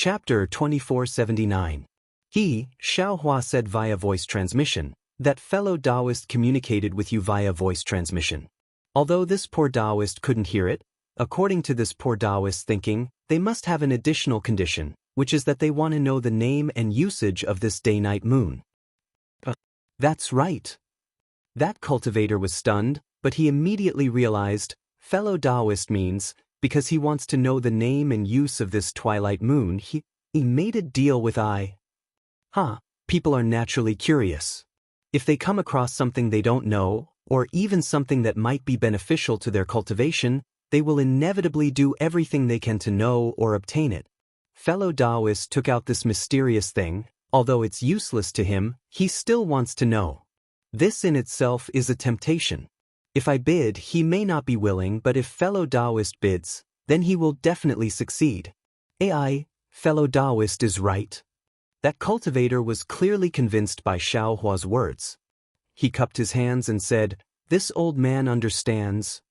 Chapter 2479. Xiaohua said via voice transmission, that fellow Taoist communicated with you via voice transmission. Although this poor Taoist couldn't hear it, according to this poor Taoist's thinking, they must have an additional condition, which is that they want to know the name and usage of this day-night moon. That's right. That cultivator was stunned, but he immediately realized, fellow Taoist means, because he wants to know the name and use of this twilight moon, he made a deal with I. People are naturally curious. If they come across something they don't know, or even something that might be beneficial to their cultivation, they will inevitably do everything they can to know or obtain it. Fellow Taoist took out this mysterious thing, although it's useless to him, he still wants to know. This in itself is a temptation. If I bid, he may not be willing, but if fellow Taoist bids, then he will definitely succeed. Fellow Taoist is right. That cultivator was clearly convinced by Xiaohua's words. He cupped his hands and said, "This old man understands."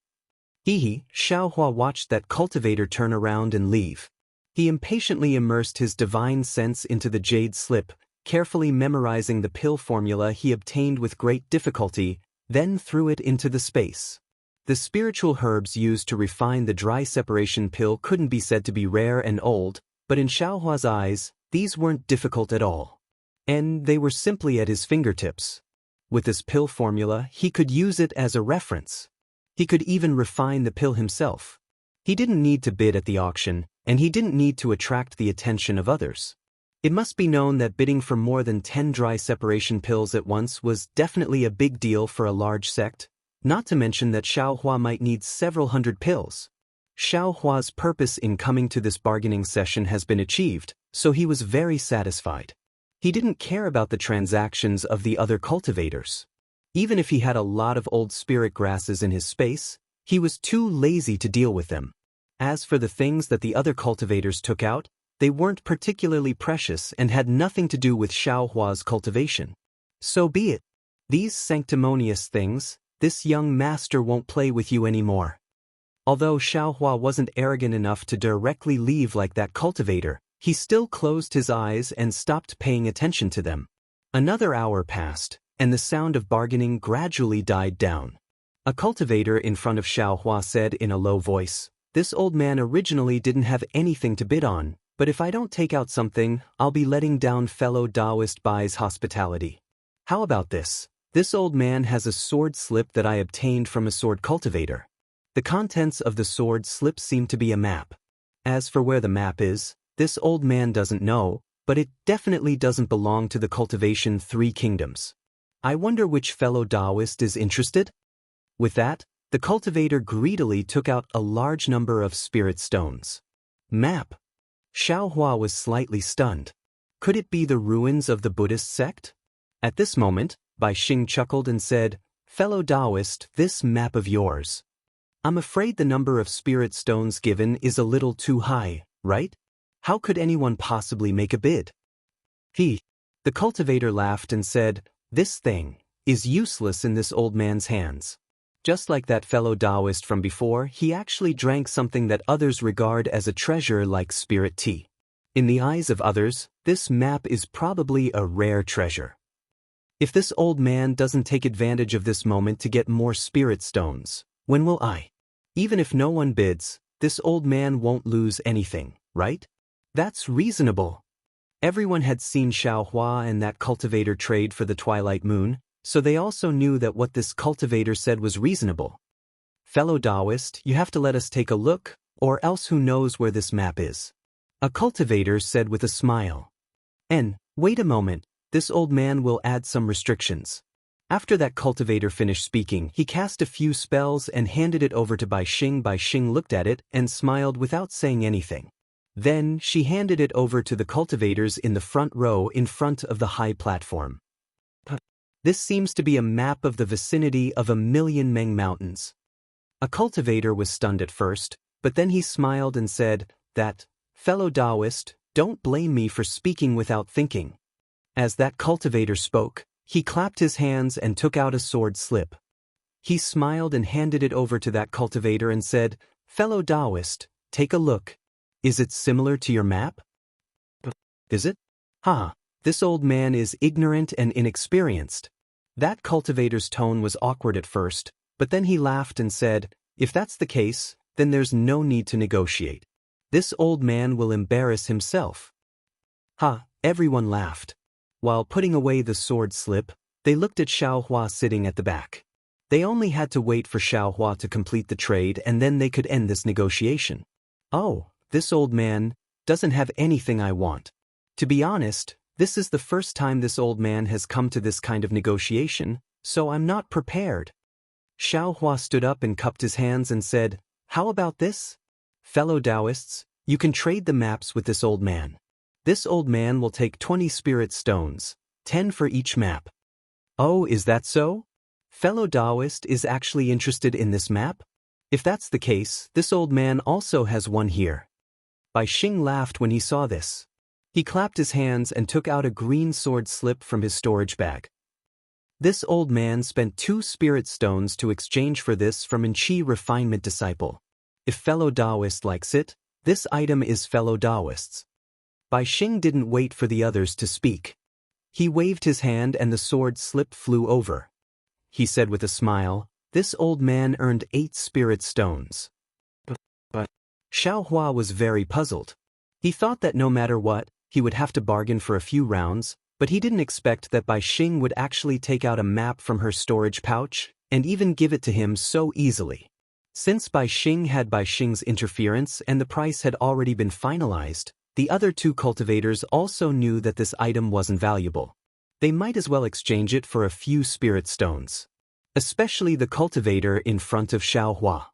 Xiaohua watched that cultivator turn around and leave. He impatiently immersed his divine sense into the jade slip, carefully memorizing the pill formula he obtained with great difficulty, then threw it into the space. The spiritual herbs used to refine the dry separation pill couldn't be said to be rare and old, but in Xiaohua's eyes, these weren't difficult at all. And they were simply at his fingertips. With this pill formula, he could use it as a reference. He could even refine the pill himself. He didn't need to bid at the auction, and he didn't need to attract the attention of others. It must be known that bidding for more than 10 dry separation pills at once was definitely a big deal for a large sect, not to mention that Xiaohua might need several hundred pills. Xiaohua's purpose in coming to this bargaining session has been achieved, so he was very satisfied. He didn't care about the transactions of the other cultivators. Even if he had a lot of old spirit grasses in his space, he was too lazy to deal with them. As for the things that the other cultivators took out, they weren't particularly precious and had nothing to do with Xiaohua's cultivation. So be it. These sanctimonious things, this young master won't play with you anymore. Although Xiaohua wasn't arrogant enough to directly leave like that cultivator, he still closed his eyes and stopped paying attention to them. Another hour passed, and the sound of bargaining gradually died down. A cultivator in front of Xiaohua said in a low voice, "This old man originally didn't have anything to bid on, but if I don't take out something, I'll be letting down fellow Taoist Bai's hospitality. How about this? This old man has a sword slip that I obtained from a sword cultivator." The contents of the sword slip seem to be a map. As for where the map is, this old man doesn't know, but it definitely doesn't belong to the cultivation 3 kingdoms. I wonder which fellow Taoist is interested? With that, the cultivator greedily took out a large number of spirit stones. Map. Xiaohua was slightly stunned. Could it be the ruins of the Buddhist sect? At this moment, Bai Xing chuckled and said, "Fellow Taoist, this map of yours. I'm afraid the number of spirit stones given is a little too high, right? How could anyone possibly make a bid?" The cultivator laughed and said, "This thing is useless in this old man's hands." Just like that fellow Taoist from before, he actually drank something that others regard as a treasure like spirit tea. In the eyes of others, this map is probably a rare treasure. If this old man doesn't take advantage of this moment to get more spirit stones, when will I? Even if no one bids, this old man won't lose anything, right? That's reasonable. Everyone had seen Xiaohua and that cultivator trade for the twilight moon, so they also knew that what this cultivator said was reasonable. "Fellow Taoist, you have to let us take a look, or else who knows where this map is?" A cultivator said with a smile. Wait a moment, this old man will add some restrictions." After that cultivator finished speaking, he cast a few spells and handed it over to Bai Xing. Bai Xing looked at it and smiled without saying anything. Then she handed it over to the cultivators in the front row in front of the high platform. "This seems to be a map of the vicinity of 1,000,000 Meng mountains." A cultivator was stunned at first, but then he smiled and said, "Fellow Taoist, don't blame me for speaking without thinking." As that cultivator spoke, he clapped his hands and took out a sword slip. He smiled and handed it over to that cultivator and said, "Fellow Taoist, take a look. Is it similar to your map?" Is it? Ha! This old man is ignorant and inexperienced. That cultivator's tone was awkward at first, but then he laughed and said, if that's the case, then there's no need to negotiate. This old man will embarrass himself. Ha! Everyone laughed. While putting away the sword slip, they looked at Xiaohua sitting at the back. They only had to wait for Xiaohua to complete the trade and then they could end this negotiation. Oh, this old man doesn't have anything I want. To be honest, this is the first time this old man has come to this kind of negotiation, so I'm not prepared. Xiaohua stood up and cupped his hands and said, how about this? Fellow Taoists, you can trade the maps with this old man. This old man will take 20 spirit stones, 10 for each map. Oh, is that so? Fellow Taoist is actually interested in this map? If that's the case, this old man also has one here. Bai Xing laughed when he saw this. He clapped his hands and took out a green sword slip from his storage bag. This old man spent 2 spirit stones to exchange for this from an Qi refinement disciple. If fellow Taoist likes it, this item is fellow Taoist's. Bai Xing didn't wait for the others to speak. He waved his hand and the sword slip flew over. He said with a smile, this old man earned 8 spirit stones. But Xiaohua was very puzzled. He thought that no matter what, he would have to bargain for a few rounds, but he didn't expect that Bai Xing would actually take out a map from her storage pouch and even give it to him so easily. Since Bai Xing had Bai Xing's interference and the price had already been finalized, the other 2 cultivators also knew that this item wasn't valuable. They might as well exchange it for a few spirit stones. Especially the cultivator in front of Xiaohua.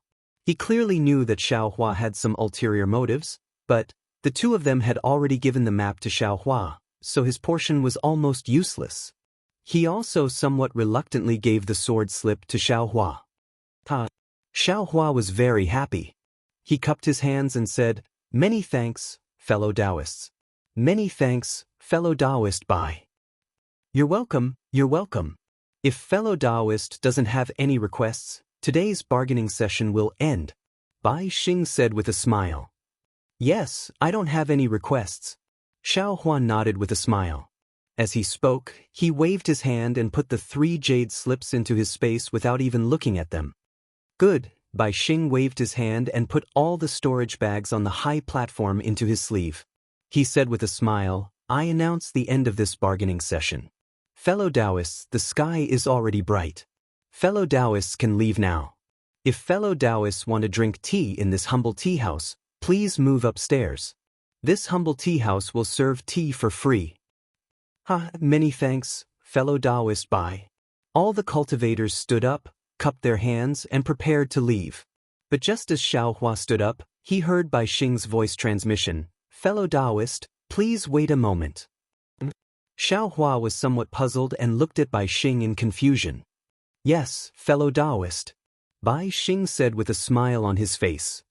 He clearly knew that Xiaohua had some ulterior motives, but the 2 of them had already given the map to Xiaohua, so his portion was almost useless. He also somewhat reluctantly gave the sword slip to Xiaohua. Xiaohua was very happy. He cupped his hands and said, many thanks, fellow Taoists. Many thanks, fellow Taoist Bai. You're welcome, you're welcome. If fellow Taoist doesn't have any requests, today's bargaining session will end, Bai Xing said with a smile. Yes, I don't have any requests. Xiaohua nodded with a smile. As he spoke, he waved his hand and put the 3 jade slips into his space without even looking at them. Good, Bai Xing waved his hand and put all the storage bags on the high platform into his sleeve. He said with a smile, I announce the end of this bargaining session. Fellow Taoists, the sky is already bright. Fellow Taoists can leave now. If fellow Taoists want to drink tea in this humble tea house, please move upstairs. This humble tea house will serve tea for free. Many thanks, fellow Taoist Bai. All the cultivators stood up, cupped their hands and prepared to leave. But just as Xiaohua stood up, he heard Bai Xing's voice transmission, fellow Taoist, please wait a moment. Xiaohua was somewhat puzzled and looked at Bai Xing in confusion. Yes, fellow Taoist. Bai Xing said with a smile on his face.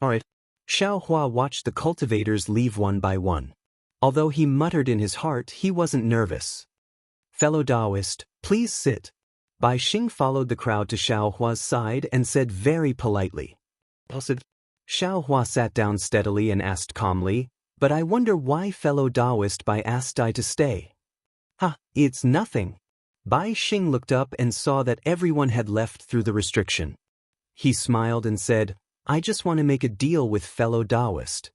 All right. Xiaohua watched the cultivators leave one by one. Although he muttered in his heart, he wasn't nervous. Fellow Taoist, please sit. Bai Xing followed the crowd to Xiaohua's side and said very politely. Xiaohua sat down steadily and asked calmly, but I wonder why fellow Taoist Bai asked I to stay. It's nothing. Bai Xing looked up and saw that everyone had left through the restriction. He smiled and said, I just want to make a deal with fellow Taoist.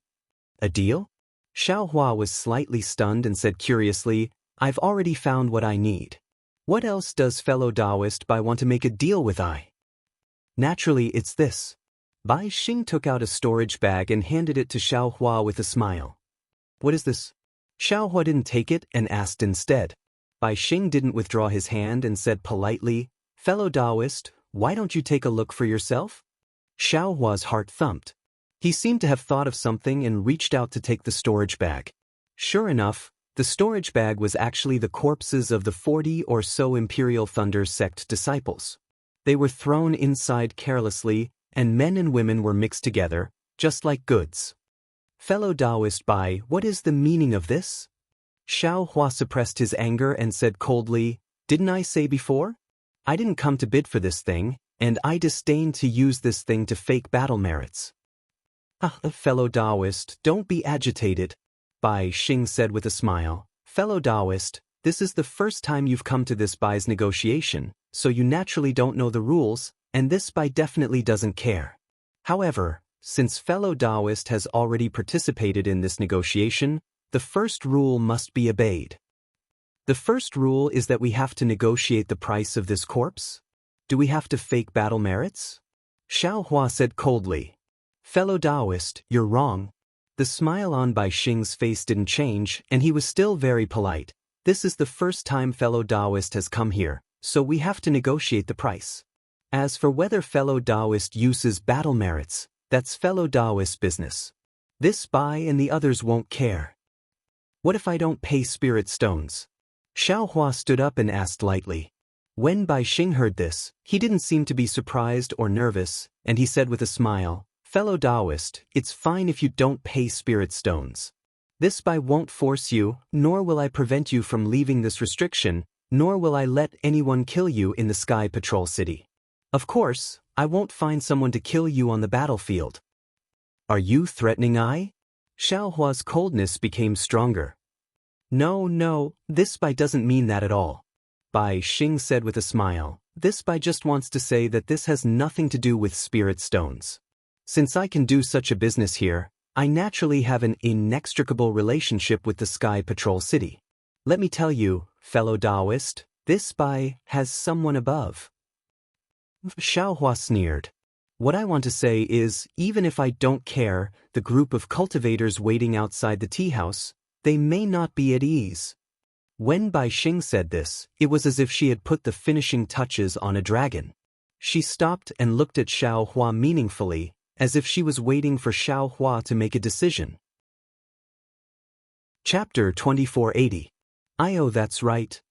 A deal? Xiaohua was slightly stunned and said curiously, I've already found what I need. What else does fellow Taoist Bai want to make a deal with I? Naturally, it's this. Bai Xing took out a storage bag and handed it to Xiaohua with a smile. What is this? Xiaohua didn't take it and asked instead. Bai Xing didn't withdraw his hand and said politely, fellow Taoist, why don't you take a look for yourself? Xiaohua's heart thumped. He seemed to have thought of something and reached out to take the storage bag. Sure enough, the storage bag was actually the corpses of the 40 or so Imperial Thunder sect disciples. They were thrown inside carelessly, and men and women were mixed together, just like goods. Fellow Taoist Bai, what is the meaning of this? Xiaohua suppressed his anger and said coldly, didn't I say before? I didn't come to bid for this thing, and I disdain to use this thing to fake battle merits. Fellow Taoist, don't be agitated. Bai Xing said with a smile, "Fellow Taoist, this is the first time you've come to this Bai's negotiation, so you naturally don't know the rules, and this Bai definitely doesn't care. However, since fellow Taoist has already participated in this negotiation, the first rule must be obeyed. The first rule is that we have to negotiate the price of this corpse? Do we have to fake battle merits?" Xiao Hua said coldly. "Fellow Taoist, you're wrong." The smile on Bai Xing's face didn't change, and he was still very polite. "This is the first time fellow Taoist has come here, so we have to negotiate the price. As for whether fellow Taoist uses battle merits, that's fellow Taoist business. This Bai and the others won't care." "What if I don't pay spirit stones?" Xiao Hua stood up and asked lightly. When Bai Xing heard this, he didn't seem to be surprised or nervous, and he said with a smile, "Fellow Taoist, it's fine if you don't pay spirit stones. This Bai won't force you, nor will I prevent you from leaving this restriction, nor will I let anyone kill you in the Sky Patrol City. Of course, I won't find someone to kill you on the battlefield." "Are you threatening I?" Xiao Hua's coldness became stronger. No, this Bai doesn't mean that at all." Bai Xing said with a smile, "This Bai just wants to say that this has nothing to do with spirit stones. Since I can do such a business here, I naturally have an inextricable relationship with the Sky Patrol City. Let me tell you, fellow Taoist, this Bai has someone above." Xiao Hua sneered. "What I want to say is, even if I don't care, the group of cultivators waiting outside the tea house, they may not be at ease." When Bai Xing said this, it was as if she had put the finishing touches on a dragon. She stopped and looked at Xiao Hua meaningfully, as if she was waiting for Xiao Hua to make a decision. Chapter 2480. "Oh, that's right."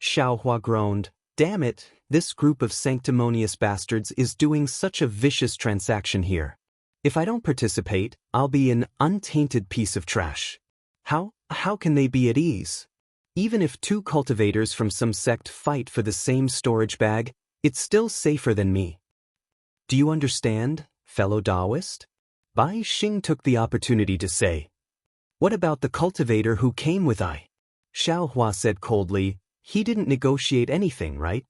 Xiao Hua groaned. "Damn it, this group of sanctimonious bastards is doing such a vicious transaction here. If I don't participate, I'll be an untainted piece of trash. How can they be at ease? Even if two cultivators from some sect fight for the same storage bag, it's still safer than me. Do you understand, fellow Taoist?" Bai Xing took the opportunity to say. "What about the cultivator who came with I?" Xiao Hua said coldly, "He didn't negotiate anything, right?"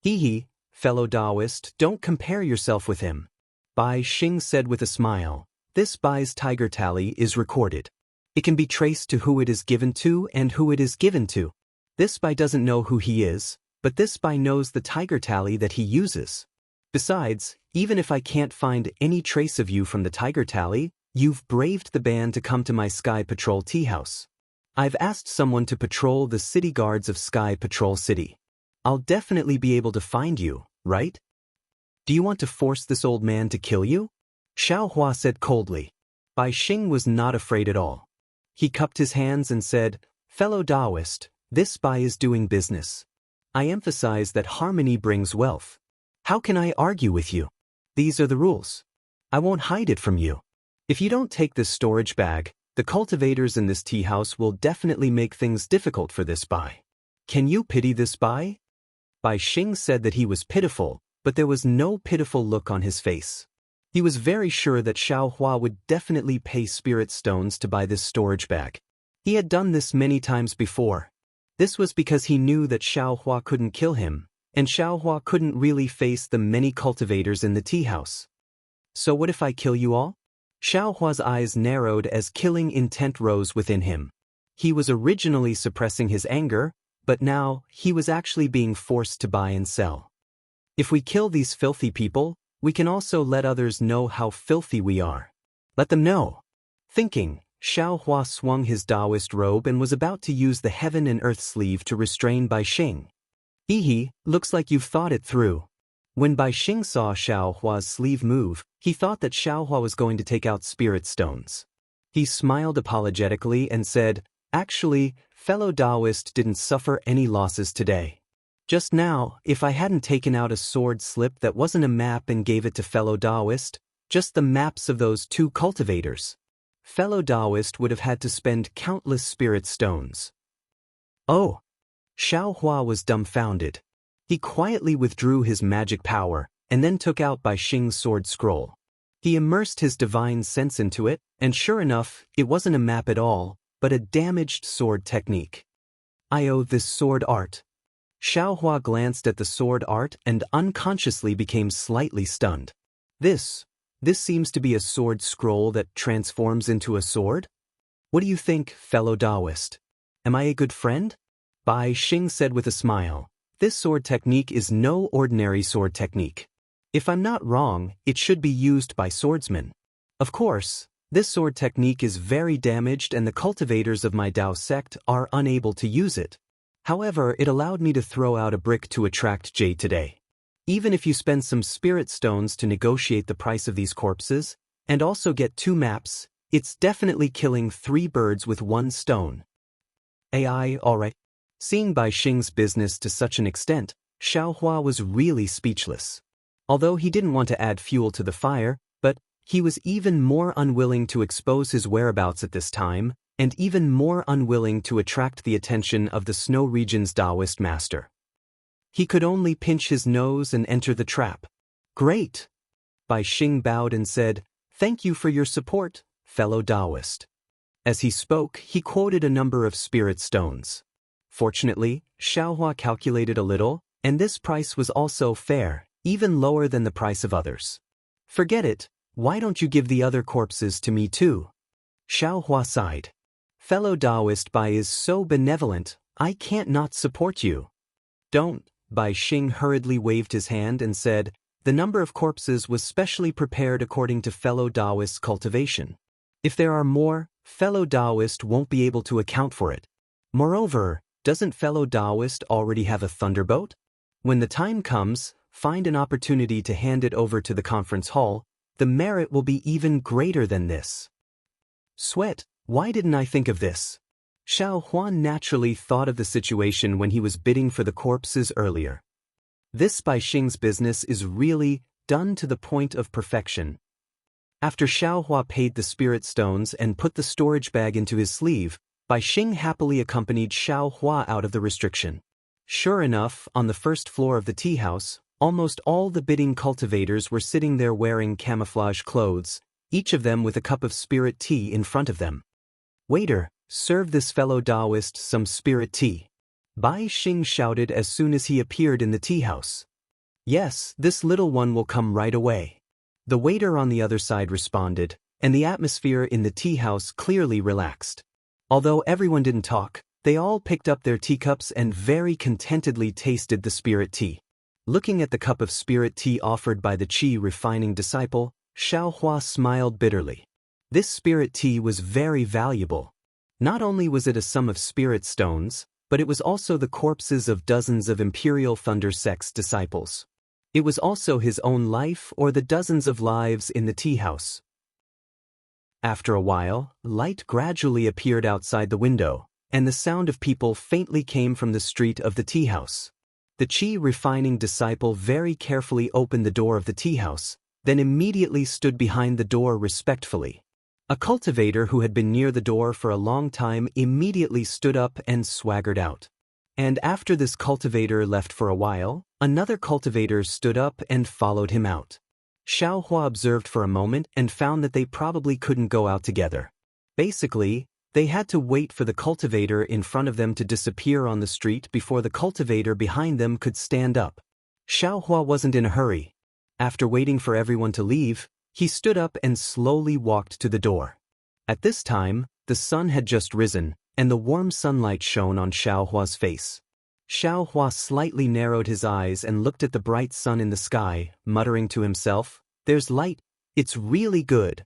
"Hee, fellow Taoist, don't compare yourself with him." Bai Xing said with a smile. "This Bai's tiger tally is recorded. It can be traced to who it is given to and who it is given to. This Bai doesn't know who he is, but this Bai knows the tiger tally that he uses. Besides, even if I can't find any trace of you from the tiger tally, you've braved the ban to come to my Sky Patrol tea house. I've asked someone to patrol the city guards of Sky Patrol City. I'll definitely be able to find you, right? Do you want to force this old man to kill you?" Xiao Hua said coldly. Bai Xing was not afraid at all. He cupped his hands and said, "Fellow Taoist, this Bai is doing business. I emphasize that harmony brings wealth. How can I argue with you? These are the rules. I won't hide it from you. If you don't take this storage bag, the cultivators in this tea house will definitely make things difficult for this Bai. Can you pity this Bai?" Bai Xing said that he was pitiful, but there was no pitiful look on his face. He was very sure that Xiao Hua would definitely pay spirit stones to buy this storage bag. He had done this many times before. This was because he knew that Xiao Hua couldn't kill him, and Xiao Hua couldn't really face the many cultivators in the tea house. "So what if I kill you all?" Xiao Hua's eyes narrowed as killing intent rose within him. He was originally suppressing his anger, but now he was actually being forced to buy and sell. "If we kill these filthy people, we can also let others know how filthy we are. Let them know." Thinking, Xiao Hua swung his Taoist robe and was about to use the heaven and earth sleeve to restrain Bai Xing. "Hee, looks like you've thought it through." When Bai Xing saw Xiao Hua's sleeve move, he thought that Xiao Hua was going to take out spirit stones. He smiled apologetically and said, "Actually, fellow Taoist didn't suffer any losses today. Just now, if I hadn't taken out a sword slip that wasn't a map and gave it to fellow Taoist, just the maps of those two cultivators, fellow Taoist would have had to spend countless spirit stones." "Oh!" Xiao Hua was dumbfounded. He quietly withdrew his magic power, and then took out Bai Xing's sword scroll. He immersed his divine sense into it, and sure enough, it wasn't a map at all, but a damaged sword technique. I owe this sword art. Xiaohua glanced at the sword art and unconsciously became slightly stunned. This seems to be a sword scroll that transforms into a sword? What do you think, fellow Taoist? Am I a good friend? Bai Xing said with a smile. This sword technique is no ordinary sword technique. If I'm not wrong, it should be used by swordsmen. Of course, this sword technique is very damaged and the cultivators of my Dao sect are unable to use it. However, it allowed me to throw out a brick to attract jade today. Even if you spend some spirit stones to negotiate the price of these corpses, and also get 2 maps, it's definitely killing 3 birds with 1 stone. AI, alright. Seeing Bai Xing's business to such an extent, Xiaohua was really speechless. Although he didn't want to add fuel to the fire, but he was even more unwilling to expose his whereabouts at this time, and even more unwilling to attract the attention of the Snow Region's Taoist master. He could only pinch his nose and enter the trap. Great! Bai Xing bowed and said, "Thank you for your support, fellow Taoist." As he spoke, he quoted a number of spirit stones. Fortunately, Xiaohua calculated a little, and this price was also fair, even lower than the price of others. Forget it, why don't you give the other corpses to me too? Xiaohua sighed. Fellow Taoist Bai is so benevolent, I can't not support you. Don't, Bai Xing hurriedly waved his hand and said, the number of corpses was specially prepared according to fellow Taoist's cultivation. If there are more, fellow Taoist won't be able to account for it. Moreover, doesn't fellow Taoist already have a thunderbolt? When the time comes, find an opportunity to hand it over to the conference hall, the merit will be even greater than this. Sweat, why didn't I think of this? Xiao Huan naturally thought of the situation when he was bidding for the corpses earlier. This Bai Xing's business is really done to the point of perfection. After Xiao Hua paid the spirit stones and put the storage bag into his sleeve, Bai Xing happily accompanied Xiao Hua out of the restriction. Sure enough, on the first floor of the tea house, almost all the bidding cultivators were sitting there wearing camouflage clothes, each of them with a cup of spirit tea in front of them. Waiter, serve this fellow Taoist some spirit tea. Bai Xing shouted as soon as he appeared in the tea house. Yes, this little one will come right away. The waiter on the other side responded, and the atmosphere in the tea house clearly relaxed. Although everyone didn't talk, they all picked up their teacups and very contentedly tasted the spirit tea. Looking at the cup of spirit tea offered by the qi refining disciple, Xiao Hua smiled bitterly. This spirit tea was very valuable. Not only was it a sum of spirit stones, but it was also the corpses of dozens of Imperial Thunder Sect's disciples. It was also his own life or the dozens of lives in the tea house. After a while, light gradually appeared outside the window, and the sound of people faintly came from the street of the tea house. The qi refining disciple very carefully opened the door of the tea house, then immediately stood behind the door respectfully. A cultivator who had been near the door for a long time immediately stood up and swaggered out. And after this cultivator left for a while, another cultivator stood up and followed him out. Xiao Hua observed for a moment and found that they probably couldn't go out together. Basically, they had to wait for the cultivator in front of them to disappear on the street before the cultivator behind them could stand up. Xiao Hua wasn't in a hurry. After waiting for everyone to leave, he stood up and slowly walked to the door. At this time, the sun had just risen, and the warm sunlight shone on Xiao Hua's face. Xiao Hua slightly narrowed his eyes and looked at the bright sun in the sky, muttering to himself, "There's light, it's really good."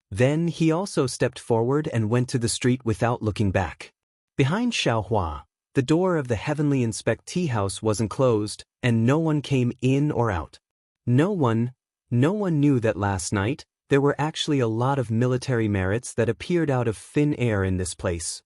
Then he also stepped forward and went to the street without looking back. Behind Xiao Hua, the door of the Heavenly Inspect tea house wasn't closed, and no one came in or out. No one knew that last night, there were actually a lot of military merits that appeared out of thin air in this place.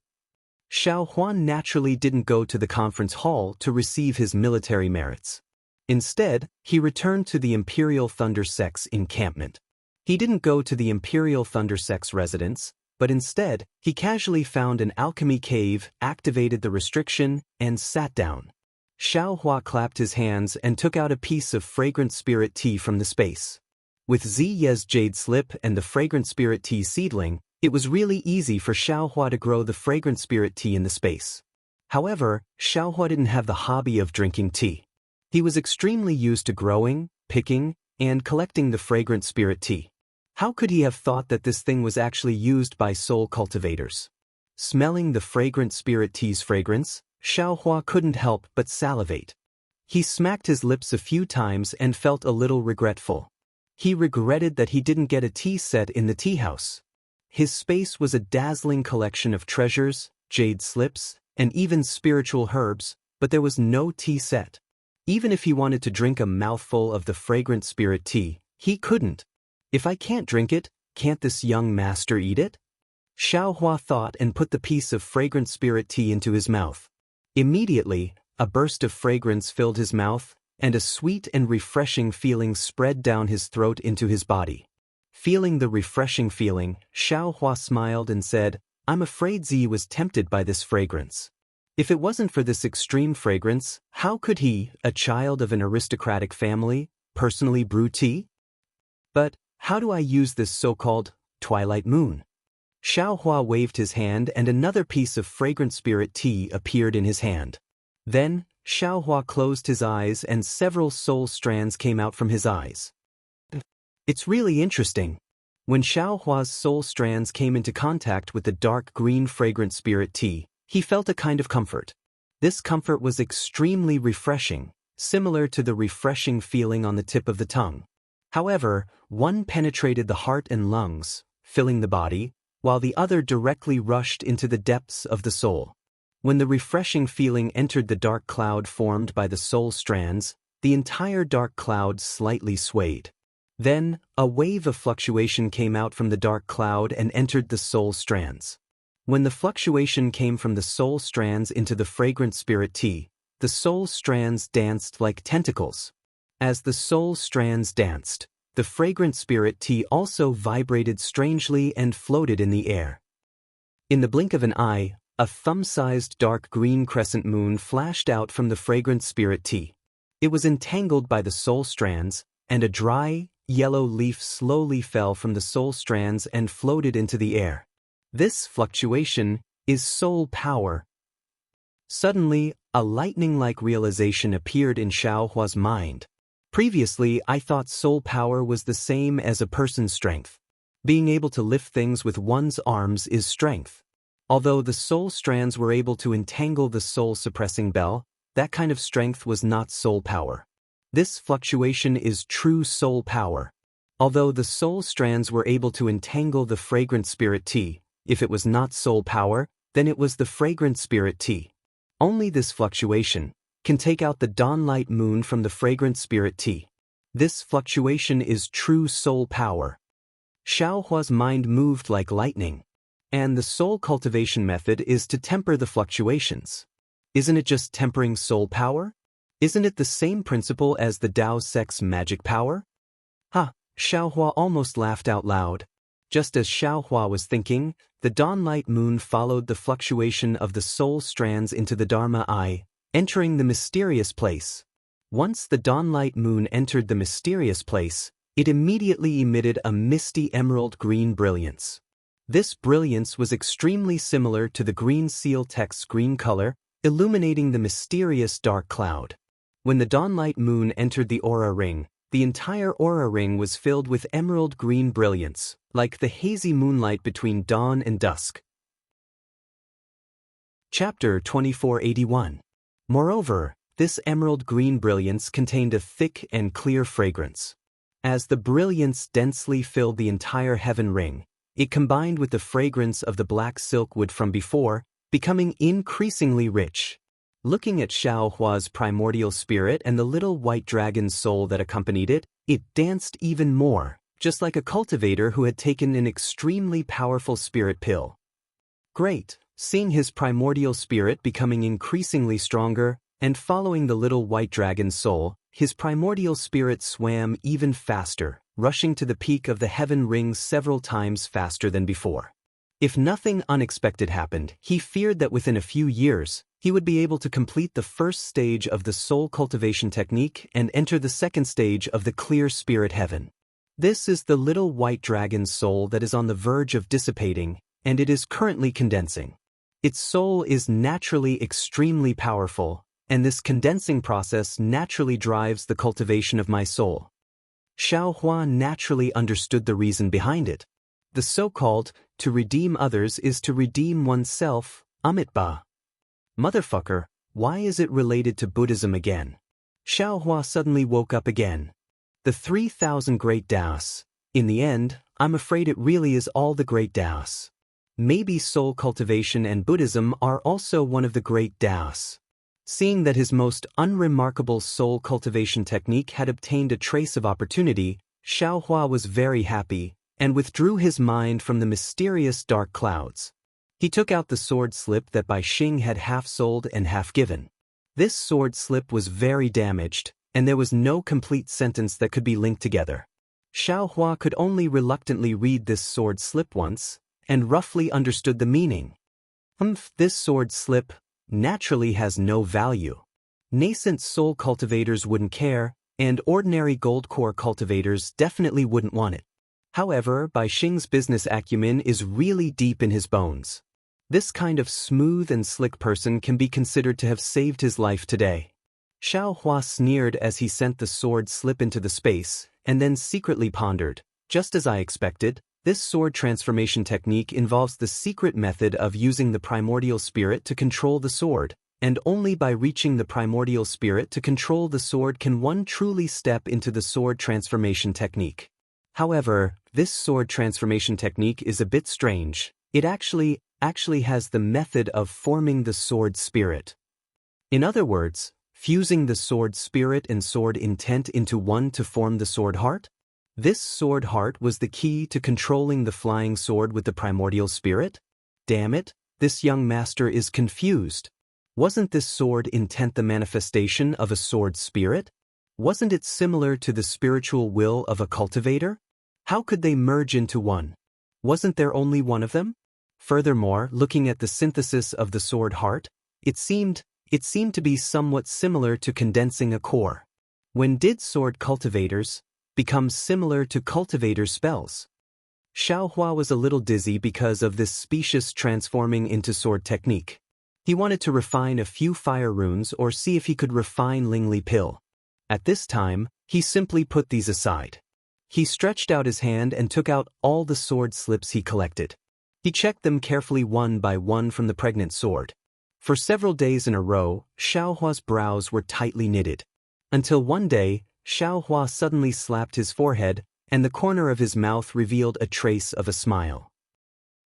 Xiao Huan naturally didn't go to the conference hall to receive his military merits. Instead, he returned to the Imperial Thunder Sect's encampment. He didn't go to the Imperial Thunder Sect's residence, but instead, he casually found an alchemy cave, activated the restriction, and sat down. Xiao Hua clapped his hands and took out a piece of fragrant spirit tea from the space. With Ziyes jade slip and the fragrant spirit tea seedling, It was really easy for Xiaohua to grow the fragrant spirit tea in the space. However, Xiaohua didn't have the hobby of drinking tea. He was extremely used to growing, picking, and collecting the fragrant spirit tea. How could he have thought that this thing was actually used by soul cultivators? Smelling the fragrant spirit tea's fragrance, Xiaohua couldn't help but salivate. He smacked his lips a few times and felt a little regretful. He regretted that he didn't get a tea set in the tea house. His space was a dazzling collection of treasures, jade slips, and even spiritual herbs, but there was no tea set. Even if he wanted to drink a mouthful of the fragrant spirit tea, he couldn't. If I can't drink it, can't this young master eat it? Xiaohua thought and put the piece of fragrant spirit tea into his mouth. Immediately, a burst of fragrance filled his mouth, and a sweet and refreshing feeling spread down his throat into his body. Feeling the refreshing feeling, Xiaohua smiled and said, "I'm afraid Z was tempted by this fragrance. If it wasn't for this extreme fragrance, how could he, a child of an aristocratic family, personally brew tea? But how do I use this so-called twilight moon?" Xiaohua waved his hand and another piece of fragrant spirit tea appeared in his hand. Then, Xiaohua closed his eyes and several soul strands came out from his eyes. It's really interesting. When Xiaohua's soul strands came into contact with the dark green fragrant spirit tea, he felt a kind of comfort. This comfort was extremely refreshing, similar to the refreshing feeling on the tip of the tongue. However, one penetrated the heart and lungs, filling the body, while the other directly rushed into the depths of the soul. When the refreshing feeling entered the dark cloud formed by the soul strands, the entire dark cloud slightly swayed. Then, a wave of fluctuation came out from the dark cloud and entered the soul strands. When the fluctuation came from the soul strands into the fragrant spirit tea, the soul strands danced like tentacles. As the soul strands danced, the fragrant spirit tea also vibrated strangely and floated in the air. In the blink of an eye, a thumb-sized dark green crescent moon flashed out from the fragrant spirit tea. It was entangled by the soul strands, and a dry, yellow leaf slowly fell from the soul strands and floated into the air. This fluctuation is soul power. Suddenly, a lightning-like realization appeared in Xiaohua's mind. Previously, I thought soul power was the same as a person's strength. Being able to lift things with one's arms is strength. Although the soul strands were able to entangle the soul-suppressing bell, that kind of strength was not soul power. This fluctuation is true soul power. Although the soul strands were able to entangle the fragrant spirit tea, if it was not soul power, then it was the fragrant spirit tea. Only this fluctuation can take out the dawnlight moon from the fragrant spirit tea. This fluctuation is true soul power. Xiaohua's mind moved like lightning. And the soul cultivation method is to temper the fluctuations. Isn't it just tempering soul power? Isn't it the same principle as the Tao Sect's magic power? Ha! Xiaohua almost laughed out loud. Just as Xiaohua was thinking, the dawnlight moon followed the fluctuation of the soul strands into the Dharma eye, entering the mysterious place. Once the dawnlight moon entered the mysterious place, it immediately emitted a misty emerald green brilliance. This brilliance was extremely similar to the green seal text's green color, illuminating the mysterious dark cloud. When the dawnlight moon entered the aura ring, the entire aura ring was filled with emerald green brilliance, like the hazy moonlight between dawn and dusk. Chapter 2481. Moreover, this emerald green brilliance contained a thick and clear fragrance. As the brilliance densely filled the entire heaven ring, it combined with the fragrance of the black silk wood from before, becoming increasingly rich. Looking at Xiaohua's primordial spirit and the little white dragon's soul that accompanied it, it danced even more, just like a cultivator who had taken an extremely powerful spirit pill. Great! Seeing his primordial spirit becoming increasingly stronger, and following the little white dragon's soul, his primordial spirit swam even faster, rushing to the peak of the heaven ring several times faster than before. If nothing unexpected happened, he feared that within a few years, he would be able to complete the first stage of the soul cultivation technique and enter the second stage of the clear spirit heaven. This is the little white dragon's soul that is on the verge of dissipating, and it is currently condensing. Its soul is naturally extremely powerful, and this condensing process naturally drives the cultivation of my soul. Xiao Hua naturally understood the reason behind it. The so-called, to redeem others is to redeem oneself, Amitba. Motherfucker, why is it related to Buddhism again? Xiao Hua suddenly woke up again. The 3,000 great Taoists. In the end, I'm afraid it really is all the great Taoists. Maybe soul cultivation and Buddhism are also one of the great Taoists. Seeing that his most unremarkable soul cultivation technique had obtained a trace of opportunity, Xiao Hua was very happy, and withdrew his mind from the mysterious dark clouds. He took out the sword slip that Bai Xing had half sold and half given. This sword slip was very damaged, and there was no complete sentence that could be linked together. Xiao Hua could only reluctantly read this sword slip once, and roughly understood the meaning. This sword slip naturally has no value. Nascent soul cultivators wouldn't care, and ordinary gold core cultivators definitely wouldn't want it. However, Bai Xing's business acumen is really deep in his bones. This kind of smooth and slick person can be considered to have saved his life today. Xiao Hua sneered as he sent the sword slip into the space, and then secretly pondered, just as I expected. This sword transformation technique involves the secret method of using the primordial spirit to control the sword, and only by reaching the primordial spirit to control the sword can one truly step into the sword transformation technique. However, this sword transformation technique is a bit strange. It actually has the method of forming the sword spirit. In other words, fusing the sword spirit and sword intent into one to form the sword heart? This sword heart was the key to controlling the flying sword with the primordial spirit? Damn it, this young master is confused. Wasn't this sword intent the manifestation of a sword spirit? Wasn't it similar to the spiritual will of a cultivator? How could they merge into one? Wasn't there only one of them? Furthermore, looking at the synthesis of the sword heart, it seemed to be somewhat similar to condensing a core. When did sword cultivators become similar to cultivator spells? Xiao Hua was a little dizzy because of this specious transforming into sword technique. He wanted to refine a few fire runes or see if he could refine Lingli Pill. At this time, he simply put these aside. He stretched out his hand and took out all the sword slips he collected. He checked them carefully one by one from the pregnant sword. For several days in a row, Xiao Hua's brows were tightly knitted. Until one day, Xiao Hua suddenly slapped his forehead, and the corner of his mouth revealed a trace of a smile.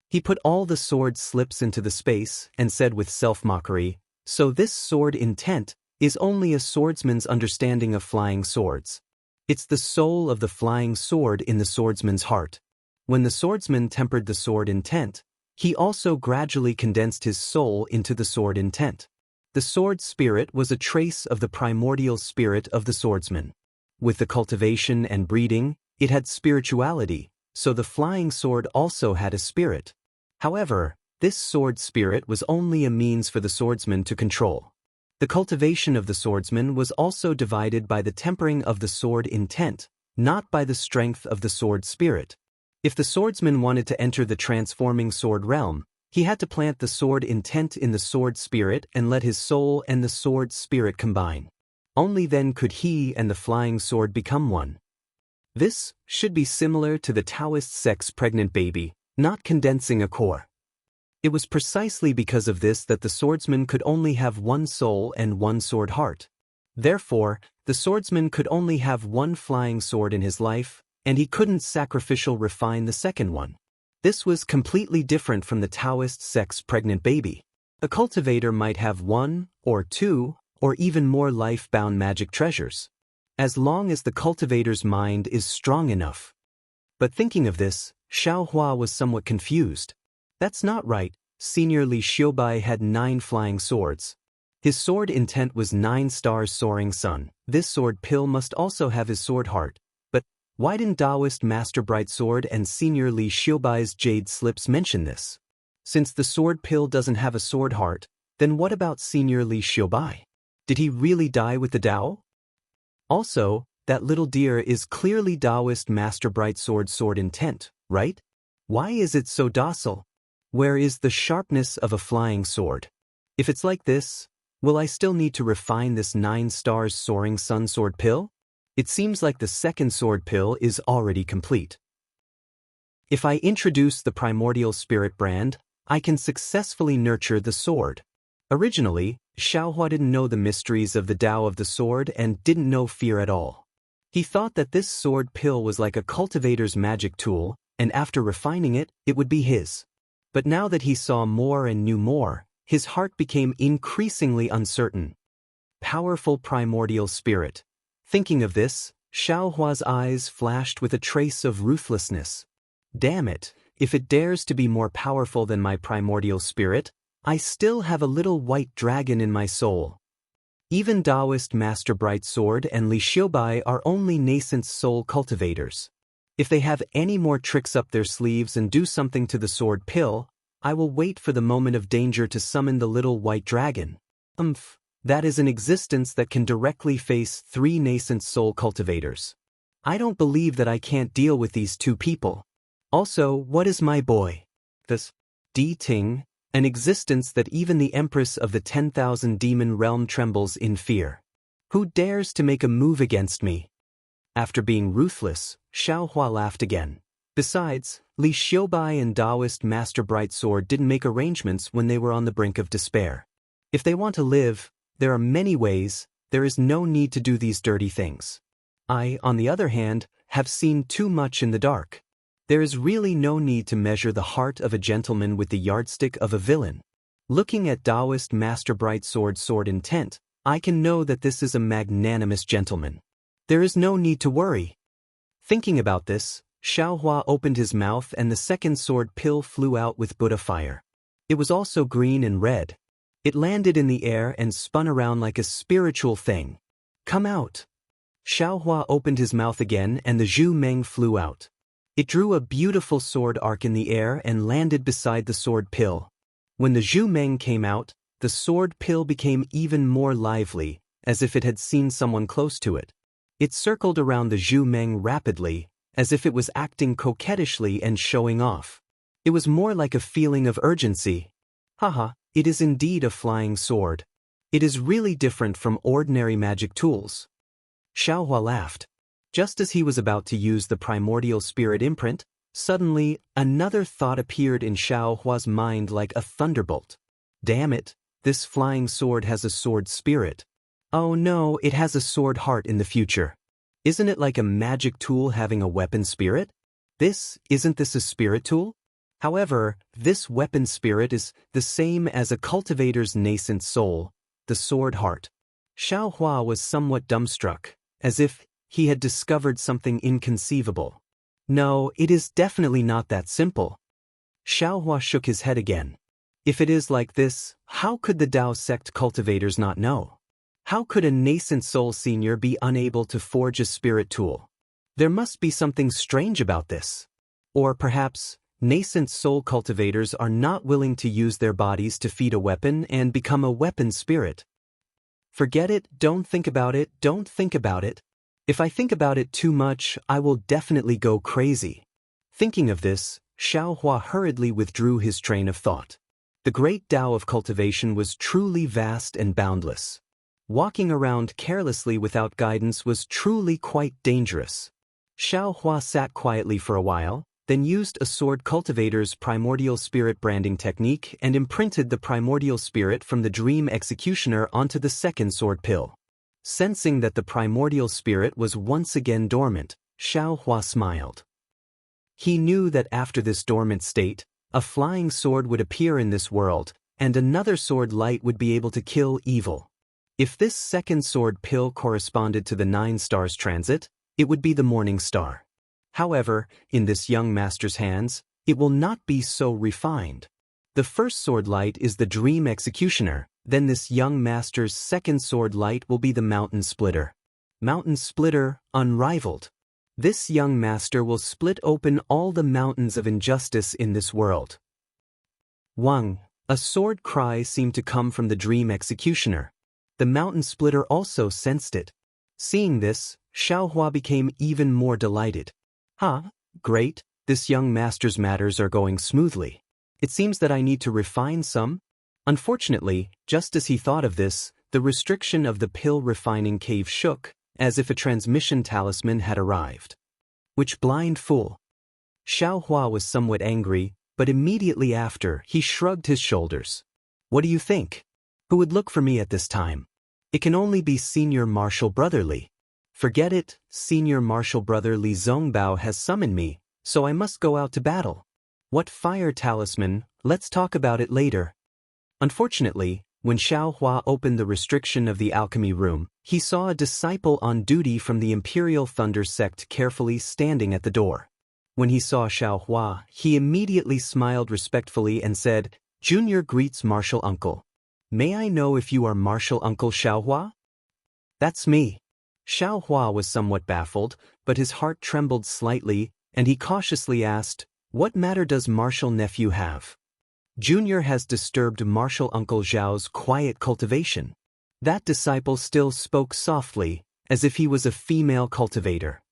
He put all the sword slips into the space and said with self-mockery, "So this sword intent is only a swordsman's understanding of flying swords. It's the soul of the flying sword in the swordsman's heart. When the swordsman tempered the sword intent, he also gradually condensed his soul into the sword intent. The sword spirit was a trace of the primordial spirit of the swordsman. With the cultivation and breeding, it had spirituality, so the flying sword also had a spirit. However, this sword spirit was only a means for the swordsman to control. The cultivation of the swordsman was also divided by the tempering of the sword intent, not by the strength of the sword spirit. If the swordsman wanted to enter the transforming sword realm, he had to plant the sword intent in the sword spirit and let his soul and the sword spirit combine. Only then could he and the flying sword become one. This should be similar to the Taoist sex pregnant baby, not condensing a core. It was precisely because of this that the swordsman could only have one soul and one sword heart. Therefore, the swordsman could only have one flying sword in his life, and he couldn't sacrificial refine the second one. This was completely different from the Taoist sex pregnant baby. A cultivator might have one, or two, or even more life-bound magic treasures, as long as the cultivator's mind is strong enough. But thinking of this, Xiao Hua was somewhat confused. That's not right. Senior Li Xiubai had 9 flying swords. His sword intent was 9 stars soaring sun. This sword pill must also have his sword heart. But why didn't Taoist Master Bright Sword and Senior Li Xiubai's jade slips mention this? Since the sword pill doesn't have a sword heart, then what about Senior Li Xiubai? Did he really die with the Tao? Also, that little deer is clearly Taoist Master Bright Sword intent, right? Why is it so docile? Where is the sharpness of a flying sword? If it's like this, will I still need to refine this 9 stars soaring sun sword pill? It seems like the second sword pill is already complete. If I introduce the primordial spirit brand, I can successfully nurture the sword. Originally, Xiaohua didn't know the mysteries of the Tao of the sword and didn't know fear at all. He thought that this sword pill was like a cultivator's magic tool, and after refining it, it would be his. But now that he saw more and knew more, his heart became increasingly uncertain. Powerful primordial spirit. Thinking of this, Xiaohua's eyes flashed with a trace of ruthlessness. Damn it, if it dares to be more powerful than my primordial spirit, I still have a little white dragon in my soul. Even Taoist Master Bright Sword and Li Xiubai are only nascent soul cultivators. If they have any more tricks up their sleeves and do something to the sword pill, I will wait for the moment of danger to summon the little white dragon. That is an existence that can directly face 3 nascent soul cultivators. I don't believe that I can't deal with these 2 people. Also, what is my boy? This Di Ting, an existence that even the Empress of the 10,000 demon realm trembles in fear. Who dares to make a move against me? After being ruthless, Xiaohua laughed again. Besides, Li Xiubai and Taoist Master Bright Sword didn't make arrangements when they were on the brink of despair. If they want to live, there are many ways, there is no need to do these dirty things. I, on the other hand, have seen too much in the dark. There is really no need to measure the heart of a gentleman with the yardstick of a villain. Looking at Taoist Master Bright Sword intent, I can know that this is a magnanimous gentleman. There is no need to worry. Thinking about this, Xiaohua opened his mouth and the second sword pill flew out with Buddha fire. It was also green and red. It landed in the air and spun around like a spiritual thing. Come out. Xiaohua opened his mouth again and the Zhu Meng flew out. It drew a beautiful sword arc in the air and landed beside the sword pill. When the Zhu Meng came out, the sword pill became even more lively, as if it had seen someone close to it. It circled around the Zhu Meng rapidly, as if it was acting coquettishly and showing off. It was more like a feeling of urgency. Haha, it is indeed a flying sword. It is really different from ordinary magic tools. Xiaohua laughed. Just as he was about to use the primordial spirit imprint, suddenly, another thought appeared in Xiaohua's mind like a thunderbolt. Damn it, this flying sword has a sword spirit. Oh no, it has a sword heart in the future. Isn't it like a magic tool having a weapon spirit? Isn't this a spirit tool? However, this weapon spirit is the same as a cultivator's nascent soul, the sword heart. Xiaohua was somewhat dumbstruck, as if he had discovered something inconceivable. No, it is definitely not that simple. Xiaohua shook his head again. If it is like this, how could the Tao sect cultivators not know? How could a nascent soul senior be unable to forge a spirit tool? There must be something strange about this. Or perhaps, nascent soul cultivators are not willing to use their bodies to feed a weapon and become a weapon spirit. Forget it, don't think about it, don't think about it. If I think about it too much, I will definitely go crazy. Thinking of this, Xiaohua hurriedly withdrew his train of thought. The great Tao of cultivation was truly vast and boundless. Walking around carelessly without guidance was truly quite dangerous. Xiaohua sat quietly for a while, then used a sword cultivator's primordial spirit branding technique and imprinted the primordial spirit from the dream executioner onto the second sword pill. Sensing that the primordial spirit was once again dormant, Xiaohua smiled. He knew that after this dormant state, a flying sword would appear in this world, and another sword light would be able to kill evil. If this second sword pill corresponded to the 9 stars transit, it would be the morning star. However, in this young master's hands, it will not be so refined. The first sword light is the dream executioner, then this young master's second sword light will be the mountain splitter. Mountain splitter, unrivaled. This young master will split open all the mountains of injustice in this world. Wang, a sword cry seemed to come from the dream executioner. The mountain splitter also sensed it. Seeing this, Xiaohua became even more delighted. Great, this young master's matters are going smoothly. It seems that I need to refine some. Unfortunately, just as he thought of this, the restriction of the pill refining cave shook, as if a transmission talisman had arrived. Which blind fool! Xiaohua was somewhat angry, but immediately after, he shrugged his shoulders. What do you think? Who would look for me at this time? It can only be Senior Marshal Brother Li. Forget it, Senior Marshal Brother Li Zongbao has summoned me, so I must go out to battle. What fire talisman? Let's talk about it later. Unfortunately, when Xiaohua opened the restriction of the alchemy room, he saw a disciple on duty from the Imperial Thunder sect carefully standing at the door. When he saw Xiaohua, he immediately smiled respectfully and said, "Junior greets Marshal Uncle. May I know if you are Marshal Uncle Xiaohua?" "That's me." Xiaohua was somewhat baffled, but his heart trembled slightly, and he cautiously asked, "What matter does Marshal Nephew have?" "Junior has disturbed Marshal Uncle Zhao's quiet cultivation." That disciple still spoke softly, as if he was a female cultivator.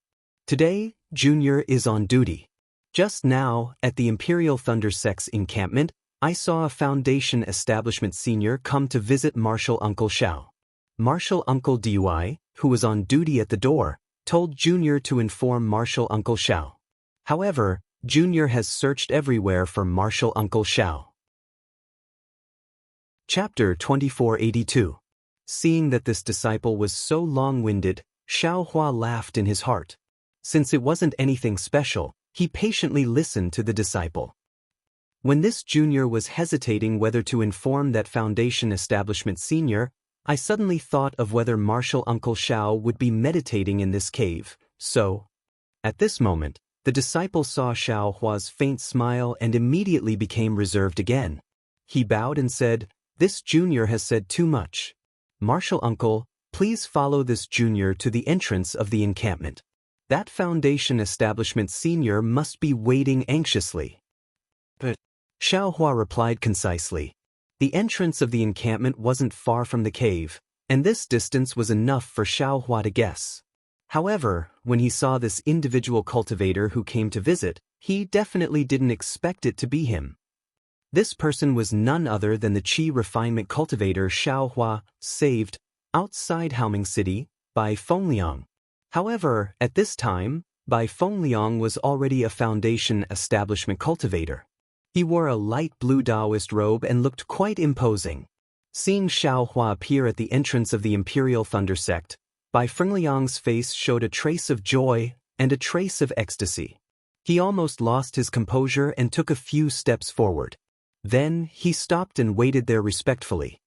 "Today, Junior is on duty. Just now, at the Imperial Thunder Sect's encampment, I saw a Foundation Establishment senior come to visit Marshal Uncle Xiao. Marshal Uncle Dui, who was on duty at the door, told Junior to inform Marshal Uncle Xiao. However, Junior has searched everywhere for Marshal Uncle Xiao." Chapter 2482. Seeing that this disciple was so long-winded, Xiaohua laughed in his heart. Since it wasn't anything special, he patiently listened to the disciple. When this junior was hesitating whether to inform that Foundation Establishment senior, I suddenly thought of whether Marshal Uncle Xiao would be meditating in this cave, so... At this moment, the disciple saw Xiaohua's faint smile and immediately became reserved again. He bowed and said, "This junior has said too much. Marshal Uncle, please follow this junior to the entrance of the encampment. That Foundation Establishment senior must be waiting anxiously." "But," Xiaohua replied concisely. The entrance of the encampment wasn't far from the cave, and this distance was enough for Xiaohua to guess. However, when he saw this individual cultivator who came to visit, he definitely didn't expect it to be him. This person was none other than the Qi refinement cultivator Xiaohua, saved, outside Haoming City, by Fengliang. However, at this time, Bai Fengliang was already a Foundation Establishment cultivator. He wore a light blue Taoist robe and looked quite imposing. Seeing Xiaohua appear at the entrance of the Imperial Thunder sect, Bai Fengliang's face showed a trace of joy and a trace of ecstasy. He almost lost his composure and took a few steps forward. Then, he stopped and waited there respectfully.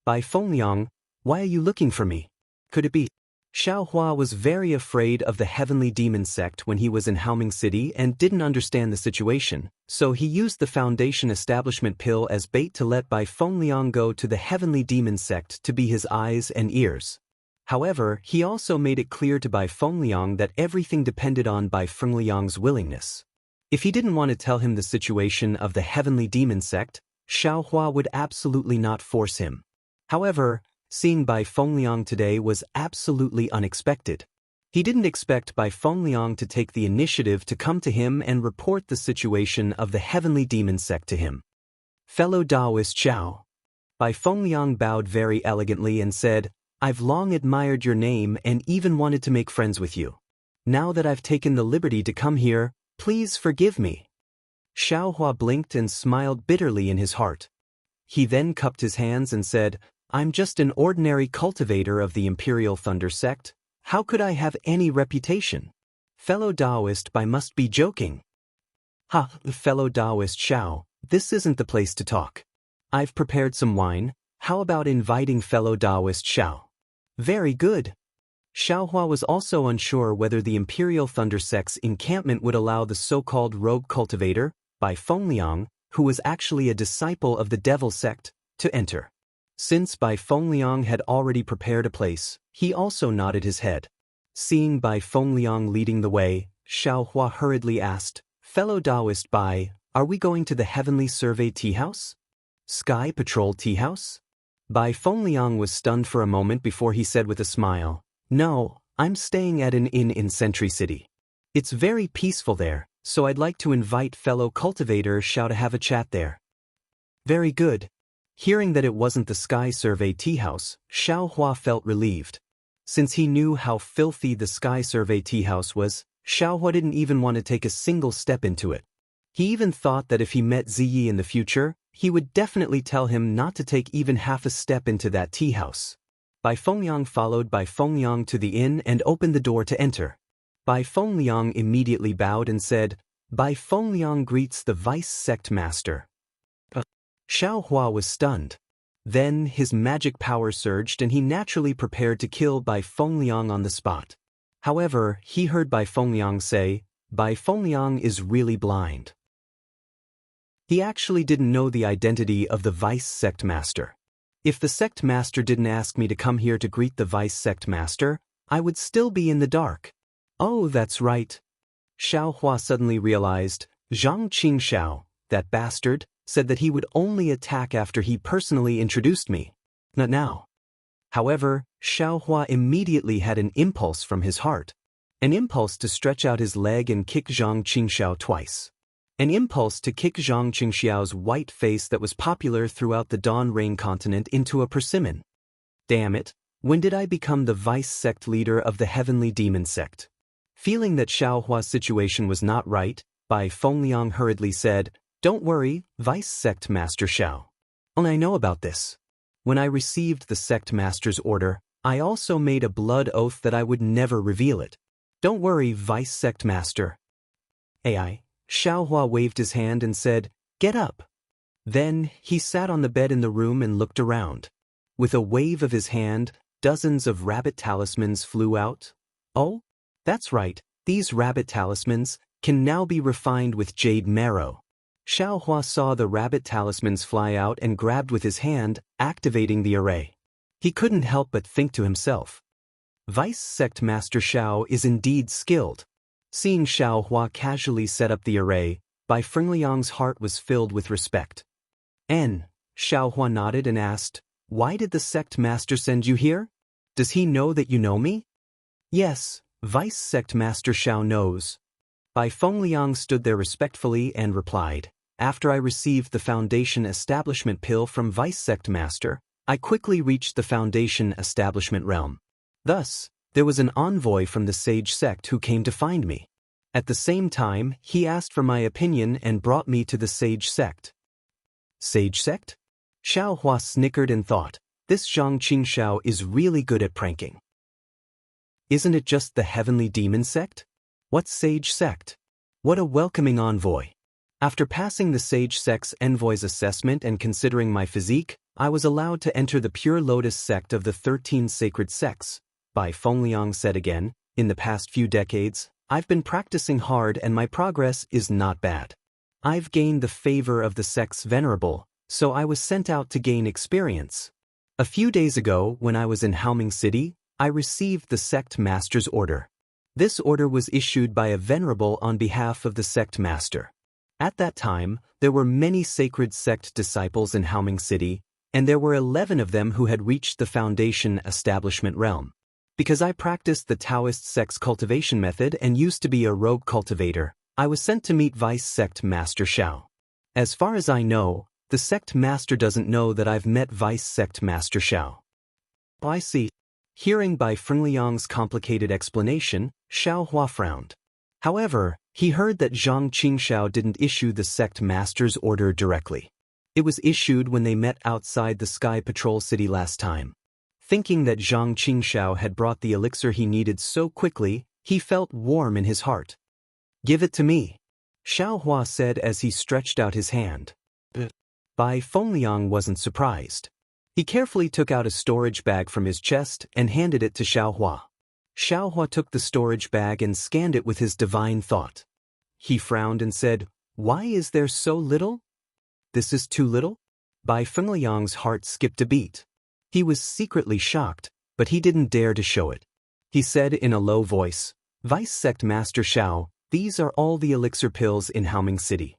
"Bai Fengliang, why are you looking for me? Could it be?" Xiaohua was very afraid of the Heavenly Demon sect when he was in Haoming City and didn't understand the situation, so he used the Foundation Establishment pill as bait to let Bai Fengliang go to the Heavenly Demon sect to be his eyes and ears. However, he also made it clear to Bai Fengliang that everything depended on Bai Fengliang's willingness. If he didn't want to tell him the situation of the Heavenly Demon sect, Xiaohua would absolutely not force him. However, seeing Bai Fengliang today was absolutely unexpected. He didn't expect Bai Fengliang to take the initiative to come to him and report the situation of the Heavenly Demon sect to him. "Fellow Taoist Xiao." Bai Fengliang bowed very elegantly and said, "I've long admired your name and even wanted to make friends with you. Now that I've taken the liberty to come here, please forgive me." Xiaohua blinked and smiled bitterly in his heart. He then cupped his hands and said, "I'm just an ordinary cultivator of the Imperial Thunder sect. How could I have any reputation? Fellow Taoist Bai must be joking." Fellow Taoist Xiao, this isn't the place to talk. I've prepared some wine. How about inviting fellow Taoist Xiao?" "Very good." Xiaohua was also unsure whether the Imperial Thunder sect's encampment would allow the so-called rogue cultivator, Bai Fengliang, who was actually a disciple of the Devil sect, to enter. Since Bai Fengliang had already prepared a place, he also nodded his head. Seeing Bai Fengliang leading the way, Xiaohua hurriedly asked, "Fellow Taoist Bai, are we going to the Heavenly Survey Tea House? Sky Patrol Tea House?" Bai Fengliang was stunned for a moment before he said with a smile, "No, I'm staying at an inn in Sentry City. It's very peaceful there, so I'd like to invite fellow cultivator Xiao to have a chat there. Very good. Hearing that it wasn't the Sky Survey tea house, Xiao Hua felt relieved. Since he knew how filthy the Sky Survey tea house was, Xiao Hua didn't even want to take a single step into it. He even thought that if he met Ziyi in the future, he would definitely tell him not to take even half a step into that tea house. Bai Fengliang followed Bai Fengliang to the inn and opened the door to enter. Bai Fengliang immediately bowed and said, "Bai Fengliang greets the Vice Sect Master." Xiao Hua was stunned. Then his magic power surged and he naturally prepared to kill Bai Fengliang on the spot. However, he heard Bai Fengliang say, "Bai Fengliang is really blind." He actually didn't know the identity of the Vice Sect Master. If the Sect Master didn't ask me to come here to greet the Vice Sect Master, I would still be in the dark. Oh, that's right. Xiao Hua suddenly realized, Zhang Qingxiao, that bastard, said that he would only attack after he personally introduced me. Not now. However, Xiao Hua immediately had an impulse from his heart. An impulse to stretch out his leg and kick Zhang Qingxiao twice. An impulse to kick Zhang Qingxiao's white face that was popular throughout the Dawn Rain continent into a persimmon. Damn it, when did I become the vice sect leader of the Heavenly Demon Sect? Feeling that Xiao Hua's situation was not right, Bai Fengliang hurriedly said, "Don't worry, Vice Sect Master Xiao. Only I know about this. When I received the Sect Master's order, I also made a blood oath that I would never reveal it. Don't worry, Vice Sect Master." AI. Xiao Hua waved his hand and said, "Get up." Then, he sat on the bed in the room and looked around. With a wave of his hand, dozens of rabbit talismans flew out. Oh? That's right, these rabbit talismans can now be refined with jade marrow. Xiao Hua saw the rabbit talismans fly out and grabbed with his hand, activating the array. He couldn't help but think to himself, Vice Sect Master Xiao is indeed skilled. Seeing Xiao Hua casually set up the array, Bai Fengliang's heart was filled with respect. Xiao Hua nodded and asked, "Why did the Sect Master send you here? Does he know that you know me?" "Yes, Vice Sect Master Xiao knows." Bai Fengliang stood there respectfully and replied, "After I received the Foundation Establishment Pill from Vice Sect Master, I quickly reached the Foundation Establishment realm. Thus, there was an envoy from the Sage Sect who came to find me. At the same time, he asked for my opinion and brought me to the Sage Sect." Sage Sect? Xiao Hua snickered and thought, this Zhang Qingxiao is really good at pranking. Isn't it just the Heavenly Demon Sect? What Sage Sect? What a welcoming envoy. After passing the Sage Sect's envoy's assessment and considering my physique, I was allowed to enter the Pure Lotus Sect of the 13 Sacred Sects. Bai Fengliang said again, "In the past few decades, I've been practicing hard and my progress is not bad. I've gained the favor of the sect's venerable, so I was sent out to gain experience. A few days ago, when I was in Haoming City, I received the Sect Master's order. This order was issued by a venerable on behalf of the Sect Master. At that time, there were many sacred sect disciples in Haoming City, and there were 11 of them who had reached the Foundation Establishment realm. Because I practiced the Taoist sect's cultivation method and used to be a rogue cultivator, I was sent to meet Vice Sect Master Xiao. As far as I know, the Sect Master doesn't know that I've met Vice Sect Master Xiao." I see. Hearing Bai Fengliang's complicated explanation, Xiao Hua frowned. However, he heard that Zhang Qingxiao didn't issue the Sect Master's order directly. It was issued when they met outside the Sky Patrol City last time. Thinking that Zhang Qingxiao had brought the elixir he needed so quickly, he felt warm in his heart. "Give it to me," Xiao Hua said as he stretched out his hand. Bai Fengliang wasn't surprised. He carefully took out a storage bag from his chest and handed it to Xiao Hua. Xiao Hua took the storage bag and scanned it with his divine thought. He frowned and said, "Why is there so little? This is too little?" Bai Fengliang's heart skipped a beat. He was secretly shocked, but he didn't dare to show it. He said in a low voice, "Vice Sect Master Xiao, these are all the elixir pills in Haoming City.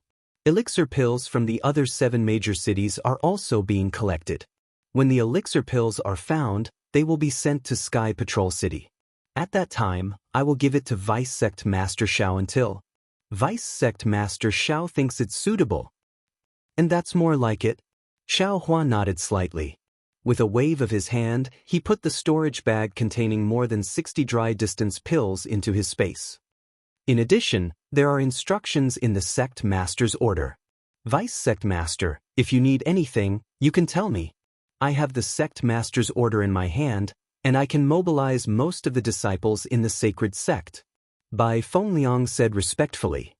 Elixir pills from the other 7 major cities are also being collected. When the elixir pills are found, they will be sent to Sky Patrol City. At that time, I will give it to Vice Sect Master Xiao until Vice Sect Master Xiao thinks it's suitable. And that's more like it. Xiao Hua nodded slightly. With a wave of his hand, he put the storage bag containing more than 60 dry distance pills into his space. In addition, there are instructions in the Sect Master's order. Vice Sect Master, if you need anything, you can tell me. I have the Sect Master's order in my hand, and I can mobilize most of the disciples in the sacred sect. Bai Fengliang said respectfully.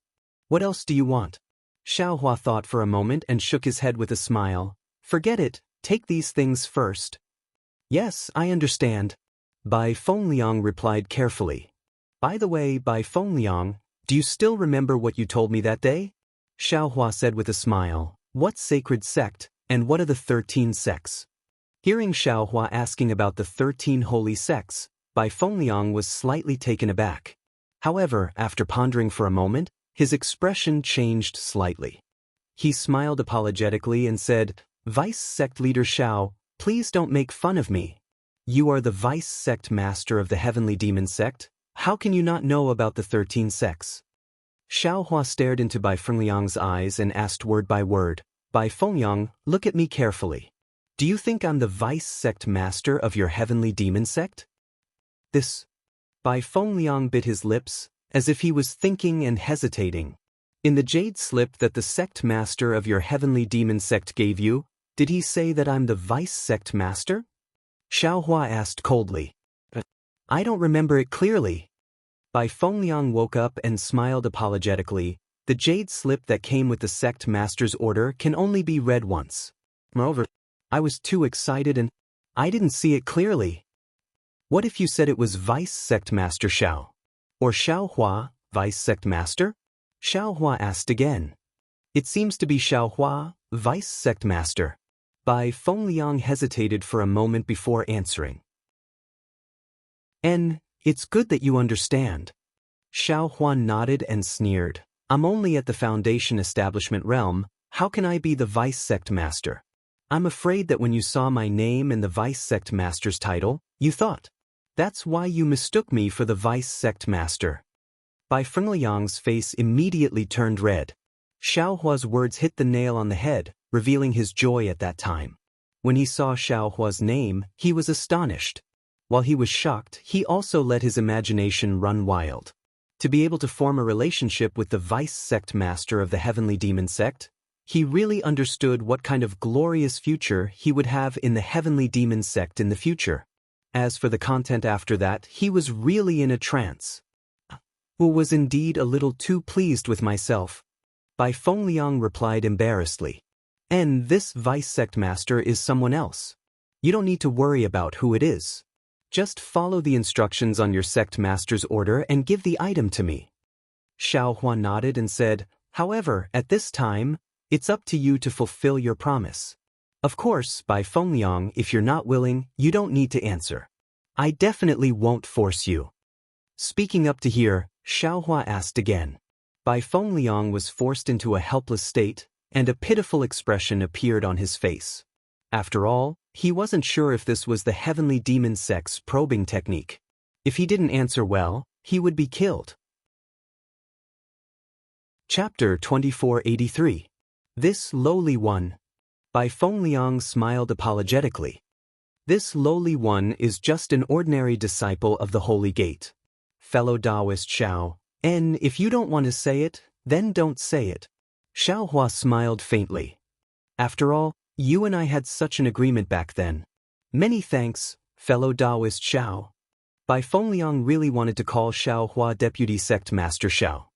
What else do you want? Xiao Hua thought for a moment and shook his head with a smile. Forget it, take these things first. Yes, I understand. Bai Fengliang replied carefully. By the way, Bai Fengliang, do you still remember what you told me that day? Xiao Hua said with a smile. What sacred sect, and what are the 13 sects? Hearing Xiao Hua asking about the 13 holy sects, Bai Fengliang was slightly taken aback. However, after pondering for a moment, his expression changed slightly. He smiled apologetically and said, Vice Sect Leader Xiao, please don't make fun of me. You are the Vice Sect Master of the Heavenly Demon Sect. How can you not know about the 13 sects? Xiao Hua stared into Bai Fengliang's eyes and asked word by word, Bai Fengliang, look at me carefully. Do you think I'm the Vice Sect Master of your Heavenly Demon Sect? This. Bai Fengliang bit his lips, as if he was thinking and hesitating. In the jade slip that the Sect Master of your Heavenly Demon Sect gave you, did he say that I'm the Vice Sect Master? Xiao Hua asked coldly. I don't remember it clearly. Bai Fengliang woke up and smiled apologetically. The jade slip that came with the Sect Master's order can only be read once. Moreover, I was too excited and I didn't see it clearly. What if you said it was Vice Sect Master Xiao? Or Xiao Hua, Vice Sect Master? Xiao Hua asked again. It seems to be Xiao Hua, Vice Sect Master. Bai Fengliang hesitated for a moment before answering. It's good that you understand. Xiao Hua nodded and sneered. I'm only at the Foundation Establishment realm, how can I be the Vice Sect Master? I'm afraid that when you saw my name and the Vice Sect Master's title, you thought. That's why you mistook me for the Vice Sect Master. Bai Fengliang's face immediately turned red. Xiao Hua's words hit the nail on the head, revealing his joy at that time. When he saw Xiao Hua's name, he was astonished. While he was shocked, he also let his imagination run wild. To be able to form a relationship with the Vice Sect Master of the Heavenly Demon Sect, he really understood what kind of glorious future he would have in the Heavenly Demon Sect in the future. As for the content after that, he was really in a trance. Who was indeed a little too pleased with myself. Bai Fengliang replied embarrassedly. And this Vice Sect Master is someone else. You don't need to worry about who it is. Just follow the instructions on your Sect Master's order and give the item to me. Xiao Hua nodded and said, however, at this time, it's up to you to fulfill your promise. Of course, Bai Fengliang, if you're not willing, you don't need to answer. I definitely won't force you. Speaking up to here, Xiao Hua asked again. Bai Fengliang was forced into a helpless state, and a pitiful expression appeared on his face. After all, he wasn't sure if this was the Heavenly Demon Sect's probing technique. If he didn't answer well, he would be killed. Chapter 2483. This lowly one. Bai Fengliang smiled apologetically. This lowly one is just an ordinary disciple of the Holy Gate. Fellow Taoist Xiao, and if you don't want to say it, then don't say it. Xiao Hua smiled faintly. After all, you and I had such an agreement back then. Many thanks, fellow Taoist Xiao. Bai Fengliang really wanted to call Xiao Hua Deputy Sect Master Xiao.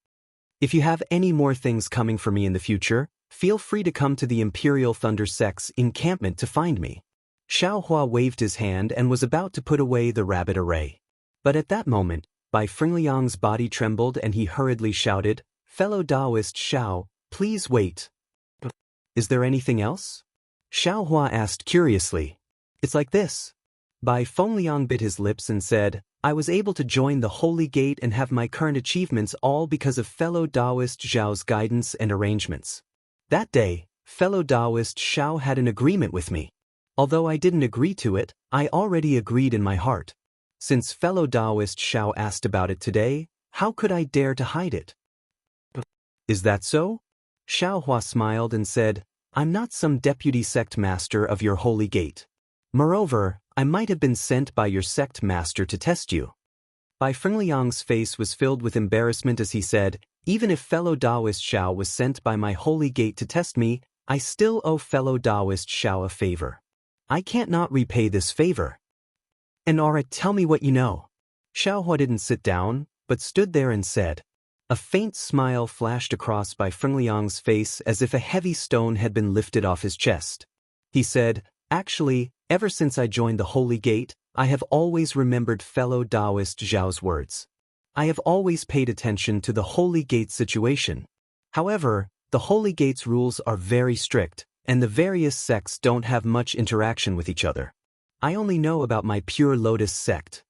If you have any more things coming for me in the future, feel free to come to the Imperial Thunder Sect's encampment to find me. Xiao Hua waved his hand and was about to put away the rabbit array. But at that moment, Bai Fengliang's body trembled and he hurriedly shouted, Fellow Taoist Xiao, please wait. Is there anything else? Xiao Hua asked curiously. It's like this. Bai Fengliang bit his lips and said, I was able to join the Holy Gate and have my current achievements all because of fellow Taoist Zhao's guidance and arrangements. That day, fellow Taoist Xiao had an agreement with me. Although I didn't agree to it, I already agreed in my heart. Since fellow Taoist Xiao asked about it today, how could I dare to hide it? Is that so? Xiao Hua smiled and said, I'm not some deputy sect master of your holy gate. Moreover, I might have been sent by your sect master to test you. Bai Fengliang's face was filled with embarrassment as he said, even if fellow Taoist Xiao was sent by my holy gate to test me, I still owe fellow Taoist Xiao a favor. I can't not repay this favor. And alright, tell me what you know. Xiao Hua didn't sit down, but stood there and said. A faint smile flashed across Bai Fengliang's face as if a heavy stone had been lifted off his chest. He said, actually, ever since I joined the Holy Gate, I have always remembered fellow Taoist Zhao's words. I have always paid attention to the Holy Gate situation. However, the Holy Gate's rules are very strict, and the various sects don't have much interaction with each other. I only know about my Pure Lotus sect.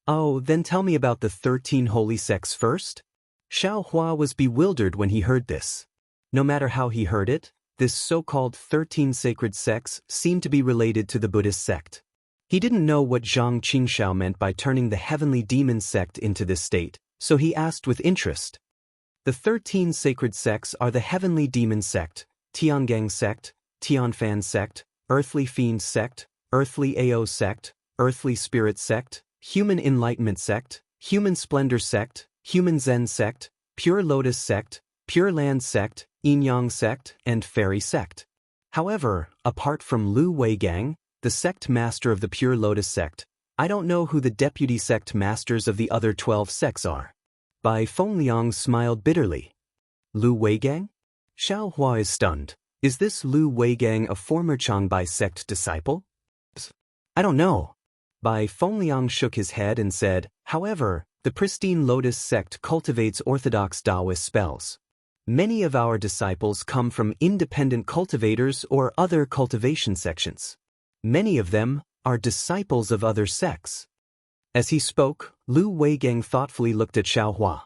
Oh, then tell me about the 13 holy sects first? Xiao Hua was bewildered when he heard this. No matter how he heard it, this so-called 13 sacred sects seemed to be related to the Buddhist sect. He didn't know what Zhang Qingshao meant by turning the heavenly demon sect into this state, so he asked with interest. The 13 sacred sects are the heavenly demon sect, Tiangang sect, Tianfan sect, earthly fiend sect, earthly Ao sect, earthly spirit sect, human enlightenment sect, human splendor sect, human Zen sect, pure lotus sect, pure land sect, yin-yang sect, and fairy sect. However, apart from Lu Weigang, the sect master of the pure lotus sect, I don't know who the deputy sect masters of the other 12 sects are. Bai Fengliang smiled bitterly. Lu Weigang? Xiao Hua is stunned. Is this Lu Weigang a former Changbai sect disciple? I don't know. Bai Fengliang shook his head and said, however, the pristine lotus sect cultivates orthodox Taoist spells. Many of our disciples come from independent cultivators or other cultivation sections. Many of them are disciples of other sects. As he spoke, Lu Weigang thoughtfully looked at Xiao Hua.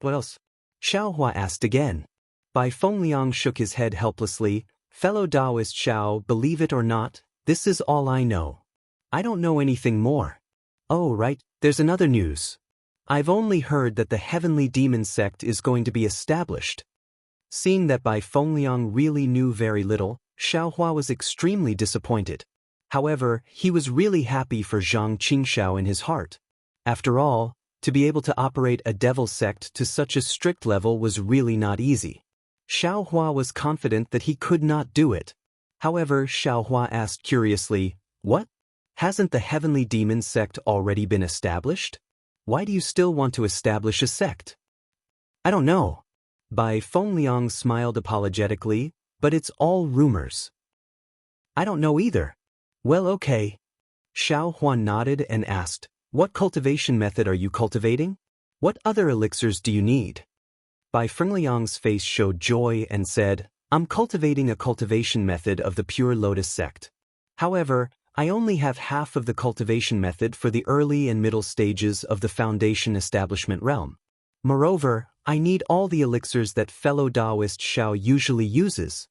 What else? Xiao Hua asked again. Bai Fengliang shook his head helplessly. Fellow Taoist Xiao, believe it or not, this is all I know. I don't know anything more. Oh, right, there's another news. I've only heard that the heavenly demon sect is going to be established. Seeing that Bai Fengliang really knew very little, Xiao Hua was extremely disappointed. However, he was really happy for Zhang Qingshao in his heart. After all, to be able to operate a devil sect to such a strict level was really not easy. Xiao Hua was confident that he could not do it. However, Xiao Hua asked curiously, what? Hasn't the heavenly demon sect already been established? Why do you still want to establish a sect? I don't know. Bai Fengliang smiled apologetically, but it's all rumors. I don't know either. Well, okay. Xiao Hua nodded and asked, what cultivation method are you cultivating? What other elixirs do you need? Bai Fengliang's face showed joy and said, I'm cultivating a cultivation method of the pure lotus sect. However, I only have half of the cultivation method for the early and middle stages of the foundation establishment realm. Moreover, I need all the elixirs that fellow Taoist Xiao usually uses.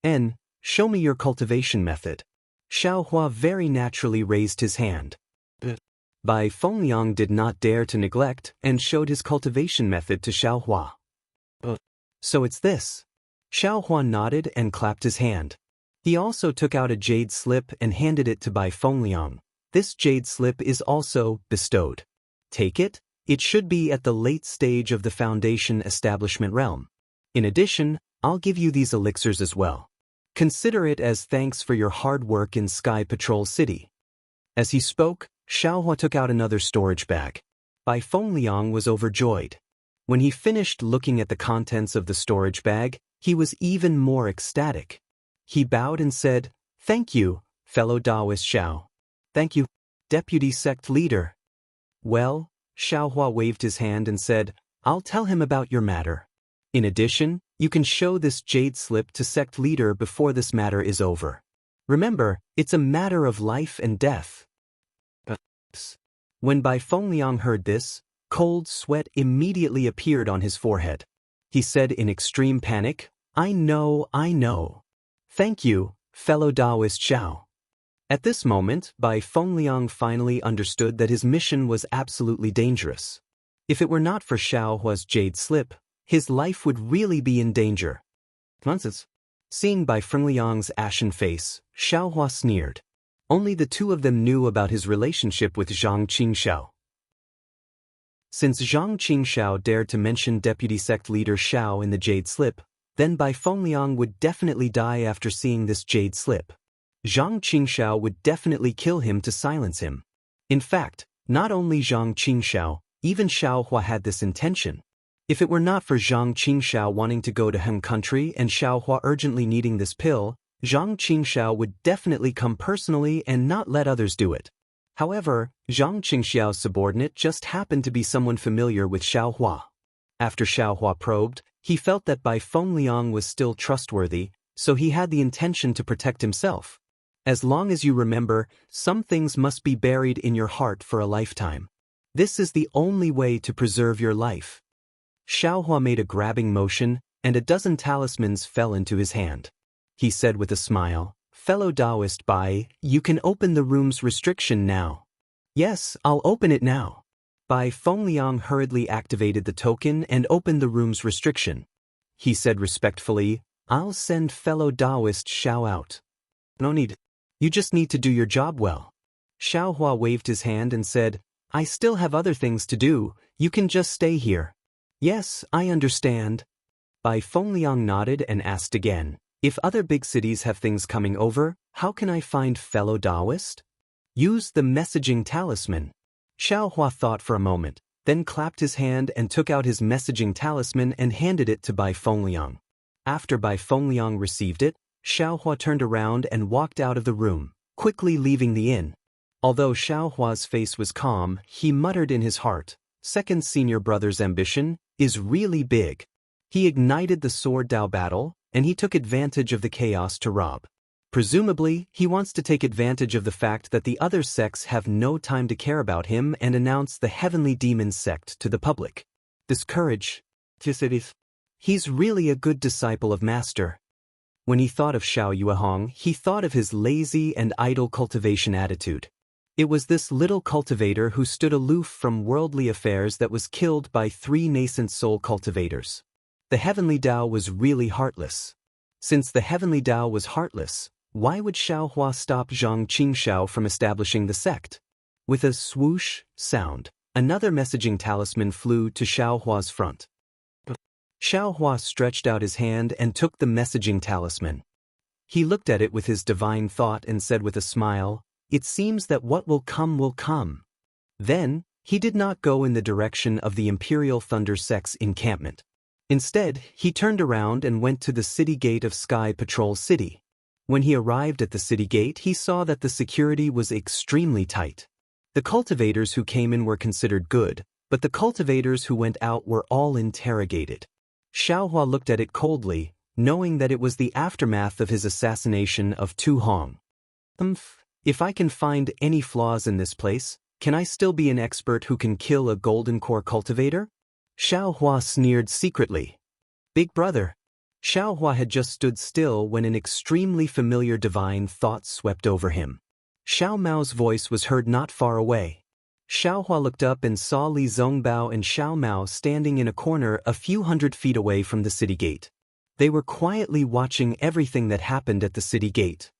N. Show me your cultivation method. Xiao Hua very naturally raised his hand. Bai Fengliang did not dare to neglect and showed his cultivation method to Xiao Hua. So it's this. Xiao Hua nodded and clapped his hand. He also took out a jade slip and handed it to Bai Fengliang. This jade slip is also bestowed. Take it. It should be at the late stage of the foundation establishment realm. In addition, I'll give you these elixirs as well. Consider it as thanks for your hard work in Sky Patrol City. As he spoke, Xiao Hua took out another storage bag. Bai Fengliang was overjoyed. When he finished looking at the contents of the storage bag, he was even more ecstatic. He bowed and said, thank you, fellow Taoist Xiao. Thank you, deputy sect leader. Well, Xiao Hua waved his hand and said, I'll tell him about your matter. In addition, you can show this jade slip to sect leader before this matter is over. Remember, it's a matter of life and death. When Bai Fengliang heard this, cold sweat immediately appeared on his forehead. He said in extreme panic, I know. Thank you, fellow Taoist Xiao. At this moment, Bai Fengliang finally understood that his mission was absolutely dangerous. If it were not for Xiao Hua's jade slip, his life would really be in danger. Nonsense. Seeing Bai Fengliang's ashen face, Xiao Hua sneered. Only the two of them knew about his relationship with Zhang Qingxiao. Since Zhang Qingxiao dared to mention deputy sect leader Xiao in the jade slip, then Bai Fengliang would definitely die after seeing this jade slip. Zhang Qingxiao would definitely kill him to silence him. In fact, not only Zhang Qingxiao, even Xiao Hua had this intention. If it were not for Zhang Qingxiao wanting to go to Han country and Xiao Hua urgently needing this pill, Zhang Qingxiao would definitely come personally and not let others do it. However, Zhang Qingxiao's subordinate just happened to be someone familiar with Xiao Hua. After Xiao Hua probed, he felt that Bai Fengliang was still trustworthy, so he had the intention to protect himself. As long as you remember, some things must be buried in your heart for a lifetime. This is the only way to preserve your life. Xiao Hua made a grabbing motion, and a dozen talismans fell into his hand. He said with a smile, "Fellow Taoist Bai, you can open the room's restriction now." "Yes, I'll open it now." Bai Fengliang hurriedly activated the token and opened the room's restriction. He said respectfully, "I'll send fellow Taoist Xiao out." "No need. You just need to do your job well." Xiao Hua waved his hand and said, "I still have other things to do, you can just stay here." "Yes, I understand." Bai Fengliang nodded and asked again, "If other big cities have things coming over, how can I find fellow Taoist?" "Use the messaging talisman." Xiao Hua thought for a moment, then clapped his hand and took out his messaging talisman and handed it to Bai Fengliang. After Bai Fengliang received it, Xiao Hua turned around and walked out of the room, quickly leaving the inn. Although Xiao Hua's face was calm, he muttered in his heart, "Second senior brother's ambition is really big." He ignited the sword Dao battle, and he took advantage of the chaos to rob. Presumably, he wants to take advantage of the fact that the other sects have no time to care about him and announce the Heavenly Demon sect to the public. This courage. He's really a good disciple of Master. When he thought of Xiao Yuehong, he thought of his lazy and idle cultivation attitude. It was this little cultivator who stood aloof from worldly affairs that was killed by 3 nascent soul cultivators. The Heavenly Tao was really heartless. Since the Heavenly Tao was heartless, why would Xiao Hua stop Zhang Qingxiao from establishing the sect? With a swoosh sound, another messaging talisman flew to Xiao Hua's front. Xiao Hua stretched out his hand and took the messaging talisman. He looked at it with his divine thought and said with a smile, "It seems that what will come will come." Then, he did not go in the direction of the Imperial Thunder Sect's encampment. Instead, he turned around and went to the city gate of Sky Patrol City. When he arrived at the city gate, he saw that the security was extremely tight. The cultivators who came in were considered good, but the cultivators who went out were all interrogated. Xiao Hua looked at it coldly, knowing that it was the aftermath of his assassination of Tu Hong. If I can find any flaws in this place, can I still be an expert who can kill a golden core cultivator? Xiao Hua sneered secretly. Big brother. Xiao Hua had just stood still when an extremely familiar divine thought swept over him. Xiao Mao's voice was heard not far away. Xiao Hua looked up and saw Li Zongbao and Xiao Mao standing in a corner a few hundred feet away from the city gate. They were quietly watching everything that happened at the city gate.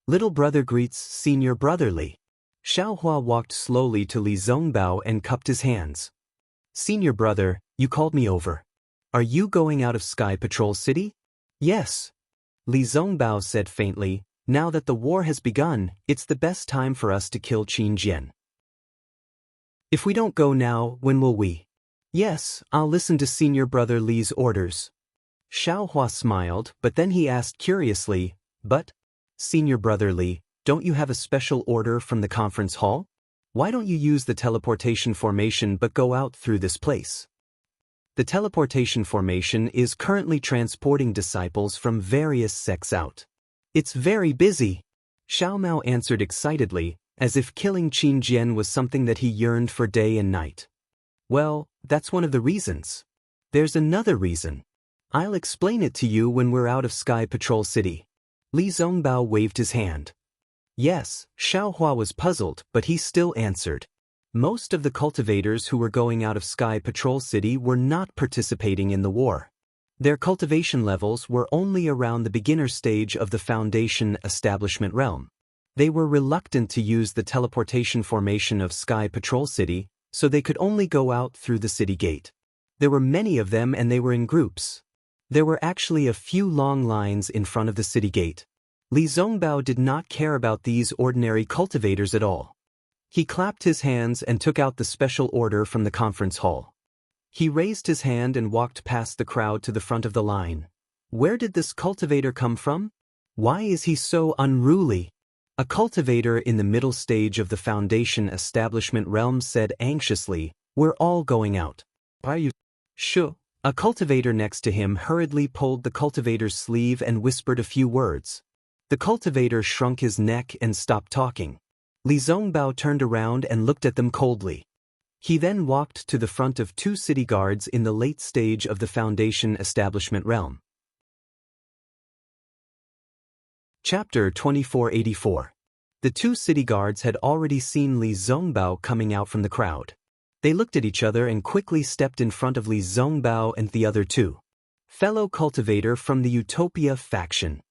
Little brother greets senior brotherly. Xiao Hua walked slowly to Li Zongbao and cupped his hands. Senior brother, you called me over. Are you going out of Sky Patrol City? Yes. Li Zongbao said faintly, now that the war has begun, it's the best time for us to kill Qin Jian. If we don't go now, when will we? Yes, I'll listen to senior brother Li's orders. Xiao Hua smiled, but then he asked curiously, but, senior brother Li, don't you have a special order from the conference hall? Why don't you use the teleportation formation but go out through this place? The teleportation formation is currently transporting disciples from various sects out. It's very busy. Xiao Mao answered excitedly, as if killing Qin Jian was something that he yearned for day and night. Well, that's one of the reasons. There's another reason. I'll explain it to you when we're out of Sky Patrol City. Li Zongbao waved his hand. Yes, Xiaohua was puzzled, but he still answered. Most of the cultivators who were going out of Sky Patrol City were not participating in the war. Their cultivation levels were only around the beginner stage of the Foundation establishment realm. They were reluctant to use the teleportation formation of Sky Patrol City, so they could only go out through the city gate. There were many of them and they were in groups. There were actually a few long lines in front of the city gate. Li Zongbao did not care about these ordinary cultivators at all. He clapped his hands and took out the special order from the conference hall. He raised his hand and walked past the crowd to the front of the line. Where did this cultivator come from? Why is he so unruly? A cultivator in the middle stage of the Foundation establishment realm said anxiously, "We're all going out." "Are you sure?" A cultivator next to him hurriedly pulled the cultivator's sleeve and whispered a few words. The cultivator shrunk his neck and stopped talking. Li Zongbao turned around and looked at them coldly. He then walked to the front of two city guards in the late stage of the Foundation establishment realm. Chapter 2484. The two city guards had already seen Li Zongbao coming out from the crowd. They looked at each other and quickly stepped in front of Li Zongbao and the other two. Fellow cultivator from the Utopia faction.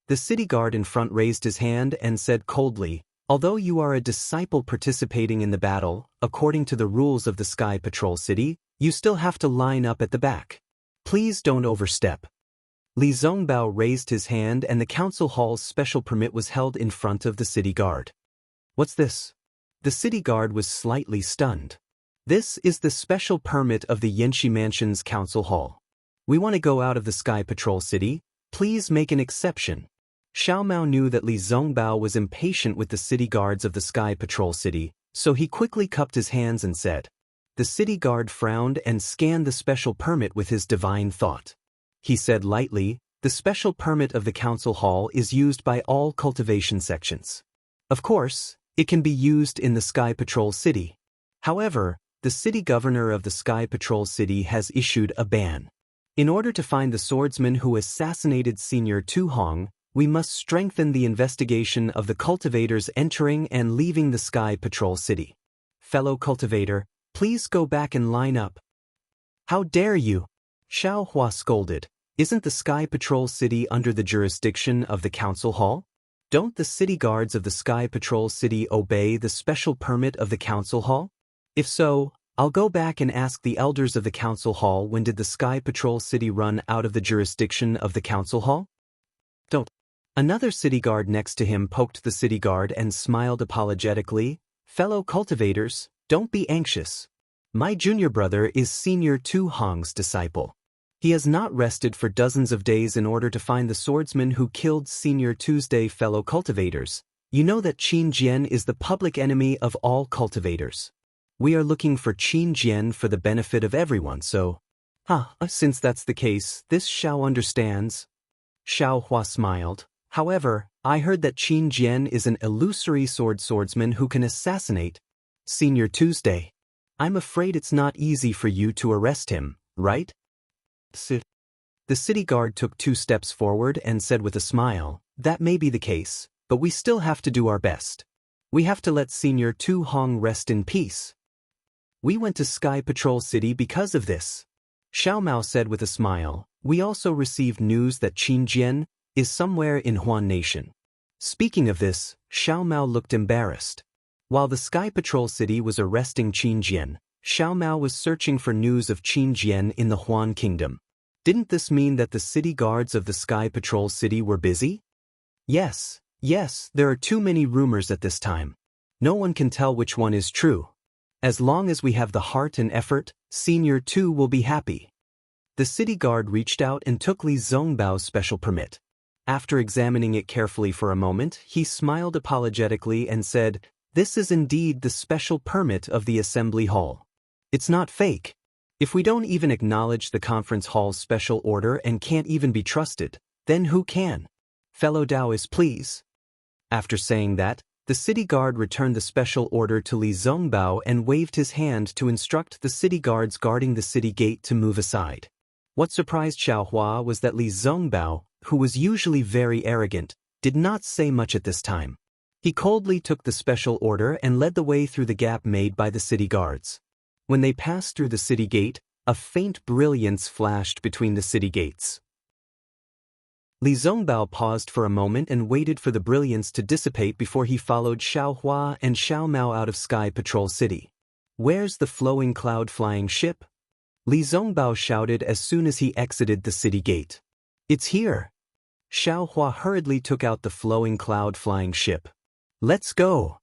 The city guard in front raised his hand and said coldly, "Although you are a disciple participating in the battle, according to the rules of the Sky Patrol City, you still have to line up at the back. Please don't overstep." Li Zongbao raised his hand and the council hall's special permit was held in front of the city guard. "What's this?" The city guard was slightly stunned. "This is the special permit of the Yanxi Mansion's council hall. We want to go out of the Sky Patrol City. Please make an exception." Xiao Mao knew that Li Zongbao was impatient with the city guards of the Sky Patrol City, so he quickly cupped his hands and said. The city guard frowned and scanned the special permit with his divine thought. He said lightly, "The special permit of the council hall is used by all cultivation sections. Of course, it can be used in the Sky Patrol City. However, the city governor of the Sky Patrol City has issued a ban. In order to find the swordsman who assassinated Senior Tu Hong, we must strengthen the investigation of the cultivators entering and leaving the Sky Patrol City. Fellow cultivator, please go back and line up." "How dare you?" Xiao Hua scolded. "Isn't the Sky Patrol City under the jurisdiction of the council hall? Don't the city guards of the Sky Patrol City obey the special permit of the council hall? If so, I'll go back and ask the elders of the council hall when did the Sky Patrol City run out of the jurisdiction of the council hall? Don't." Another city guard next to him poked the city guard and smiled apologetically. "Fellow cultivators, don't be anxious. My junior brother is Senior Tu Hong's disciple. He has not rested for dozens of days in order to find the swordsman who killed Senior Tuesday. Fellow cultivators, you know that Qin Jian is the public enemy of all cultivators. We are looking for Qin Jian for the benefit of everyone, so..." Since that's the case, this Xiao understands." Xiao Hua smiled. "However, I heard that Qin Jian is an illusory swordsman who can assassinate Senior Tuesday. I'm afraid it's not easy for you to arrest him, right?" The city guard took 2 steps forward and said with a smile, "That may be the case, but we still have to do our best. We have to let Senior Tu Hong rest in peace. We went to Sky Patrol City because of this." Xiao Mao said with a smile, "We also received news that Qin Jian is somewhere in Huan Nation." Speaking of this, Xiao Mao looked embarrassed. While the Sky Patrol City was arresting Qin Jian, Xiao Mao was searching for news of Qin Jian in the Huan Kingdom. Didn't this mean that the city guards of the Sky Patrol City were busy? Yes, there are too many rumors at this time. No one can tell which one is true. As long as we have the heart and effort, Senior Tu will be happy. The city guard reached out and took Li Zongbao's special permit. After examining it carefully for a moment, he smiled apologetically and said, "This is indeed the special permit of the Assembly Hall. It's not fake. If we don't even acknowledge the conference hall's special order and can't even be trusted, then who can? Fellow Taoists, please." After saying that, the city guard returned the special order to Li Zongbao and waved his hand to instruct the city guards guarding the city gate to move aside. What surprised Xiao Hua was that Li Zongbao, who was usually very arrogant, did not say much at this time. He coldly took the special order and led the way through the gap made by the city guards. When they passed through the city gate, a faint brilliance flashed between the city gates. Li Zongbao paused for a moment and waited for the brilliance to dissipate before he followed Xiao Hua and Xiao Mao out of Sky Patrol City. "Where's the flowing cloud-flying ship?" Li Zongbao shouted as soon as he exited the city gate. "It's here." Xiao Hua hurriedly took out the flowing cloud-flying ship. "Let's go."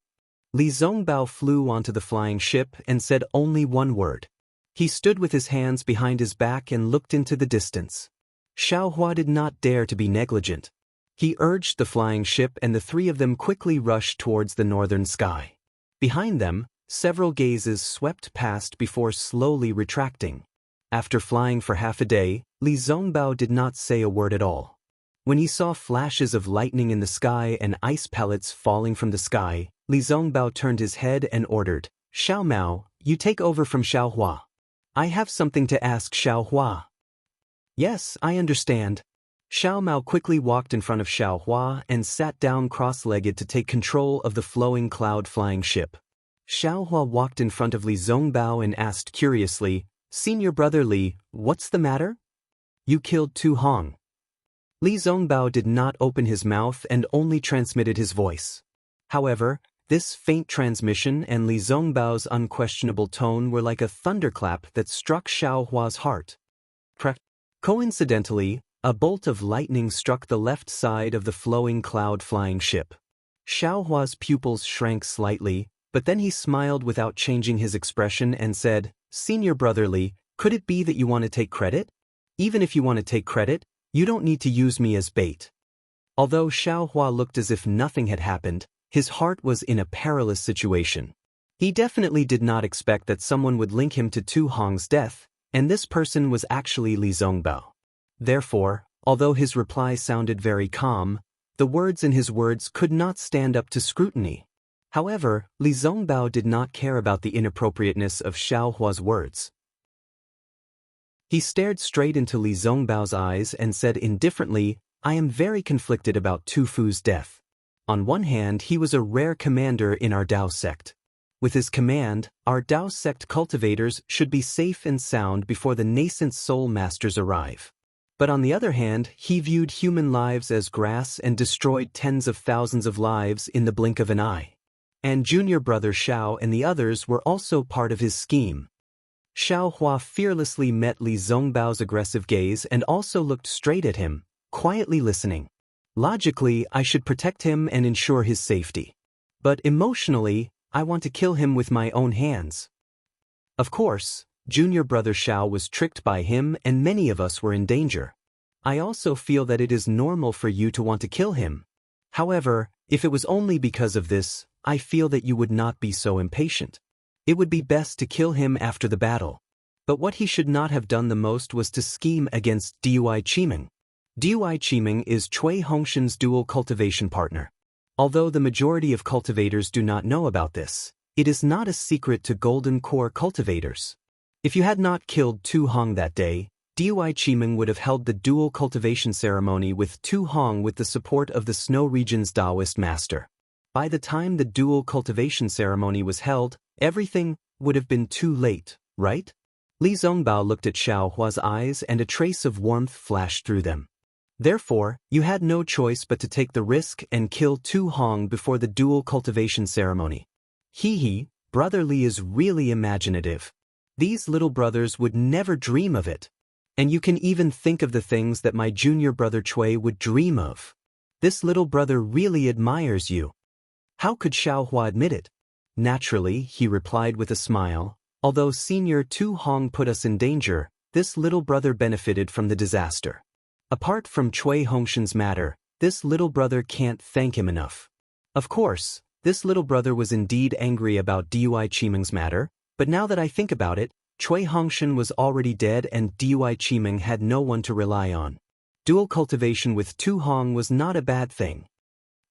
Li Zongbao flew onto the flying ship and said only one word. He stood with his hands behind his back and looked into the distance. Xiao Hua did not dare to be negligent. He urged the flying ship and the three of them quickly rushed towards the northern sky. Behind them, several gazes swept past before slowly retracting. After flying for half a day, Li Zongbao did not say a word at all. When he saw flashes of lightning in the sky and ice pellets falling from the sky, Li Zongbao turned his head and ordered, "Xiao Mao, you take over from Xiao Hua. I have something to ask Xiao Hua." "Yes, I understand." Xiao Mao quickly walked in front of Xiao Hua and sat down cross-legged to take control of the flowing cloud-flying ship. Xiao Hua walked in front of Li Zongbao and asked curiously, "Senior brother Li, what's the matter?" "You killed Tu Hong." Li Zongbao did not open his mouth and only transmitted his voice. However, this faint transmission and Li Zongbao's unquestionable tone were like a thunderclap that struck Xiao Hua's heart. Coincidentally, a bolt of lightning struck the left side of the flowing cloud-flying ship. Xiao Hua's pupils shrank slightly, but then he smiled without changing his expression and said, "Senior brother Li, could it be that you want to take credit? Even if you want to take credit, you don't need to use me as bait." Although Xiao Hua looked as if nothing had happened, his heart was in a perilous situation. He definitely did not expect that someone would link him to Tu Hong's death, and this person was actually Li Zongbao. Therefore, although his reply sounded very calm, the words in his words could not stand up to scrutiny. However, Li Zongbao did not care about the inappropriateness of Xiao Hua's words. He stared straight into Li Zongbao's eyes and said indifferently, "I am very conflicted about Tu Fu's death. On one hand, he was a rare commander in our Dao sect. With his command, our Dao sect cultivators should be safe and sound before the nascent soul masters arrive. But on the other hand, he viewed human lives as grass and destroyed tens of thousands of lives in the blink of an eye. And junior brother Xiao and the others were also part of his scheme." Xiao Hua fearlessly met Li Zongbao's aggressive gaze and also looked straight at him, quietly listening. "Logically, I should protect him and ensure his safety. But emotionally, I want to kill him with my own hands." Of course, junior brother Xiao was tricked by him and many of us were in danger. I also feel that it is normal for you to want to kill him. However, if it was only because of this, I feel that you would not be so impatient. It would be best to kill him after the battle. But what he should not have done the most was to scheme against Dui Qiming. Dui Qiming is Cui Hongshan's dual cultivation partner. Although the majority of cultivators do not know about this, it is not a secret to Golden Core cultivators. If you had not killed Tu Hong that day, Dui Qiming would have held the dual cultivation ceremony with Tu Hong with the support of the Snow Region's Taoist master. By the time the dual cultivation ceremony was held, everything would have been too late, right? Li Zongbao looked at Xiao Hua's eyes and a trace of warmth flashed through them. Therefore, you had no choice but to take the risk and kill Tu Hong before the dual cultivation ceremony. Hee, brother Li is really imaginative. These little brothers would never dream of it. And you can even think of the things that my junior brother Cui would dream of. This little brother really admires you. How could Xiao Hua admit it? Naturally, he replied with a smile, although senior Tu Hong put us in danger, this little brother benefited from the disaster. Apart from Cui Hongshan's matter, this little brother can't thank him enough. Of course, this little brother was indeed angry about Dui Qiming's matter, but now that I think about it, Cui Hongshan was already dead and Dui Qiming had no one to rely on. Dual cultivation with Tu Hong was not a bad thing.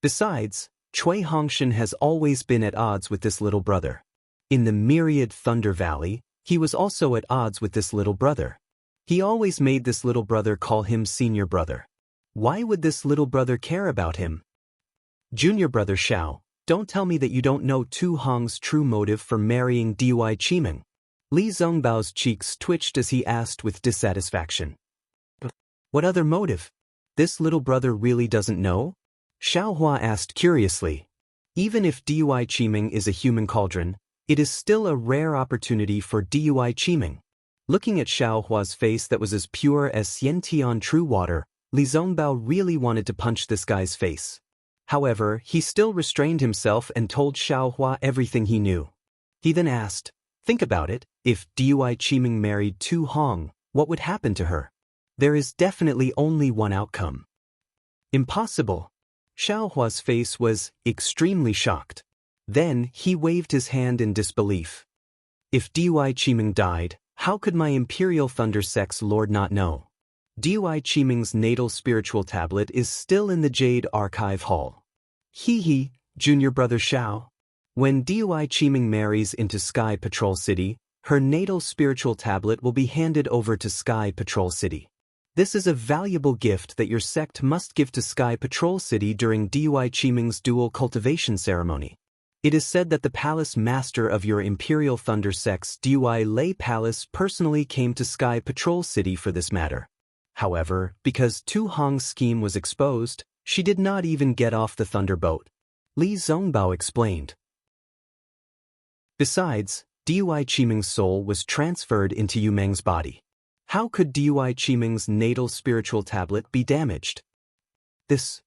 Besides, Cui Hongshan has always been at odds with this little brother. In the myriad Thunder Valley, he was also at odds with this little brother. He always made this little brother call him senior brother. Why would this little brother care about him? Junior brother Xiao, Don't tell me that you don't know Tu Hong's true motive for marrying Dui Qiming. Li Zongbao's cheeks twitched as he asked with dissatisfaction. What other motive? This little brother really doesn't know? Xiaohua asked curiously. Even if Dui Qiming is a human cauldron, it is still a rare opportunity for Dui Qiming. Looking at Xiaohua's face that was as pure as Xiantian true water, Li Zongbao really wanted to punch this guy's face. However, he still restrained himself and told Xiaohua everything he knew. He then asked, think about it, if Dui Qiming married Tu Hong, what would happen to her? There is definitely only one outcome. Impossible. Xiaohua's face was extremely shocked. Then he waved his hand in disbelief. If Dui Qiming died, how could my Imperial Thunder Sex Lord not know? Dui Qiming's natal spiritual tablet is still in the Jade Archive Hall. Hee, junior brother Xiao. When Dui Qiming marries into Sky Patrol City, her natal spiritual tablet will be handed over to Sky Patrol City. This is a valuable gift that your sect must give to Sky Patrol City during Dui Qiming's dual cultivation ceremony. It is said that the palace master of your Imperial Thunder Sex Dui Lei Palace personally came to Sky Patrol City for this matter. However, because Tu Hong's scheme was exposed, she did not even get off the Thunder Boat. Li Zongbao explained. Besides, Dui Qiming's soul was transferred into Yu Meng's body. How could Dui Qiming's natal spiritual tablet be damaged? This.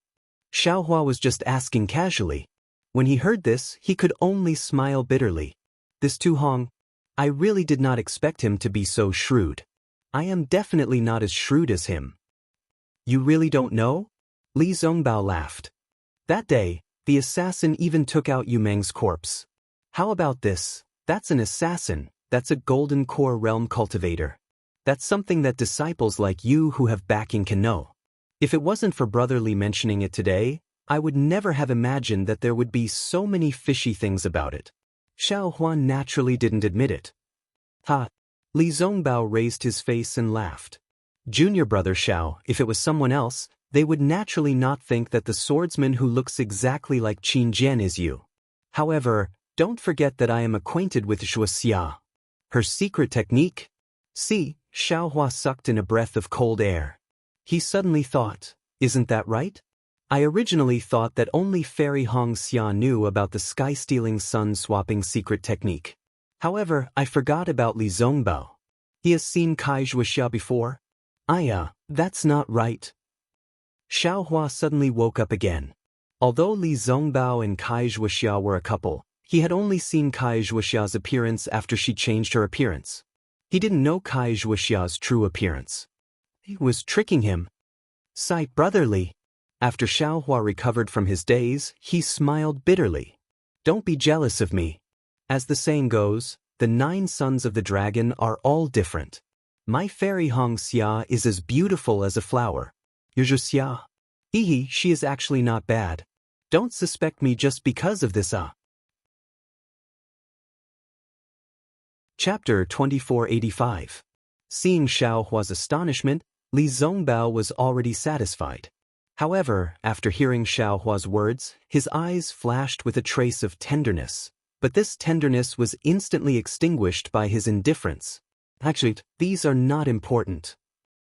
Xiaohua was just asking casually. When he heard this, he could only smile bitterly. This Tu Hong, I really did not expect him to be so shrewd. I am definitely not as shrewd as him. You really don't know? Li Zongbao laughed. That day, the assassin even took out Yu Meng's corpse. How about this? That's an assassin, that's a golden core realm cultivator. That's something that disciples like you who have backing can know. If it wasn't for Brother Li mentioning it today, I would never have imagined that there would be so many fishy things about it. Xiaohua naturally didn't admit it. Ha! Li Zongbao raised his face and laughed. Junior brother Xiao, if it was someone else, they would naturally not think that the swordsman who looks exactly like Qin Jian is you. However, don't forget that I am acquainted with Zhuo Xia. Her secret technique? See, Xiaohua sucked in a breath of cold air. He suddenly thought, isn't that right? I originally thought that only Fairy Hong Xia knew about the sky-stealing sun-swapping secret technique. However, I forgot about Li Zongbao. He has seen Kai Zhuoxia before? That's not right. Xiaohua suddenly woke up again. Although Li Zongbao and Kai Zhuoxia were a couple, he had only seen Kai Zhuoxia's appearance after she changed her appearance. He didn't know Kai Zhuoxia's true appearance. He was tricking him. Sight brotherly. After Xiaohua recovered from his daze, he smiled bitterly. Don't be jealous of me. As the saying goes, the 9 sons of the dragon are all different. My fairy Hong Xia is as beautiful as a flower. Your Zhu Xia? She is actually not bad. Don't suspect me just because of this. Chapter 2485. Seeing Xiaohua's astonishment, Li Zongbao was already satisfied. However, after hearing Xiaohua's words, his eyes flashed with a trace of tenderness. But this tenderness was instantly extinguished by his indifference. Actually, these are not important.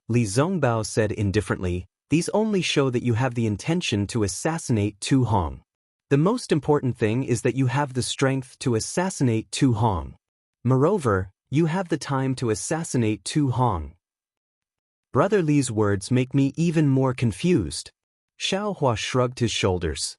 Li Zongbao said indifferently, these only show that you have the intention to assassinate Tu Hong. The most important thing is that you have the strength to assassinate Tu Hong. Moreover, you have the time to assassinate Tu Hong. Brother Li's words make me even more confused. Xiaohua shrugged his shoulders.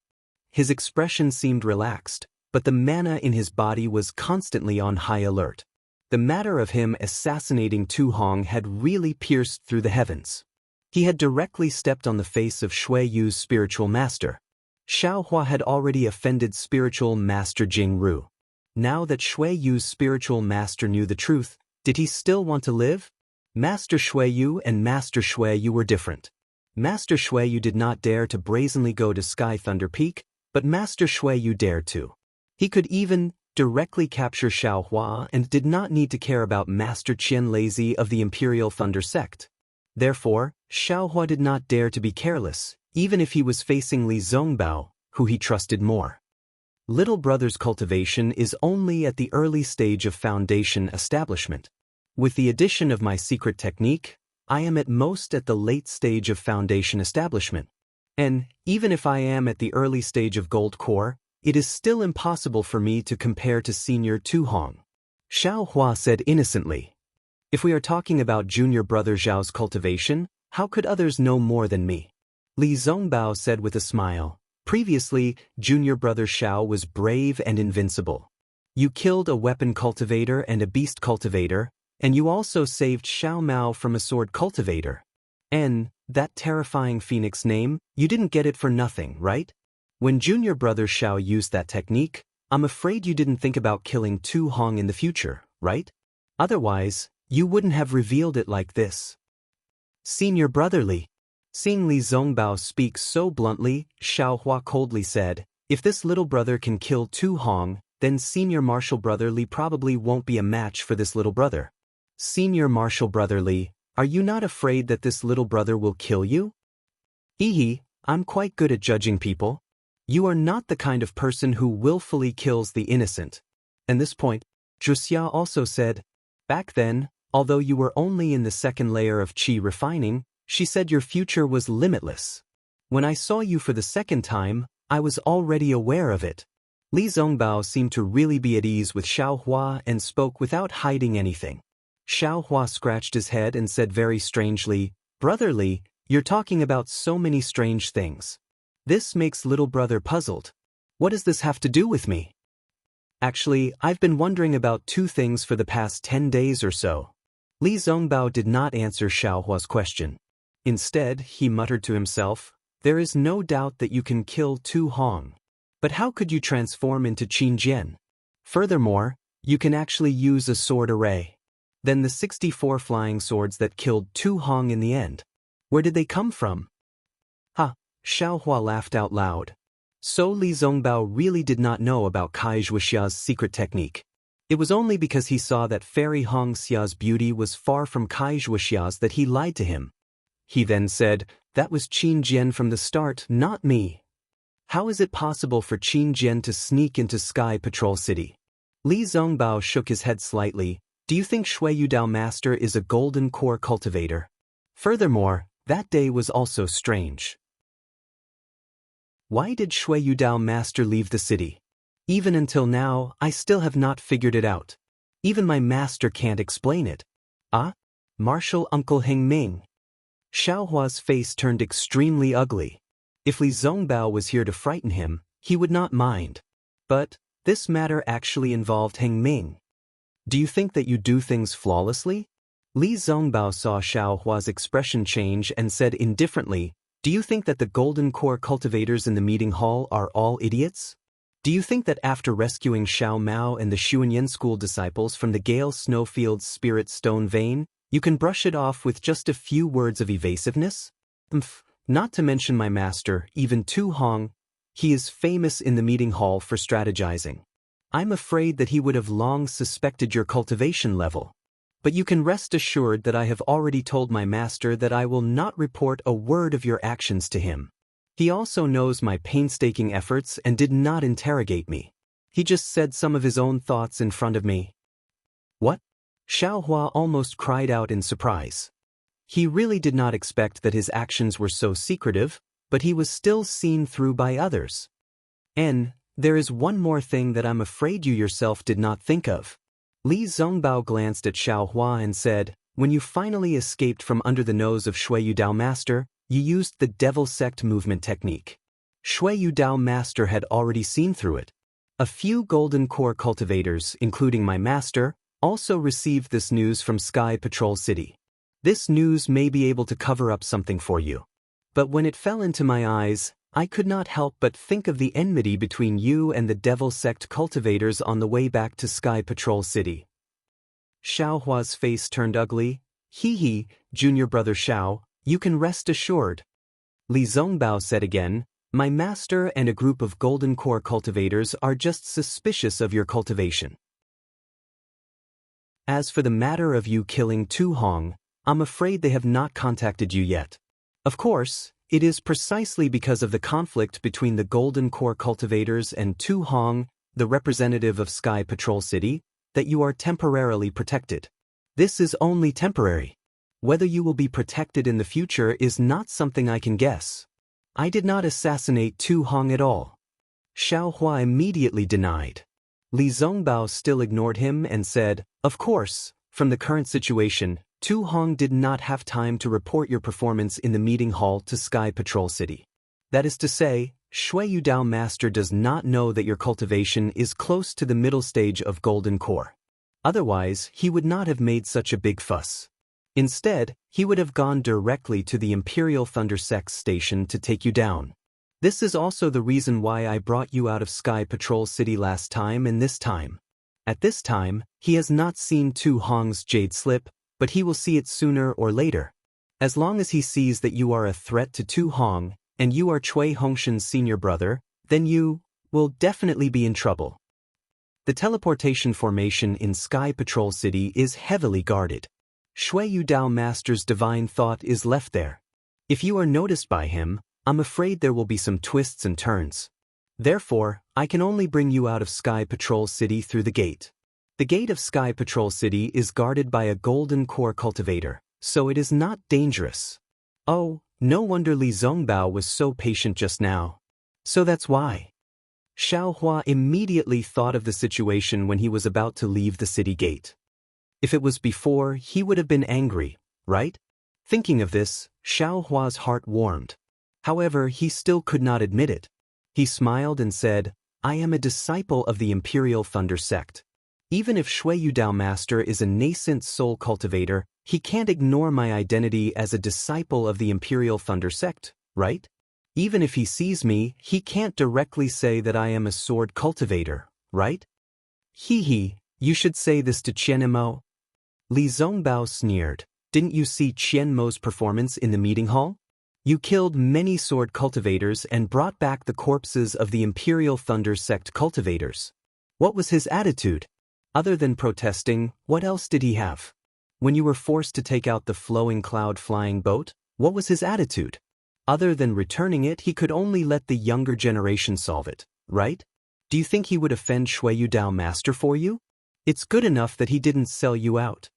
His expression seemed relaxed, but the mana in his body was constantly on high alert. The matter of him assassinating Tu Hong had really pierced through the heavens. He had directly stepped on the face of Shui Yu's spiritual master. Xiaohua had already offended spiritual master Jing Ru. Now that Shui Yu's spiritual master knew the truth, did he still want to live? Master Shui Yu and Master Shui Yu were different. Master Shui Yu did not dare to brazenly go to Sky Thunder Peak, but Master Shui Yu dared to. He could even directly capture Xiaohua and did not need to care about Master Qian Lazy of the Imperial Thunder Sect. Therefore, Xiaohua did not dare to be careless, even if he was facing Li Zongbao, who he trusted more. little brother's cultivation is only at the early stage of foundation establishment. With the addition of my secret technique, I am at most at the late stage of foundation establishment. And even if I am at the early stage of gold core, it is still impossible for me to compare to senior Tu Hong. Xiao Hua said innocently. If we are talking about junior brother Zhao's cultivation, how could others know more than me? Li Zongbao said with a smile. Previously, junior brother Xiao was brave and invincible. You killed a weapon cultivator and a beast cultivator, and you also saved Xiao Mao from a sword cultivator. And that terrifying phoenix name, you didn't get it for nothing, right? When junior brother Xiao used that technique, I'm afraid you didn't think about killing Tu Hong in the future, right? Otherwise, you wouldn't have revealed it like this. Senior brotherly. Seeing Li Zongbao speak so bluntly, Xiao Hua coldly said, if this little brother can kill Tu Hong, then senior martial brother Li probably won't be a match for this little brother. Senior martial brother Li, are you not afraid that this little brother will kill you? Hehe, I'm quite good at judging people. You are not the kind of person who willfully kills the innocent. At this point, Zhuxia also said, back then, although you were only in the second layer of qi refining, she said your future was limitless. When I saw you for the second time, I was already aware of it. Li Zongbao seemed to really be at ease with Xiao Hua and spoke without hiding anything. Xiao Hua scratched his head and said very strangely, Brother Li, you're talking about so many strange things. This makes little brother puzzled. What does this have to do with me? Actually, I've been wondering about two things for the past 10 days or so. Li Zongbao did not answer Xiao Hua's question. Instead, he muttered to himself, there is no doubt that you can kill Tu Hong. But how could you transform into Qin Jian? Furthermore, you can actually use a sword array. Then the 64 flying swords that killed Tu Hong in the end. Where did they come from? Ha! Xiao Hua laughed out loud. So Li Zongbao really did not know about Kai Zhuxia's secret technique. It was only because he saw that Fairy Hong Xia's beauty was far from Kai Zhuxia's that he lied to him. He then said, that was Qin Jian from the start, not me. How is it possible for Qin Jian to sneak into Sky Patrol City? Li Zongbao shook his head slightly. Do you think Shui Yudao Master is a golden core cultivator? Furthermore, that day was also strange. Why did Shui Yudao Master leave the city? Even until now, I still have not figured it out. Even my master can't explain it. Ah? Martial Uncle Heng Ming. Xiao Hua's face turned extremely ugly. If Li Zongbao was here to frighten him, he would not mind. But this matter actually involved Heng Ming. Do you think that you do things flawlessly? Li Zongbao saw Xiao Hua's expression change and said indifferently, do you think that the Golden Core cultivators in the meeting hall are all idiots? Do you think that after rescuing Xiao Mao and the Xuanyan school disciples from the Gale Snowfield's spirit stone vein, you can brush it off with just a few words of evasiveness? Not to mention my master, even Tu Hong, he is famous in the meeting hall for strategizing. I'm afraid that he would have long suspected your cultivation level. But you can rest assured that I have already told my master that I will not report a word of your actions to him. He also knows my painstaking efforts and did not interrogate me. He just said some of his own thoughts in front of me. What? Xiao Hua almost cried out in surprise. He really did not expect that his actions were so secretive, but he was still seen through by others. And there is one more thing that I'm afraid you yourself did not think of. Li Zongbao glanced at Xiao Hua and said, when you finally escaped from under the nose of Shui Yudao Master, you used the Devil Sect movement technique. Shui Yudao Master had already seen through it. A few Golden Core cultivators, including my master, also received this news from Sky Patrol City. This news may be able to cover up something for you. But when it fell into my eyes, I could not help but think of the enmity between you and the Devil Sect cultivators on the way back to Sky Patrol City. Xiao Hua's face turned ugly. Hee, junior brother Xiao, you can rest assured. Li Zongbao said again, my master and a group of Golden Core cultivators are just suspicious of your cultivation. As for the matter of you killing Tu Hong, I'm afraid they have not contacted you yet. Of course, It is precisely because of the conflict between the Golden Core cultivators and Tu Hong, the representative of Sky Patrol City, that you are temporarily protected. This is only temporary. Whether you will be protected in the future is not something I can guess. I did not assassinate Tu Hong at all. Xiao Hua immediately denied. Li Zongbao still ignored him and said, "Of course, from the current situation, Tu Hong did not have time to report your performance in the meeting hall to Sky Patrol City. That is to say, Shui Yudao Master does not know that your cultivation is close to the middle stage of Golden Core. Otherwise, he would not have made such a big fuss. Instead, he would have gone directly to the Imperial Thunder Sect's station to take you down. This is also the reason why I brought you out of Sky Patrol City last time and this time. At this time, he has not seen Tu Hong's jade slip, but he will see it sooner or later. As long as he sees that you are a threat to Tu Hong, and you are Cui Hongshan's senior brother, then you will definitely be in trouble. The teleportation formation in Sky Patrol City is heavily guarded. Shui Yudao Master's divine thought is left there. If you are noticed by him, I'm afraid there will be some twists and turns. Therefore, I can only bring you out of Sky Patrol City through the gate. The gate of Sky Patrol City is guarded by a Golden Core cultivator, so it is not dangerous. Oh, no wonder Li Zongbao was so patient just now. So that's why. Xiao Hua immediately thought of the situation when he was about to leave the city gate. If it was before, he would have been angry, right? Thinking of this, Xiao Hua's heart warmed. However, he still could not admit it. He smiled and said, "I am a disciple of the Imperial Thunder Sect. Even if Shui Yudao Master is a nascent soul cultivator, he can't ignore my identity as a disciple of the Imperial Thunder Sect, right? Even if he sees me, he can't directly say that I am a sword cultivator, right? Hee, you should say this to Qian Mo." Li Zongbao sneered. "Didn't you see Qian Mo's performance in the meeting hall? You killed many sword cultivators and brought back the corpses of the Imperial Thunder Sect cultivators. What was his attitude? Other than protesting, what else did he have? When you were forced to take out the flowing cloud flying boat, what was his attitude? Other than returning it, he could only let the younger generation solve it, right? Do you think he would offend Shui Yudao Master for you? It's good enough that he didn't sell you out.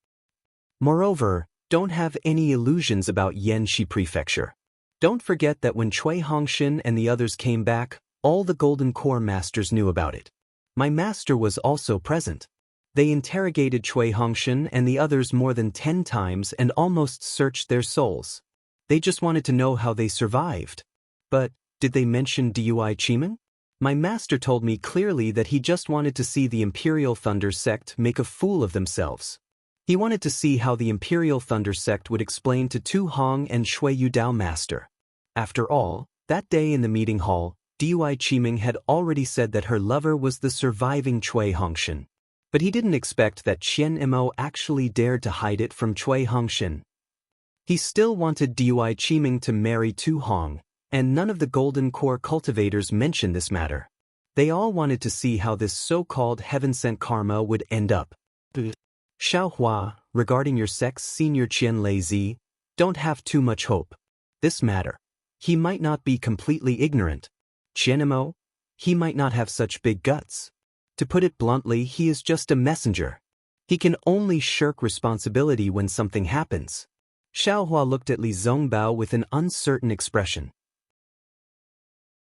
Moreover, don't have any illusions about Yanxi Prefecture. Don't forget that when Cui Hongshan and the others came back, all the Golden Core Masters knew about it. My master was also present. They interrogated Cui Hongshan and the others more than 10 times and almost searched their souls. They just wanted to know how they survived. But, did they mention Dui Chiming? My master told me clearly that he just wanted to see the Imperial Thunder Sect make a fool of themselves. He wanted to see how the Imperial Thunder Sect would explain to Tu Hong and Shui Yudao Master. After all, that day in the meeting hall, Dui Chiming had already said that her lover was the surviving Cui Hongshan. But he didn't expect that Qian Mo actually dared to hide it from Cui Hongshan. He still wanted Dui Chiming to marry Tu Hong, and none of the Golden Core cultivators mentioned this matter. They all wanted to see how this so-called heaven-sent karma would end up. Xiao Hua, regarding your sect's senior Qian Lei, don't have too much hope. This matter. He might not be completely ignorant. Qian Mo, he might not have such big guts. To put it bluntly, he is just a messenger. He can only shirk responsibility when something happens. Xiao Hua looked at Li Zongbao with an uncertain expression.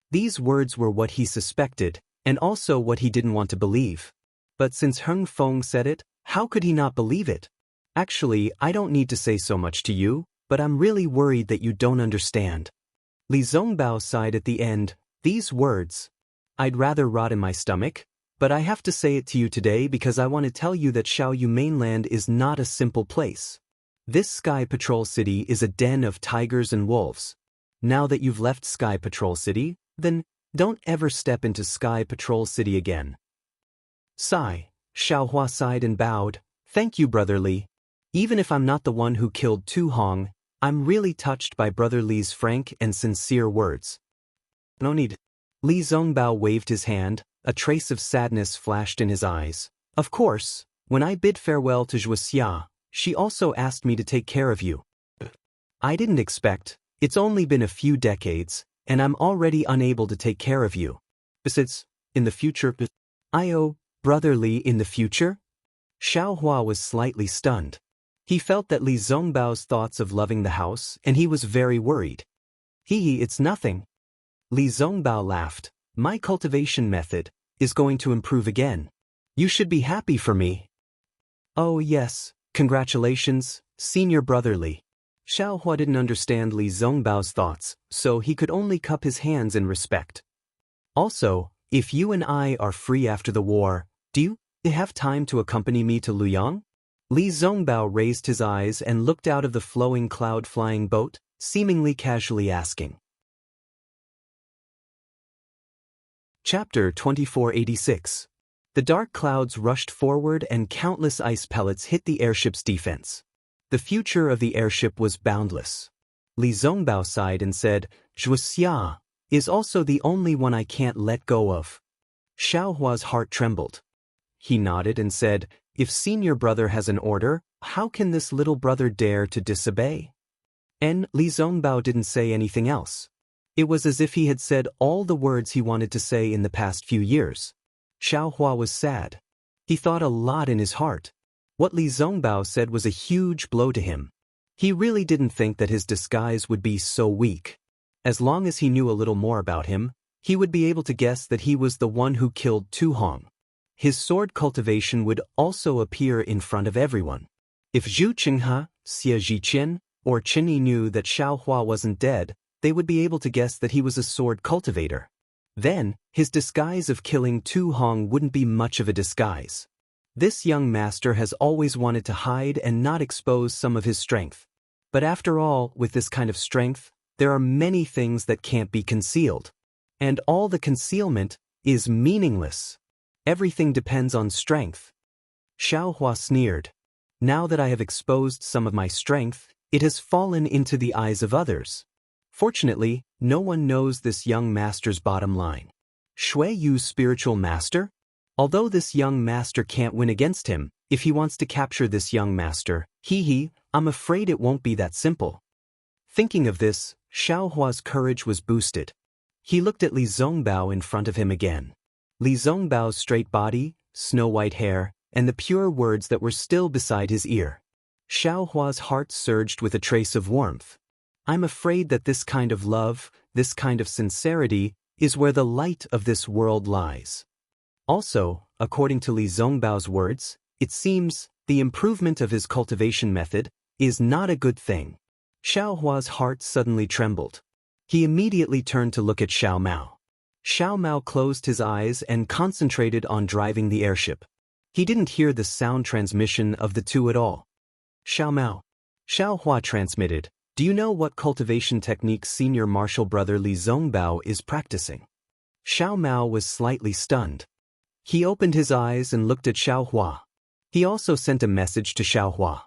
These words were what he suspected, and also what he didn't want to believe. But since Heng Feng said it, how could he not believe it? Actually, I don't need to say so much to you, but I'm really worried that you don't understand. Li Zongbao sighed at the end. These words. I'd rather rot in my stomach, but I have to say it to you today because I want to tell you that Xiaoyu mainland is not a simple place. This Sky Patrol City is a den of tigers and wolves. Now that you've left Sky Patrol City, then don't ever step into Sky Patrol City again. Sigh. Xiao Hua sighed and bowed. Thank you, Brother Li. Even if I'm not the one who killed Tu Hong, I'm really touched by Brother Li's frank and sincere words. No need. Li Zongbao waved his hand, a trace of sadness flashed in his eyes. Of course, when I bid farewell to Zhuo Xia, she also asked me to take care of you. I didn't expect It's only been a few decades, and I'm already unable to take care of you. Besides, in the future, brother Li in the future? Xiaohua was slightly stunned. He felt that Li Zongbao's thoughts of loving the house, and he was very worried. It's nothing. Li Zongbao laughed. My cultivation method is going to improve again. You should be happy for me. Oh yes, congratulations, senior brother Li. Xiaohua didn't understand Li Zongbao's thoughts, so he could only cup his hands in respect. Also, if you and I are free after the war, do you have time to accompany me to Luoyang? Li Zongbao raised his eyes and looked out of the flowing cloud-flying boat, seemingly casually asking. Chapter 2486. The dark clouds rushed forward and countless ice pellets hit the airship's defense. The future of the airship was boundless. Li Zongbao sighed and said, Zhuxia is also the only one I can't let go of. Xiaohua's heart trembled. He nodded and said, if senior brother has an order, how can this little brother dare to disobey? And Li Zongbao didn't say anything else. It was as if he had said all the words he wanted to say in the past few years. Xiaohua was sad. He thought a lot in his heart. What Li Zongbao said was a huge blow to him. He really didn't think that his disguise would be so weak. As long as he knew a little more about him, he would be able to guess that he was the one who killed Tu Hong. His sword cultivation would also appear in front of everyone. If Zhu Qinghe, Xie Zhiqian, or Qinyi knew that Xiaohua wasn't dead, they would be able to guess that he was a sword cultivator. Then, his disguise of killing Tu Hong wouldn't be much of a disguise. This young master has always wanted to hide and not expose some of his strength. But after all, with this kind of strength, there are many things that can't be concealed. And all the concealment is meaningless. Everything depends on strength. Xiaohua sneered. Now that I have exposed some of my strength, it has fallen into the eyes of others. Fortunately, no one knows this young master's bottom line. Shui Yu's spiritual master? Although this young master can't win against him, if he wants to capture this young master, I'm afraid it won't be that simple. Thinking of this, Xiaohua's courage was boosted. He looked at Li Zongbao in front of him again. Li Zongbao's straight body, snow-white hair, and the pure words that were still beside his ear. Xiaohua's heart surged with a trace of warmth. I'm afraid that this kind of love, this kind of sincerity, is where the light of this world lies. Also, according to Li Zongbao's words, it seems the improvement of his cultivation method is not a good thing. Xiaohua's heart suddenly trembled. He immediately turned to look at Xiao Mao. Xiao Mao closed his eyes and concentrated on driving the airship. He didn't hear the sound transmission of the two at all. Xiao Mao. Xiaohua transmitted, do you know what cultivation technique senior martial brother Li Zongbao is practicing? Xiao Mao was slightly stunned. He opened his eyes and looked at Xiaohua. He also sent a message to Xiaohua.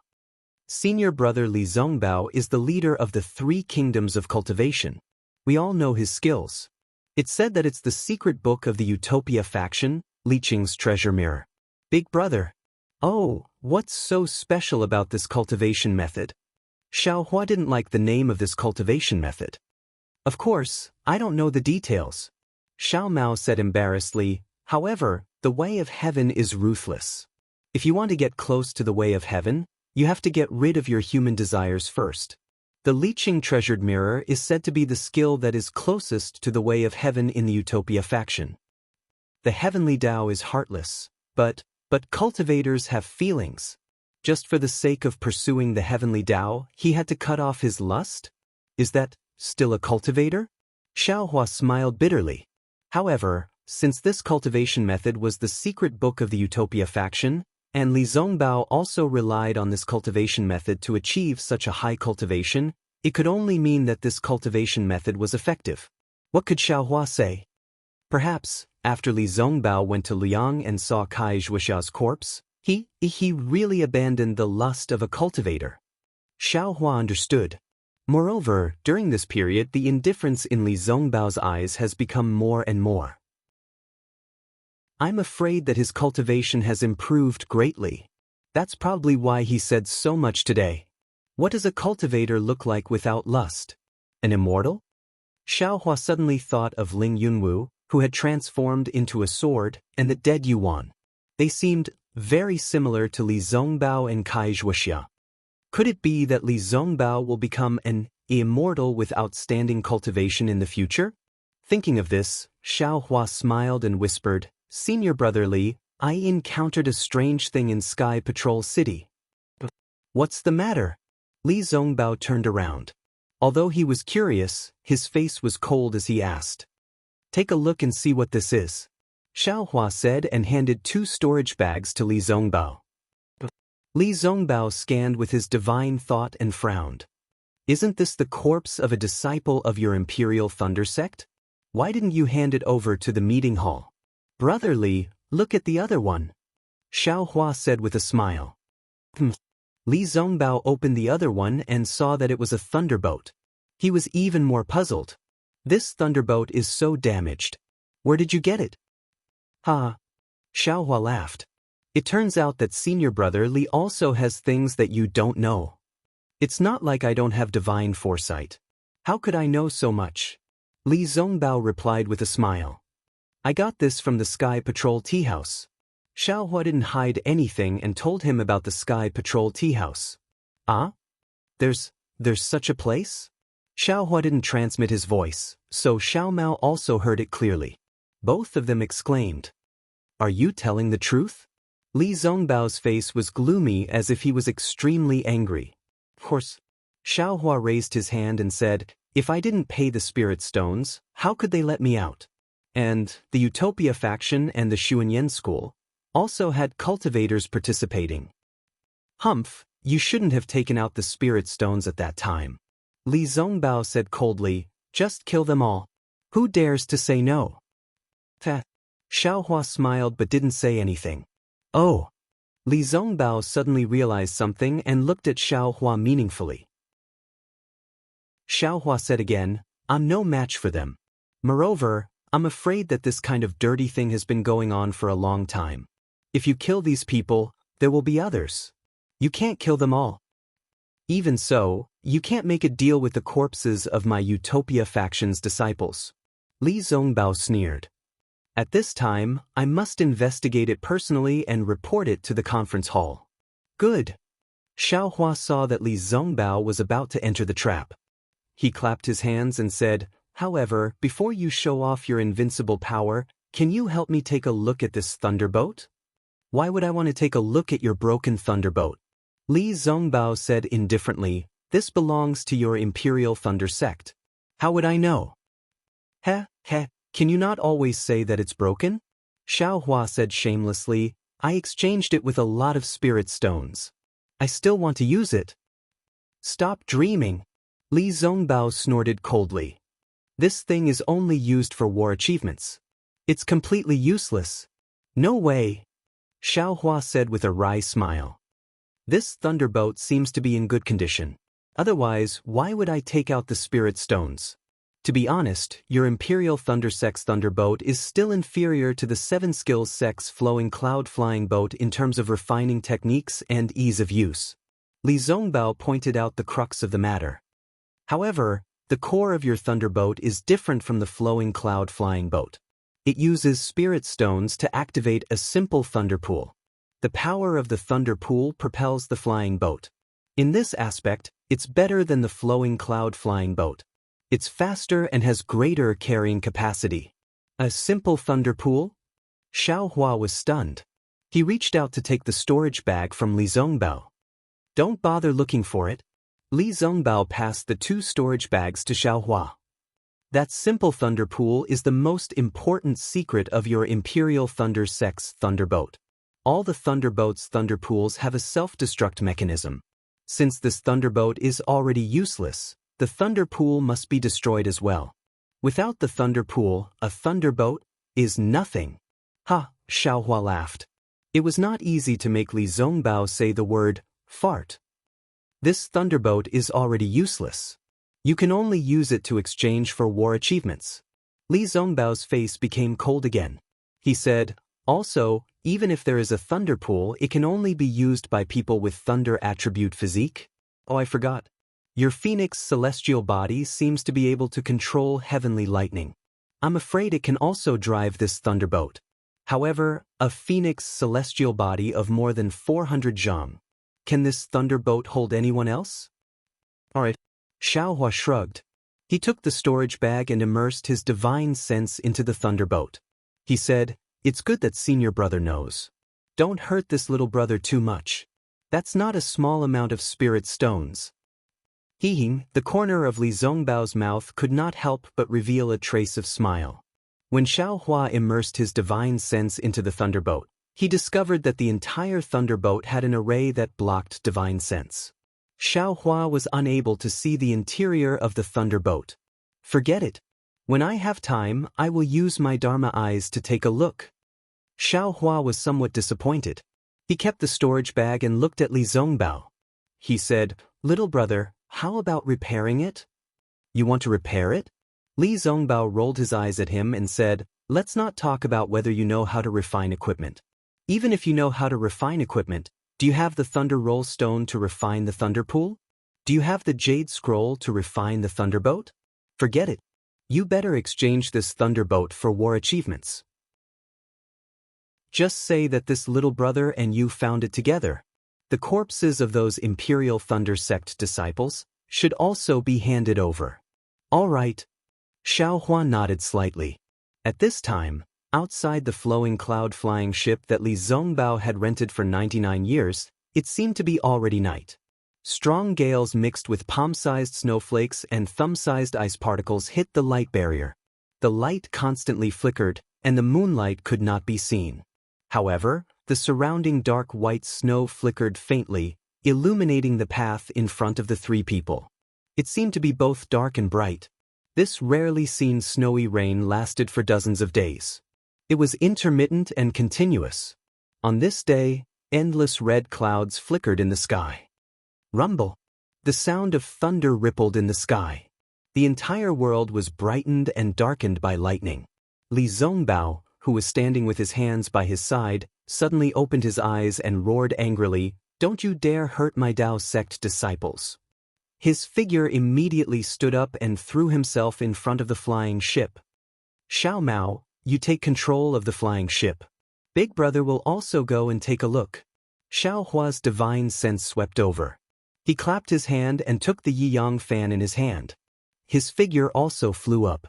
Senior brother Li Zongbao is the leader of the 3 kingdoms of cultivation. We all know his skills. It's said that it's the secret book of the Utopia faction, Li Qing's treasure mirror. Big brother. Oh, what's so special about this cultivation method? Xiaohua didn't like the name of this cultivation method. Of course, I don't know the details. Xiao Mao said embarrassedly, however, the way of heaven is ruthless. If you want to get close to the way of heaven, you have to get rid of your human desires first. The Li Qing treasured mirror is said to be the skill that is closest to the way of heaven in the Utopia faction. The heavenly Tao is heartless, but cultivators have feelings. Just for the sake of pursuing the heavenly Tao, he had to cut off his lust? Is that still a cultivator? Xiaohua smiled bitterly. However, since this cultivation method was the secret book of the Utopia faction, and Li Zongbao also relied on this cultivation method to achieve such a high cultivation, it could only mean that this cultivation method was effective. What could Xiaohua say? Perhaps, after Li Zongbao went to Luoyang and saw Kai Zhuxia's corpse, he really abandoned the lust of a cultivator. Xiaohua understood. Moreover, during this period the indifference in Li Zongbao's eyes has become more and more. I'm afraid that his cultivation has improved greatly. That's probably why he said so much today. What does a cultivator look like without lust? An immortal? Xiaohua suddenly thought of Ling Yunwu, who had transformed into a sword, and the dead Yuan. They seemed very similar to Li Zongbao and Kai Zhuoxia. Could it be that Li Zongbao will become an immortal with outstanding cultivation in the future? Thinking of this, Xiaohua smiled and whispered, "Senior brother Li, I encountered a strange thing in Sky Patrol City." "What's the matter?" Li Zongbao turned around. Although he was curious, his face was cold as he asked. "Take a look and see what this is," Xiaohua said and handed 2 storage bags to Li Zongbao. Li Zongbao scanned with his divine thought and frowned. "Isn't this the corpse of a disciple of your Imperial Thunder sect? Why didn't you hand it over to the meeting hall?" "Brother Li, look at the other one," Xiaohua said with a smile. Li Zongbao opened the other one and saw that it was a thunderbolt. He was even more puzzled. "This thunderbolt is so damaged. Where did you get it?" "Ha!" Xiaohua laughed. "It turns out that senior brother Li also has things that you don't know. It's not like I don't have divine foresight. How could I know so much?" Li Zongbao replied with a smile. "I got this from the Sky Patrol tea house." Xiaohua didn't hide anything and told him about the Sky Patrol tea house. "Ah? There's such a place?" Xiaohua didn't transmit his voice, so Xiaomao also heard it clearly. Both of them exclaimed, "Are you telling the truth?" Li Zongbao's face was gloomy as if he was extremely angry. "Of course." Xiaohua raised his hand and said, "If I didn't pay the spirit stones, how could they let me out?" And the Utopia faction and the Xuanyan school also had cultivators participating. "Humph, you shouldn't have taken out the spirit stones at that time," Li Zongbao said coldly. "Just kill them all. Who dares to say no?" Xiaohua smiled but didn't say anything. "Oh." Li Zongbao suddenly realized something and looked at Xiaohua meaningfully. Xiaohua said again, "I'm no match for them. Moreover, I'm afraid that this kind of dirty thing has been going on for a long time. If you kill these people, there will be others. You can't kill them all. Even so, you can't make a deal with the corpses of my Utopia faction's disciples." Li Zongbao sneered. "At this time, I must investigate it personally and report it to the conference hall." "Good." Xiaohua saw that Li Zongbao was about to enter the trap. He clapped his hands and said, "However, before you show off your invincible power, can you help me take a look at this thunderbolt?" "Why would I want to take a look at your broken thunderbolt?" Li Zongbao said indifferently, "This belongs to your Imperial Thunder sect. How would I know?" Heh, can you not always say that it's broken?" Xiaohua said shamelessly, "I exchanged it with a lot of spirit stones. I still want to use it." "Stop dreaming," Li Zongbao snorted coldly. "This thing is only used for war achievements. It's completely useless." "No way," Xiaohua said with a wry smile. "This thunderbolt seems to be in good condition. Otherwise, why would I take out the spirit stones? To be honest, your Imperial Thunder Sect's thunderbolt is still inferior to the 7 Skills Sect's flowing cloud flying boat in terms of refining techniques and ease of use." Li Zongbao pointed out the crux of the matter. "However, the core of your thunderbolt is different from the flowing cloud flying boat. It uses spirit stones to activate a simple thunder pool. The power of the thunder pool propels the flying boat. In this aspect, it's better than the flowing cloud flying boat. It's faster and has greater carrying capacity." "A simple thunder pool?" Xiaohua was stunned. He reached out to take the storage bag from Li Zongbao. "Don't bother looking for it." Li Zongbao passed the 2 storage bags to Xiaohua. "That simple thunder pool is the most important secret of your Imperial Thunder Sect's thunderbolt. All the thunderbolt's thunder pools have a self-destruct mechanism. Since this thunderbolt is already useless, the thunder pool must be destroyed as well. Without the thunder pool, a thunderbolt is nothing." "Ha," Xiaohua laughed. It was not easy to make Li Zongbao say the word fart. "This thunderbolt is already useless. You can only use it to exchange for war achievements." Li Zongbao's face became cold again. He said, "Also, even if there is a thunder pool, it can only be used by people with thunder attribute physique." "Oh, I forgot." Your phoenix celestial body seems to be able to control heavenly lightning. I'm afraid it can also drive this thunderbolt. However, a phoenix celestial body of more than 400 jang. Can this thunderbolt hold anyone else? Alright. Xiaohua shrugged. He took the storage bag and immersed his divine sense into the thunderbolt. He said, "It's good that senior brother knows. Don't hurt this little brother too much. That's not a small amount of spirit stones." The corner of Li Zongbao's mouth could not help but reveal a trace of smile. When Xiaohua immersed his divine sense into the thunderbolt, he discovered that the entire thunderbolt had an array that blocked divine sense. Xiaohua was unable to see the interior of the thunderbolt. "Forget it. When I have time, I will use my Dharma eyes to take a look." Xiaohua was somewhat disappointed. He kept the storage bag and looked at Li Zongbao. He said, "Little brother, how about repairing it?" "You want to repair it?" Li Zongbao rolled his eyes at him and said, "Let's not talk about whether you know how to refine equipment. Even if you know how to refine equipment, do you have the Thunder Roll Stone to refine the Thunder Pool? Do you have the Jade Scroll to refine the Thunderboat? Forget it. You better exchange this Thunderboat for war achievements. Just say that this little brother and you found it together. The corpses of those Imperial Thunder Sect disciples should also be handed over." "All right." Xiaohua nodded slightly. At this time, outside the flowing cloud-flying ship that Li Zongbao had rented for 99 years, it seemed to be already night. Strong gales mixed with palm-sized snowflakes and thumb-sized ice particles hit the light barrier. The light constantly flickered, and the moonlight could not be seen. However, the surrounding dark white snow flickered faintly, illuminating the path in front of the three people. It seemed to be both dark and bright. This rarely seen snowy rain lasted for dozens of days. It was intermittent and continuous. On this day, endless red clouds flickered in the sky. Rumble. The sound of thunder rippled in the sky. The entire world was brightened and darkened by lightning. Li Zongbao, who was standing with his hands by his side, suddenly opened his eyes and roared angrily, "Don't you dare hurt my Dao sect disciples." His figure immediately stood up and threw himself in front of the flying ship. "Xiao Mao, you take control of the flying ship. Big brother will also go and take a look." Xiaohua's divine sense swept over. He clapped his hand and took the Yiyang fan in his hand. His figure also flew up.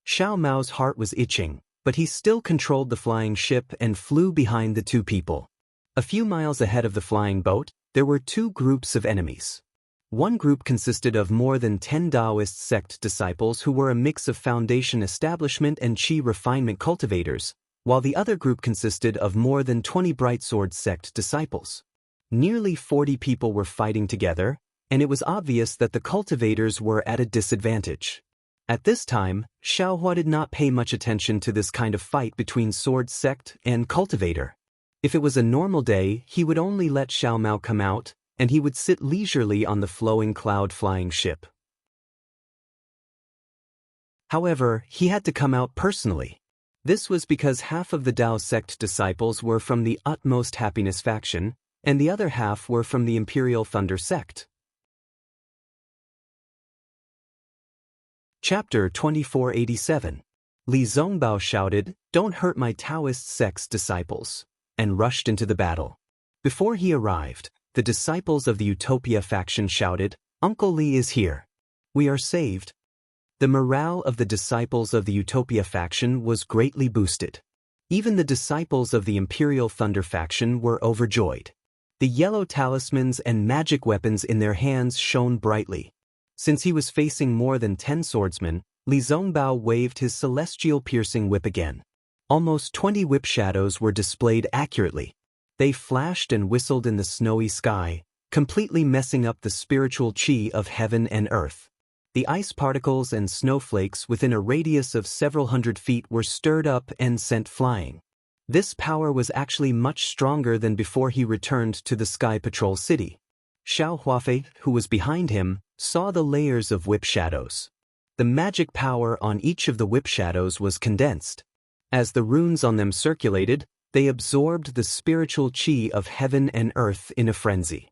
Xiao Mao's heart was itching, but he still controlled the flying ship and flew behind the two people. A few miles ahead of the flying boat, there were two groups of enemies. One group consisted of more than 10 Taoist sect disciples who were a mix of foundation establishment and qi refinement cultivators, while the other group consisted of more than 20 Bright Sword sect disciples. Nearly 40 people were fighting together, and it was obvious that the cultivators were at a disadvantage. At this time, Xiaohua did not pay much attention to this kind of fight between sword sect and cultivator. If it was a normal day, he would only let Xiao Mao come out, and he would sit leisurely on the flowing cloud-flying ship. However, he had to come out personally. This was because half of the Dao sect disciples were from the Utmost Happiness faction, and the other half were from the Imperial Thunder sect. Chapter 2487. Li Zongbao shouted, "Don't hurt my Taoist sect's disciples," and rushed into the battle. Before he arrived, the disciples of the Utopia faction shouted, "Uncle Li is here. We are saved." The morale of the disciples of the Utopia faction was greatly boosted. Even the disciples of the Imperial Thunder faction were overjoyed. The yellow talismans and magic weapons in their hands shone brightly. Since he was facing more than 10 swordsmen, Li Zongbao waved his celestial piercing whip again. Almost 20 whip shadows were displayed accurately. They flashed and whistled in the snowy sky, completely messing up the spiritual qi of heaven and earth. The ice particles and snowflakes within a radius of several hundred feet were stirred up and sent flying. This power was actually much stronger than before he returned to the Sky Patrol City. Xiao Huafei, who was behind him, saw the layers of whip shadows. The magic power on each of the whip shadows was condensed. As the runes on them circulated, they absorbed the spiritual qi of heaven and earth in a frenzy.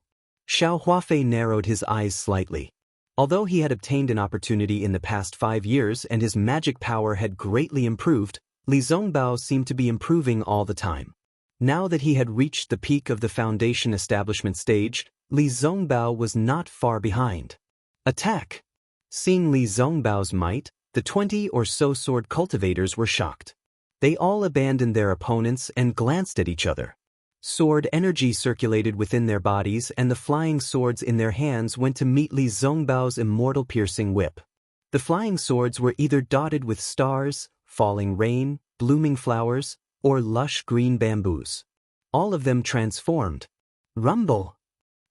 Xiao Huafei narrowed his eyes slightly. Although he had obtained an opportunity in the past 5 years and his magic power had greatly improved, Li Zongbao seemed to be improving all the time. Now that he had reached the peak of the foundation establishment stage, Li Zongbao was not far behind. Attack! Seeing Li Zongbao's might, the 20 or so sword cultivators were shocked. They all abandoned their opponents and glanced at each other. Sword energy circulated within their bodies and the flying swords in their hands went to meet Li Zongbao's immortal piercing whip. The flying swords were either dotted with stars, falling rain, blooming flowers, or lush green bamboos. All of them transformed. Rumble!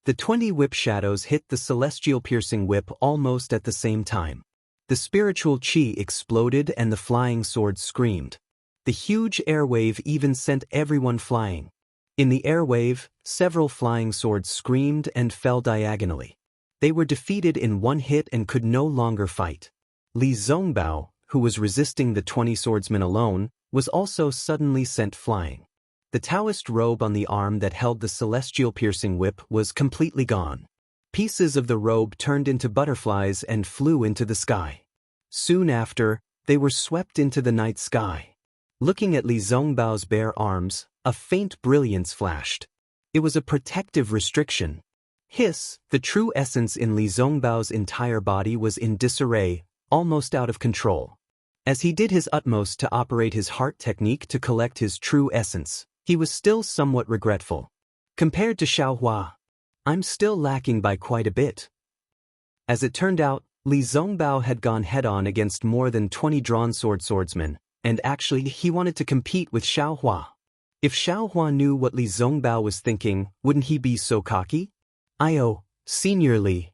The 20 whip shadows hit the celestial piercing whip almost at the same time. The spiritual chi exploded and the flying swords screamed. The huge airwave even sent everyone flying. In the airwave, several flying swords screamed and fell diagonally. They were defeated in one hit and could no longer fight. Li Zongbao, who was resisting the 20 swordsmen alone, was also suddenly sent flying. The Taoist robe on the arm that held the celestial piercing whip was completely gone. Pieces of the robe turned into butterflies and flew into the sky. Soon after, they were swept into the night sky. Looking at Li Zongbao's bare arms, a faint brilliance flashed. It was a protective restriction. Hiss, the true essence in Li Zongbao's entire body was in disarray, almost out of control. As he did his utmost to operate his heart technique to collect his true essence, he was still somewhat regretful. Compared to Xiaohua, I'm still lacking by quite a bit. As it turned out, Li Zongbao had gone head-on against more than 20 drawn swordsmen, and actually he wanted to compete with Xiaohua. If Xiaohua knew what Li Zongbao was thinking, wouldn't he be so cocky? Senior Li.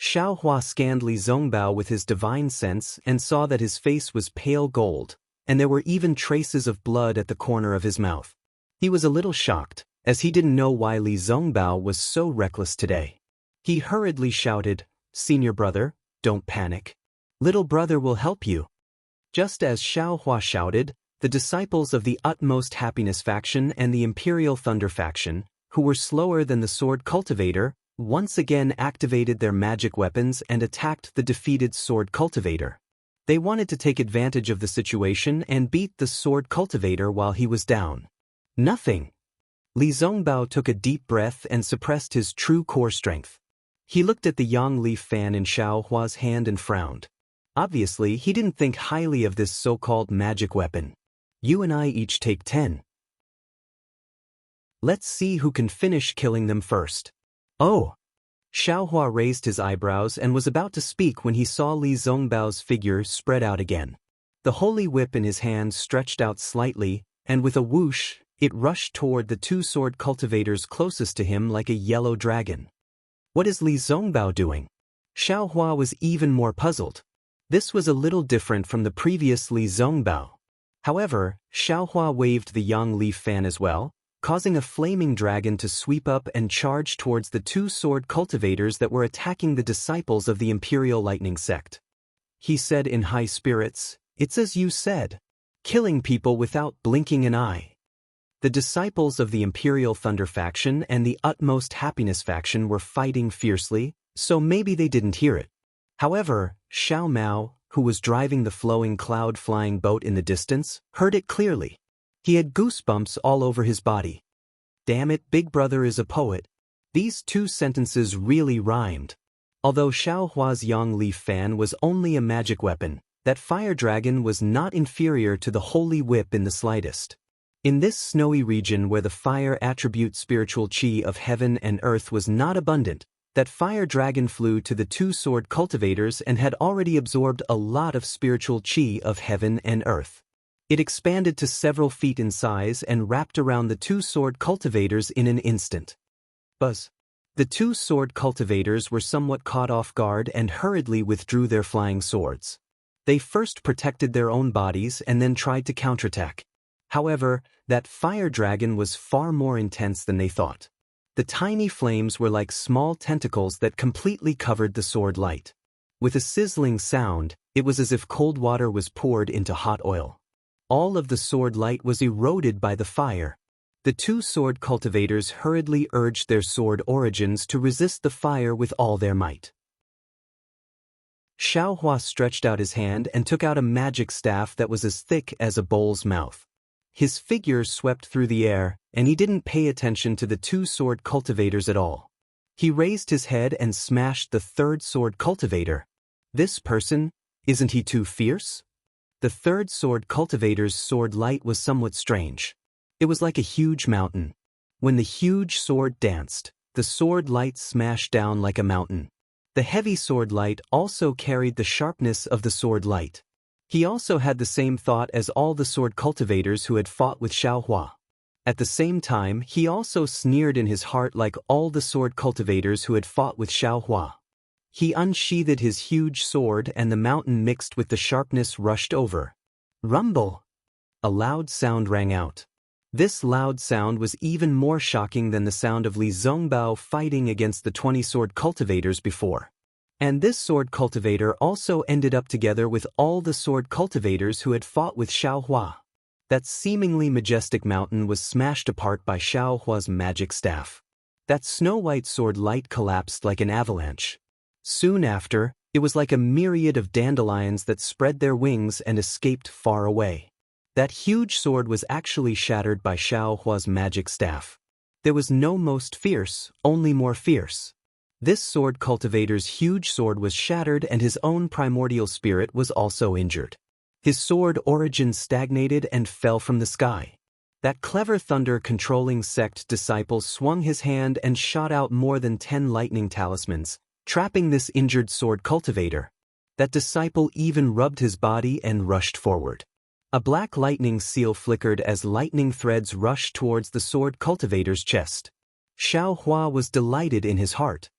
Xiaohua scanned Li Zongbao with his divine sense and saw that his face was pale gold, and there were even traces of blood at the corner of his mouth. He was a little shocked, as he didn't know why Li Zongbao was so reckless today. He hurriedly shouted, "Senior brother, don't panic. Little brother will help you." Just as Xiaohua shouted, the disciples of the Utmost Happiness faction and the Imperial Thunder faction, who were slower than the sword cultivator, once again activated their magic weapons and attacked the defeated sword cultivator. They wanted to take advantage of the situation and beat the sword cultivator while he was down. Nothing. Li Zongbao took a deep breath and suppressed his true core strength. He looked at the yang leaf fan in Xiaohua's hand and frowned. Obviously, he didn't think highly of this so-called magic weapon. You and I each take 10. Let's see who can finish killing them first. Oh! Xiaohua raised his eyebrows and was about to speak when he saw Li Zongbao's figure spread out again. The holy whip in his hand stretched out slightly, and with a whoosh, it rushed toward the 2 sword cultivators closest to him like a yellow dragon. What is Li Zongbao doing? Xiaohua was even more puzzled. This was a little different from the previous Li Zongbao. However, Xiaohua waved the yang leaf fan as well, causing a flaming dragon to sweep up and charge towards the 2 sword cultivators that were attacking the disciples of the Imperial Lightning Sect. He said in high spirits, "It's as you said. Killing people without blinking an eye." The disciples of the Imperial Thunder faction and the Utmost Happiness faction were fighting fiercely, so maybe they didn't hear it. However, Xiao Mao, who was driving the flowing cloud-flying boat in the distance, heard it clearly. He had goosebumps all over his body. Damn it, Big Brother is a poet. These 2 sentences really rhymed. Although Xiaohua's yang leaf fan was only a magic weapon, that fire dragon was not inferior to the holy whip in the slightest. In this snowy region where the fire attribute spiritual chi of heaven and earth was not abundant, that fire dragon flew to the 2 sword cultivators and had already absorbed a lot of spiritual chi of heaven and earth. It expanded to several feet in size and wrapped around the 2 sword cultivators in an instant. Buzz. The 2 sword cultivators were somewhat caught off guard and hurriedly withdrew their flying swords. They first protected their own bodies and then tried to counterattack. However, that fire dragon was far more intense than they thought. The tiny flames were like small tentacles that completely covered the sword light. With a sizzling sound, it was as if cold water was poured into hot oil. All of the sword light was eroded by the fire. The two sword cultivators hurriedly urged their sword origins to resist the fire with all their might. Xiaohua stretched out his hand and took out a magic staff that was as thick as a bull's mouth. His figure swept through the air, and he didn't pay attention to the two sword cultivators at all. He raised his head and smashed the third sword cultivator. This person, isn't he too fierce? The third sword cultivator's sword light was somewhat strange. It was like a huge mountain. When the huge sword danced, the sword light smashed down like a mountain. The heavy sword light also carried the sharpness of the sword light. He also had the same thought as all the sword cultivators who had fought with Xiaohua. At the same time, he also sneered in his heart like all the sword cultivators who had fought with Xiaohua. He unsheathed his huge sword and the mountain mixed with the sharpness rushed over. Rumble! A loud sound rang out. This loud sound was even more shocking than the sound of Li Zongbao fighting against the 20 sword cultivators before. And this sword cultivator also ended up together with all the sword cultivators who had fought with Xiaohua. That seemingly majestic mountain was smashed apart by Xiaohua's magic staff. That snow-white sword light collapsed like an avalanche. Soon after, it was like a myriad of dandelions that spread their wings and escaped far away. That huge sword was actually shattered by Xiaohua's magic staff. There was no most fierce, only more fierce. This sword cultivator's huge sword was shattered and his own primordial spirit was also injured. His sword origin stagnated and fell from the sky. That clever thunder-controlling sect disciple swung his hand and shot out more than 10 lightning talismans, trapping this injured sword cultivator. That disciple even rubbed his body and rushed forward. A black lightning seal flickered as lightning threads rushed towards the sword cultivator's chest. Xiaohua was delighted in his heart.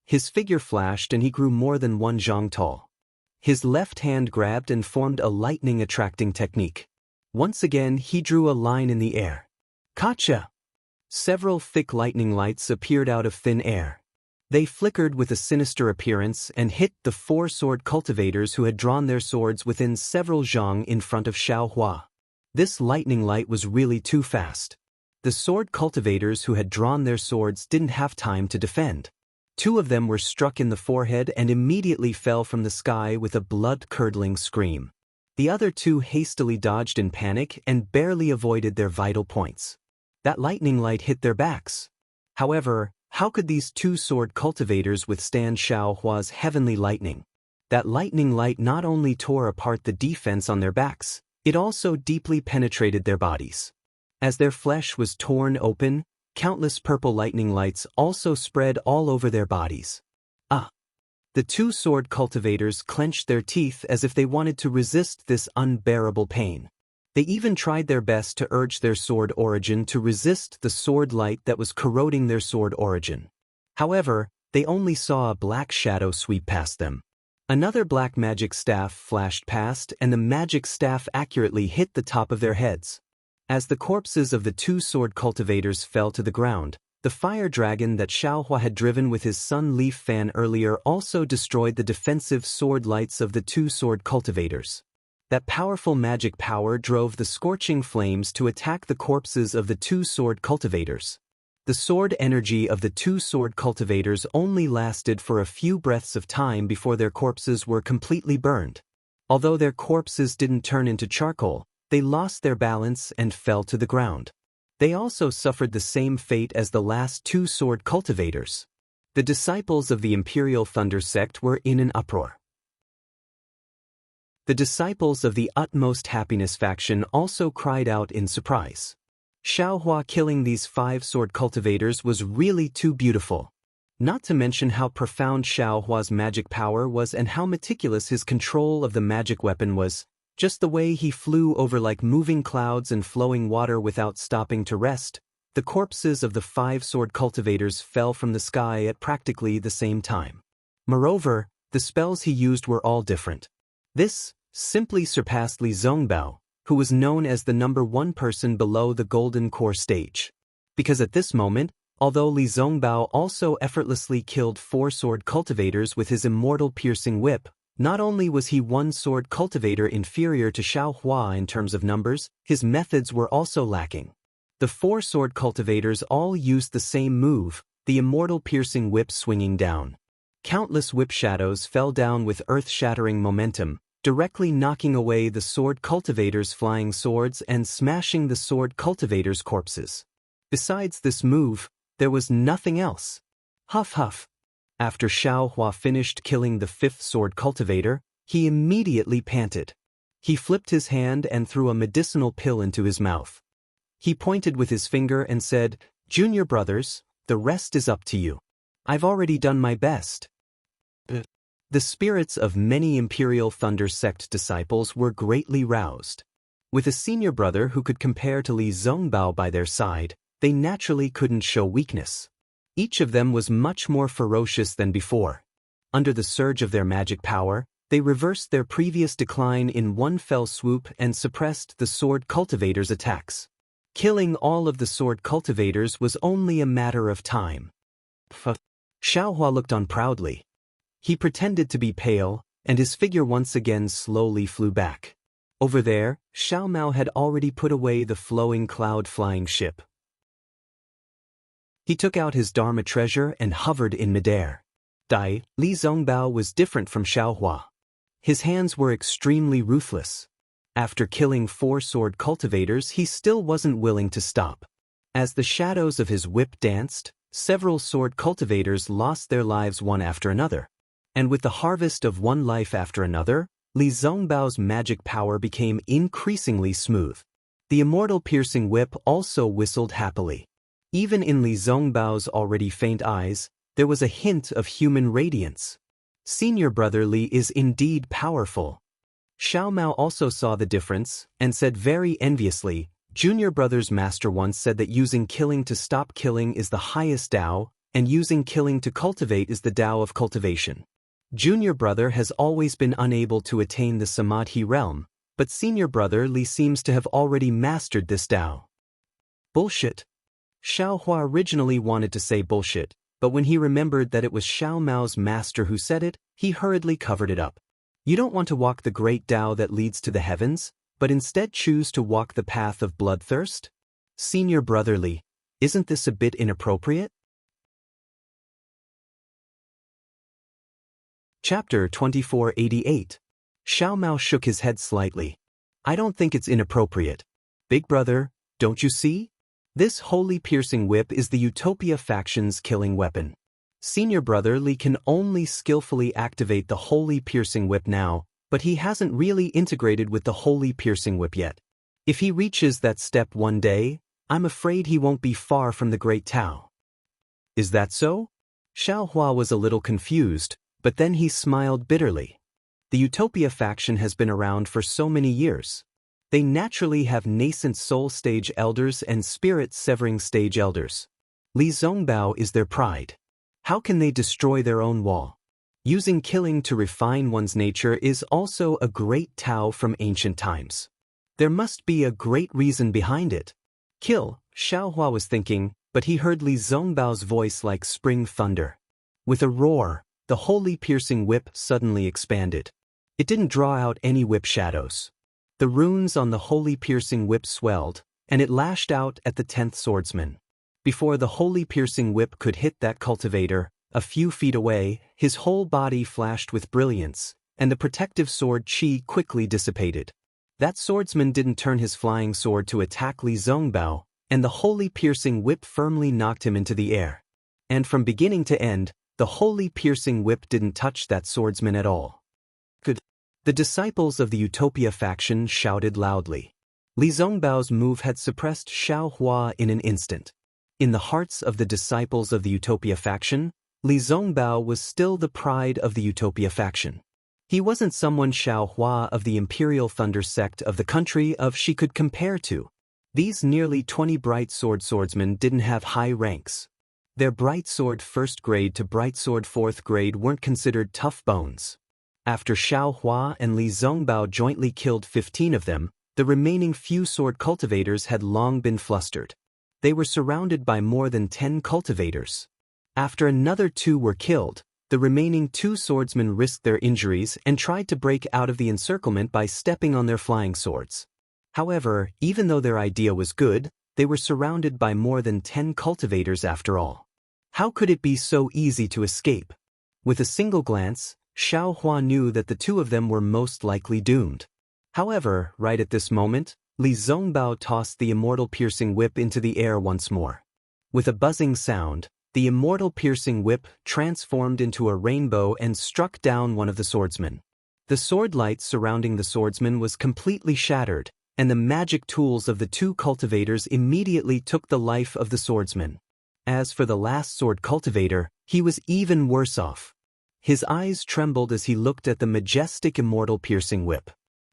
His figure flashed and he grew more than 1 zhang tall. His left hand grabbed and formed a lightning-attracting technique. Once again he drew a line in the air. Kacha! Several thick lightning lights appeared out of thin air. They flickered with a sinister appearance and hit the 4 sword cultivators who had drawn their swords within several zhang in front of Xiaohua. This lightning light was really too fast. The sword cultivators who had drawn their swords didn't have time to defend. 2 of them were struck in the forehead and immediately fell from the sky with a blood-curdling scream. The other 2 hastily dodged in panic and barely avoided their vital points. That lightning light hit their backs. However, how could these 2 sword cultivators withstand Xiaohua's heavenly lightning? That lightning light not only tore apart the defense on their backs, it also deeply penetrated their bodies. As their flesh was torn open, countless purple lightning lights also spread all over their bodies. The 2 sword cultivators clenched their teeth as if they wanted to resist this unbearable pain. They even tried their best to urge their sword origin to resist the sword light that was corroding their sword origin. However, they only saw a black shadow sweep past them. Another black magic staff flashed past and the magic staff accurately hit the top of their heads. As the corpses of the 2 sword cultivators fell to the ground, the fire dragon that Xiaohua had driven with his sun leaf fan earlier also destroyed the defensive sword lights of the 2 sword cultivators. That powerful magic power drove the scorching flames to attack the corpses of the 2 sword cultivators. The sword energy of the 2 sword cultivators only lasted for a few breaths of time before their corpses were completely burned. Although their corpses didn't turn into charcoal, they lost their balance and fell to the ground. They also suffered the same fate as the last 2 sword cultivators. The disciples of the Imperial Thunder sect were in an uproar. The disciples of the Utmost Happiness faction also cried out in surprise. Xiaohua killing these 5 sword cultivators was really too beautiful. Not to mention how profound Xiaohua's magic power was and how meticulous his control of the magic weapon was. Just the way he flew over like moving clouds and flowing water without stopping to rest, the corpses of the 5 sword cultivators fell from the sky at practically the same time. Moreover, the spells he used were all different. This simply surpassed Li Zongbao, who was known as the number 1 person below the Golden Core stage. Because at this moment, although Li Zongbao also effortlessly killed 4 sword cultivators with his immortal piercing whip, not only was he 1 sword cultivator inferior to Xiaohua in terms of numbers, his methods were also lacking. The 4 sword cultivators all used the same move, the immortal piercing whip swinging down. Countless whip shadows fell down with earth-shattering momentum, directly knocking away the sword cultivators' flying swords and smashing the sword cultivators' corpses. Besides this move, there was nothing else. Huff huff. After Xiao Hua finished killing the 5th sword cultivator, he immediately panted. He flipped his hand and threw a medicinal pill into his mouth. He pointed with his finger and said, "Junior brothers, the rest is up to you. I've already done my best." The spirits of many Imperial Thunder Sect disciples were greatly roused. With a senior brother who could compare to Li Zongbao by their side, they naturally couldn't show weakness. Each of them was much more ferocious than before. Under the surge of their magic power, they reversed their previous decline in one fell swoop and suppressed the sword cultivators' attacks. Killing all of the sword cultivators was only a matter of time. Xiaohua looked on proudly. He pretended to be pale, and his figure once again slowly flew back. Over there, Xiao Mao had already put away the flowing cloud-flying ship. He took out his Dharma treasure and hovered in midair. Li Zongbao was different from Xiaohua. His hands were extremely ruthless. After killing 4 sword cultivators, he still wasn't willing to stop. As the shadows of his whip danced, several sword cultivators lost their lives one after another. And with the harvest of one life after another, Li Zongbao's magic power became increasingly smooth. The immortal piercing whip also whistled happily. Even in Li Zongbao's already faint eyes, there was a hint of human radiance. Senior brother Li is indeed powerful. Xiao Mao also saw the difference, and said very enviously, "Junior brother's master once said that using killing to stop killing is the highest Tao, and using killing to cultivate is the Tao of cultivation. Junior brother has always been unable to attain the Samadhi realm, but senior brother Li seems to have already mastered this Tao." Bullshit. Xiao Hua originally wanted to say bullshit, but when he remembered that it was Xiao Mao's master who said it, he hurriedly covered it up. You don't want to walk the great Tao that leads to the heavens, but instead choose to walk the path of bloodthirst? Senior brother Li, isn't this a bit inappropriate? Chapter 2488. Xiao Mao shook his head slightly. "I don't think it's inappropriate. Big brother, don't you see? This holy piercing whip is the Utopia faction's killing weapon. Senior brother Li can only skillfully activate the holy piercing whip now, but he hasn't really integrated with the holy piercing whip yet. If he reaches that step one day, I'm afraid he won't be far from the great Tao." "Is that so?" Xiao Hua was a little confused, but then he smiled bitterly. The Utopia faction has been around for so many years. They naturally have nascent soul stage elders and spirit severing stage elders. Li Zongbao is their pride. How can they destroy their own wall? Using killing to refine one's nature is also a great Tao from ancient times. There must be a great reason behind it. Kill, Xiao Hua was thinking, but he heard Li Zongbao's voice like spring thunder. With a roar, the holy piercing whip suddenly expanded. It didn't draw out any whip shadows. The runes on the holy piercing whip swelled, and it lashed out at the 10th swordsman. Before the holy piercing whip could hit that cultivator, a few feet away, his whole body flashed with brilliance, and the protective sword chi quickly dissipated. That swordsman didn't turn his flying sword to attack Li Zongbao, and the holy piercing whip firmly knocked him into the air. And from beginning to end, the holy piercing whip didn't touch that swordsman at all. Good. The disciples of the Utopia faction shouted loudly. Li Zongbao's move had suppressed Xiao Hua in an instant. In the hearts of the disciples of the Utopia faction, Li Zongbao was still the pride of the Utopia faction. He wasn't someone Xiao Hua of the Imperial Thunder sect of the country of she could compare to. These nearly 20 bright swordsmen didn't have high ranks. Their bright sword 1st grade to bright sword 4th grade weren't considered tough bones. After Xiao Hua and Li Zongbao jointly killed 15 of them, the remaining few sword cultivators had long been flustered. They were surrounded by more than 10 cultivators. After another 2 were killed, the remaining 2 swordsmen risked their injuries and tried to break out of the encirclement by stepping on their flying swords. However, even though their idea was good, they were surrounded by more than 10 cultivators after all. How could it be so easy to escape? With a single glance, Xiao Hua knew that the two of them were most likely doomed. However, right at this moment, Li Zongbao tossed the immortal piercing whip into the air once more. With a buzzing sound, the immortal piercing whip transformed into a rainbow and struck down one of the swordsmen. The sword light surrounding the swordsman was completely shattered, and the magic tools of the two cultivators immediately took the life of the swordsman. As for the last sword cultivator, he was even worse off. His eyes trembled as he looked at the majestic immortal piercing whip.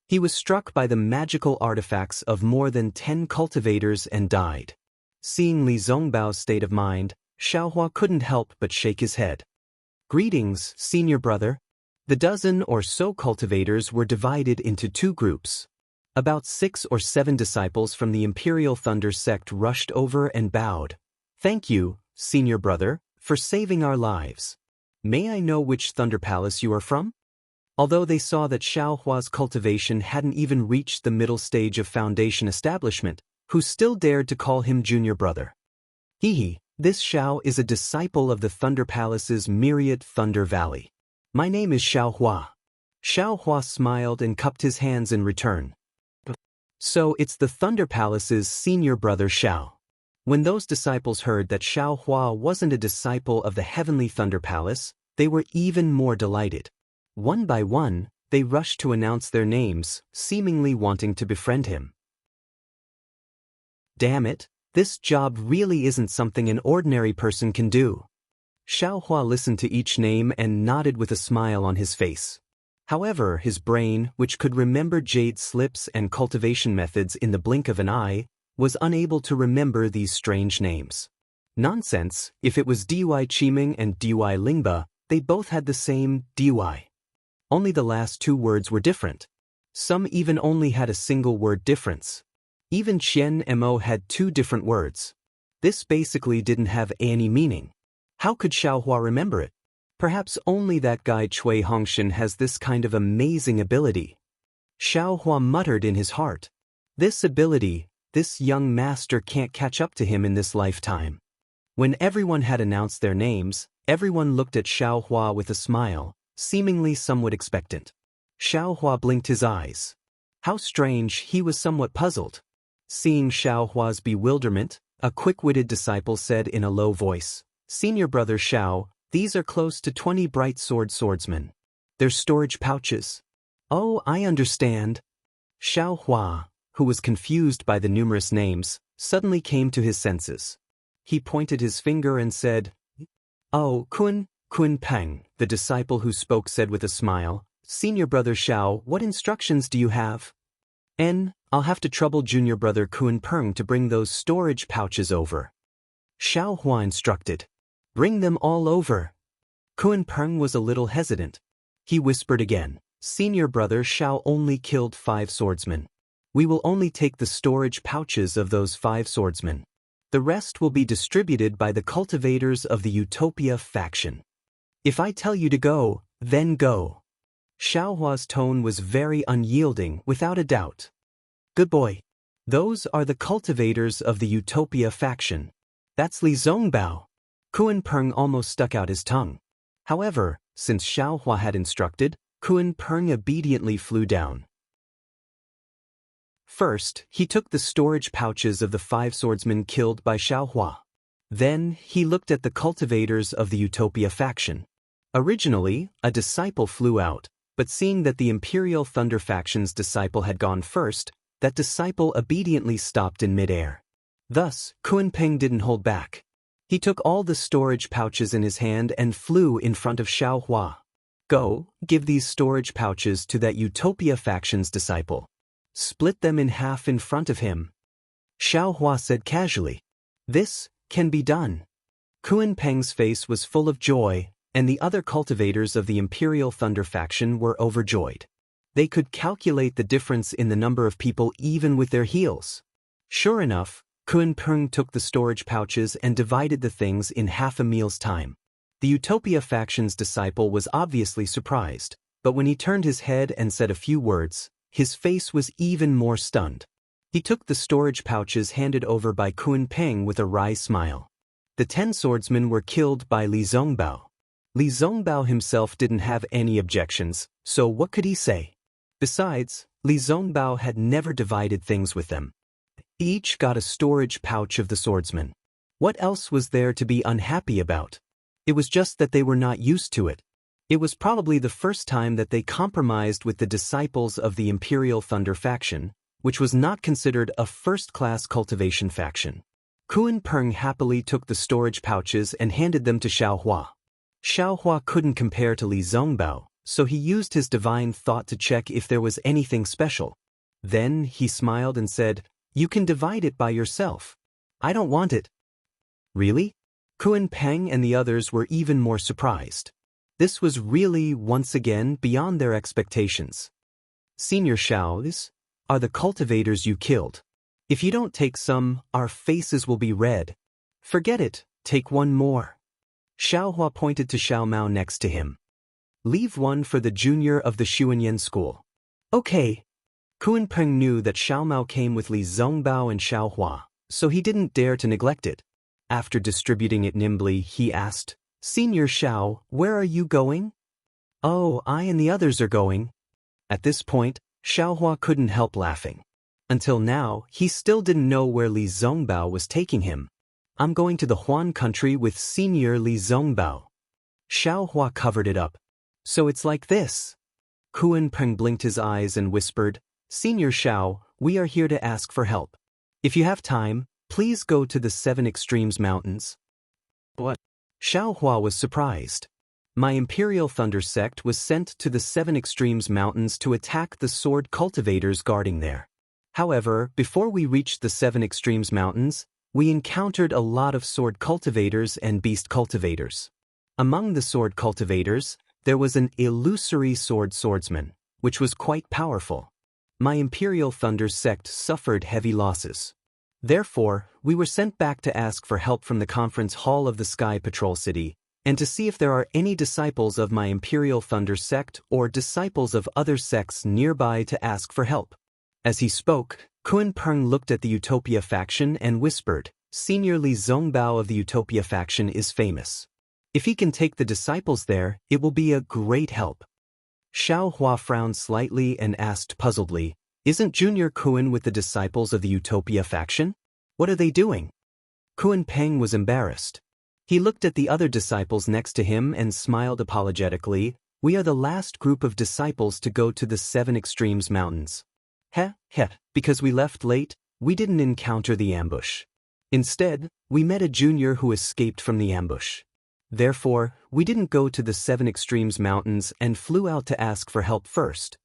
He was struck by the magical artifacts of more than 10 cultivators and died. Seeing Li Zongbao's state of mind, Xiaohua couldn't help but shake his head. "Greetings, senior brother." The dozen or so cultivators were divided into two groups. About 6 or 7 disciples from the Imperial Thunder sect rushed over and bowed. "Thank you, senior brother, for saving our lives. May I know which Thunder Palace you are from?" Although they saw that Xiaohua's cultivation hadn't even reached the middle stage of foundation establishment, who still dared to call him junior brother. This Xiao is a disciple of the Thunder Palace's myriad Thunder Valley. My name is Xiaohua. Xiaohua smiled and cupped his hands in return. So it's the Thunder Palace's senior brother Xiao. When those disciples heard that Xiaohua wasn't a disciple of the Heavenly Thunder Palace, they were even more delighted. One by one, they rushed to announce their names, seemingly wanting to befriend him. Damn it, this job really isn't something an ordinary person can do. Xiaohua listened to each name and nodded with a smile on his face. However, his brain, which could remember jade slips and cultivation methods in the blink of an eye, was unable to remember these strange names. Nonsense, if it was Dui Qiming and Dui Lingba, they both had the same Dui. Only the last 2 words were different. Some even only had a single word difference. Even Qian Mo had 2 different words. This basically didn't have any meaning. How could Xiaohua remember it? Perhaps only that guy Cui Hongshan has this kind of amazing ability. Xiaohua muttered in his heart. This ability, this young master can't catch up to him in this lifetime. When everyone had announced their names, everyone looked at Xiaohua with a smile, seemingly somewhat expectant. Xiaohua blinked his eyes. How strange, he was somewhat puzzled. Seeing Xiaohua's bewilderment, a quick-witted disciple said in a low voice, "Senior brother Xiao, these are close to 20 bright swordsmen. They're storage pouches." "Oh, I understand." Xiaohua, who was confused by the numerous names, suddenly came to his senses. He pointed his finger and said, "Oh, Kun Peng," the disciple who spoke said with a smile, "Senior brother Xiao, what instructions do you have?" "I'll have to trouble junior brother Kun Peng to bring those storage pouches over." Xiaohua instructed, "Bring them all over." Kun Peng was a little hesitant. He whispered again, "Senior brother Xiao only killed 5 swordsmen. We will only take the storage pouches of those 5 swordsmen. The rest will be distributed by the cultivators of the Utopia faction. If I tell you to go, then go." Xiaohua's tone was very unyielding, without a doubt. "Good boy. Those are the cultivators of the Utopia faction. That's Li Zongbao." Kun Peng almost stuck out his tongue. However, since Xiaohua had instructed, Kun Peng obediently flew down. First, he took the storage pouches of the 5 swordsmen killed by Xiaohua. Then, he looked at the cultivators of the Utopia faction. Originally, a disciple flew out, but seeing that the Imperial Thunder faction's disciple had gone first, that disciple obediently stopped in midair. Thus, Kun Peng didn't hold back. He took all the storage pouches in his hand and flew in front of Xiaohua. "Go, give these storage pouches to that Utopia faction's disciple. Split them in half in front of him." Xiaohua said casually. "This can be done." Kun Peng's face was full of joy, and the other cultivators of the Imperial Thunder faction were overjoyed. They could calculate the difference in the number of people even with their heels. Sure enough, Kun Peng took the storage pouches and divided the things in half a meal's time. The Utopia faction's disciple was obviously surprised, but when he turned his head and said a few words, his face was even more stunned. He took the storage pouches handed over by Kun Peng with a wry smile. The 10 swordsmen were killed by Li Zongbao. Li Zongbao himself didn't have any objections, so what could he say? Besides, Li Zongbao had never divided things with them. Each got a storage pouch of the swordsmen. What else was there to be unhappy about? It was just that they were not used to it. It was probably the first time that they compromised with the disciples of the Imperial Thunder faction, which was not considered a first-class cultivation faction. Kun Peng happily took the storage pouches and handed them to Xiaohua. Xiaohua couldn't compare to Li Zongbao, so he used his divine thought to check if there was anything special. Then he smiled and said, "You can divide it by yourself. I don't want it." Really? Kun Peng and the others were even more surprised. This was really, once again, beyond their expectations. "Senior Xiao, these are the cultivators you killed. If you don't take some, our faces will be red. Forget it, take one more." Xiaohua pointed to Xiao Mao next to him. "Leave one for the junior of the Xuanyan school." "Okay." Kun Peng knew that Xiao Mao came with Li Zongbao and Xiaohua, so he didn't dare to neglect it. After distributing it nimbly, he asked, "Senior Xiao, where are you going?" "Oh, I and the others are going." At this point, Xiaohua couldn't help laughing. Until now, he still didn't know where Li Zongbao was taking him. "I'm going to the Huan country with Senior Li Zongbao." Xiaohua covered it up. "So it's like this." Kun Peng blinked his eyes and whispered, "Senior Xiao, we are here to ask for help. If you have time, please go to the 7 Extremes Mountains." "What?" Xiaohua was surprised. "My Imperial Thunder sect was sent to the 7 Extremes Mountains to attack the sword cultivators guarding there. However, before we reached the 7 Extremes Mountains, we encountered a lot of sword cultivators and beast cultivators. Among the sword cultivators, there was an illusory swordsman, which was quite powerful. My Imperial Thunder sect suffered heavy losses. Therefore, we were sent back to ask for help from the conference hall of the Sky Patrol City, and to see if there are any disciples of my Imperial Thunder sect or disciples of other sects nearby to ask for help." As he spoke, Kun Peng looked at the Utopia faction and whispered, "Senior Li Zongbao of the Utopia faction is famous. If he can take the disciples there, it will be a great help." Xiaohua frowned slightly and asked puzzledly, "Isn't Junior Kun with the disciples of the Utopia faction? What are they doing?" Kun Peng was embarrassed. He looked at the other disciples next to him and smiled apologetically. "We are the last group of disciples to go to the 7 Extremes Mountains. Because we left late, we didn't encounter the ambush. Instead, we met a junior who escaped from the ambush. Therefore, we didn't go to the 7 Extremes Mountains and flew out to ask for help first.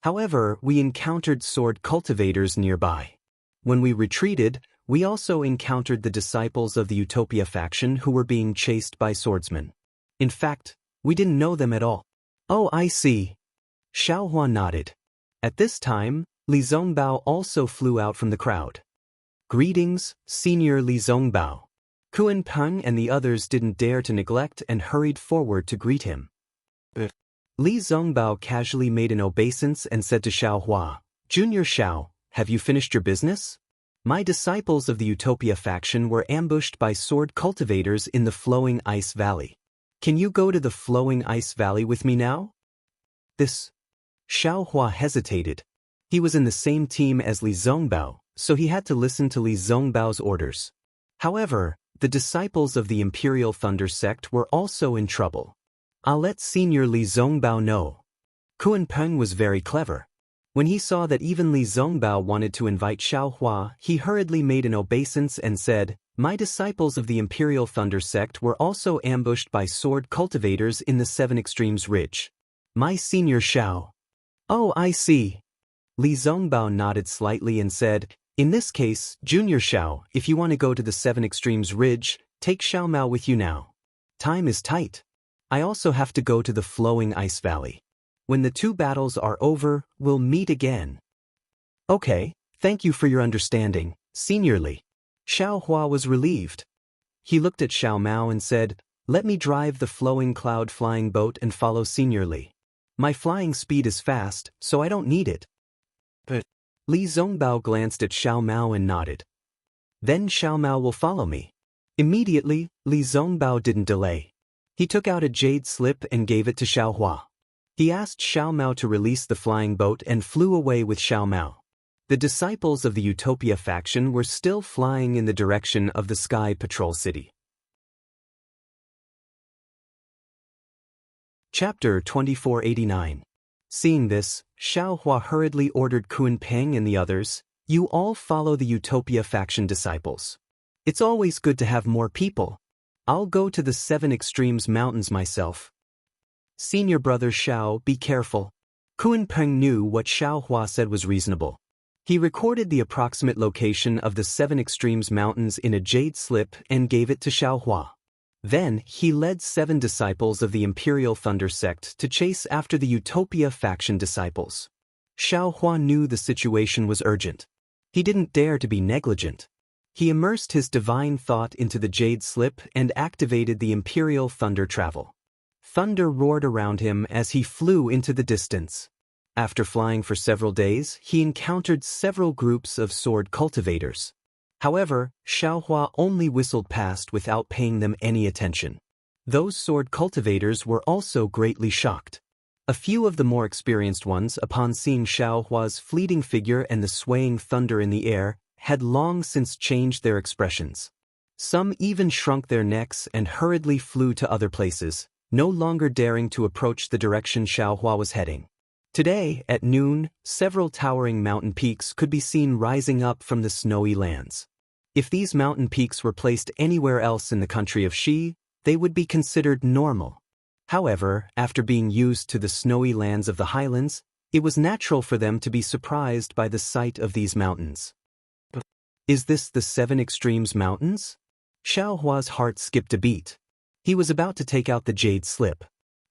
However, we encountered sword cultivators nearby. When we retreated, we also encountered the disciples of the Utopia faction who were being chased by swordsmen. In fact, we didn't know them at all." "Oh, I see." Xiaohua nodded. At this time, Li Zongbao also flew out from the crowd. "Greetings, Senior Li Zongbao." Kun Peng and the others didn't dare to neglect and hurried forward to greet him. Li Zongbao casually made an obeisance and said to Xiaohua, "Junior Xiao, have you finished your business? My disciples of the Utopia faction were ambushed by sword cultivators in the Flowing Ice Valley. Can you go to the Flowing Ice Valley with me now?" This. Xiaohua hesitated. He was in the same team as Li Zongbao, so he had to listen to Li Zongbao's orders. However, the disciples of the Imperial Thunder sect were also in trouble. "I'll let Senior Li Zongbao know." Kun Peng was very clever. When he saw that even Li Zongbao wanted to invite Xiaohua, he hurriedly made an obeisance and said, "My disciples of the Imperial Thunder sect were also ambushed by sword cultivators in the 7 Extremes Ridge. My Senior Xiao." "Oh, I see." Li Zongbao nodded slightly and said, "In this case, Junior Xiao, if you want to go to the 7 Extremes Ridge, take Xiao Mao with you now. Time is tight. I also have to go to the Flowing Ice Valley. When the 2 battles are over, we'll meet again." "Okay, thank you for your understanding, Senior Li." Xiaohua was relieved. He looked at Xiao Mao and said, "Let me drive the flowing cloud flying boat and follow Senior Li. My flying speed is fast, so I don't need it." Li Zongbao glanced at Xiao Mao and nodded. Then Xiao Mao will follow me. Immediately, Li Zongbao didn't delay. He took out a jade slip and gave it to Xiao Hua. He asked Xiao Mao to release the flying boat and flew away with Xiao Mao. The disciples of the Utopia faction were still flying in the direction of the Sky Patrol City. Chapter 2489. Seeing this, Xiao Hua hurriedly ordered Kun Peng and the others, "You all follow the Utopia faction disciples. It's always good to have more people. I'll go to the 7 Extremes Mountains myself. Senior brother Xiao, be careful." Kun Peng knew what Xiao Hua said was reasonable. He recorded the approximate location of the 7 Extremes Mountains in a jade slip and gave it to Xiao Hua. Then, he led 7 disciples of the Imperial Thunder sect to chase after the Utopia faction disciples. Xiao Hua knew the situation was urgent. He didn't dare to be negligent. He immersed his divine thought into the jade slip and activated the Imperial Thunder travel. Thunder roared around him as he flew into the distance. After flying for several days, he encountered several groups of sword cultivators. However, Xiao Hua only whistled past without paying them any attention. Those sword cultivators were also greatly shocked. A few of the more experienced ones, upon seeing Xiao Hua's fleeting figure and the swaying thunder in the air, had long since changed their expressions. Some even shrunk their necks and hurriedly flew to other places, no longer daring to approach the direction Xiao Hua was heading. Today, at noon, several towering mountain peaks could be seen rising up from the snowy lands. If these mountain peaks were placed anywhere else in the country of Xi, they would be considered normal. However, after being used to the snowy lands of the highlands, it was natural for them to be surprised by the sight of these mountains. Is this the 7 Extremes Mountains? Xiao Hua's heart skipped a beat. He was about to take out the jade slip.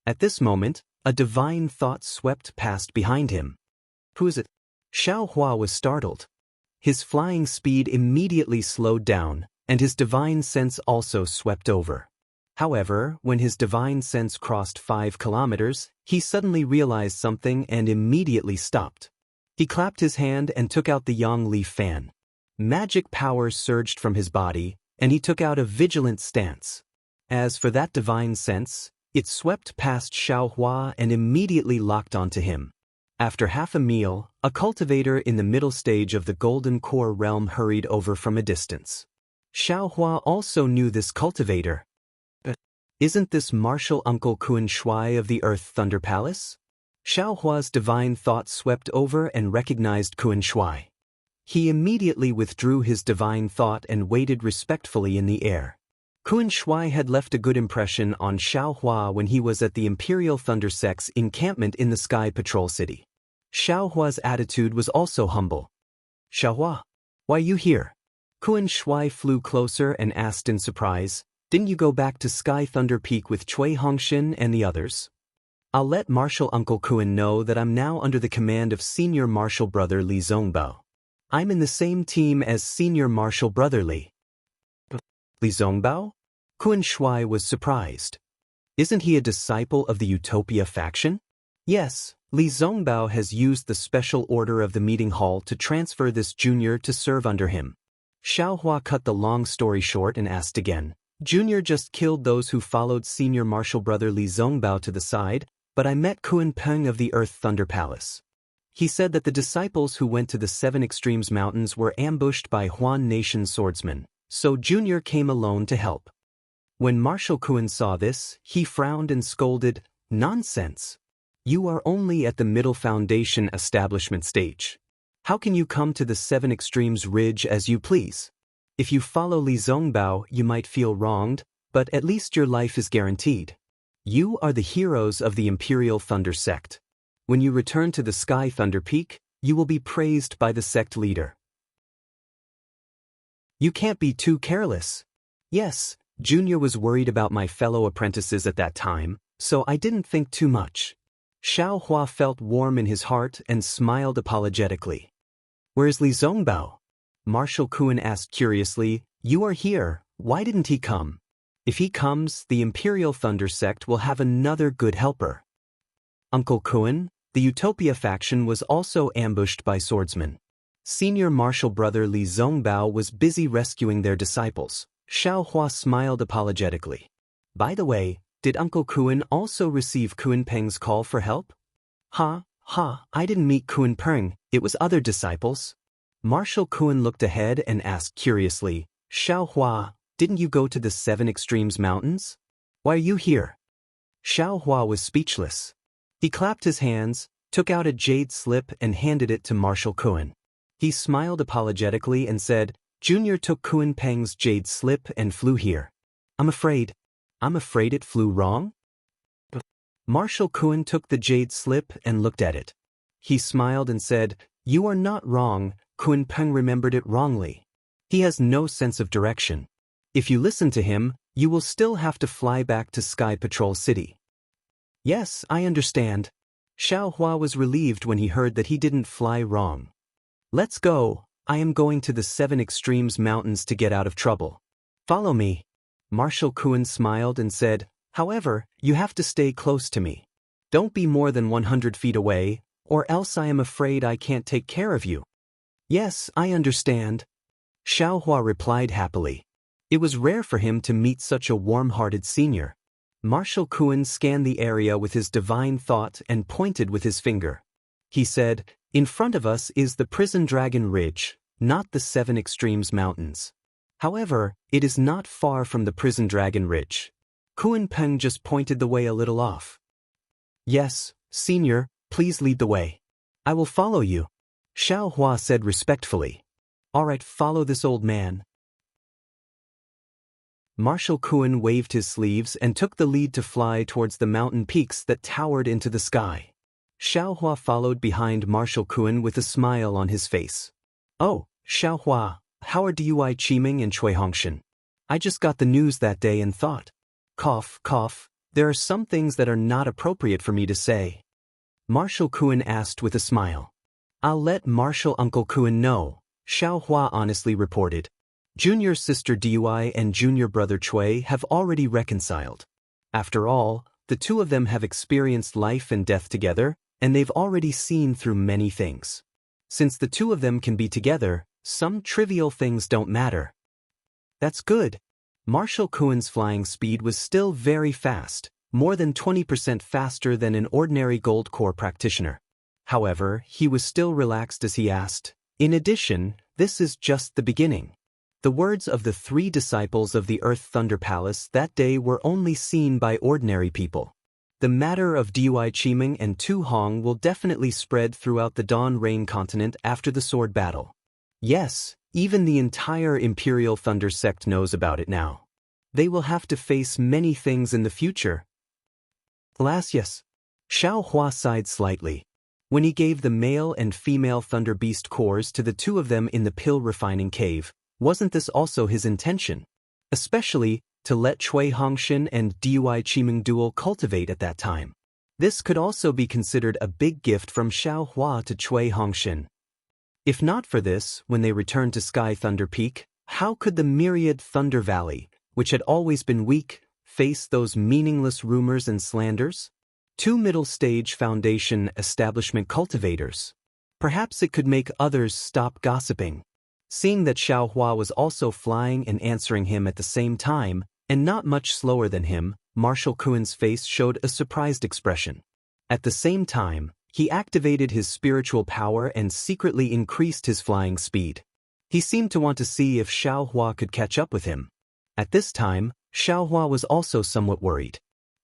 At this moment, a divine thought swept past behind him. Who is it? Xiao Hua was startled. His flying speed immediately slowed down, and his divine sense also swept over. However, when his divine sense crossed 5 kilometers, he suddenly realized something and immediately stopped. He clapped his hand and took out the yang leaf fan. Magic power surged from his body, and he took out a vigilant stance. As for that divine sense, it swept past Xiao Hua and immediately locked onto him. After half a meal, a cultivator in the middle stage of the Golden Core realm hurried over from a distance. Xiao Hua also knew this cultivator. Isn't this Martial Uncle Kun Shui of the Earth Thunder Palace? Xiao Hua's divine thought swept over and recognized Kun Shui. He immediately withdrew his divine thought and waited respectfully in the air. Kun Shui had left a good impression on Xiao Hua when he was at the Imperial Thunder Sect's encampment in the Sky Patrol City. Xiao Hua's attitude was also humble. "Xiao Hua, why are you here?" Kun Shui flew closer and asked in surprise, "Didn't you go back to Sky Thunder Peak with Cui Hongxin and the others?" "I'll let Martial Uncle Kun know that I'm now under the command of Senior Martial Brother Li Zongbao. I'm in the same team as Senior Martial Brother Li." "Li Zongbao?" Kun Shui was surprised. "Isn't he a disciple of the Utopia faction?" "Yes, Li Zongbao has used the special order of the meeting hall to transfer this junior to serve under him." Xiao Hua cut the long story short and asked again, "Junior just killed those who followed Senior Martial Brother Li Zongbao to the side, but I met Kun Peng of the Earth Thunder Palace. He said that the disciples who went to the 7 Extremes Mountains were ambushed by Huan Nation swordsmen, so Junior came alone to help." When Marshal Kun saw this, he frowned and scolded, "Nonsense! You are only at the middle foundation establishment stage. How can you come to the 7 Extremes Ridge as you please? If you follow Li Zongbao, you might feel wronged, but at least your life is guaranteed. You are the heroes of the Imperial Thunder sect. When you return to the Sky Thunder Peak, you will be praised by the sect leader. You can't be too careless." "Yes, Junior was worried about my fellow apprentices at that time, so I didn't think too much." Xiao Hua felt warm in his heart and smiled apologetically. "Where's Li Zongbao?" Marshal Kun asked curiously. "You are here, why didn't he come?" "If he comes, the Imperial Thunder sect will have another good helper." "Uncle Kun, the Utopia faction was also ambushed by swordsmen. Senior martial brother Li Zongbao was busy rescuing their disciples. Xiaohua smiled apologetically. By the way, did Uncle Kuan also receive Kuan Peng's call for help? I didn't meet Kuan Peng, it was other disciples. Marshal Kuan looked ahead and asked curiously, Xiaohua, didn't you go to the 7 Extremes Mountains? Why are you here? Xiaohua was speechless. He clapped his hands, took out a jade slip and handed it to Marshal Kuan. He smiled apologetically and said, Junior took Kuan Peng's jade slip and flew here. I'm afraid it flew wrong? Marshal Kuan took the jade slip and looked at it. He smiled and said, You are not wrong, Kuan Peng remembered it wrongly. He has no sense of direction. If you listen to him, you will still have to fly back to Sky Patrol City. Yes, I understand. Xiaohua was relieved when he heard that he didn't fly wrong. Let's go, I am going to the 7 Extremes Mountains to get out of trouble. Follow me. Marshal Kuan smiled and said, However, you have to stay close to me. Don't be more than 100 feet away, or else I am afraid I can't take care of you. Yes, I understand. Xiaohua replied happily. It was rare for him to meet such a warm-hearted senior. Marshal Kuan scanned the area with his divine thought and pointed with his finger. He said, In front of us is the Prison Dragon Ridge, not the 7 Extremes Mountains. However, it is not far from the Prison Dragon Ridge. Kuan Peng just pointed the way a little off. Yes, Senior, please lead the way. I will follow you. Xiaohua said respectfully. All right, follow this old man. Marshal Kuan waved his sleeves and took the lead to fly towards the mountain peaks that towered into the sky. Xiaohua followed behind Marshal Kuan with a smile on his face. Oh, Xiaohua, how are Dui Qiming and Cui Hongshan? I just got the news that day and thought. Cough, cough, there are some things that are not appropriate for me to say. Marshal Kuan asked with a smile. I'll let Marshal Uncle Kuan know, Xiaohua honestly reported. Junior sister Dui and junior brother Cui have already reconciled. After all, the two of them have experienced life and death together, and they've already seen through many things. Since the two of them can be together, some trivial things don't matter. That's good. Marshal Kuan's flying speed was still very fast, more than 20% faster than an ordinary Gold Core practitioner. However, he was still relaxed as he asked, In addition, this is just the beginning. The words of the 3 disciples of the Earth Thunder Palace that day were only seen by ordinary people. The matter of Dui Qiming and Tu Hong will definitely spread throughout the Dawn Rain continent after the sword battle. Yes, even the entire Imperial Thunder sect knows about it now. They will have to face many things in the future. Alas, yes. Xiaohua sighed slightly. When he gave the male and female Thunder Beast cores to the 2 of them in the pill refining cave, wasn't this also his intention? Especially, to let Cui Hongshan and Dui Qiming dual cultivate at that time. This could also be considered a big gift from Xiaohua to Cui Hongshan. If not for this, when they returned to Sky Thunder Peak, how could the myriad Thunder Valley, which had always been weak, face those meaningless rumors and slanders? 2 middle-stage foundation establishment cultivators. Perhaps it could make others stop gossiping. Seeing that Xiaohua was also flying and answering him at the same time, and not much slower than him, Marshal Kuan's face showed a surprised expression. At the same time, he activated his spiritual power and secretly increased his flying speed. He seemed to want to see if Xiaohua could catch up with him. At this time, Xiaohua was also somewhat worried.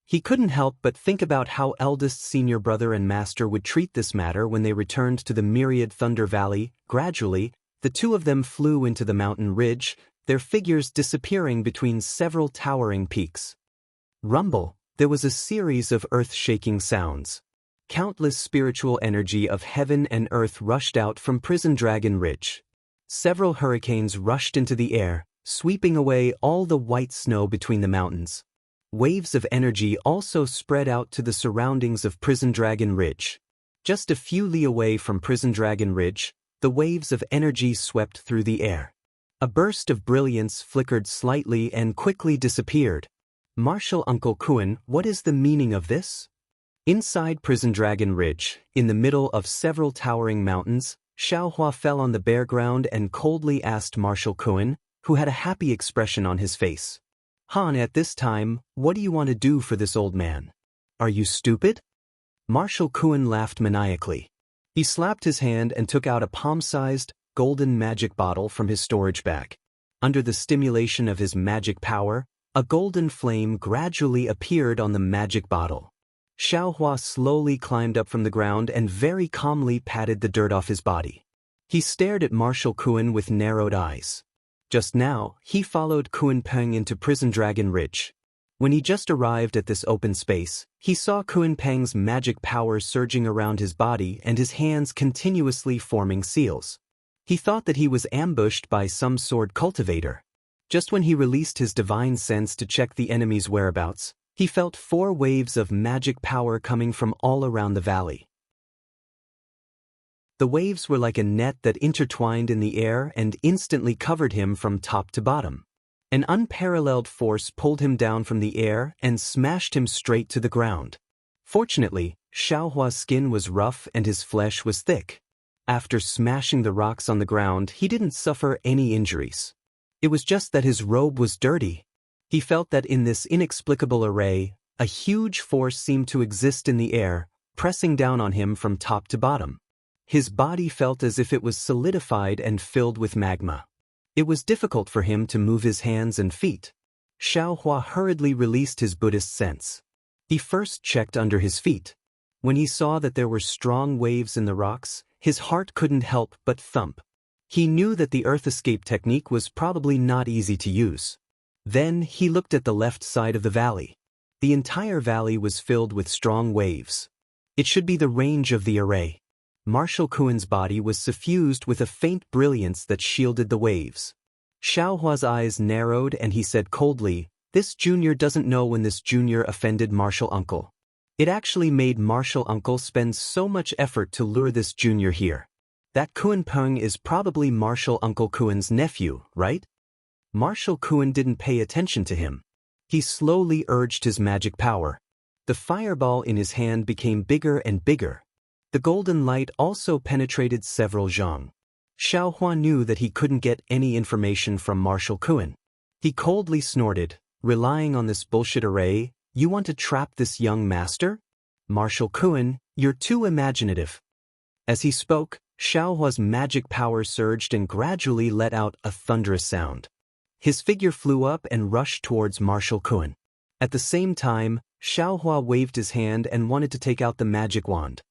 He couldn't help but think about how eldest senior brother and master would treat this matter when they returned to the myriad Thunder Valley. Gradually, the 2 of them flew into the mountain ridge, their figures disappearing between several towering peaks. Rumble, there was a series of earth-shaking sounds. Countless spiritual energy of heaven and earth rushed out from Prison Dragon Ridge. Several hurricanes rushed into the air, sweeping away all the white snow between the mountains. Waves of energy also spread out to the surroundings of Prison Dragon Ridge. Just a few li away from Prison Dragon Ridge, the waves of energy swept through the air. A burst of brilliance flickered slightly and quickly disappeared. Marshal Uncle Kuan, what is the meaning of this? Inside Prison Dragon Ridge, in the middle of several towering mountains, Xiaohua fell on the bare ground and coldly asked Marshal Kuan, who had a happy expression on his face. Han, at this time, what do you want to do for this old man? Are you stupid? Marshal Kuan laughed maniacally. He slapped his hand and took out a palm-sized, golden magic bottle from his storage bag. Under the stimulation of his magic power, a golden flame gradually appeared on the magic bottle. Xiaohua slowly climbed up from the ground and very calmly patted the dirt off his body. He stared at Marshal Kuan with narrowed eyes. Just now, he followed Kuan Peng into Prison Dragon Ridge. When he just arrived at this open space, he saw Kuan Peng's magic power surging around his body and his hands continuously forming seals. He thought that he was ambushed by some sword cultivator. Just when he released his divine sense to check the enemy's whereabouts, he felt 4 waves of magic power coming from all around the valley. The waves were like a net that intertwined in the air and instantly covered him from top to bottom. An unparalleled force pulled him down from the air and smashed him straight to the ground. Fortunately, Xiaohua's skin was rough and his flesh was thick. After smashing the rocks on the ground, he didn't suffer any injuries. It was just that his robe was dirty. He felt that in this inexplicable array, a huge force seemed to exist in the air, pressing down on him from top to bottom. His body felt as if it was solidified and filled with magma. It was difficult for him to move his hands and feet. Xiaohua hurriedly released his Buddhist sense. He first checked under his feet. When he saw that there were strong waves in the rocks, his heart couldn't help but thump. He knew that the earth escape technique was probably not easy to use. Then he looked at the left side of the valley. The entire valley was filled with strong waves. It should be the range of the array. Marshal Kuan's body was suffused with a faint brilliance that shielded the waves. Xiaohua's eyes narrowed and he said coldly, "This junior doesn't know when this junior offended Marshal Uncle. It actually made Marshal Uncle spend so much effort to lure this junior here. That Kuan Peng is probably Marshal Uncle Kuan's nephew, right?" Marshal Kuan didn't pay attention to him. He slowly urged his magic power. The fireball in his hand became bigger and bigger. The golden light also penetrated several zhang. Xiaohua knew that he couldn't get any information from Marshal Kuan. He coldly snorted, "Relying on this bullshit array, you want to trap this young master? Marshal Kuan, you're too imaginative." As he spoke, Xiaohua's magic power surged and gradually let out a thunderous sound. His figure flew up and rushed towards Marshal Kuan. At the same time, Xiaohua waved his hand and wanted to take out the magic wand.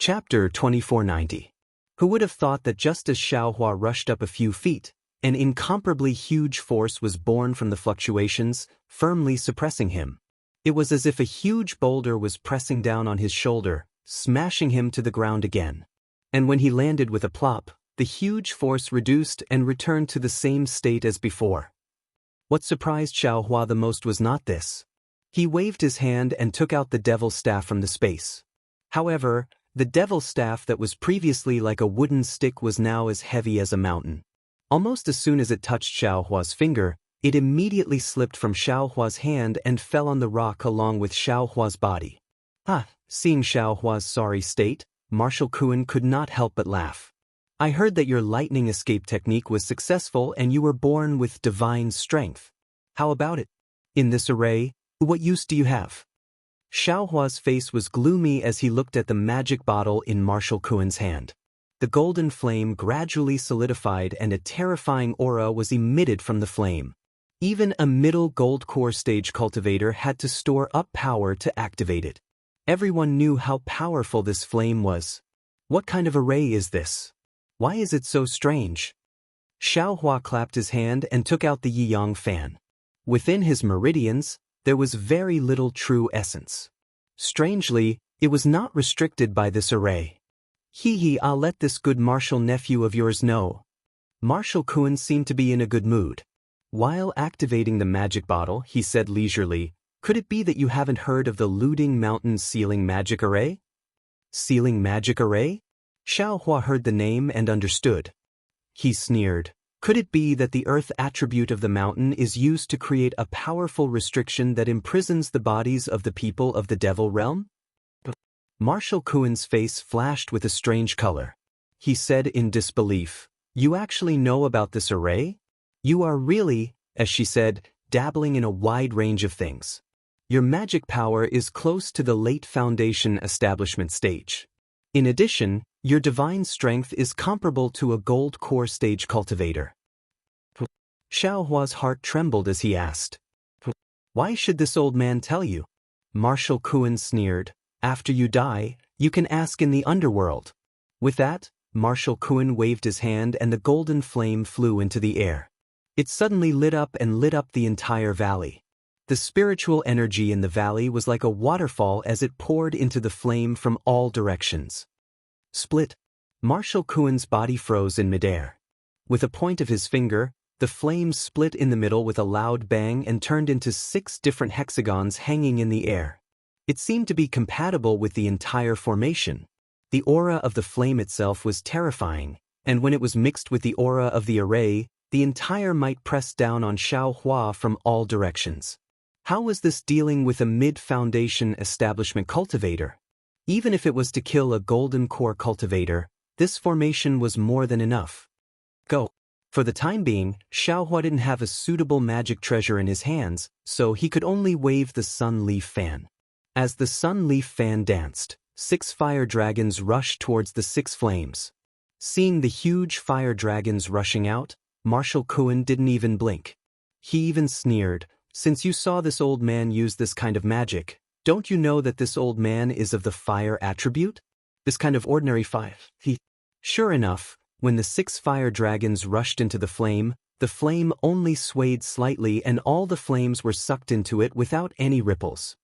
Chapter 2490. Who would have thought that just as Xiaohua rushed up a few feet, an incomparably huge force was born from the fluctuations, firmly suppressing him. It was as if a huge boulder was pressing down on his shoulder, smashing him to the ground again. And when he landed with a plop, the huge force reduced and returned to the same state as before. What surprised Xiaohua the most was not this. He waved his hand and took out the devil's staff from the space. However, the devil's staff that was previously like a wooden stick was now as heavy as a mountain. Almost as soon as it touched Xiaohua's finger, it immediately slipped from Xiaohua's hand and fell on the rock along with Xiaohua's body. Seeing Xiaohua's sorry state, Marshal Kuan could not help but laugh. "I heard that your lightning escape technique was successful and you were born with divine strength. How about it? In this array, what use do you have?" Xiaohua's face was gloomy as he looked at the magic bottle in Marshal Kuan's hand. The golden flame gradually solidified and a terrifying aura was emitted from the flame. Even a middle gold core stage cultivator had to store up power to activate it. Everyone knew how powerful this flame was. What kind of array is this? Why is it so strange? Xiaohua clapped his hand and took out the Yiyang fan. Within his meridians, there was very little true essence. Strangely, it was not restricted by this array. I'll let this good martial nephew of yours know." Marshal Kuan seemed to be in a good mood. While activating the magic bottle, he said leisurely, "Could it be that you haven't heard of the Looting Mountain Sealing Magic Array?" "Sealing Magic Array?" Xiaohua heard the name and understood. He sneered. Could it be that the earth attribute of the mountain is used to create a powerful restriction that imprisons the bodies of the people of the devil realm? Marshal Kuen's face flashed with a strange color. He said in disbelief, "You actually know about this array? You are really," as she said, "dabbling in a wide range of things. Your magic power is close to the late foundation establishment stage. In addition, your divine strength is comparable to a gold core stage cultivator." Xiao Hua's heart trembled as he asked, "Why should this old man tell you?" Marshal Kuen sneered, "After you die, you can ask in the underworld." With that, Marshal Kuen waved his hand and the golden flame flew into the air. It suddenly lit up the entire valley. The spiritual energy in the valley was like a waterfall as it poured into the flame from all directions. Split. Marshal Kuen's body froze in midair. With a point of his finger, the flame split in the middle with a loud bang and turned into 6 different hexagons hanging in the air. It seemed to be compatible with the entire formation. The aura of the flame itself was terrifying, and when it was mixed with the aura of the array, the entire might pressed down on Xiao Hua from all directions. How was this dealing with a mid-foundation establishment cultivator? Even if it was to kill a golden core cultivator, this formation was more than enough. Go. For the time being, Xiao Hua didn't have a suitable magic treasure in his hands, so he could only wave the Sun Leaf Fan. As the Sun Leaf Fan danced, 6 fire dragons rushed towards the 6 flames. Seeing the huge fire dragons rushing out, Marshal Kuen didn't even blink. He even sneered, "Since you saw this old man use this kind of magic, don't you know that this old man is of the fire attribute? This kind of ordinary fire." Sure enough, when the 6 fire dragons rushed into the flame only swayed slightly and all the flames were sucked into it without any ripples.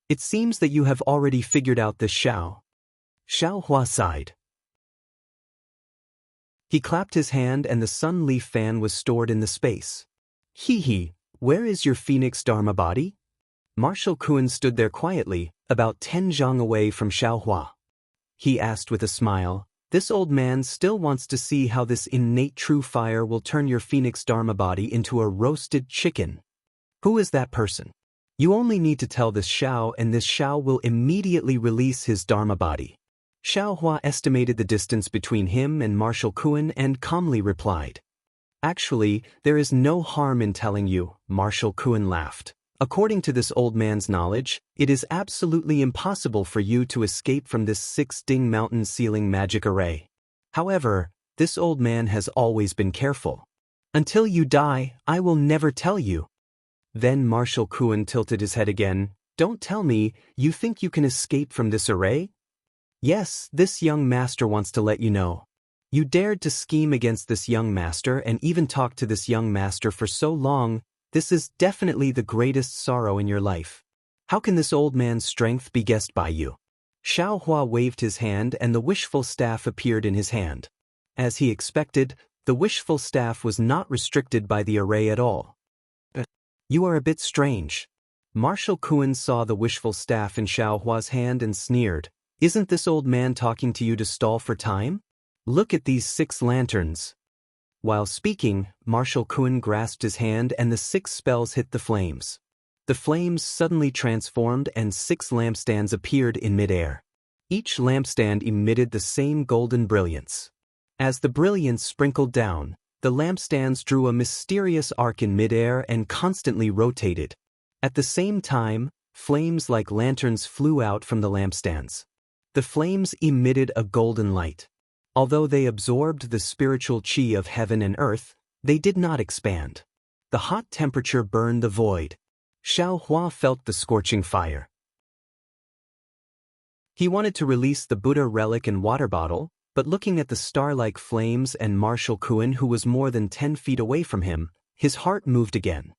"It seems that you have already figured out this, Xiao." Xiao Hua sighed. He clapped his hand and the Sun Leaf Fan was stored in the space. "Hee, where is your Phoenix Dharma body?" Marshal Kuen stood there quietly, about 10 zhang away from Xiao Hua. He asked with a smile, "This old man still wants to see how this innate true fire will turn your Phoenix Dharma body into a roasted chicken. Who is that person? You only need to tell this Xiao and this Xiao will immediately release his Dharma body." Xiao Hua estimated the distance between him and Marshal Kuen and calmly replied, "Actually, there is no harm in telling you," Marshal Kuen laughed. "According to this old man's knowledge, it is absolutely impossible for you to escape from this 6-ding mountain ceiling magic array. However, this old man has always been careful. Until you die, I will never tell you." Then Marshal Kuen tilted his head again. "Don't tell me, you think you can escape from this array? Yes, this young master wants to let you know. You dared to scheme against this young master and even talk to this young master for so long. This is definitely the greatest sorrow in your life. How can this old man's strength be guessed by you?" Xiao Hua waved his hand and the wishful staff appeared in his hand. As he expected, the wishful staff was not restricted by the array at all. "You are a bit strange." Marshal Kuen saw the wishful staff in Xiao Hua's hand and sneered, "Isn't this old man talking to you to stall for time? Look at these 6 lanterns." While speaking, Marshal Kuen grasped his hand and the 6 spells hit the flames. The flames suddenly transformed and 6 lampstands appeared in midair. Each lampstand emitted the same golden brilliance. As the brilliance sprinkled down, the lampstands drew a mysterious arc in midair and constantly rotated. At the same time, flames like lanterns flew out from the lampstands. The flames emitted a golden light. Although they absorbed the spiritual chi of heaven and earth, they did not expand. The hot temperature burned the void. Xiao Hua felt the scorching fire. He wanted to release the Buddha relic and water bottle, but looking at the star-like flames and Marshal Kuen who was more than 10 feet away from him, his heart moved again.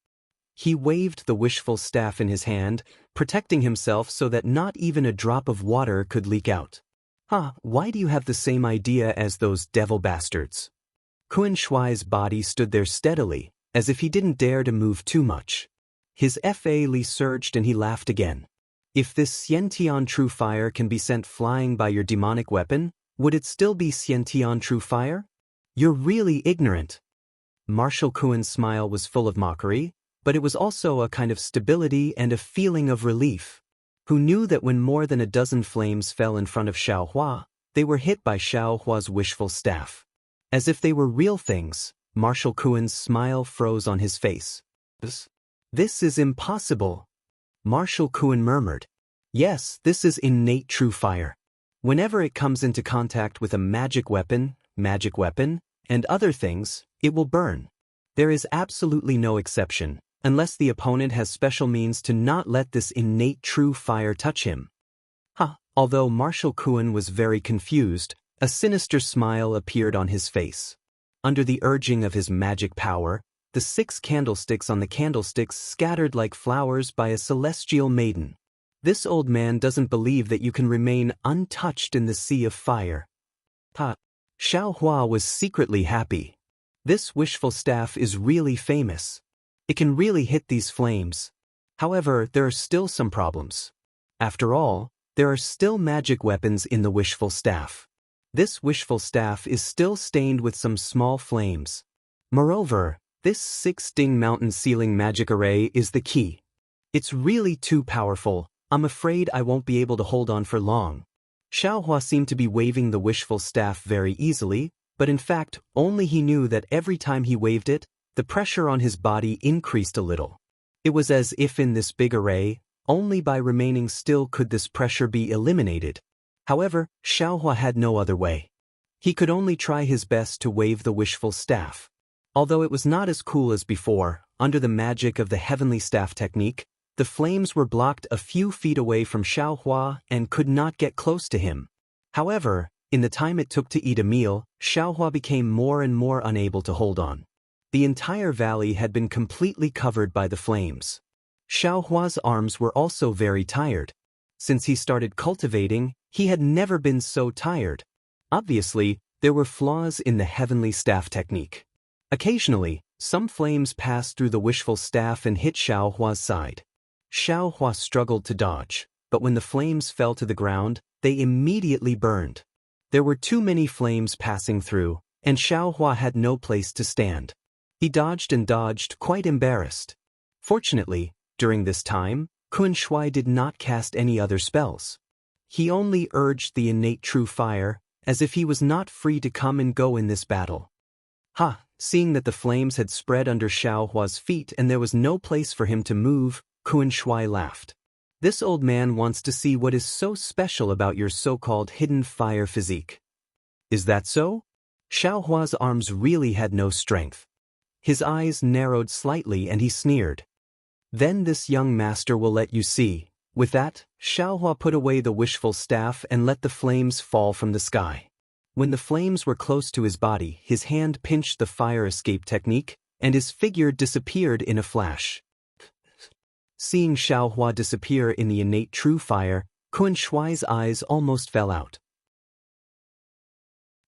He waved the wishful staff in his hand, protecting himself so that not even a drop of water could leak out. Why do you have the same idea as those devil bastards?" Kuen Shuai's body stood there steadily, as if he didn't dare to move too much. His Fa Li surged and he laughed again. "If this Xiantian true fire can be sent flying by your demonic weapon, would it still be Xiantian true fire? You're really ignorant." Marshal Kuen's smile was full of mockery, but it was also a kind of stability and a feeling of relief. who knew that when more than a dozen flames fell in front of Xiaohua, they were hit by Xiaohua's wishful staff. As if they were real things, Marshal Kuen's smile froze on his face. This is impossible, Marshal Kuen murmured. Yes, this is innate true fire. Whenever it comes into contact with a magic weapon, and other things, it will burn. There is absolutely no exception, unless the opponent has special means to not let this innate true fire touch him. Although Marshal Kuen was very confused, a sinister smile appeared on his face. Under the urging of his magic power, the 6 candlesticks on the candlesticks scattered like flowers by a celestial maiden. This old man doesn't believe that you can remain untouched in the sea of fire. Xiaohua was secretly happy. This wishful staff is really famous. It can really hit these flames. However, there are still some problems. After all, there are still magic weapons in the wishful staff. This wishful staff is still stained with some small flames. Moreover, this 6-ding mountain ceiling magic array is the key. It's really too powerful. I'm afraid I won't be able to hold on for long. Xiaohua seemed to be waving the wishful staff very easily, but in fact, only he knew that every time he waved it, the pressure on his body increased a little. It was as if in this big array, only by remaining still could this pressure be eliminated. However, Xiaohua had no other way. He could only try his best to wave the wishful staff. Although it was not as cool as before, under the magic of the heavenly staff technique, the flames were blocked a few feet away from Xiaohua and could not get close to him. However, in the time it took to eat a meal, Xiaohua became more and more unable to hold on. The entire valley had been completely covered by the flames. Xiaohua's arms were also very tired. Since he started cultivating, he had never been so tired. Obviously, there were flaws in the heavenly staff technique. Occasionally, some flames passed through the wishful staff and hit Xiaohua's side. Xiaohua struggled to dodge, but when the flames fell to the ground, they immediately burned. There were too many flames passing through, and Xiaohua had no place to stand. He dodged and dodged, quite embarrassed. Fortunately, during this time, Kun Shui did not cast any other spells. He only urged the innate true fire, as if he was not free to come and go in this battle. Seeing that the flames had spread under Xiaohua's feet and there was no place for him to move, Kun Shui laughed. This old man wants to see what is so special about your so-called hidden fire physique. Is that so? Xiaohua's arms really had no strength. His eyes narrowed slightly and he sneered. Then this young master will let you see. With that, Xiaohua put away the wishful staff and let the flames fall from the sky. When the flames were close to his body, his hand pinched the fire escape technique, and his figure disappeared in a flash. Seeing Xiaohua disappear in the innate true fire, Kun Shui's eyes almost fell out.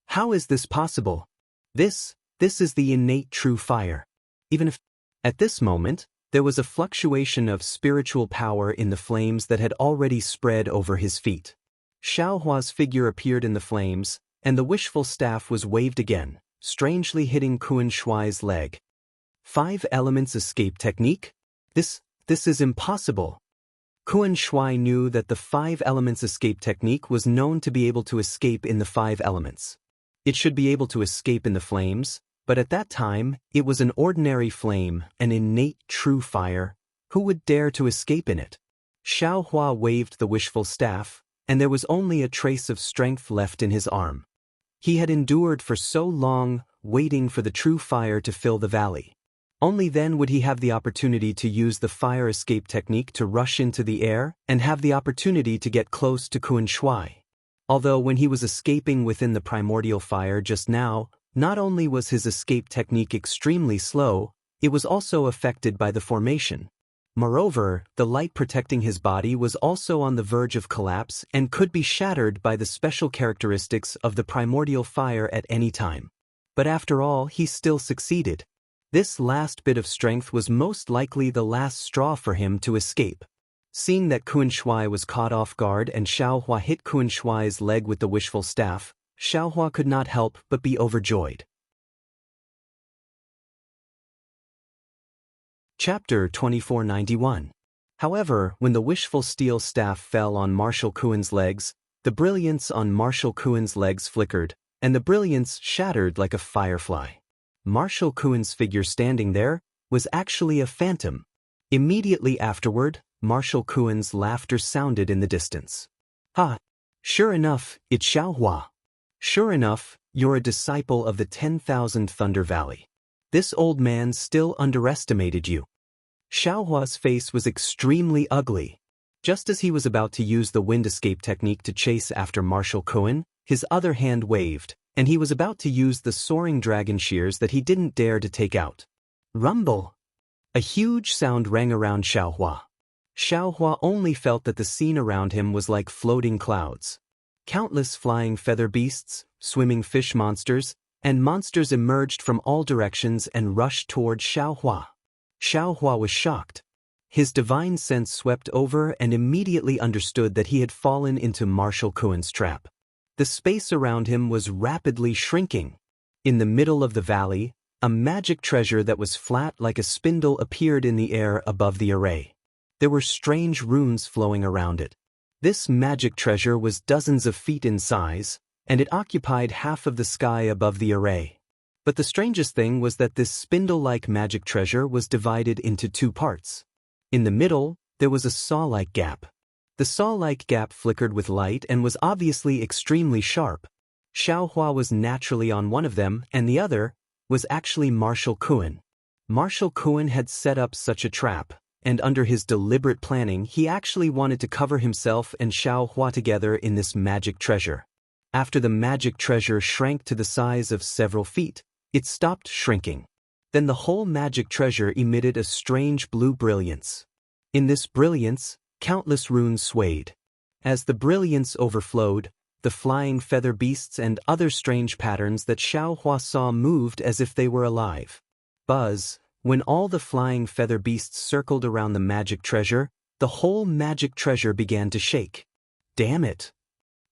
How is this possible? This is the innate true fire. Even if, at this moment, there was a fluctuation of spiritual power in the flames that had already spread over his feet. Xiaohua's figure appeared in the flames, and the wishful staff was waved again, strangely hitting Kun Shui's leg. 5 elements escape technique? This is impossible. Kun Shui knew that the 5 elements escape technique was known to be able to escape in the 5 elements. It should be able to escape in the flames, but at that time, it was an ordinary flame, an innate true fire. Who would dare to escape in it? Xiaohua waved the wishful staff, and there was only a trace of strength left in his arm. He had endured for so long, waiting for the true fire to fill the valley. Only then would he have the opportunity to use the fire escape technique to rush into the air and have the opportunity to get close to Kun Shui. Although when he was escaping within the primordial fire just now, not only was his escape technique extremely slow, it was also affected by the formation. Moreover, the light protecting his body was also on the verge of collapse and could be shattered by the special characteristics of the primordial fire at any time. But after all, he still succeeded. This last bit of strength was most likely the last straw for him to escape. Seeing that Kun Shui was caught off guard and Xiaohua hit Kun Shui's leg with the wishful staff, Xiaohua could not help but be overjoyed. Chapter 2491. However, when the wishful steel staff fell on Marshal Kuen's legs, the brilliance on Marshal Kuen's legs flickered, and the brilliance shattered like a firefly. Marshal Kuen's figure standing there was actually a phantom. Immediately afterward, Marshal Kuen's laughter sounded in the distance. Ha! Sure enough, it's Xiaohua. Sure enough, you're a disciple of the 10,000 Thunder Valley. This old man still underestimated you. Xiaohua's face was extremely ugly. Just as he was about to use the wind escape technique to chase after Marshal Kuen, his other hand waved, and he was about to use the soaring dragon shears that he didn't dare to take out. Rumble! A huge sound rang around Xiaohua. Xiaohua only felt that the scene around him was like floating clouds. Countless flying feather beasts, swimming fish monsters, and monsters emerged from all directions and rushed toward Xiaohua. Xiaohua was shocked. His divine sense swept over and immediately understood that he had fallen into Marshal Kuen's trap. The space around him was rapidly shrinking. In the middle of the valley, a magic treasure that was flat like a spindle appeared in the air above the array. There were strange runes flowing around it. This magic treasure was dozens of feet in size, and it occupied half of the sky above the array. But the strangest thing was that this spindle-like magic treasure was divided into two parts. In the middle, there was a saw-like gap. The saw-like gap flickered with light and was obviously extremely sharp. Xiaohua was naturally on one of them, and the other was actually Marshal Kuen. Marshal Kuen had set up such a trap, and under his deliberate planning he actually wanted to cover himself and Xiaohua together in this magic treasure. After the magic treasure shrank to the size of several feet, it stopped shrinking. Then the whole magic treasure emitted a strange blue brilliance. In this brilliance, countless runes swayed. As the brilliance overflowed, the flying feather beasts and other strange patterns that Xiaohua saw moved as if they were alive. Buzz! When all the flying feather beasts circled around the magic treasure, the whole magic treasure began to shake. Damn it!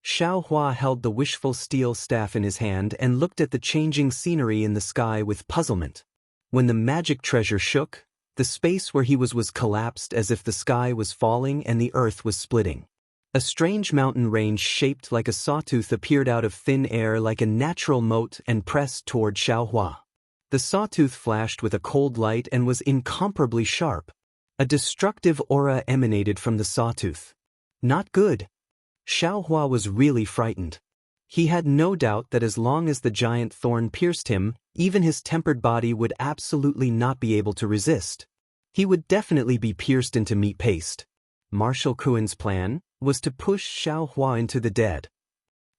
Xiaohua held the wishful steel staff in his hand and looked at the changing scenery in the sky with puzzlement. When the magic treasure shook, the space where he was collapsed as if the sky was falling and the earth was splitting. A strange mountain range shaped like a sawtooth appeared out of thin air like a natural moat and pressed toward Xiaohua. The sawtooth flashed with a cold light and was incomparably sharp. A destructive aura emanated from the sawtooth. Not good. Xiaohua was really frightened. He had no doubt that as long as the giant thorn pierced him, even his tempered body would absolutely not be able to resist. He would definitely be pierced into meat paste. Marshal Kuen's plan was to push Xiaohua into the dead.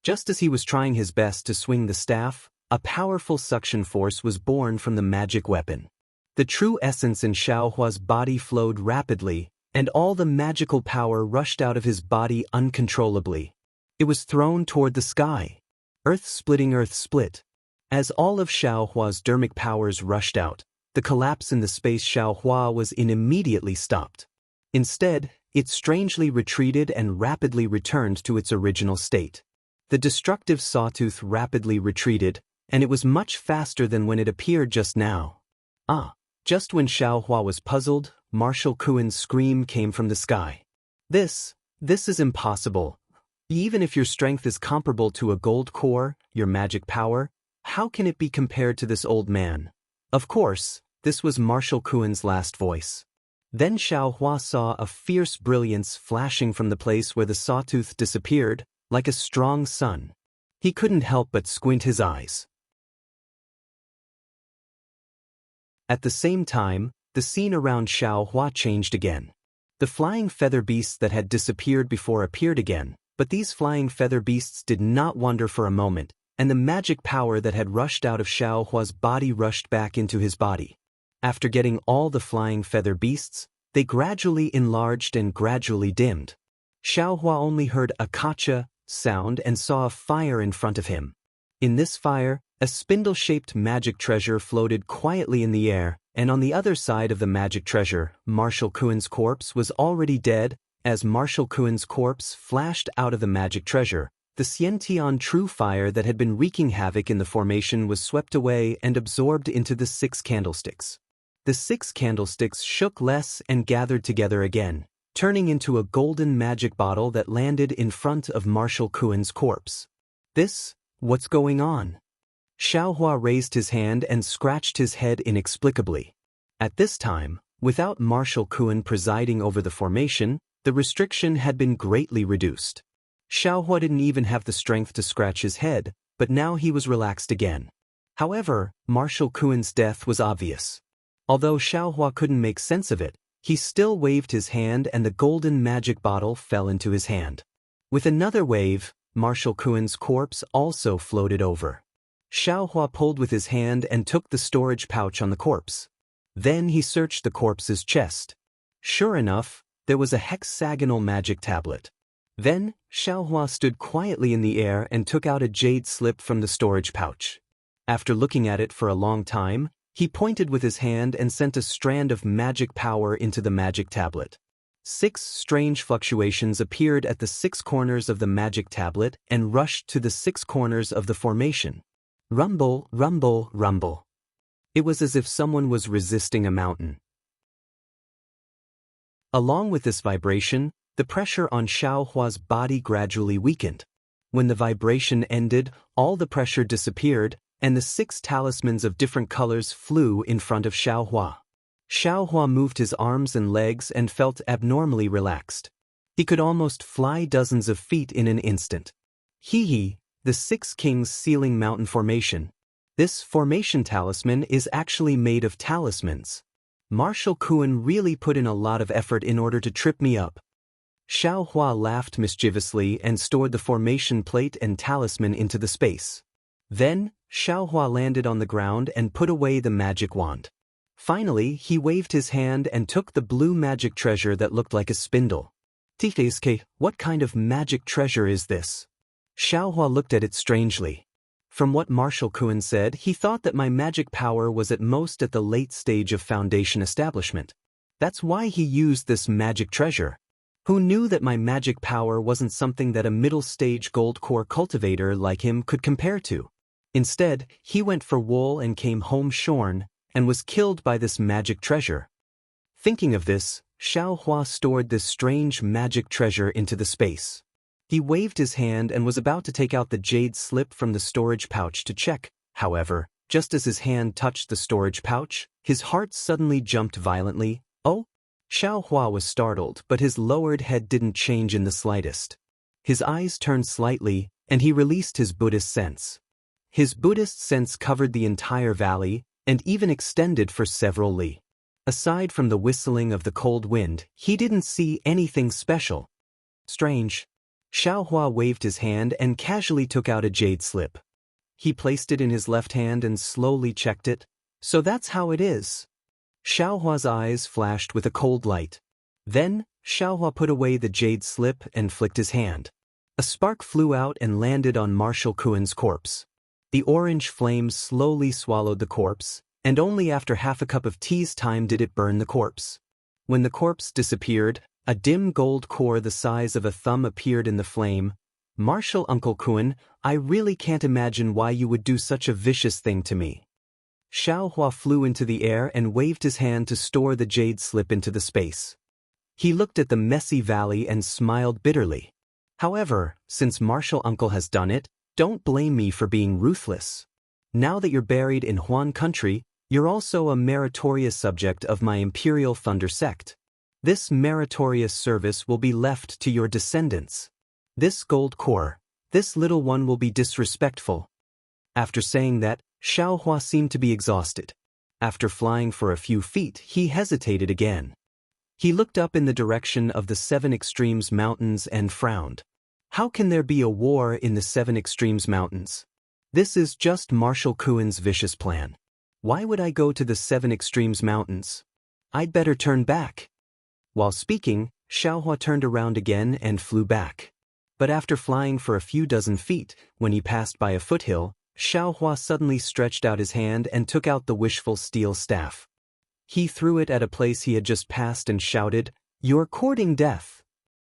Just as he was trying his best to swing the staff, a powerful suction force was born from the magic weapon. The true essence in Xiaohua's body flowed rapidly, and all the magical power rushed out of his body uncontrollably. It was thrown toward the sky. Earth-splitting earth split. As all of Xiaohua's dermic powers rushed out, the collapse in the space Xiaohua was in immediately stopped. Instead, it strangely retreated and rapidly returned to its original state. The destructive sawtooth rapidly retreated, and it was much faster than when it appeared just now. Just when Xiaohua was puzzled, Marshal Kuen's scream came from the sky. This is impossible. Even if your strength is comparable to a gold core, your magic power, how can it be compared to this old man? Of course, this was Marshal Kuen's last voice. Then Xiaohua saw a fierce brilliance flashing from the place where the sawtooth disappeared, like a strong sun. He couldn't help but squint his eyes. At the same time, the scene around Xiaohua changed again. The flying feather beasts that had disappeared before appeared again, but these flying feather beasts did not wander for a moment, and the magic power that had rushed out of Xiaohua's body rushed back into his body. After getting all the flying feather beasts, they gradually enlarged and gradually dimmed. Xiaohua only heard a kacha sound and saw a fire in front of him. In this fire, a spindle-shaped magic treasure floated quietly in the air, and on the other side of the magic treasure, Marshal Kuen's corpse was already dead. As Marshal Kuen's corpse flashed out of the magic treasure, the Xiantian true fire that had been wreaking havoc in the formation was swept away and absorbed into the 6 candlesticks. The 6 candlesticks shook less and gathered together again, turning into a golden magic bottle that landed in front of Marshal Kuen's corpse. What's going on? Xiaohua raised his hand and scratched his head inexplicably. At this time, without Marshal Kuen presiding over the formation, the restriction had been greatly reduced. Xiaohua didn't even have the strength to scratch his head, but now he was relaxed again. However, Marshal Kuen's death was obvious. Although Xiaohua couldn't make sense of it, he still waved his hand and the golden magic bottle fell into his hand. With another wave, Marshal Kuen's corpse also floated over. Xiaohua pulled with his hand and took the storage pouch on the corpse. Then he searched the corpse's chest. Sure enough, there was a hexagonal magic tablet. Then, Xiaohua stood quietly in the air and took out a jade slip from the storage pouch. After looking at it for a long time, he pointed with his hand and sent a strand of magic power into the magic tablet. 6 strange fluctuations appeared at the 6 corners of the magic tablet and rushed to the 6 corners of the formation. Rumble, rumble, rumble. It was as if someone was resisting a mountain. Along with this vibration, the pressure on Xiaohua's body gradually weakened. When the vibration ended, all the pressure disappeared, and the 6 talismans of different colors flew in front of Xiaohua. Xiaohua moved his arms and legs and felt abnormally relaxed. He could almost fly dozens of feet in an instant. The 6 Kings Sealing Mountain Formation. This formation talisman is actually made of talismans. Marshal Kuen really put in a lot of effort in order to trip me up. Xiaohua laughed mischievously and stored the formation plate and talisman into the space. Then, Xiaohua landed on the ground and put away the magic wand. Finally, he waved his hand and took the blue magic treasure that looked like a spindle. Tikesuke, what kind of magic treasure is this? Xiaohua looked at it strangely. From what Marshal Kuen said, he thought that my magic power was at most at the late stage of foundation establishment. That's why he used this magic treasure. Who knew that my magic power wasn't something that a middle-stage gold core cultivator like him could compare to? Instead, he went for wool and came home shorn, and was killed by this magic treasure. Thinking of this, Xiaohua stored this strange magic treasure into the space. He waved his hand and was about to take out the jade slip from the storage pouch to check. However, just as his hand touched the storage pouch, his heart suddenly jumped violently. Oh? Xiaohua was startled, but his lowered head didn't change in the slightest. His eyes turned slightly, and he released his Buddhist sense. His Buddhist sense covered the entire valley, and even extended for several li. Aside from the whistling of the cold wind, he didn't see anything special. Strange. Xiaohua waved his hand and casually took out a jade slip. He placed it in his left hand and slowly checked it. So that's how it is. Xiaohua's eyes flashed with a cold light. Then, Xiaohua put away the jade slip and flicked his hand. A spark flew out and landed on Marshal Kuen's corpse. The orange flame slowly swallowed the corpse, and only after half a cup of tea's time did it burn the corpse. When the corpse disappeared, a dim gold core the size of a thumb appeared in the flame. Marshal Uncle Kuen, I really can't imagine why you would do such a vicious thing to me. Xiaohua flew into the air and waved his hand to store the jade slip into the space. He looked at the messy valley and smiled bitterly. However, since Marshal Uncle has done it, don't blame me for being ruthless. Now that you're buried in Huan country, you're also a meritorious subject of my Imperial Thunder sect. This meritorious service will be left to your descendants. This gold core, this little one will be disrespectful. After saying that, Xiaohua seemed to be exhausted. After flying for a few feet, he hesitated again. He looked up in the direction of the 7 Extremes Mountains and frowned. How can there be a war in the 7 Extremes Mountains? This is just Marshal Kuen's vicious plan. Why would I go to the 7 Extremes Mountains? I'd better turn back. While speaking, Xiaohua turned around again and flew back. But after flying for a few dozen feet, when he passed by a foothill, Xiaohua suddenly stretched out his hand and took out the wishful steel staff. He threw it at a place he had just passed and shouted, "You're courting death."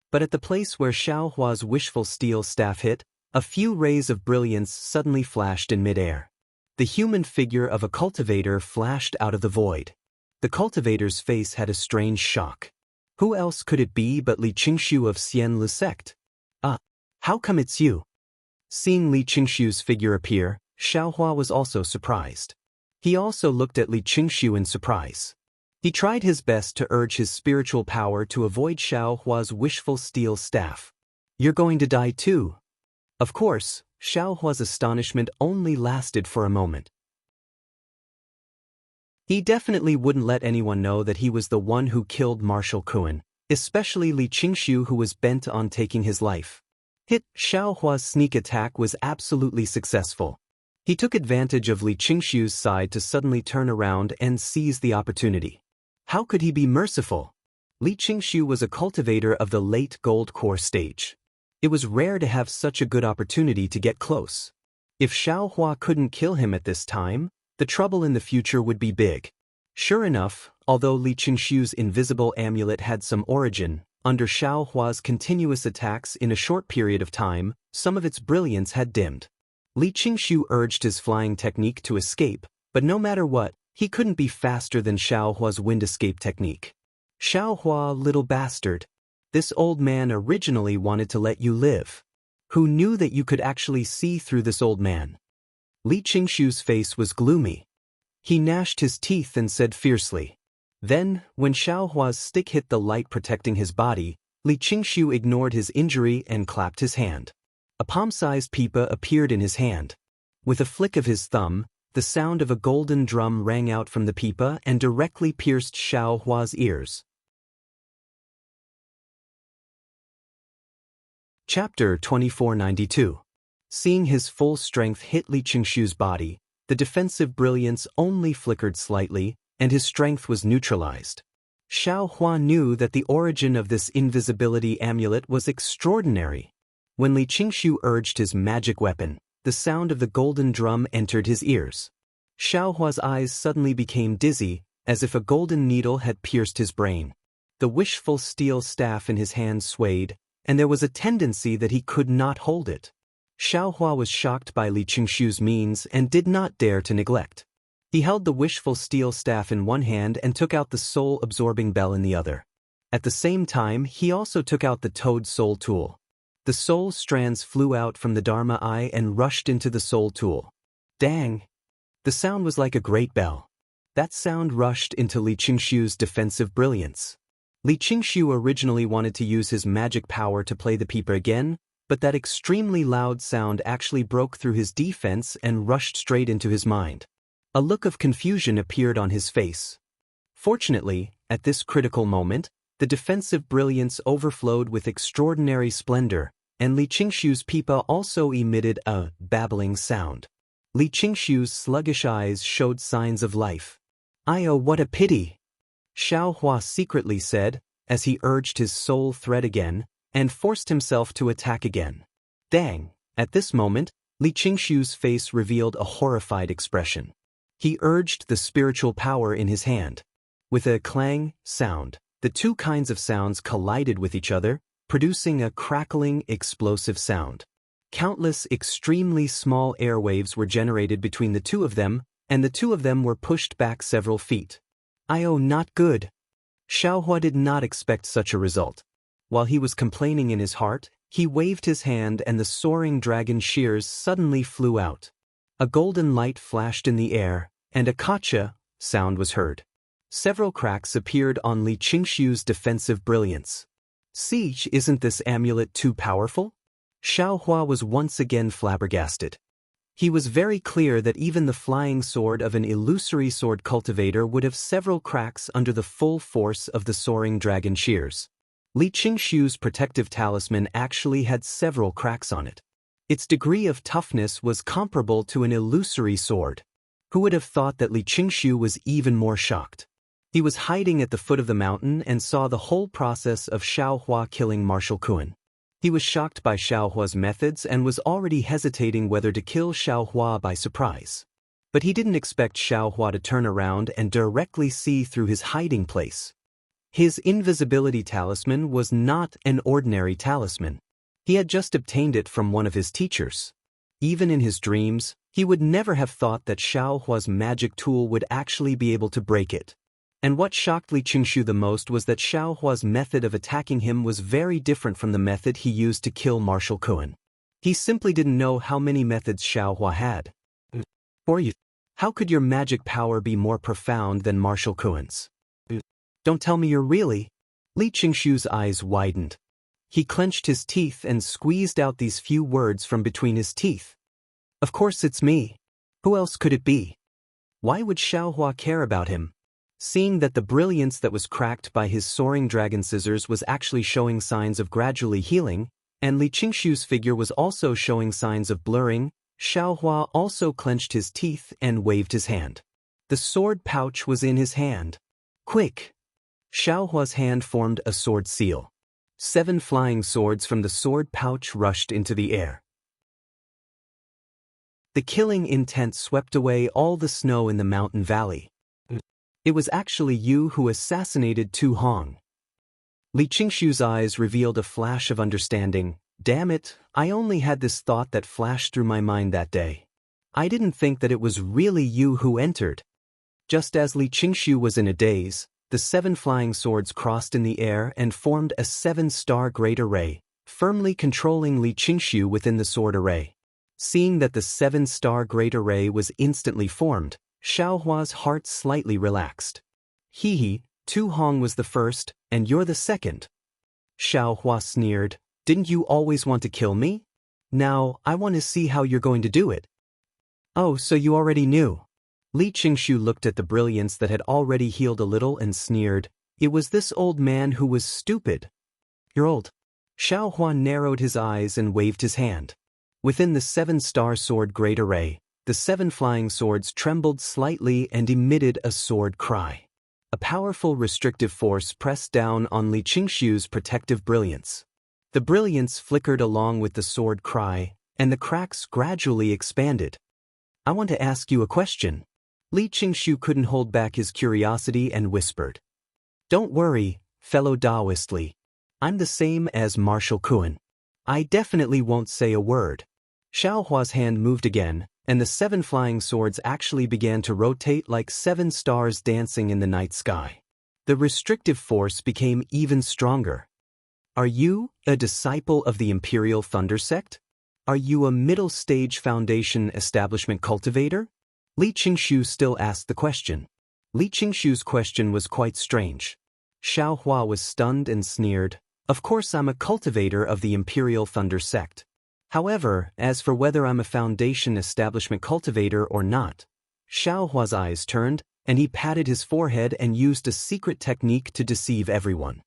But at the place where Xiaohua's wishful steel staff hit, a few rays of brilliance suddenly flashed in midair. The human figure of a cultivator flashed out of the void. The cultivator's face had a strange shock. Who else could it be but Li Qingshu of Xian Lu sect? Ah, how come it's you? Seeing Li Qingshu's figure appear, Xiaohua was also surprised. He also looked at Li Qingshu in surprise. He tried his best to urge his spiritual power to avoid Xiaohua's wishful steel staff. You're going to die too. Of course, Xiaohua's astonishment only lasted for a moment. He definitely wouldn't let anyone know that he was the one who killed Marshal Kuan, especially Li Qingshu, who was bent on taking his life. Xiaohua's sneak attack was absolutely successful. He took advantage of Li Qingshu's side to suddenly turn around and seize the opportunity. How could he be merciful? Li Qingshu was a cultivator of the late gold core stage. It was rare to have such a good opportunity to get close. If Xiaohua couldn't kill him at this time, the trouble in the future would be big. Sure enough, although Li Qingshu's invisible amulet had some origin, under Xiaohua's continuous attacks in a short period of time, some of its brilliance had dimmed. Li Qingshu urged his flying technique to escape, but no matter what, he couldn't be faster than Xiaohua's wind escape technique. Xiaohua, little bastard. This old man originally wanted to let you live. Who knew that you could actually see through this old man? Li Qingshu's face was gloomy. He gnashed his teeth and said fiercely. Then, when Xiaohua's stick hit the light protecting his body, Li Qingshu ignored his injury and clapped his hand. A palm-sized pipa appeared in his hand. With a flick of his thumb, the sound of a golden drum rang out from the pipa and directly pierced Xiaohua's ears. Chapter 2492. Seeing his full strength hit Li Qingshu's body, the defensive brilliance only flickered slightly, and his strength was neutralized. Xiaohua knew that the origin of this invisibility amulet was extraordinary. When Li Qingshu urged his magic weapon, the sound of the golden drum entered his ears. Xiaohua's eyes suddenly became dizzy, as if a golden needle had pierced his brain. The wishful steel staff in his hand swayed, and there was a tendency that he could not hold it. Xiaohua was shocked by Li Qingshu's means and did not dare to neglect. He held the wishful steel staff in one hand and took out the soul-absorbing bell in the other. At the same time, he also took out the toad soul tool. The soul strands flew out from the Dharma eye and rushed into the soul tool. Dang! The sound was like a great bell. That sound rushed into Li Qingshu's defensive brilliance. Li Qingshu originally wanted to use his magic power to play the pipa again, but that extremely loud sound actually broke through his defense and rushed straight into his mind. A look of confusion appeared on his face. Fortunately, at this critical moment, the defensive brilliance overflowed with extraordinary splendor, and Li Qingshu's pipa also emitted a babbling sound. Li Qingshu's sluggish eyes showed signs of life. "Oh, what a pity!" Xiaohua secretly said, as he urged his soul thread again, and forced himself to attack again. Dang! At this moment, Li Qingshu's face revealed a horrified expression. He urged the spiritual power in his hand. With a clang sound, the two kinds of sounds collided with each other, producing a crackling, explosive sound. Countless extremely small airwaves were generated between the two of them, and the two of them were pushed back several feet. "Oh, not good." Xiaohua did not expect such a result. While he was complaining in his heart, he waved his hand and the soaring dragon shears suddenly flew out. A golden light flashed in the air, and a "Kacha" sound was heard. Several cracks appeared on Li Qingshu's defensive brilliance. "Siege, isn't this amulet too powerful?" Xiaohua was once again flabbergasted. He was very clear that even the flying sword of an illusory sword cultivator would have several cracks under the full force of the soaring dragon shears. Li Qingshu's protective talisman actually had several cracks on it. Its degree of toughness was comparable to an illusory sword. Who would have thought that Li Qingshu was even more shocked? He was hiding at the foot of the mountain and saw the whole process of Xiaohua killing Marshal Kuan. He was shocked by Xiaohua's methods and was already hesitating whether to kill Xiaohua by surprise. But he didn't expect Xiaohua to turn around and directly see through his hiding place. His invisibility talisman was not an ordinary talisman. He had just obtained it from one of his teachers. Even in his dreams, he would never have thought that Xiaohua's magic tool would actually be able to break it. And what shocked Li Qingshu the most was that Xiaohua's method of attacking him was very different from the method he used to kill Marshal Kuan. He simply didn't know how many methods Xiaohua had. Or you, how could your magic power be more profound than Marshal Kuan's? Don't tell me you're really. Li Qingshu's eyes widened. He clenched his teeth and squeezed out these few words from between his teeth. Of course it's me. Who else could it be? Why would Xiaohua care about him? Seeing that the brilliance that was cracked by his soaring dragon scissors was actually showing signs of gradually healing, and Li Qingshu's figure was also showing signs of blurring, Xiaohua also clenched his teeth and waved his hand. The sword pouch was in his hand. Quick! Xiaohua's hand formed a sword seal. 7 flying swords from the sword pouch rushed into the air. The killing intent swept away all the snow in the mountain valley. It was actually you who assassinated Tu Hong. Li Qingshu's eyes revealed a flash of understanding. Damn it, I only had this thought that flashed through my mind that day. I didn't think that it was really you who entered. Just as Li Qingshu was in a daze, the 7 flying swords crossed in the air and formed a 7-star great array, firmly controlling Li Qingshu within the sword array. Seeing that the 7-star great array was instantly formed, Xiaohua's heart slightly relaxed. Hee, Tu Hong was the first, and you're the second. Xiaohua sneered, didn't you always want to kill me? Now, I want to see how you're going to do it. Oh, so you already knew. Li Qingshu looked at the brilliance that had already healed a little and sneered, it was this old man who was stupid. You're old. Xiaohua narrowed his eyes and waved his hand. Within the 7-star sword great array, the 7 flying swords trembled slightly and emitted a sword cry. A powerful restrictive force pressed down on Li Qingshu's protective brilliance. The brilliance flickered along with the sword cry, and the cracks gradually expanded. I want to ask you a question. Li Qingshu couldn't hold back his curiosity and whispered. Don't worry, fellow Taoist Li. I'm the same as Marshal Kuan. I definitely won't say a word. Xiaohua's hand moved again, and the 7 flying swords actually began to rotate like 7 stars dancing in the night sky. The restrictive force became even stronger. Are you a disciple of the Imperial Thunder Sect? Are you a middle-stage foundation establishment cultivator? Li Qingshu still asked the question. Li Qingshu's question was quite strange. Xiaohua was stunned and sneered, of course I'm a cultivator of the Imperial Thunder Sect. However, as for whether I'm a foundation establishment cultivator or not, Xiaohua's eyes turned, and he patted his forehead and used a secret technique to deceive everyone.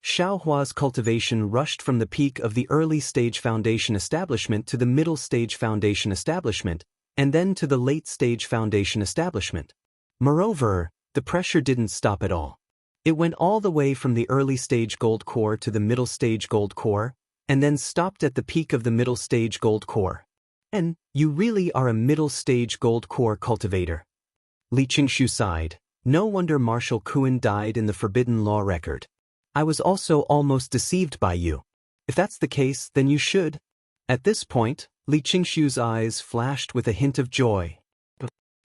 Xiaohua's cultivation rushed from the peak of the early-stage foundation establishment to the middle-stage foundation establishment, and then to the late-stage foundation establishment. Moreover, the pressure didn't stop at all. It went all the way from the early-stage gold core to the middle-stage gold core, and then stopped at the peak of the middle-stage gold core. And you really are a middle-stage gold core cultivator. Li Qingshu sighed. No wonder Marshal Kuan died in the Forbidden Law record. I was also almost deceived by you. If that's the case, then you should. At this point, Li Qingshu's eyes flashed with a hint of joy.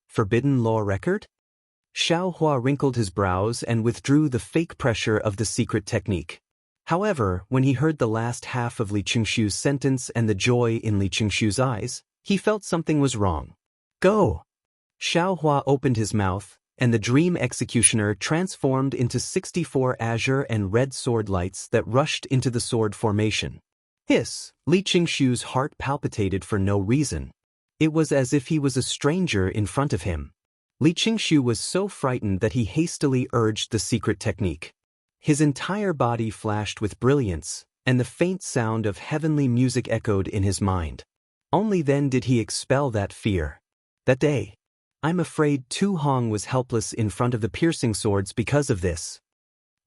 Forbidden Law record? Xiaohua wrinkled his brows and withdrew the fake pressure of the secret technique. However, when he heard the last half of Li Qingshu's sentence and the joy in Li Qingshu's eyes, he felt something was wrong. Go! Xiaohua opened his mouth, and the Dream Executioner transformed into 64 azure and red sword lights that rushed into the sword formation. Hiss! Li Qingshu's heart palpitated for no reason. It was as if he was a stranger in front of him. Li Qingshu was so frightened that he hastily urged the secret technique. His entire body flashed with brilliance, and the faint sound of heavenly music echoed in his mind. Only then did he expel that fear. That day, I'm afraid Tu Hong was helpless in front of the piercing swords because of this.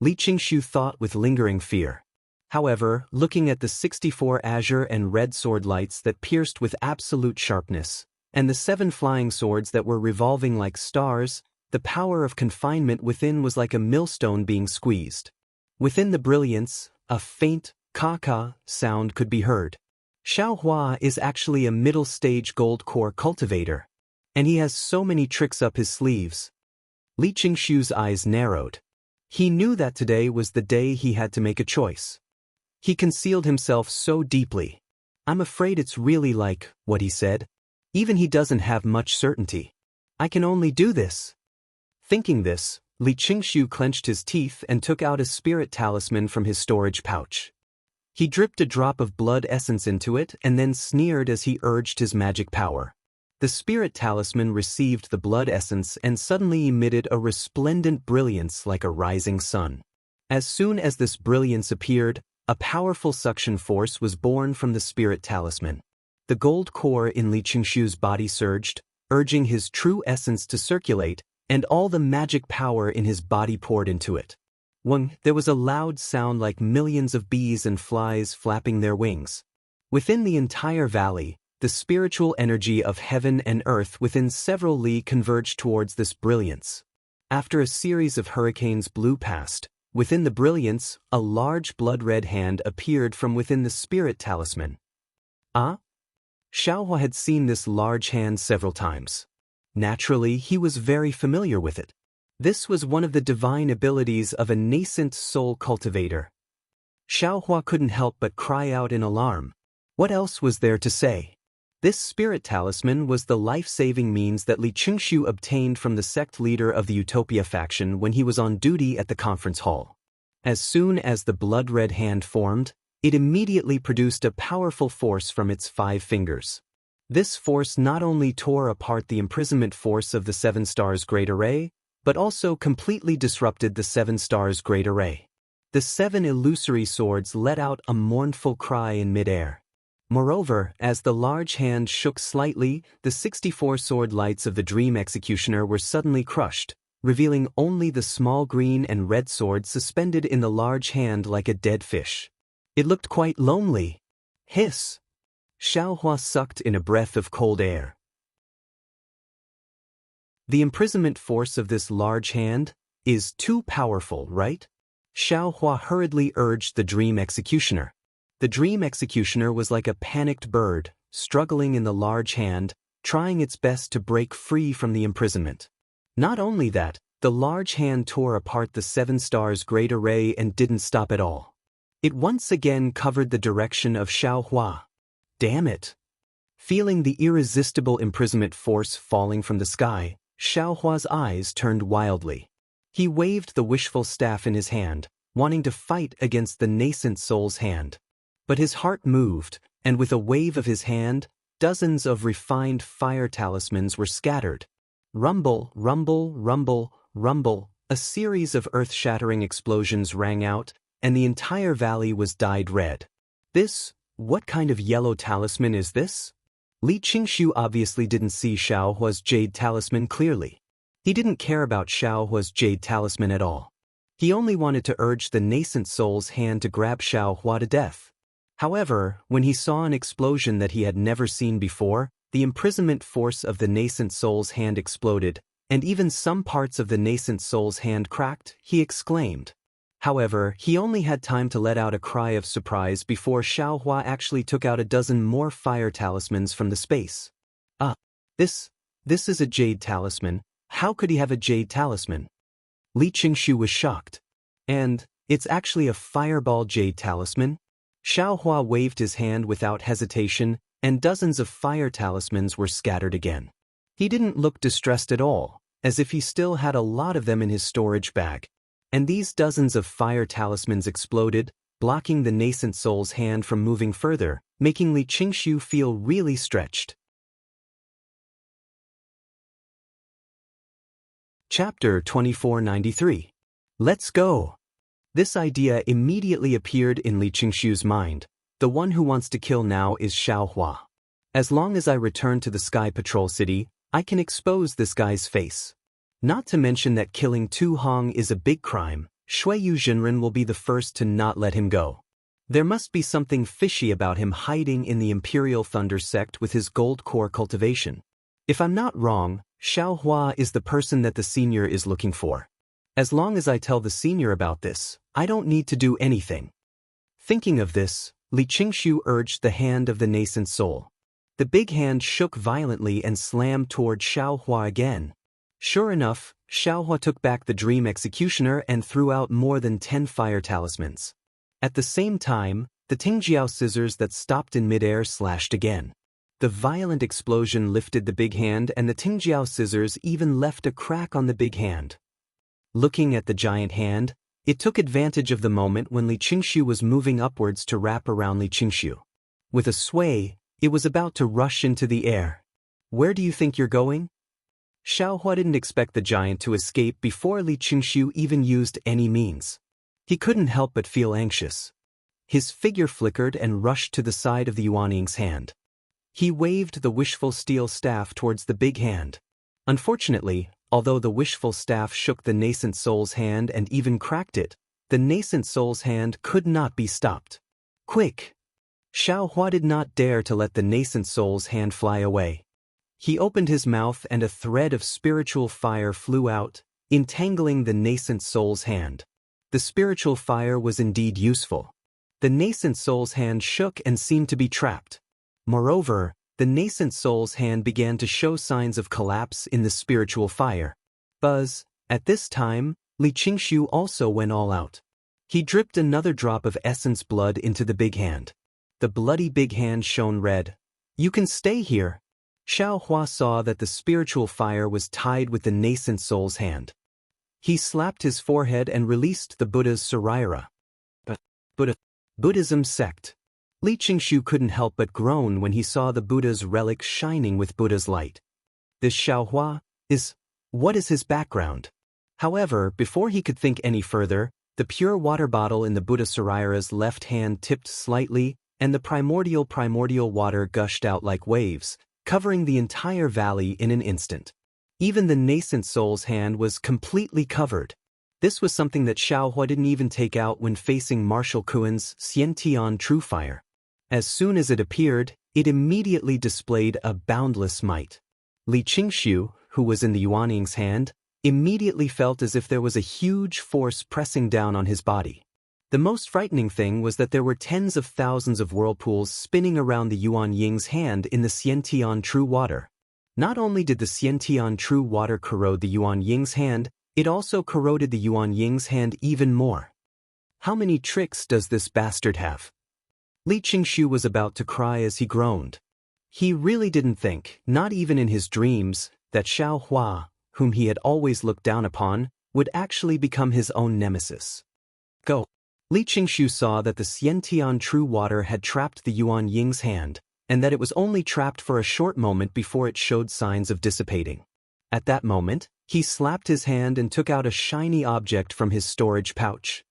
Li Qingshu thought with lingering fear. However, looking at the 64 azure and red sword lights that pierced with absolute sharpness, and the 7 flying swords that were revolving like stars, the power of confinement within was like a millstone being squeezed. Within the brilliance, a faint ka-ka sound could be heard. Xiaohua is actually a middle-stage gold core cultivator. And he has so many tricks up his sleeves. Li Qingshu's eyes narrowed. He knew that today was the day he had to make a choice. He concealed himself so deeply. I'm afraid it's really like what he said. Even he doesn't have much certainty. I can only do this. Thinking this, Li Qingshu clenched his teeth and took out a spirit talisman from his storage pouch. He dripped a drop of blood essence into it and then sneered as he urged his magic power. The spirit talisman received the blood essence and suddenly emitted a resplendent brilliance like a rising sun. As soon as this brilliance appeared, a powerful suction force was born from the spirit talisman. The gold core in Li Qingshu's body surged, urging his true essence to circulate, and all the magic power in his body poured into it. There was a loud sound like millions of bees and flies flapping their wings. Within the entire valley, the spiritual energy of heaven and earth within several li converged towards this brilliance. After a series of hurricanes blew past, within the brilliance, a large blood-red hand appeared from within the spirit talisman. Ah? Xiaohua had seen this large hand several times. Naturally, he was very familiar with it. This was one of the divine abilities of a nascent soul cultivator. Xiaohua couldn't help but cry out in alarm. What else was there to say? This spirit talisman was the life-saving means that Li Qingshu obtained from the sect leader of the Utopia faction when he was on duty at the conference hall. As soon as the blood-red hand formed, it immediately produced a powerful force from its 5 fingers. This force not only tore apart the imprisonment force of the 7 stars Great Array, but also completely disrupted the 7 stars Great Array. The 7 illusory swords let out a mournful cry in midair. Moreover, as the large hand shook slightly, the 64 sword lights of the Dream Executioner were suddenly crushed, revealing only the small green and red sword suspended in the large hand like a dead fish. It looked quite lonely. Hiss! Xiaohua sucked in a breath of cold air. The imprisonment force of this large hand is too powerful, right? Xiaohua hurriedly urged the Dream Executioner. The Dream Executioner was like a panicked bird, struggling in the large hand, trying its best to break free from the imprisonment. Not only that, the large hand tore apart the 7 stars Great Array and didn't stop at all. It once again covered the direction of Xiaohua. Damn it! Feeling the irresistible imprisonment force falling from the sky, Xiaohua's eyes turned wildly. He waved the wishful staff in his hand, wanting to fight against the nascent soul's hand. But his heart moved, and with a wave of his hand, dozens of refined fire talismans were scattered. Rumble, rumble, rumble, rumble, a series of earth-shattering explosions rang out, and the entire valley was dyed red. What kind of yellow talisman is this? Li Qingshu obviously didn't see Xiaohua's jade talisman clearly. He didn't care about Xiaohua's jade talisman at all. He only wanted to urge the nascent soul's hand to grab Xiaohua to death. However, when he saw an explosion that he had never seen before, the imprisonment force of the nascent soul's hand exploded, and even some parts of the nascent soul's hand cracked, he exclaimed. However, he only had time to let out a cry of surprise before Xiaohua actually took out a dozen more fire talismans from the space. This is a jade talisman. How could he have a jade talisman? Li Qingshu was shocked. And it's actually a fireball jade talisman? Xiaohua waved his hand without hesitation, and dozens of fire talismans were scattered again. He didn't look distressed at all, as if he still had a lot of them in his storage bag. And these dozens of fire talismans exploded, blocking the nascent soul's hand from moving further, making Li Qingshu feel really stretched. Chapter 2493. Let's go! This idea immediately appeared in Li Qingshu's mind. The one who wants to kill now is Xiaohua. As long as I return to the Sky Patrol City, I can expose this guy's face. Not to mention that killing Tu Hong is a big crime. Shuiyu Jinren will be the first to not let him go. There must be something fishy about him hiding in the Imperial Thunder sect with his gold core cultivation. If I'm not wrong, Xiaohua is the person that the senior is looking for. As long as I tell the senior about this, I don't need to do anything. Thinking of this, Li Qingshu urged the hand of the nascent soul. The big hand shook violently and slammed toward Xiaohua again. Sure enough, Xiaohua took back the dream executioner and threw out more than 10 fire talismans. At the same time, the Tingjiao scissors that stopped in midair slashed again. The violent explosion lifted the big hand, and the Tingjiao scissors even left a crack on the big hand. Looking at the giant hand, it took advantage of the moment when Li Qingshu was moving upwards to wrap around Li Qingshu. With a sway, it was about to rush into the air. "Where do you think you're going?" Xiaohua didn't expect the giant to escape before Li Qingshu even used any means. He couldn't help but feel anxious. His figure flickered and rushed to the side of the Yuanying's hand. He waved the wishful steel staff towards the big hand. Unfortunately, although the wishful staff shook the nascent soul's hand and even cracked it, the nascent soul's hand could not be stopped. "Quick!" Xiaohua did not dare to let the nascent soul's hand fly away. He opened his mouth and a thread of spiritual fire flew out, entangling the nascent soul's hand. The spiritual fire was indeed useful. The nascent soul's hand shook and seemed to be trapped. Moreover, the nascent soul's hand began to show signs of collapse in the spiritual fire. Buzz! At this time, Li Qingshu also went all out. He dripped another drop of essence blood into the big hand. The bloody big hand shone red. "You can stay here." Xiaohua saw that the spiritual fire was tied with the nascent soul's hand. He slapped his forehead and released the Buddha's Saraira. Buddhism sect. Li Qingshu couldn't help but groan when he saw the Buddha's relic shining with Buddha's light. This Xiaohua what is his background? However, before he could think any further, the pure water bottle in the Buddha Saraira's left hand tipped slightly, and the primordial water gushed out like waves, covering the entire valley in an instant. Even the nascent soul's hand was completely covered. This was something that Xiaohua didn't even take out when facing Marshal Kuan's Xiantian True Fire. As soon as it appeared, it immediately displayed a boundless might. Li Qingshu, who was in the Yuanying's hand, immediately felt as if there was a huge force pressing down on his body. The most frightening thing was that there were tens of thousands of whirlpools spinning around the Yuanying's hand in the Xiantian True Water. Not only did the Xiantian True Water corrode the Yuanying's hand, it also corroded the Yuanying's hand even more. How many tricks does this bastard have? Li Qingshu was about to cry as he groaned. He really didn't think, not even in his dreams, that Xiaohua, whom he had always looked down upon, would actually become his own nemesis. Go! Li Qingshu saw that the Xiantian True Water had trapped the Yuanying's hand, and that it was only trapped for a short moment before it showed signs of dissipating. At that moment, he slapped his hand and took out a shiny object from his storage pouch.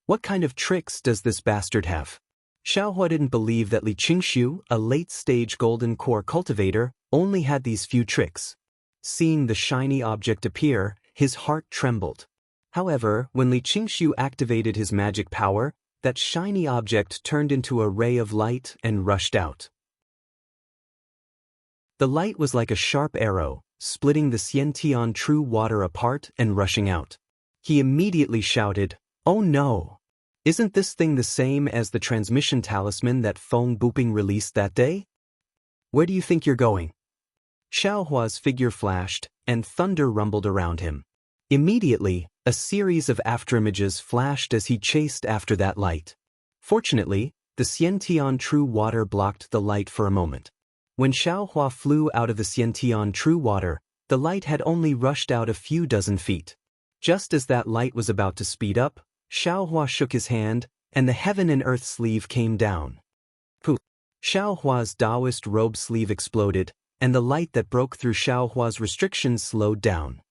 What kind of tricks does this bastard have? Xiaohua didn't believe that Li Qingshu, a late-stage golden core cultivator, only had these few tricks. Seeing the shiny object appear, his heart trembled. However, when Li Qingshu activated his magic power, that shiny object turned into a ray of light and rushed out. The light was like a sharp arrow, splitting the Xiantian True Water apart and rushing out. He immediately shouted, "Oh no! Isn't this thing the same as the transmission talisman that Feng Buping released that day? Where do you think you're going?" Xiaohua's figure flashed, and thunder rumbled around him. Immediately, a series of afterimages flashed as he chased after that light. Fortunately, the Xiantian True Water blocked the light for a moment. When Xiaohua flew out of the Xiantian True Water, the light had only rushed out a few dozen feet. Just as that light was about to speed up, Xiaohua shook his hand, and the heaven and earth sleeve came down. Poof! Xiaohua's Taoist robe sleeve exploded, and the light that broke through Xiaohua's restrictions slowed down.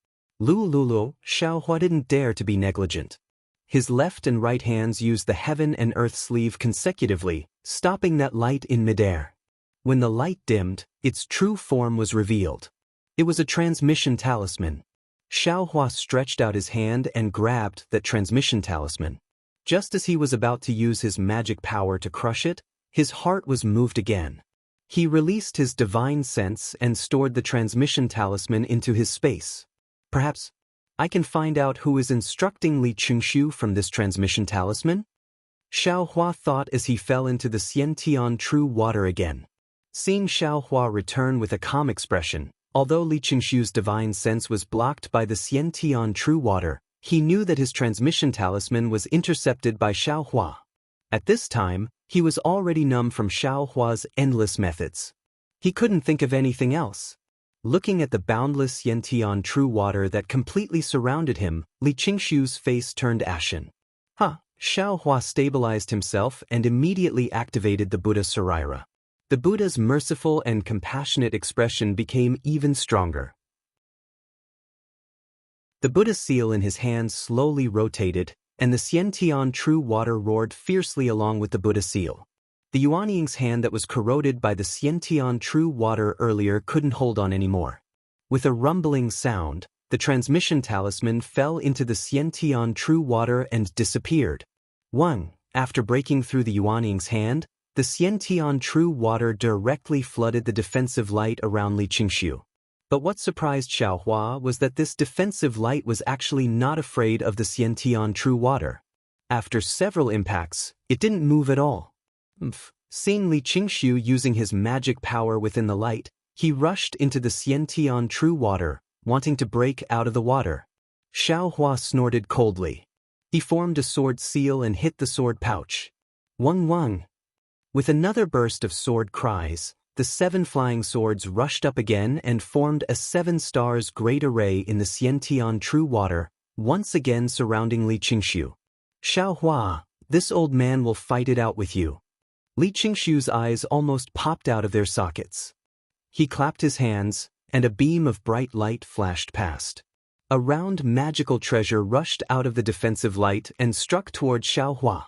Lulu, Xiaohua didn't dare to be negligent. His left and right hands used the heaven and earth sleeve consecutively, stopping that light in midair. When the light dimmed, its true form was revealed. It was a transmission talisman. Xiaohua stretched out his hand and grabbed that transmission talisman. Just as he was about to use his magic power to crush it, his heart was moved again. He released his divine sense and stored the transmission talisman into his space. Perhaps I can find out who is instructing Li Qingshu from this transmission talisman? Xiaohua thought as he fell into the Xiantian True Water again. Seeing Xiaohua return with a calm expression, Although Li Qingshu's divine sense was blocked by the Xiantian true water, he knew that his transmission talisman was intercepted by Xiaohua. At this time, he was already numb from Xiaohua's endless methods. He couldn't think of anything else. Looking at the boundless Xiantian true water that completely surrounded him, Li Qingshu's face turned ashen. Xiaohua stabilized himself and immediately activated the Buddha Saraira. The Buddha's merciful and compassionate expression became even stronger. The Buddha's seal in his hand slowly rotated, and the Xiantian true water roared fiercely along with the Buddha seal. The Yuanying's hand that was corroded by the Xiantian true water earlier couldn't hold on anymore. With a rumbling sound, the transmission talisman fell into the Xiantian true water and disappeared. After breaking through the Yuanying's hand, the Xiantian true water directly flooded the defensive light around Li Qingshu. But what surprised Xiaohua was that this defensive light was actually not afraid of the Xiantian true water. After several impacts, it didn't move at all. Seeing Li Qingshu using his magic power within the light, he rushed into the Xiantian true water, wanting to break out of the water. Xiaohua snorted coldly. He formed a sword seal and hit the sword pouch. Wang! With another burst of sword cries, the 7 flying swords rushed up again and formed a 7 stars great array in the Xiantian true water, once again surrounding Li Qingshu. Xiaohua, this old man will fight it out with you. Li Qingshu's eyes almost popped out of their sockets. He clapped his hands, and a beam of bright light flashed past. A round magical treasure rushed out of the defensive light and struck toward Xiaohua.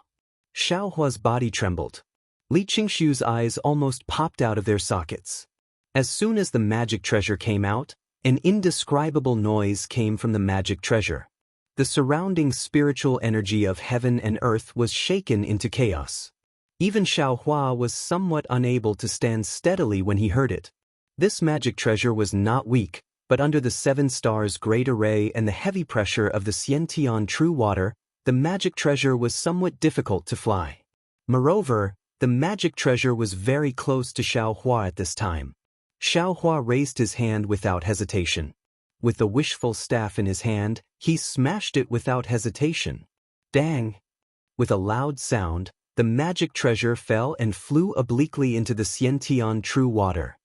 Xiaohua's body trembled. Li Qingshu's eyes almost popped out of their sockets. As soon as the magic treasure came out, an indescribable noise came from the magic treasure. The surrounding spiritual energy of heaven and earth was shaken into chaos. Even Xiaohua was somewhat unable to stand steadily when he heard it. This magic treasure was not weak, but under the 7 stars great array and the heavy pressure of the Xiantian true water, the magic treasure was somewhat difficult to fly. Moreover, the magic treasure was very close to Xiaohua at this time. Xiaohua raised his hand without hesitation. With the wishful staff in his hand, he smashed it without hesitation. Dang! With a loud sound, the magic treasure fell and flew obliquely into the Xiantian true water.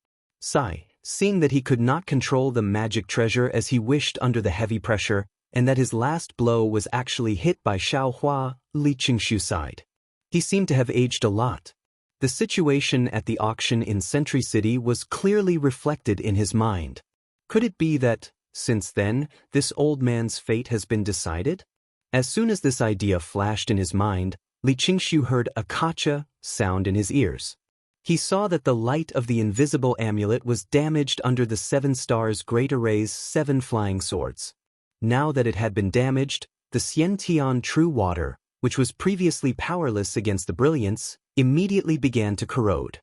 Seeing that he could not control the magic treasure as he wished under the heavy pressure, and that his last blow was actually hit by Xiaohua, Li Qingshu sighed. He seemed to have aged a lot. The situation at the auction in Sentry City was clearly reflected in his mind. Could it be that, since then, this old man's fate has been decided? As soon as this idea flashed in his mind, Li Qingshu heard a kacha sound in his ears. He saw that the light of the invisible amulet was damaged under the 7 stars great array's 7 flying swords. Now that it had been damaged, the Xiantian true water, which was previously powerless against the brilliance, immediately began to corrode.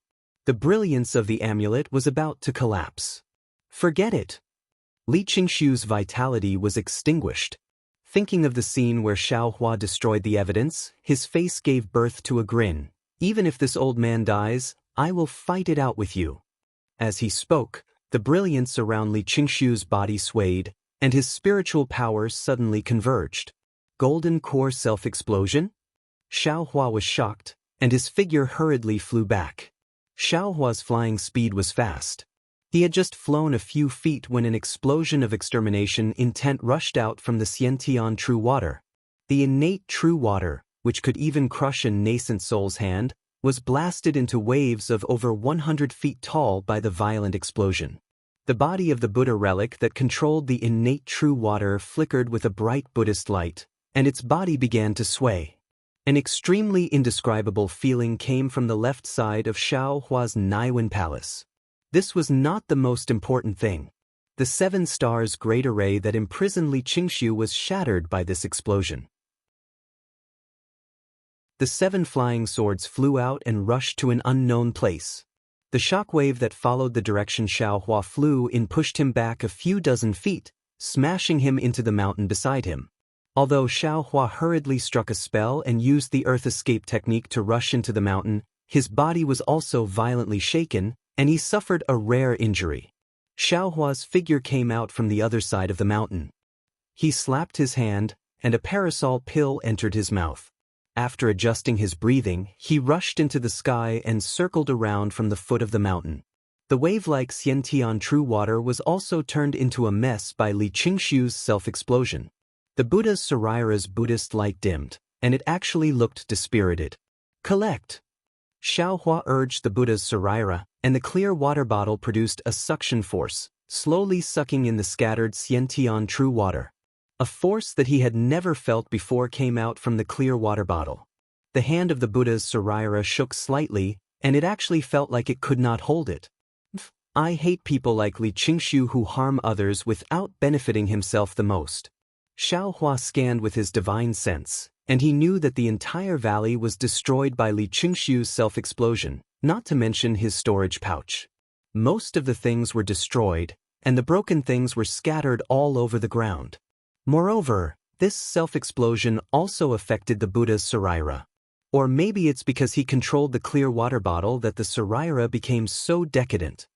The brilliance of the amulet was about to collapse. Forget it! Li Qingshu's vitality was extinguished. Thinking of the scene where Xiaohua destroyed the evidence, his face gave birth to a grin. Even if this old man dies, I will fight it out with you. As he spoke, the brilliance around Li Qingshu's body swayed, and his spiritual powers suddenly converged. Golden core self-explosion? Xiaohua was shocked, and his figure hurriedly flew back. Xiaohua's flying speed was fast. He had just flown a few feet when an explosion of extermination intent rushed out from the Xiantian true water. The innate true water, which could even crush a nascent soul's hand, was blasted into waves of over 100 feet tall by the violent explosion. The body of the Buddha relic that controlled the innate true water flickered with a bright Buddhist light, and its body began to sway. An extremely indescribable feeling came from the left side of Xiaohua's Naiwen Palace. This was not the most important thing. The 7 stars great array that imprisoned Li Qingshu was shattered by this explosion. The 7 flying swords flew out and rushed to an unknown place. The shockwave that followed the direction Xiaohua flew in pushed him back a few dozen feet, smashing him into the mountain beside him. Although Xiaohua hurriedly struck a spell and used the earth escape technique to rush into the mountain, his body was also violently shaken, and he suffered a rare injury. Xiaohua's figure came out from the other side of the mountain. He slapped his hand, and a parasol pill entered his mouth. After adjusting his breathing, he rushed into the sky and circled around from the foot of the mountain. The wave-like Xiantian true water was also turned into a mess by Li Qingshu's self-explosion. The Buddha's Saraira's Buddhist light dimmed, and it actually looked dispirited. Collect! Xiaohua urged the Buddha's Saraira, and the clear water bottle produced a suction force, slowly sucking in the scattered Xiantian true water. A force that he had never felt before came out from the clear water bottle. The hand of the Buddha's Saraira shook slightly, and it actually felt like it could not hold it. I hate people like Li Qingshu who harm others without benefiting himself the most. Xiaohua scanned with his divine sense, and he knew that the entire valley was destroyed by Li Qingshu's self-explosion, not to mention his storage pouch. Most of the things were destroyed, and the broken things were scattered all over the ground. Moreover, this self-explosion also affected the Buddha's Saraira. Or maybe it's because he controlled the clear water bottle that the Saraira became so decadent.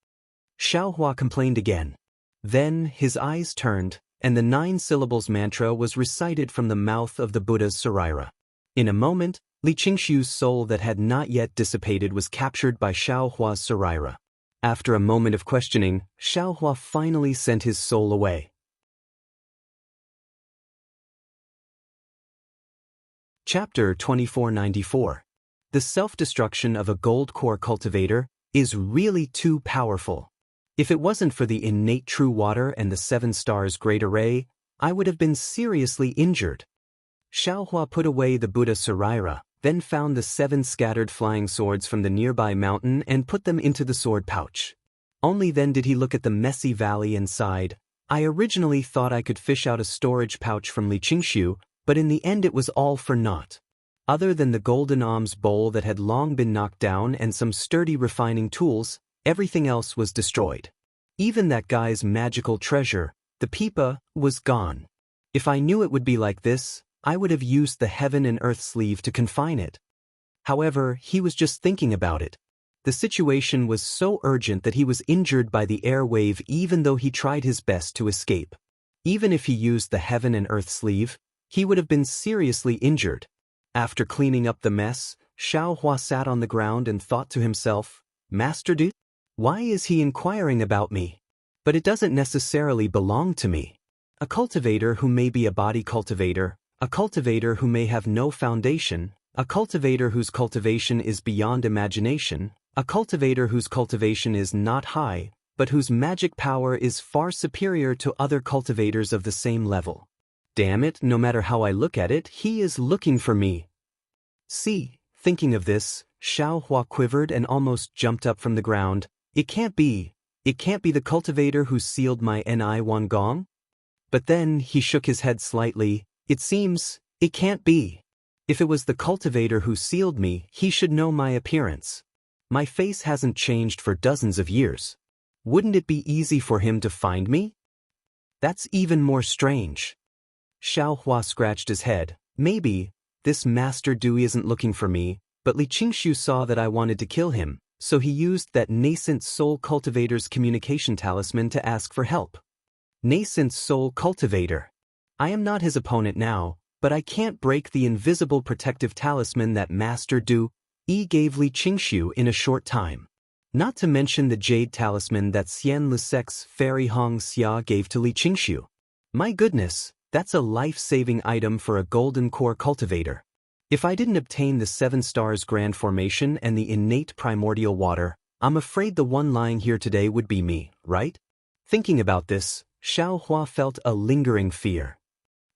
Xiaohua complained again. Then his eyes turned, and the 9 syllables mantra was recited from the mouth of the Buddha's Saraira. In a moment, Li Qingshu's soul that had not yet dissipated was captured by Xiaohua's Saraira. After a moment of questioning, Xiaohua finally sent his soul away. Chapter 2494. The self-destruction of a gold core cultivator is really too powerful. If it wasn't for the innate true water and the 7 stars great array, I would have been seriously injured. Xiaohua put away the Buddha Saraira, then found the 7 scattered flying swords from the nearby mountain and put them into the sword pouch. Only then did he look at the messy valley and sighed. I originally thought I could fish out a storage pouch from Li Qingshu, but in the end it was all for naught. Other than the golden alms bowl that had long been knocked down and some sturdy refining tools, everything else was destroyed. Even that guy's magical treasure, the pipa, was gone. If I knew it would be like this, I would have used the heaven and earth sleeve to confine it. However, he was just thinking about it. The situation was so urgent that he was injured by the air wave even though he tried his best to escape. Even if he used the heaven and earth sleeve, he would have been seriously injured. After cleaning up the mess, Xiaohua sat on the ground and thought to himself, Master Du? Why is he inquiring about me? But it doesn't necessarily belong to me. A cultivator who may be a body cultivator, a cultivator who may have no foundation, a cultivator whose cultivation is beyond imagination, a cultivator whose cultivation is not high, but whose magic power is far superior to other cultivators of the same level. Damn it, no matter how I look at it, he is looking for me. See, thinking of this, Xiaohua quivered and almost jumped up from the ground. It can't be the cultivator who sealed my Ni Wan Gong? But then he shook his head slightly. It seems, it can't be. If it was the cultivator who sealed me, he should know my appearance. My face hasn't changed for dozens of years. Wouldn't it be easy for him to find me? That's even more strange. Xiaohua scratched his head. Maybe, this Master Du isn't looking for me, but Li Qingshu saw that I wanted to kill him, so he used that nascent soul cultivator's communication talisman to ask for help. Nascent soul cultivator. I am not his opponent now, but I can't break the invisible protective talisman that Master Du gave Li Qingshu in a short time. Not to mention the jade talisman that Xian Lusec's fairy Hong Xia gave to Li Qingshu. My goodness, that's a life-saving item for a golden core cultivator. If I didn't obtain the 7 stars grand formation and the innate primordial water, I'm afraid the one lying here today would be me, right? Thinking about this, Xiaohua felt a lingering fear.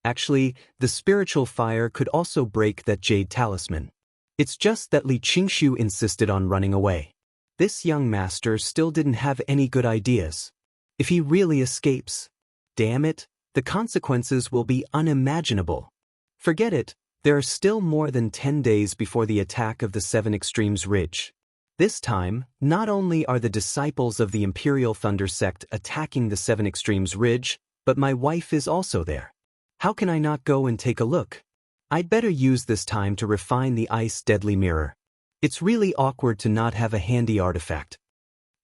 Actually, the spiritual fire could also break that jade talisman. It's just that Li Qingshu insisted on running away. This young master still didn't have any good ideas. If he really escapes, damn it, the consequences will be unimaginable. Forget it. There are still more than 10 days before the attack of the 7 Extremes Ridge. This time, not only are the disciples of the Imperial Thunder Sect attacking the 7 Extremes Ridge, but my wife is also there. How can I not go and take a look? I'd better use this time to refine the ice deadly mirror. It's really awkward to not have a handy artifact.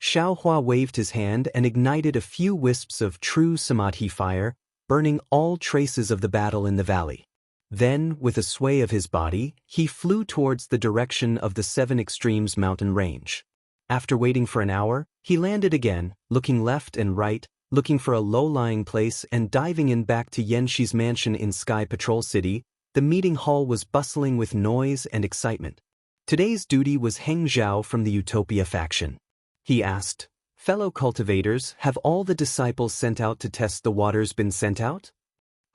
Xiao Hua waved his hand and ignited a few wisps of true samadhi fire, burning all traces of the battle in the valley. Then, with a sway of his body, he flew towards the direction of the Seven Extremes mountain range. After waiting for an hour, he landed again, looking left and right, looking for a low-lying place and diving in back to Yenshi's mansion in Sky Patrol City. The meeting hall was bustling with noise and excitement. Today's duty was Heng Zhao from the Utopia faction. He asked, "Fellow cultivators, have all the disciples sent out to test the waters been sent out?"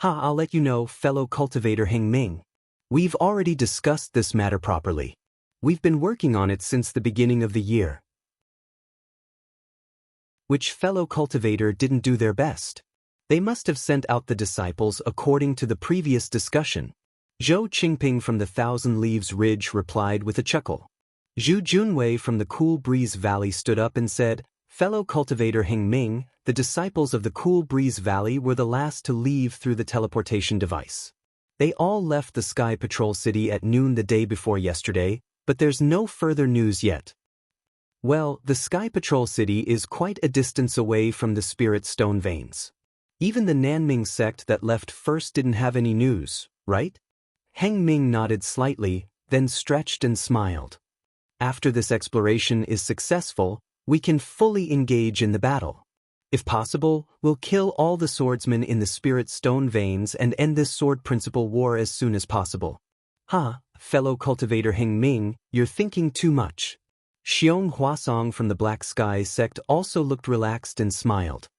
I'll let you know, fellow cultivator Heng Ming. We've already discussed this matter properly. We've been working on it since the beginning of the year. Which fellow cultivator didn't do their best? They must have sent out the disciples according to the previous discussion. Zhou Qingping from the Thousand Leaves Ridge replied with a chuckle. Zhu Junwei from the Cool Breeze Valley stood up and said, "Fellow cultivator Heng Ming, the disciples of the Cool Breeze Valley were the last to leave through the teleportation device. They all left the Sky Patrol City at noon the day before yesterday, but there's no further news yet." Well, the Sky Patrol City is quite a distance away from the Spirit Stone Veins. Even the Nanming sect that left first didn't have any news, right? Heng Ming nodded slightly, then stretched and smiled. After this exploration is successful, we can fully engage in the battle. If possible, we'll kill all the swordsmen in the Spirit Stone Veins and end this sword principle war as soon as possible. Fellow cultivator Heng Ming, you're thinking too much. Xiong Huasong from the Black Sky sect also looked relaxed and smiled.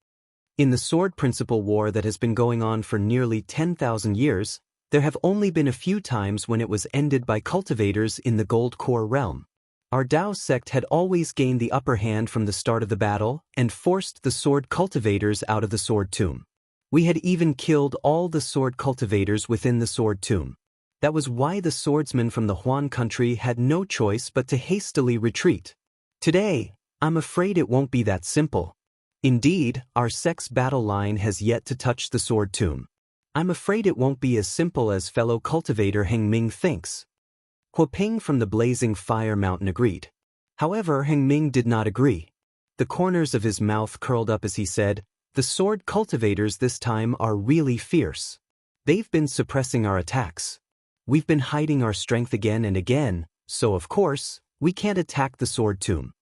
In the sword principle war that has been going on for nearly 10,000 years, there have only been a few times when it was ended by cultivators in the Gold Core realm. Our Dao sect had always gained the upper hand from the start of the battle and forced the sword cultivators out of the sword tomb. We had even killed all the sword cultivators within the sword tomb. That was why the swordsmen from the Huan country had no choice but to hastily retreat. Today, I'm afraid it won't be that simple. Indeed, our sect's battle line has yet to touch the sword tomb. I'm afraid it won't be as simple as fellow cultivator Heng Ming thinks. Huoping from the Blazing Fire Mountain agreed. However, Heng Ming did not agree. The corners of his mouth curled up as he said, "The sword cultivators this time are really fierce. They've been suppressing our attacks. We've been hiding our strength again and again, so of course, we can't attack the sword tomb.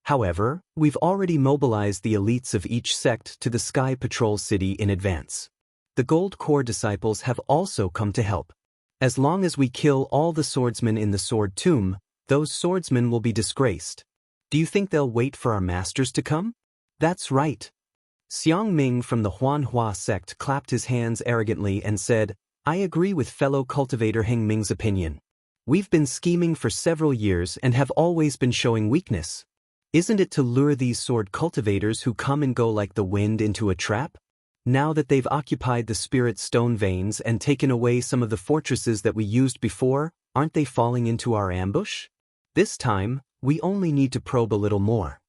However, we've already mobilized the elites of each sect to the Sky Patrol City in advance. The Gold Core disciples have also come to help. As long as we kill all the swordsmen in the sword tomb, those swordsmen will be disgraced. Do you think they'll wait for our masters to come?" "That's right." Xiang Ming from the Huanhua sect clapped his hands arrogantly and said, "I agree with fellow cultivator Heng Ming's opinion. We've been scheming for several years and have always been showing weakness. Isn't it to lure these sword cultivators who come and go like the wind into a trap? Now that they've occupied the Spirit Stone Veins and taken away some of the fortresses that we used before, aren't they falling into our ambush? This time, we only need to probe a little more.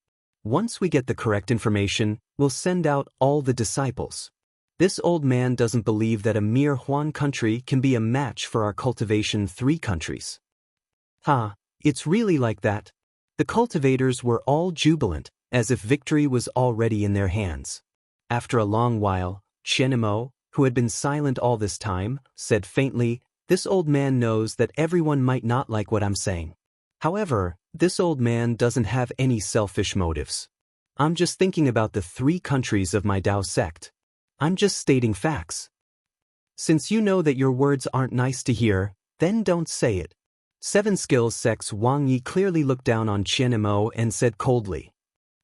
Once we get the correct information, we'll send out all the disciples. This old man doesn't believe that a mere Huan country can be a match for our Cultivation 3 countries." It's really like that. The cultivators were all jubilant, as if victory was already in their hands. After a long while, Qianimo, who had been silent all this time, said faintly, "This old man knows that everyone might not like what I'm saying. However, this old man doesn't have any selfish motives. I'm just thinking about the 3 countries of my Dao sect. I'm just stating facts. Since you know that your words aren't nice to hear, then don't say it." Seven Skills sect's Wang Yi clearly looked down on Qianimo and said coldly.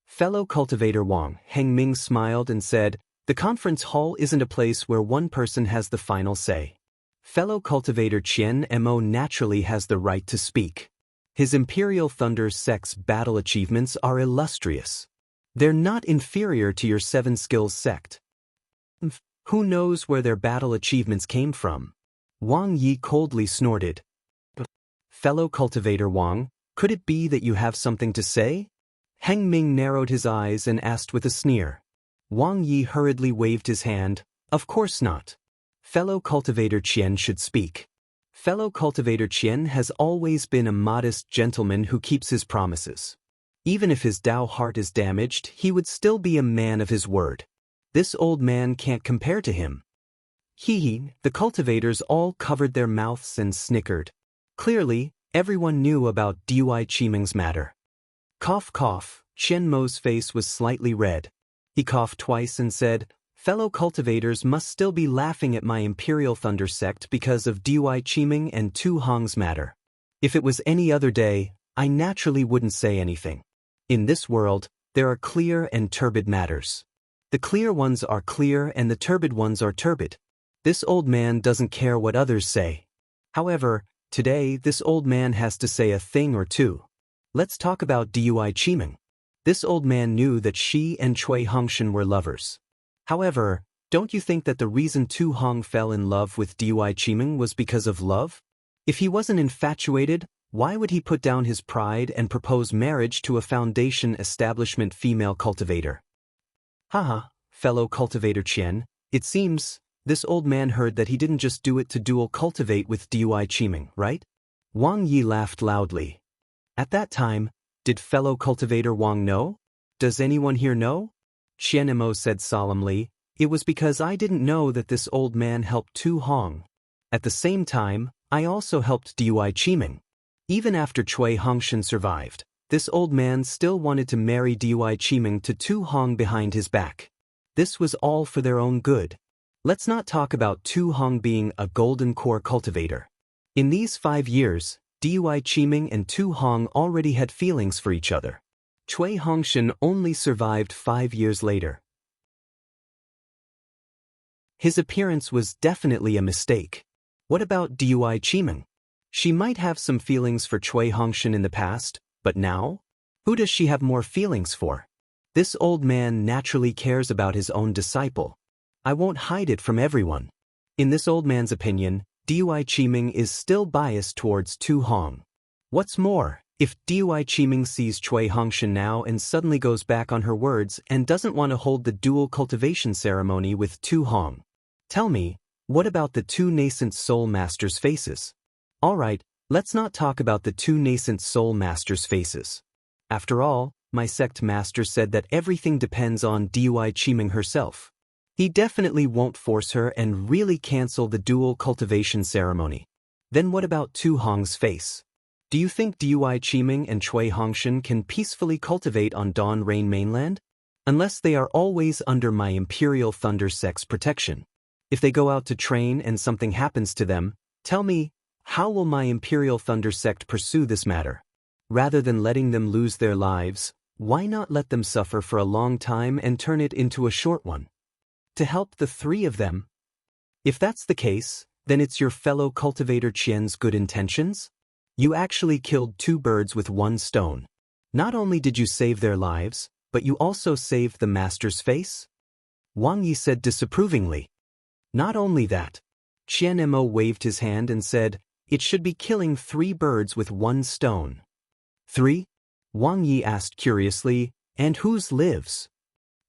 "Fellow cultivator Wang," Heng Ming smiled and said, "the conference hall isn't a place where one person has the final say. Fellow cultivator Qian Mo naturally has the right to speak. His Imperial Thunder sect's battle achievements are illustrious. They're not inferior to your Seven Skills sect. Who knows where their battle achievements came from?" Wang Yi coldly snorted. "Fellow cultivator Wang, could it be that you have something to say?" Heng Ming narrowed his eyes and asked with a sneer. Wang Yi hurriedly waved his hand, "Of course not. Fellow cultivator Qian should speak." Fellow cultivator Qian has always been a modest gentleman who keeps his promises. Even if his Tao heart is damaged, he would still be a man of his word. This old man can't compare to him. Hee, the cultivators all covered their mouths and snickered. Clearly, everyone knew about Dui Qimeng's matter. Cough cough, Qian Mo's face was slightly red. He coughed twice and said, "Fellow cultivators must still be laughing at my Imperial Thunder sect because of Dui Qimeng and Tu Hong's matter. If it was any other day, I naturally wouldn't say anything. In this world, there are clear and turbid matters. The clear ones are clear and the turbid ones are turbid. This old man doesn't care what others say. However, today this old man has to say a thing or two. Let's talk about Dui Qimeng." This old man knew that she and Cui Hongshan were lovers. However, don't you think that the reason Tu Hong fell in love with Dui Qimeng was because of love? If he wasn't infatuated, why would he put down his pride and propose marriage to a foundation establishment female cultivator? Haha, fellow cultivator Qian, it seems, this old man heard that he didn't just do it to dual cultivate with Dui Qimeng, right? Wang Yi laughed loudly. At that time, did fellow cultivator Wang know? Does anyone here know? Qian Mo said solemnly, "It was because I didn't know that this old man helped Tu Hong. At the same time, I also helped Dui Qimeng. Even after Cui Hongshan survived, this old man still wanted to marry Dui Qimeng to Tu Hong behind his back. This was all for their own good. Let's not talk about Tu Hong being a golden core cultivator. In these 5 years, Dui Qimeng and Tu Hong already had feelings for each other. Cui Hongshan only survived 5 years later. His appearance was definitely a mistake. What about Dui Qimeng? She might have some feelings for Cui Hongshan in the past, but now? Who does she have more feelings for? This old man naturally cares about his own disciple. I won't hide it from everyone. In this old man's opinion, Dui Qimeng is still biased towards Tu Hong. What's more, if Dui Qimeng sees Cui Hongshan now and suddenly goes back on her words and doesn't want to hold the dual cultivation ceremony with Tu Hong, tell me, what about the 2 nascent soul masters' faces? Alright, let's not talk about the 2 nascent soul masters' faces. After all, my sect master said that everything depends on Dui Qimeng herself. He definitely won't force her and really cancel the dual cultivation ceremony. Then what about Tu Hong's face? Do you think Dui Qimeng and Cui Hongshan can peacefully cultivate on Dawn Rain mainland? Unless they are always under my Imperial Thunder sect's protection. If they go out to train and something happens to them, tell me, how will my Imperial Thunder sect pursue this matter? Rather than letting them lose their lives, why not let them suffer for a long time and turn it into a short one? To help the 3 of them? If that's the case, then it's your fellow cultivator Qian's good intentions? You actually killed 2 birds with 1 stone. Not only did you save their lives, but you also saved the master's face? Wang Yi said disapprovingly. Not only that. Qian Mo waved his hand and said, "It should be killing 3 birds with 1 stone." 3? Wang Yi asked curiously, "And whose lives?"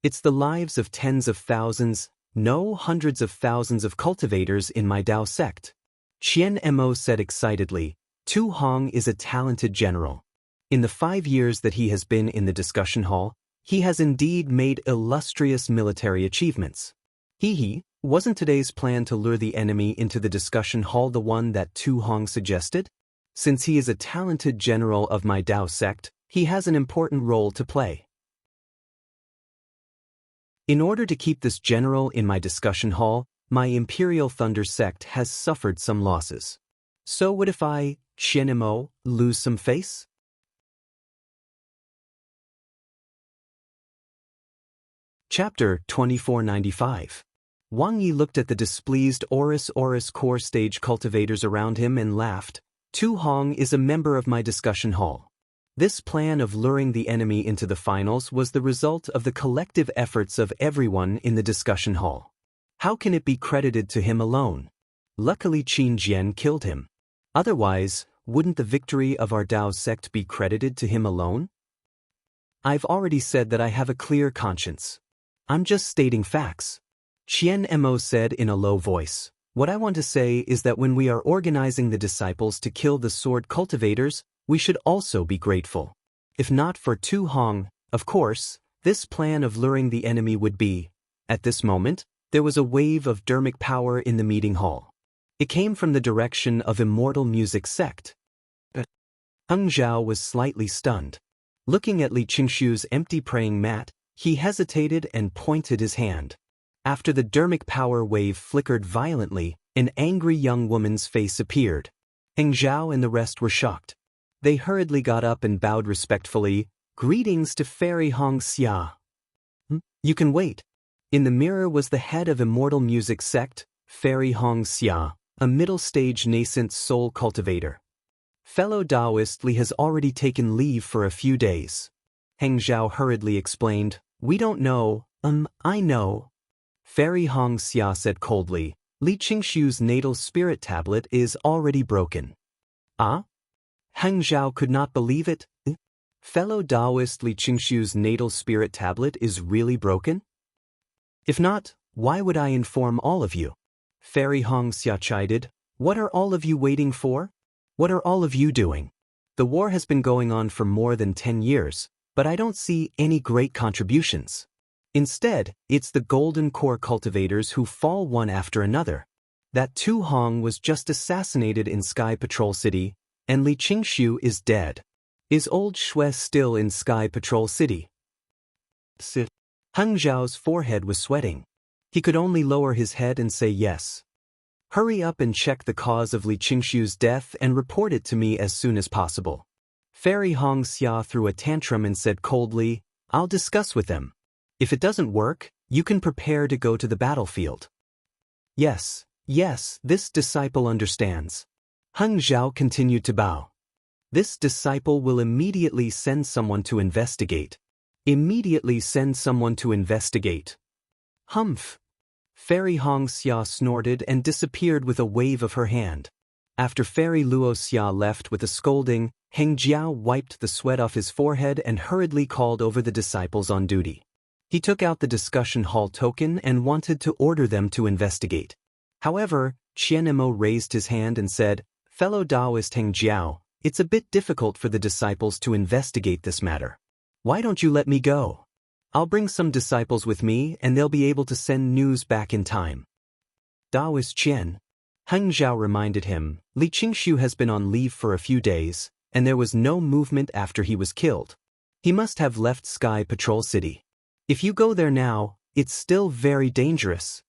"It's the lives of tens of thousands, no hundreds of thousands of cultivators in my Dao sect." Qian Mo said excitedly, "Tu Hong is a talented general. In the 5 years that he has been in the discussion hall, he has indeed made illustrious military achievements. Wasn't today's plan to lure the enemy into the discussion hall the one that Tu Hong suggested? Since he is a talented general of my Dao sect, he has an important role to play. In order to keep this general in my discussion hall, my Imperial Thunder sect has suffered some losses. So what if I, Qian Mo, lose some face?" Chapter 2495. Wang Yi looked at the displeased Oris core stage cultivators around him and laughed. Tu Hong is a member of my discussion hall. This plan of luring the enemy into the finals was the result of the collective efforts of everyone in the discussion hall. How can it be credited to him alone? Luckily Qin Jian killed him. Otherwise, wouldn't the victory of our Dao sect be credited to him alone? I've already said that I have a clear conscience. I'm just stating facts. Qian Mo said in a low voice. What I want to say is that when we are organizing the disciples to kill the sword cultivators, we should also be grateful. If not for Tu Hong, of course, this plan of luring the enemy would be. At this moment, there was a wave of dermic power in the meeting hall. It came from the direction of Immortal Music Sect. Heng Zhao was slightly stunned. Looking at Li Qingshu's empty praying mat, he hesitated and pointed his hand. After the dermic power wave flickered violently, an angry young woman's face appeared. Heng Zhao and the rest were shocked. They hurriedly got up and bowed respectfully. Greetings to Fairy Hong Xia. You can wait. In the mirror was the head of Immortal Music Sect, Fairy Hong Xia, a middle-stage nascent soul cultivator. Fellow Taoist Li has already taken leave for a few days. Heng Zhao hurriedly explained, We don't know, I know. Fairy Hong Xia said coldly, Li Qingshu's natal spirit tablet is already broken. Ah? Heng Zhao could not believe it. Fellow Taoist Li Qingshu's natal spirit tablet is really broken? If not, why would I inform all of you? Fairy Hong Xia chided, What are all of you waiting for? What are all of you doing? The war has been going on for more than 10 years, but I don't see any great contributions. Instead, it's the Golden Core cultivators who fall one after another. That Tu Hong was just assassinated in Sky Patrol City, and Li Qingshu is dead. Is old Shui still in Sky Patrol City? Heng Zhao's forehead was sweating. He could only lower his head and say yes. Hurry up and check the cause of Li Qingshu's death and report it to me as soon as possible. Fairy Hong Xia threw a tantrum and said coldly, I'll discuss with them. If it doesn't work, you can prepare to go to the battlefield. Yes, this disciple understands. Heng Zhao continued to bow. This disciple will immediately send someone to investigate. Immediately send someone to investigate. Humph. Fairy Hong Xia snorted and disappeared with a wave of her hand. After Fairy Luo Xia left with a scolding, Heng Jiao wiped the sweat off his forehead and hurriedly called over the disciples on duty. He took out the discussion hall token and wanted to order them to investigate. However, Qian Mo raised his hand and said, Fellow Taoist Heng Jiao, it's a bit difficult for the disciples to investigate this matter. Why don't you let me go? I'll bring some disciples with me and they'll be able to send news back in time. Taoist Qian. Heng Zhao reminded him, Li Qingshu has been on leave for a few days, and there was no movement after he was killed. He must have left Sky Patrol City. If you go there now, it's still very dangerous.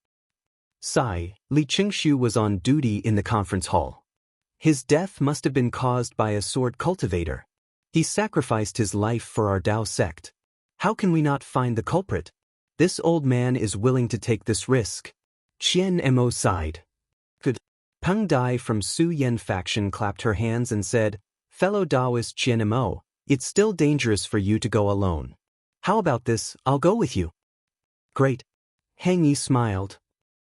Sigh, Li Qingshu was on duty in the conference hall. His death must have been caused by a sword cultivator. He sacrificed his life for our Tao sect. How can we not find the culprit? This old man is willing to take this risk. Qian Mo sighed. Good. Peng Dai from Su Yen faction clapped her hands and said, Fellow Taoist Qian Mo, it's still dangerous for you to go alone. How about this, I'll go with you. Great. Heng Yi smiled.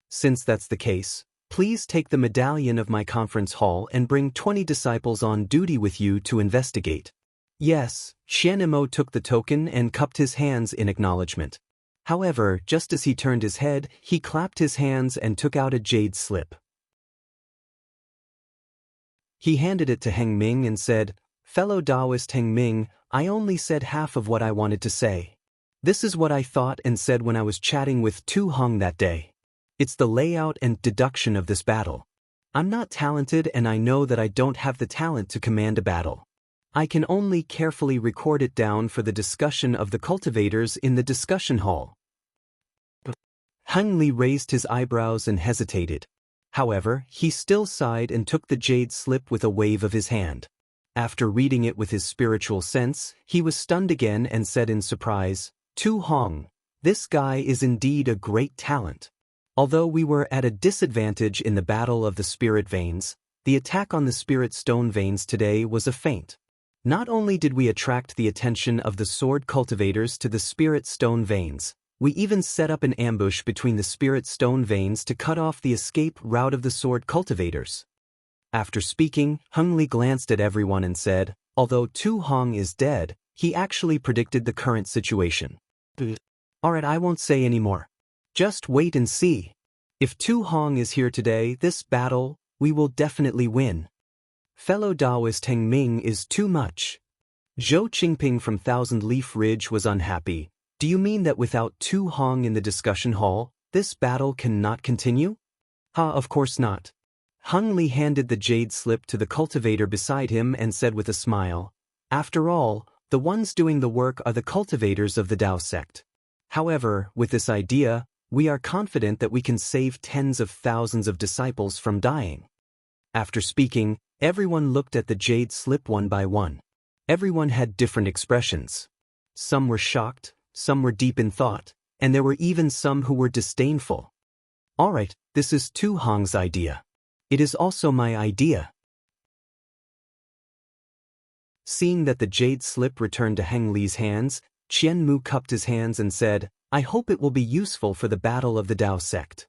Since that's the case, please take the medallion of my conference hall and bring 20 disciples on duty with you to investigate. Yes, Qian Mo took the token and cupped his hands in acknowledgement. However, just as he turned his head, he clapped his hands and took out a jade slip. He handed it to Heng Ming and said, Fellow Taoist Heng Ming, I only said half of what I wanted to say. This is what I thought and said when I was chatting with Tu Hong that day. It's the layout and deduction of this battle. I'm not talented and I know that I don't have the talent to command a battle. I can only carefully record it down for the discussion of the cultivators in the discussion hall. Heng Li raised his eyebrows and hesitated. However, he still sighed and took the jade slip with a wave of his hand. After reading it with his spiritual sense, he was stunned again and said in surprise, Tu Hong, this guy is indeed a great talent. Although we were at a disadvantage in the battle of the spirit veins, the attack on the spirit stone veins today was a feint. Not only did we attract the attention of the sword cultivators to the spirit stone veins, we even set up an ambush between the spirit stone veins to cut off the escape route of the sword cultivators. After speaking, Heng Li glanced at everyone and said, although Tu Hong is dead, he actually predicted the current situation. Alright, I won't say any more. Just wait and see. If Tu Hong is here today, this battle, we will definitely win. Fellow Taoist Heng Ming is too much. Zhou Qingping from Thousand Leaf Ridge was unhappy. Do you mean that without Tu Hong in the discussion hall, this battle cannot continue? Of course not. Hung Li handed the jade slip to the cultivator beside him and said with a smile, after all, the ones doing the work are the cultivators of the Tao sect. However, with this idea, we are confident that we can save tens of thousands of disciples from dying. After speaking, everyone looked at the jade slip one by one. Everyone had different expressions. Some were shocked, some were deep in thought, and there were even some who were disdainful. All right, this is Tu Hong's idea. It is also my idea. Seeing that the jade slip returned to Heng Li's hands, Qian Mu cupped his hands and said, I hope it will be useful for the battle of the Tao sect.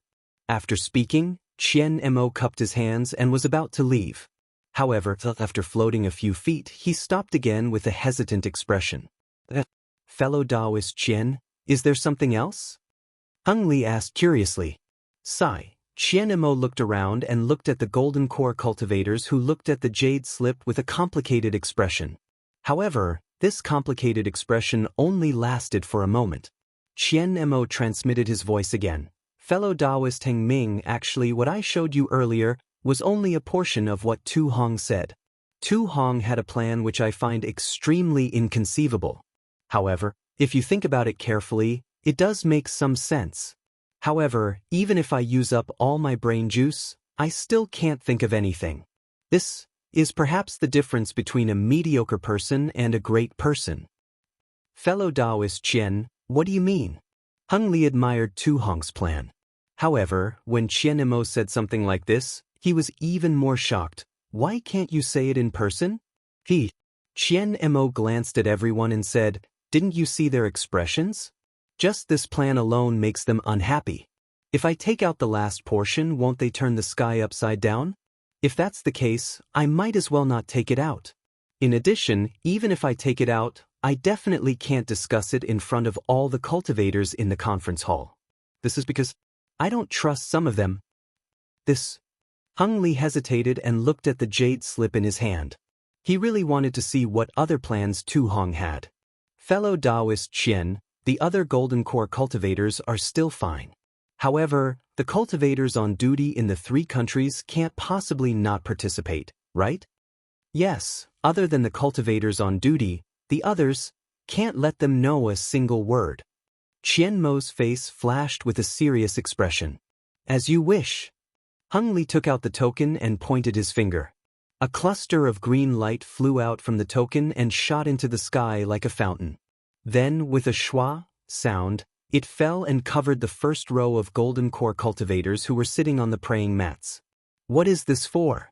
After speaking, Qian Mo cupped his hands and was about to leave. However, after floating a few feet, he stopped again with a hesitant expression. Fellow Taoist Qian, is there something else? Heng Li asked curiously. Sigh. Qian Mo looked around and looked at the golden core cultivators who looked at the jade slip with a complicated expression. However, this complicated expression only lasted for a moment. Qian Mo transmitted his voice again. Fellow Taoist Heng Ming, actually what I showed you earlier was only a portion of what Tu Hong said. Tu Hong had a plan which I find extremely inconceivable. However, if you think about it carefully, it does make some sense. However, even if I use up all my brain juice, I still can't think of anything. This is perhaps the difference between a mediocre person and a great person. Fellow Taoist Qian, what do you mean? Heng Li admired Tu Hong's plan. However, when Qian Mo said something like this, he was even more shocked. Why can't you say it in person? Qian Mo glanced at everyone and said, didn't you see their expressions? Just this plan alone makes them unhappy. If I take out the last portion, won't they turn the sky upside down? If that's the case, I might as well not take it out. In addition, even if I take it out, I definitely can't discuss it in front of all the cultivators in the conference hall. This is because I don't trust some of them. Heng Li hesitated and looked at the jade slip in his hand. He really wanted to see what other plans Tu Hong had. Fellow Taoist Qian, the other golden core cultivators are still fine. However, the cultivators on duty in the 3 countries can't possibly not participate, right? Yes, other than the cultivators on duty, the others can't let them know a single word. Qian Mo's face flashed with a serious expression. As you wish. Heng Li took out the token and pointed his finger. A cluster of green light flew out from the token and shot into the sky like a fountain. Then, with a schwa sound, it fell and covered the first row of golden core cultivators who were sitting on the praying mats. What is this for?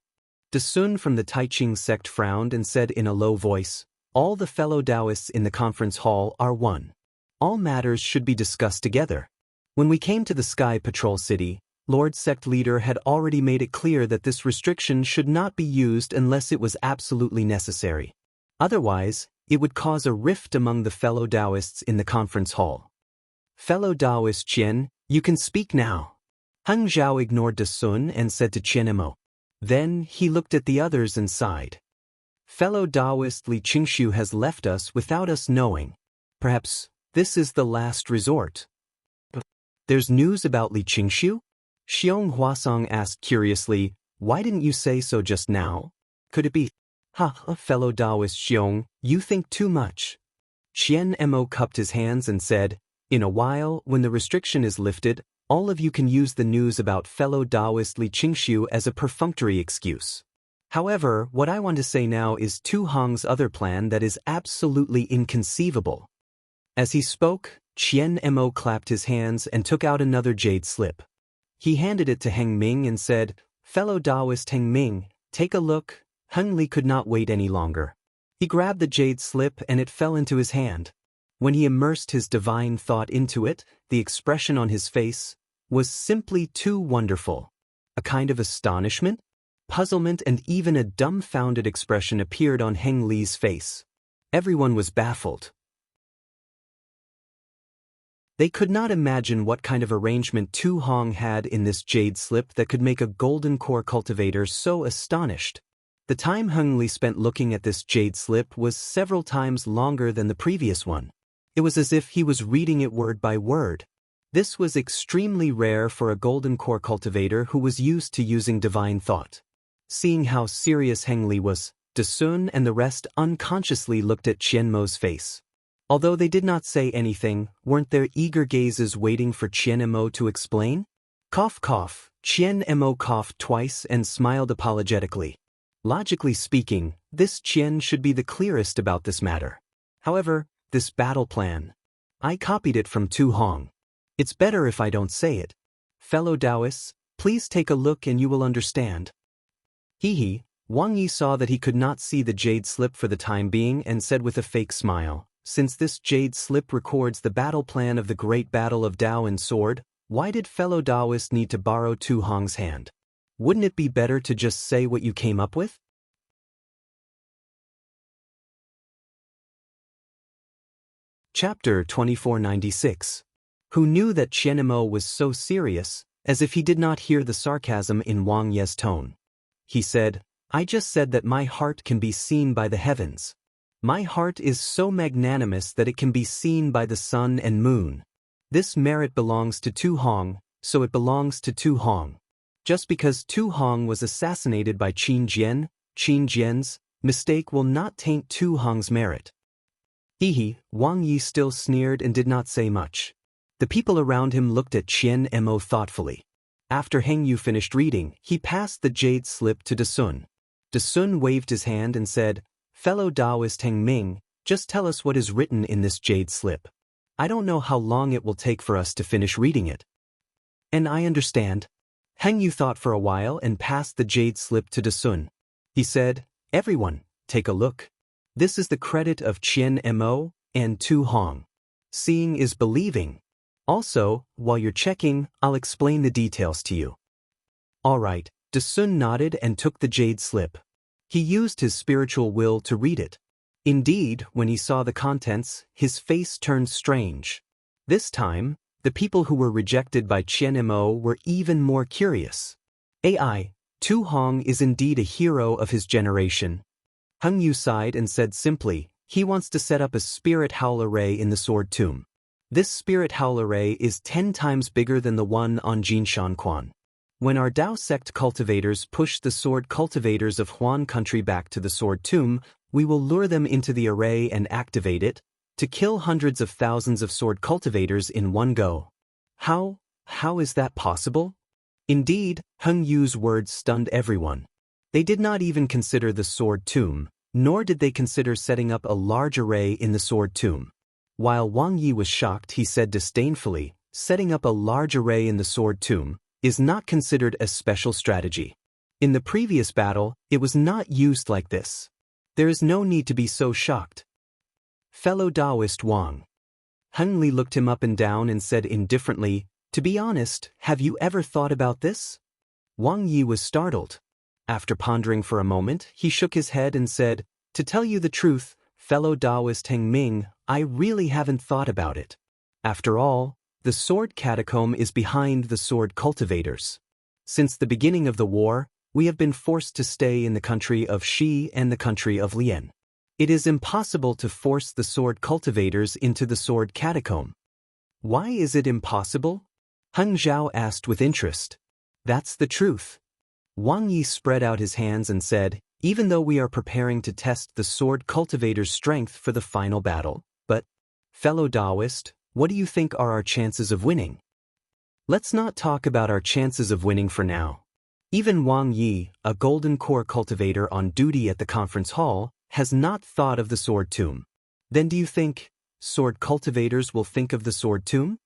Dasun from the Taiching sect frowned and said in a low voice, all the fellow Taoists in the conference hall are one. All matters should be discussed together. When we came to the Sky Patrol City, Lord Sect Leader had already made it clear that this restriction should not be used unless it was absolutely necessary. Otherwise, it would cause a rift among the fellow Taoists in the conference hall. Fellow Taoist Qian, you can speak now. Heng Zhao ignored Dasun and said to Qian Mo. Then he looked at the others and sighed. Fellow Taoist Li Qingshu has left us without us knowing. Perhaps this is the last resort. There's news about Li Qingshu? Xiong Huasong asked curiously, why didn't you say so just now? Could it be? Fellow Taoist Xiong, you think too much. Qian Mo cupped his hands and said, in a while, when the restriction is lifted, all of you can use the news about fellow Taoist Li Qingshu as a perfunctory excuse. However, what I want to say now is Tu Hong's other plan that is absolutely inconceivable. As he spoke, Qian Mo clapped his hands and took out another jade slip. He handed it to Heng Ming and said, fellow Taoist Heng Ming, take a look. Heng Li could not wait any longer. He grabbed the jade slip and it fell into his hand. When he immersed his divine thought into it, the expression on his face was simply too wonderful. A kind of astonishment, puzzlement, and even a dumbfounded expression appeared on Heng Li's face. Everyone was baffled. They could not imagine what kind of arrangement Tu Hong had in this jade slip that could make a golden core cultivator so astonished. The time Hung Li spent looking at this jade slip was several times longer than the previous one. It was as if he was reading it word by word. This was extremely rare for a golden core cultivator who was used to using divine thought. Seeing how serious Heng Li was, De Sun and the rest unconsciously looked at Qian Mo's face. Although they did not say anything, weren't their eager gazes waiting for Qian Mo to explain? Cough cough, Qian Mo coughed twice and smiled apologetically. Logically speaking, this Qian should be the clearest about this matter. However, this battle plan. I copied it from Tu Hong. It's better if I don't say it. Fellow Taoists, please take a look and you will understand. Hee. Wang Yi saw that he could not see the jade slip for the time being and said with a fake smile, since this jade slip records the battle plan of the great battle of Dao and sword, why did fellow Taoist need to borrow Tu Hong's hand? Wouldn't it be better to just say what you came up with? Chapter 2496. Who knew that Qian Mo was so serious, as if he did not hear the sarcasm in Wang Ye's tone. He said, I just said that my heart can be seen by the heavens. My heart is so magnanimous that it can be seen by the sun and moon. This merit belongs to Tu Hong, so it belongs to Tu Hong. Just because Tu Hong was assassinated by Qin Jian's mistake will not taint Tu Hong's merit. Wang Yi still sneered and did not say much. The people around him looked at Qian Mo thoughtfully. After Heng Yu finished reading, he passed the jade slip to De Sun. De Sun waved his hand and said, Fellow Taoist Heng Ming, just tell us what is written in this jade slip. I don't know how long it will take for us to finish reading it. And I understand. Heng Yu thought for a while and passed the jade slip to De Sun. He said, Everyone, take a look. This is the credit of Qian Mo and Tu Hong. Seeing is believing. Also, while you're checking, I'll explain the details to you. All right, De Sun nodded and took the jade slip. He used his spiritual will to read it. Indeed, when he saw the contents, his face turned strange. This time, the people who were rejected by Qian Mo were even more curious. Tu Hong is indeed a hero of his generation. Heng Yu sighed and said simply, he wants to set up a spirit howl array in the sword tomb. This spirit howl array is 10 times bigger than the one on Jinshan Quan. When our Dao sect cultivators push the sword cultivators of Huan country back to the sword tomb, we will lure them into the array and activate it, to kill hundreds of thousands of sword cultivators in one go. How is that possible? Indeed, Heng Yu's words stunned everyone. They did not even consider the sword tomb, nor did they consider setting up a large array in the sword tomb. While Wang Yi was shocked, he said disdainfully, setting up a large array in the sword tomb is not considered a special strategy. In the previous battle, it was not used like this. There is no need to be so shocked. Fellow Taoist Wang. Heng Li looked him up and down and said indifferently, to be honest, have you ever thought about this? Wang Yi was startled. After pondering for a moment, he shook his head and said, to tell you the truth, fellow Taoist Heng Ming, I really haven't thought about it. After all, the sword catacomb is behind the sword cultivators. Since the beginning of the war, we have been forced to stay in the country of Shi and the country of Lian. It is impossible to force the sword cultivators into the sword catacomb. Why is it impossible? Heng Zhao asked with interest. That's the truth. Wang Yi spread out his hands and said, even though we are preparing to test the sword cultivator's strength for the final battle, but, fellow Taoist, what do you think are our chances of winning? Let's not talk about our chances of winning for now. Even Wang Yi, a golden core cultivator on duty at the conference hall, has not thought of the sword tomb. Then do you think sword cultivators will think of the sword tomb?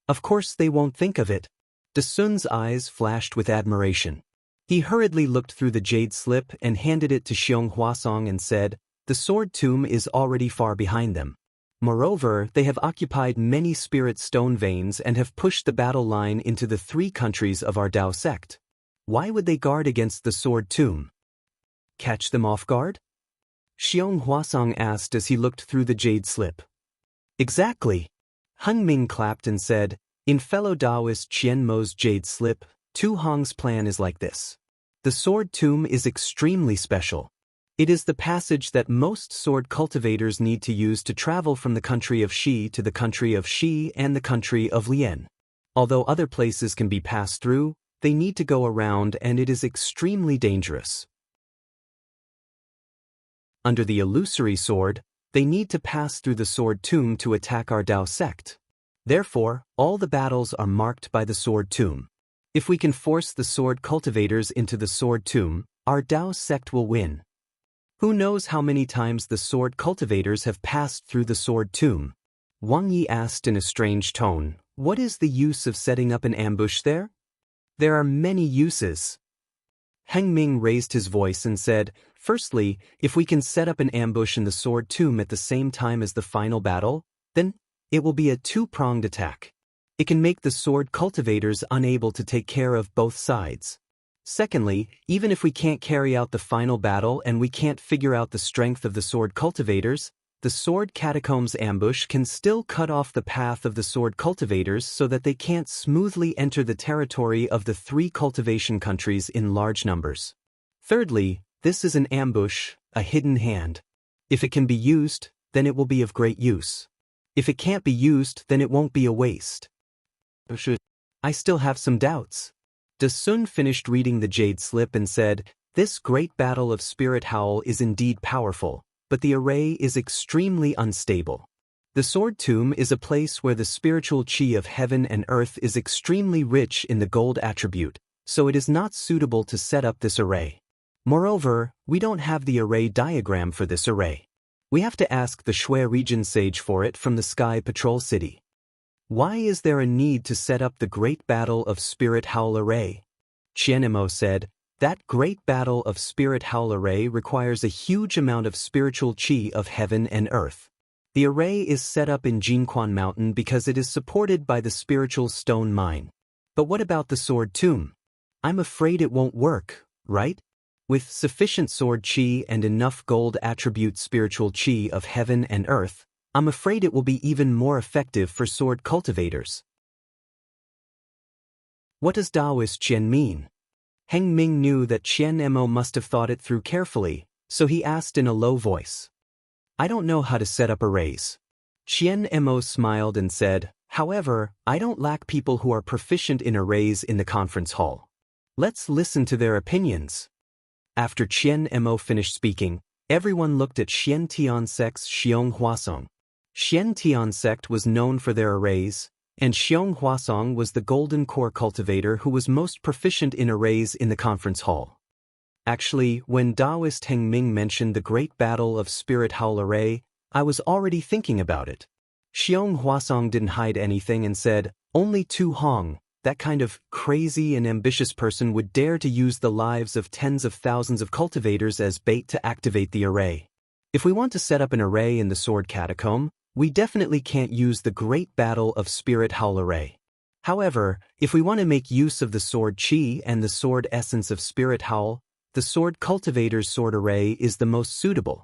Of course they won't think of it. De Sun's eyes flashed with admiration. He hurriedly looked through the jade slip and handed it to Xiong Huasong and said, the sword tomb is already far behind them. Moreover, they have occupied many spirit stone veins and have pushed the battle line into the 3 countries of our Dao sect. Why would they guard against the sword tomb? Catch them off guard? Xiong Huasong asked as he looked through the jade slip. Exactly. Hung Ming clapped and said, "In fellow Taoist Qian Mo's Jade Slip, Tu Hong's plan is like this. The sword tomb is extremely special. It is the passage that most sword cultivators need to use to travel from the country of Shi to the country of Shi and the country of Lian. Although other places can be passed through, they need to go around and it is extremely dangerous. Under the illusory sword, they need to pass through the sword tomb to attack our Dao sect. Therefore, all the battles are marked by the sword tomb. If we can force the sword cultivators into the sword tomb, our Dao sect will win. Who knows how many times the sword cultivators have passed through the sword tomb?" Wang Yi asked in a strange tone, "What is the use of setting up an ambush there?" "There are many uses." Heng Ming raised his voice and said, "Firstly, if we can set up an ambush in the sword tomb at the same time as the final battle, then it will be a two-pronged attack. It can make the sword cultivators unable to take care of both sides. Secondly, even if we can't carry out the final battle and we can't figure out the strength of the sword cultivators, the sword catacombs ambush can still cut off the path of the sword cultivators so that they can't smoothly enter the territory of the 3 cultivation countries in large numbers. Thirdly, this is an ambush, a hidden hand. If it can be used, then it will be of great use. If it can't be used, then it won't be a waste." "I still have some doubts." Da Sun finished reading the Jade Slip and said, "This great battle of Spirit Howl is indeed powerful, but the array is extremely unstable. The Sword Tomb is a place where the spiritual chi of heaven and earth is extremely rich in the gold attribute, so it is not suitable to set up this array. Moreover, we don't have the array diagram for this array. We have to ask the Shui region sage for it from the Sky Patrol City. Why is there a need to set up the Great Battle of Spirit Howl Array?" Qian Mo said, "That Great Battle of Spirit Howl Array requires a huge amount of spiritual chi of heaven and earth. The array is set up in Jinquan Mountain because it is supported by the spiritual stone mine. But what about the sword tomb? I'm afraid it won't work, right? With sufficient sword chi and enough gold attribute spiritual chi of heaven and earth, I'm afraid it will be even more effective for sword cultivators." What does Taoist Qian mean? Heng Ming knew that Qian Mo must have thought it through carefully, so he asked in a low voice, "I don't know how to set up arrays." Qian Mo smiled and said, "However, I don't lack people who are proficient in arrays in the conference hall. Let's listen to their opinions." After Qian Mo finished speaking, everyone looked at Xian Tian sect's Xiong Huasong. Xian Tian sect was known for their arrays, and Xiong Huasong was the golden core cultivator who was most proficient in arrays in the conference hall. Actually, when Taoist Heng Ming mentioned the Great Battle of Spirit Howl Array, I was already thinking about it. Xiong Huasong didn't hide anything and said, "Only Tu Hong, that kind of crazy and ambitious person, would dare to use the lives of tens of thousands of cultivators as bait to activate the array. If we want to set up an array in the Sword Catacomb, we definitely can't use the Great Battle of Spirit Howl Array. However, if we want to make use of the Sword Chi and the Sword Essence of Spirit Howl, the Sword Cultivator's Sword Array is the most suitable.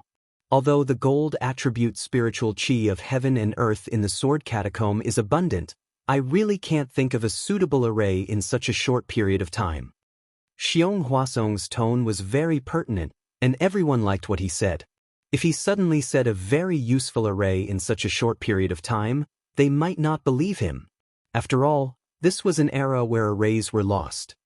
Although the gold attribute spiritual chi of heaven and earth in the Sword Catacomb is abundant, I really can't think of a suitable array in such a short period of time." Xiong Huasong's tone was very pertinent, and everyone liked what he said. If he suddenly said a very useful array in such a short period of time, they might not believe him. After all, this was an era where arrays were lost.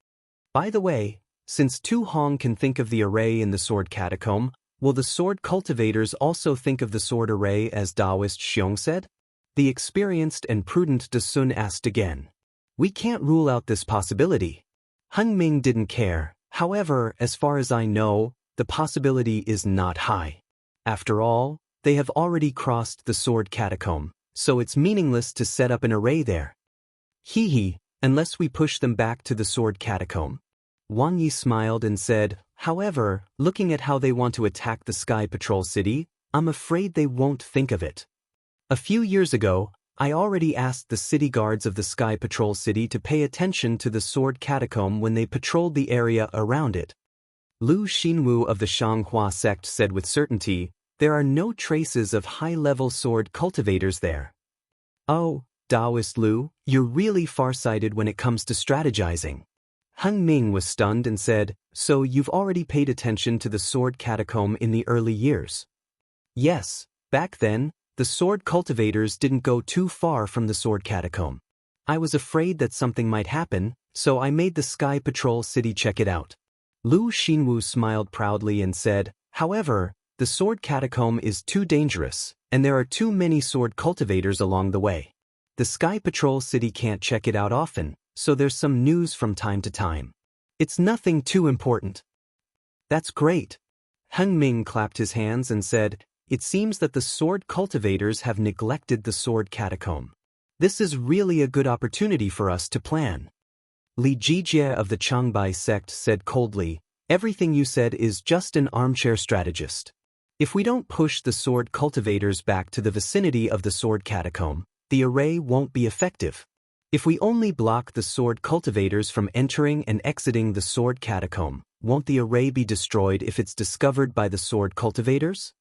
By the way, since Tu Hong can think of the array in the Sword Catacomb, will the sword cultivators also think of the sword array as Taoist Xiong said? The experienced and prudent Da Sun asked again. "We can't rule out this possibility." Heng Ming didn't care. "However, as far as I know, the possibility is not high. After all, they have already crossed the Sword Catacomb, so it's meaningless to set up an array there. Hee, unless we push them back to the Sword Catacomb." Wang Yi smiled and said, "However, looking at how they want to attack the Sky Patrol City, I'm afraid they won't think of it. A few years ago, I already asked the city guards of the Sky Patrol City to pay attention to the Sword Catacomb when they patrolled the area around it." Lu Xinwu of the Shanghua sect said with certainty, "There are no traces of high-level sword cultivators there." "Oh, Taoist Lu, you're really farsighted when it comes to strategizing. Hung Ming was stunned and said, so you've already paid attention to the sword catacomb in the early years? Yes, back then, the sword cultivators didn't go too far from the sword catacomb. I was afraid that something might happen, so I made the Sky Patrol City check it out. Lu Xinwu smiled proudly and said, however, the sword catacomb is too dangerous, and there are too many sword cultivators along the way. The Sky Patrol City can't check it out often, so there's some news from time to time. It's nothing too important. That's great. Hung Ming clapped his hands and said, it seems that the sword cultivators have neglected the sword catacomb. This is really a good opportunity for us to plan. Li Jijie of the Changbai sect said coldly, everything you said is just an armchair strategist. If we don't push the sword cultivators back to the vicinity of the sword catacomb, the array won't be effective. If we only block the sword cultivators from entering and exiting the sword catacomb, won't the array be destroyed if it's discovered by the sword cultivators?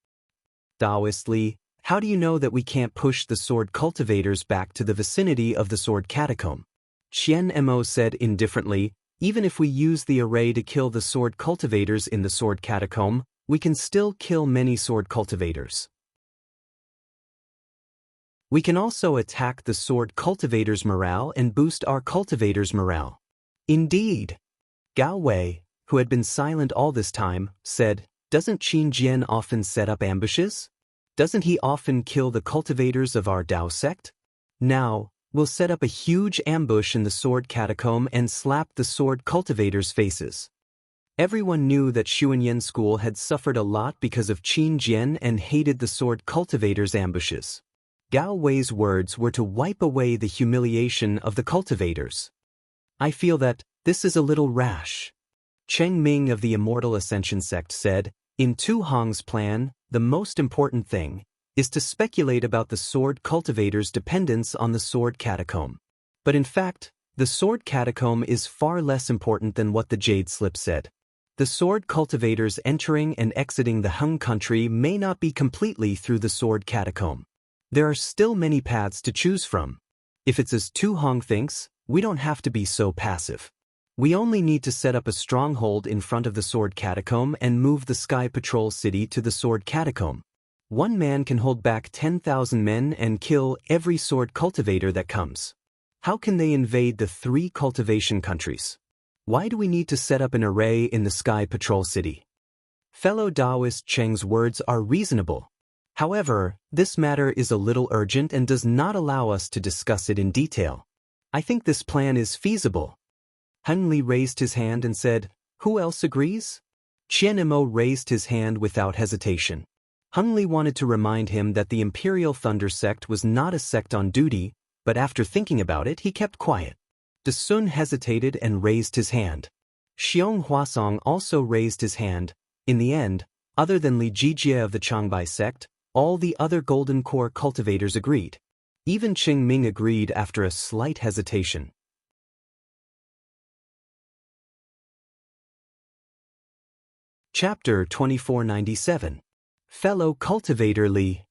Taoist Li, how do you know that we can't push the sword cultivators back to the vicinity of the sword catacomb? Qian Mo said indifferently, even if we use the array to kill the sword cultivators in the sword catacomb, we can still kill many sword cultivators. We can also attack the sword cultivators' morale and boost our cultivators' morale. Indeed. Gao Wei, who had been silent all this time, said, doesn't Qin Jian often set up ambushes? Doesn't he often kill the cultivators of our Dao sect? Now, we'll set up a huge ambush in the sword catacomb and slap the sword cultivators' faces. Everyone knew that Xuanyan School had suffered a lot because of Qin Jian and hated the sword cultivators' ambushes. Gao Wei's words were to wipe away the humiliation of the cultivators. I feel that this is a little rash. Cheng Ming of the Immortal Ascension sect said, in Tu Hong's plan, the most important thing is to speculate about the sword cultivators' dependence on the sword catacomb. But in fact, the sword catacomb is far less important than what the Jade Slip said. The sword cultivators entering and exiting the Hung country may not be completely through the sword catacomb. There are still many paths to choose from. If it's as Tu Hong thinks, we don't have to be so passive. We only need to set up a stronghold in front of the sword catacomb and move the Sky Patrol City to the sword catacomb. One man can hold back 10,000 men and kill every sword cultivator that comes. How can they invade the 3 cultivation countries? Why do we need to set up an array in the Sky Patrol City? Fellow Taoist Cheng's words are reasonable. However, this matter is a little urgent and does not allow us to discuss it in detail. I think this plan is feasible. Hung Li raised his hand and said, who else agrees? Qian Mo raised his hand without hesitation. Hung Li wanted to remind him that the Imperial Thunder sect was not a sect on duty, but after thinking about it, he kept quiet. De Sun hesitated and raised his hand. Xiong Huasong also raised his hand. In the end, other than Li Jijie of the Changbai sect, all the other Golden Core cultivators agreed. Even Qing Ming agreed after a slight hesitation. Chapter 2497. Fellow Cultivator Li.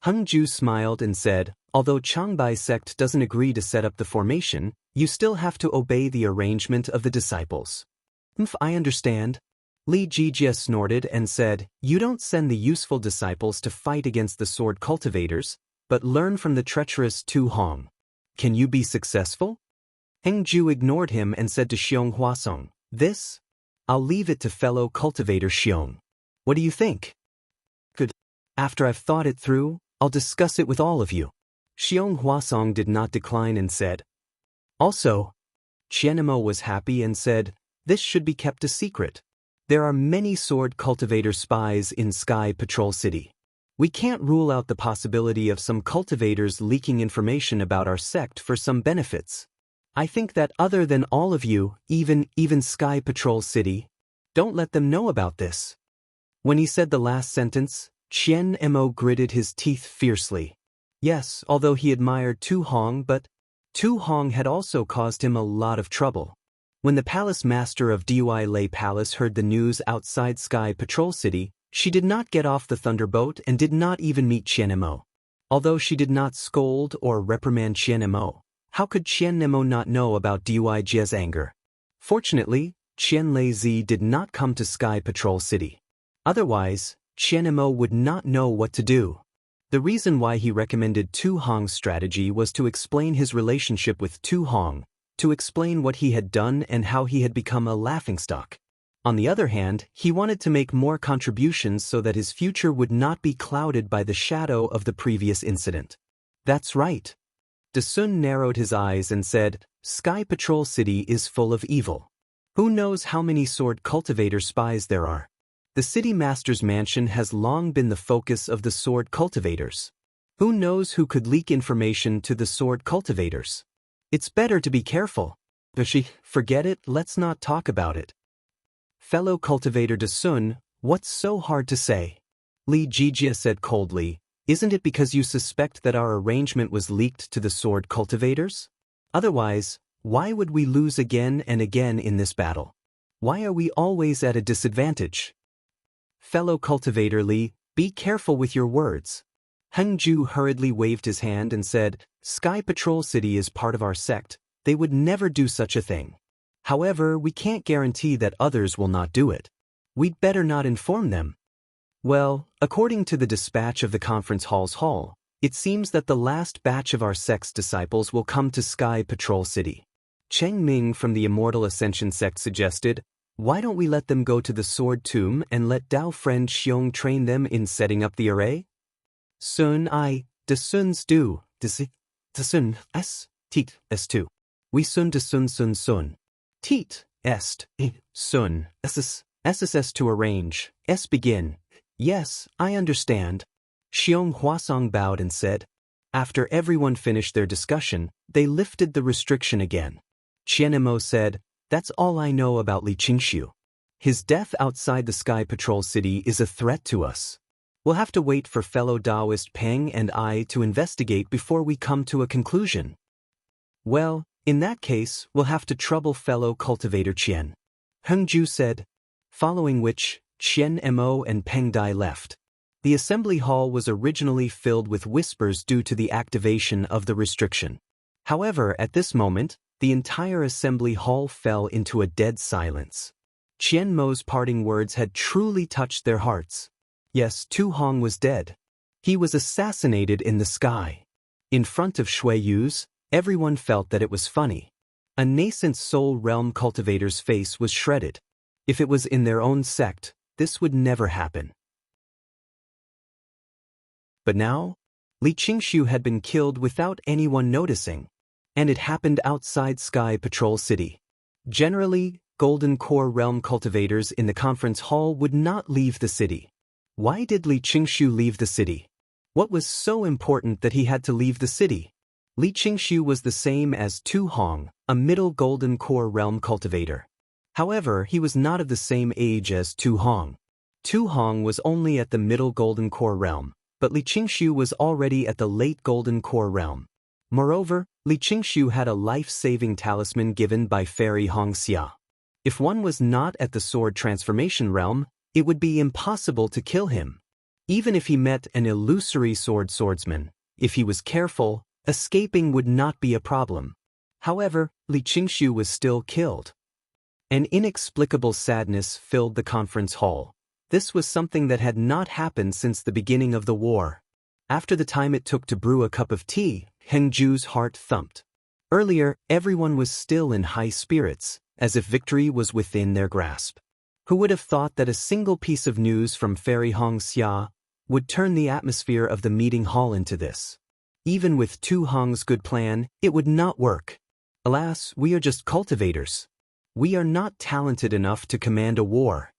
Hung Ju smiled and said, although Changbai sect doesn't agree to set up the formation, you still have to obey the arrangement of the disciples. I understand. Li Jijie snorted and said, you don't send the useful disciples to fight against the sword cultivators, but learn from the treacherous Tu Hong. Can you be successful? Heng Ju ignored him and said to Xiong Huasong, this? I'll leave it to fellow cultivator Xiong. What do you think? Good. After I've thought it through, I'll discuss it with all of you. Xiong Huasong did not decline and said. Also, Qianemo was happy and said, this should be kept a secret. There are many sword cultivator spies in Sky Patrol City. We can't rule out the possibility of some cultivators leaking information about our sect for some benefits. I think that other than all of you, even Sky Patrol City, don't let them know about this. When he said the last sentence, Qian Mo gritted his teeth fiercely. Yes, although he admired Tu Hong, but Tu Hong had also caused him a lot of trouble. When the palace master of Dui Lei Palace heard the news outside Sky Patrol City, she did not get off the thunderboat and did not even meet Qian Mo. Although she did not scold or reprimand Qian Nemo, how could Qian Nemo not know about Dui Jie's anger? Fortunately, Qian Lei did not come to Sky Patrol City. Otherwise, Qian Nemo would not know what to do. The reason why he recommended Tu Hong's strategy was to explain his relationship with Tu Hong, to explain what he had done and how he had become a laughingstock. On the other hand, he wanted to make more contributions so that his future would not be clouded by the shadow of the previous incident. That's right. Dasun narrowed his eyes and said, Sky Patrol City is full of evil. Who knows how many sword cultivator spies there are? The city master's mansion has long been the focus of the sword cultivators. Who knows who could leak information to the sword cultivators? It's better to be careful. Forget it, let's not talk about it. Fellow cultivator Dasun, what's so hard to say? Li Jijia said coldly, isn't it because you suspect that our arrangement was leaked to the sword cultivators? Otherwise, why would we lose again and again in this battle? Why are we always at a disadvantage? Fellow cultivator Li, be careful with your words. Heng Ju hurriedly waved his hand and said, Sky Patrol City is part of our sect, they would never do such a thing. However, we can't guarantee that others will not do it. We'd better not inform them. Well, according to the dispatch of the conference hall's hall, it seems that the last batch of our sect's disciples will come to Sky Patrol City. Cheng Ming from the Immortal Ascension sect suggested, why don't we let them go to the Sword Tomb and let Dao friend Xiong train them in setting up the array? Sun I, de Sun's do, de Sun S, Teet S2. We Sun de Sun Sun Sun. Teet, Est, Sun, SSS to arrange, S begin. Yes, I understand. Xiong Huasong bowed and said. After everyone finished their discussion, they lifted the restriction again. Qian Nemo said, that's all I know about Li Qingxiu. His death outside the Sky Patrol City is a threat to us. We'll have to wait for fellow Taoist Peng and I to investigate before we come to a conclusion. Well, in that case, we'll have to trouble fellow cultivator Qian. Heng Ju said, following which, Qian Mo and Peng Dai left. The assembly hall was originally filled with whispers due to the activation of the restriction. However, at this moment, the entire assembly hall fell into a dead silence. Qian Mo's parting words had truly touched their hearts. Yes, Tu Hong was dead. He was assassinated in the sky. In front of Shui Yu's, everyone felt that it was funny. A nascent soul realm cultivator's face was shredded. If it was in their own sect, this would never happen. But now, Li Qingxiu had been killed without anyone noticing. And it happened outside Sky Patrol City. Generally, Golden Core Realm cultivators in the conference hall would not leave the city. Why did Li Qingxiu leave the city? What was so important that he had to leave the city? Li Qingxiu was the same as Tu Hong, a middle Golden Core Realm cultivator. However, he was not of the same age as Tu Hong. Tu Hong was only at the middle Golden Core Realm, but Li Qingxiu was already at the late Golden Core Realm. Moreover, Li Qingxiu had a life-saving talisman given by Fairy Hong Xia. If one was not at the sword transformation realm, it would be impossible to kill him. Even if he met an illusory swordsman, if he was careful, escaping would not be a problem. However, Li Qingxiu was still killed. An inexplicable sadness filled the conference hall. This was something that had not happened since the beginning of the war. After the time it took to brew a cup of tea, Heng Ju's heart thumped. Earlier, everyone was still in high spirits, as if victory was within their grasp. Who would have thought that a single piece of news from Fairy Hong Xia would turn the atmosphere of the meeting hall into this? Even with Tu Hong's good plan, it would not work. Alas, we are just cultivators. We are not talented enough to command a war.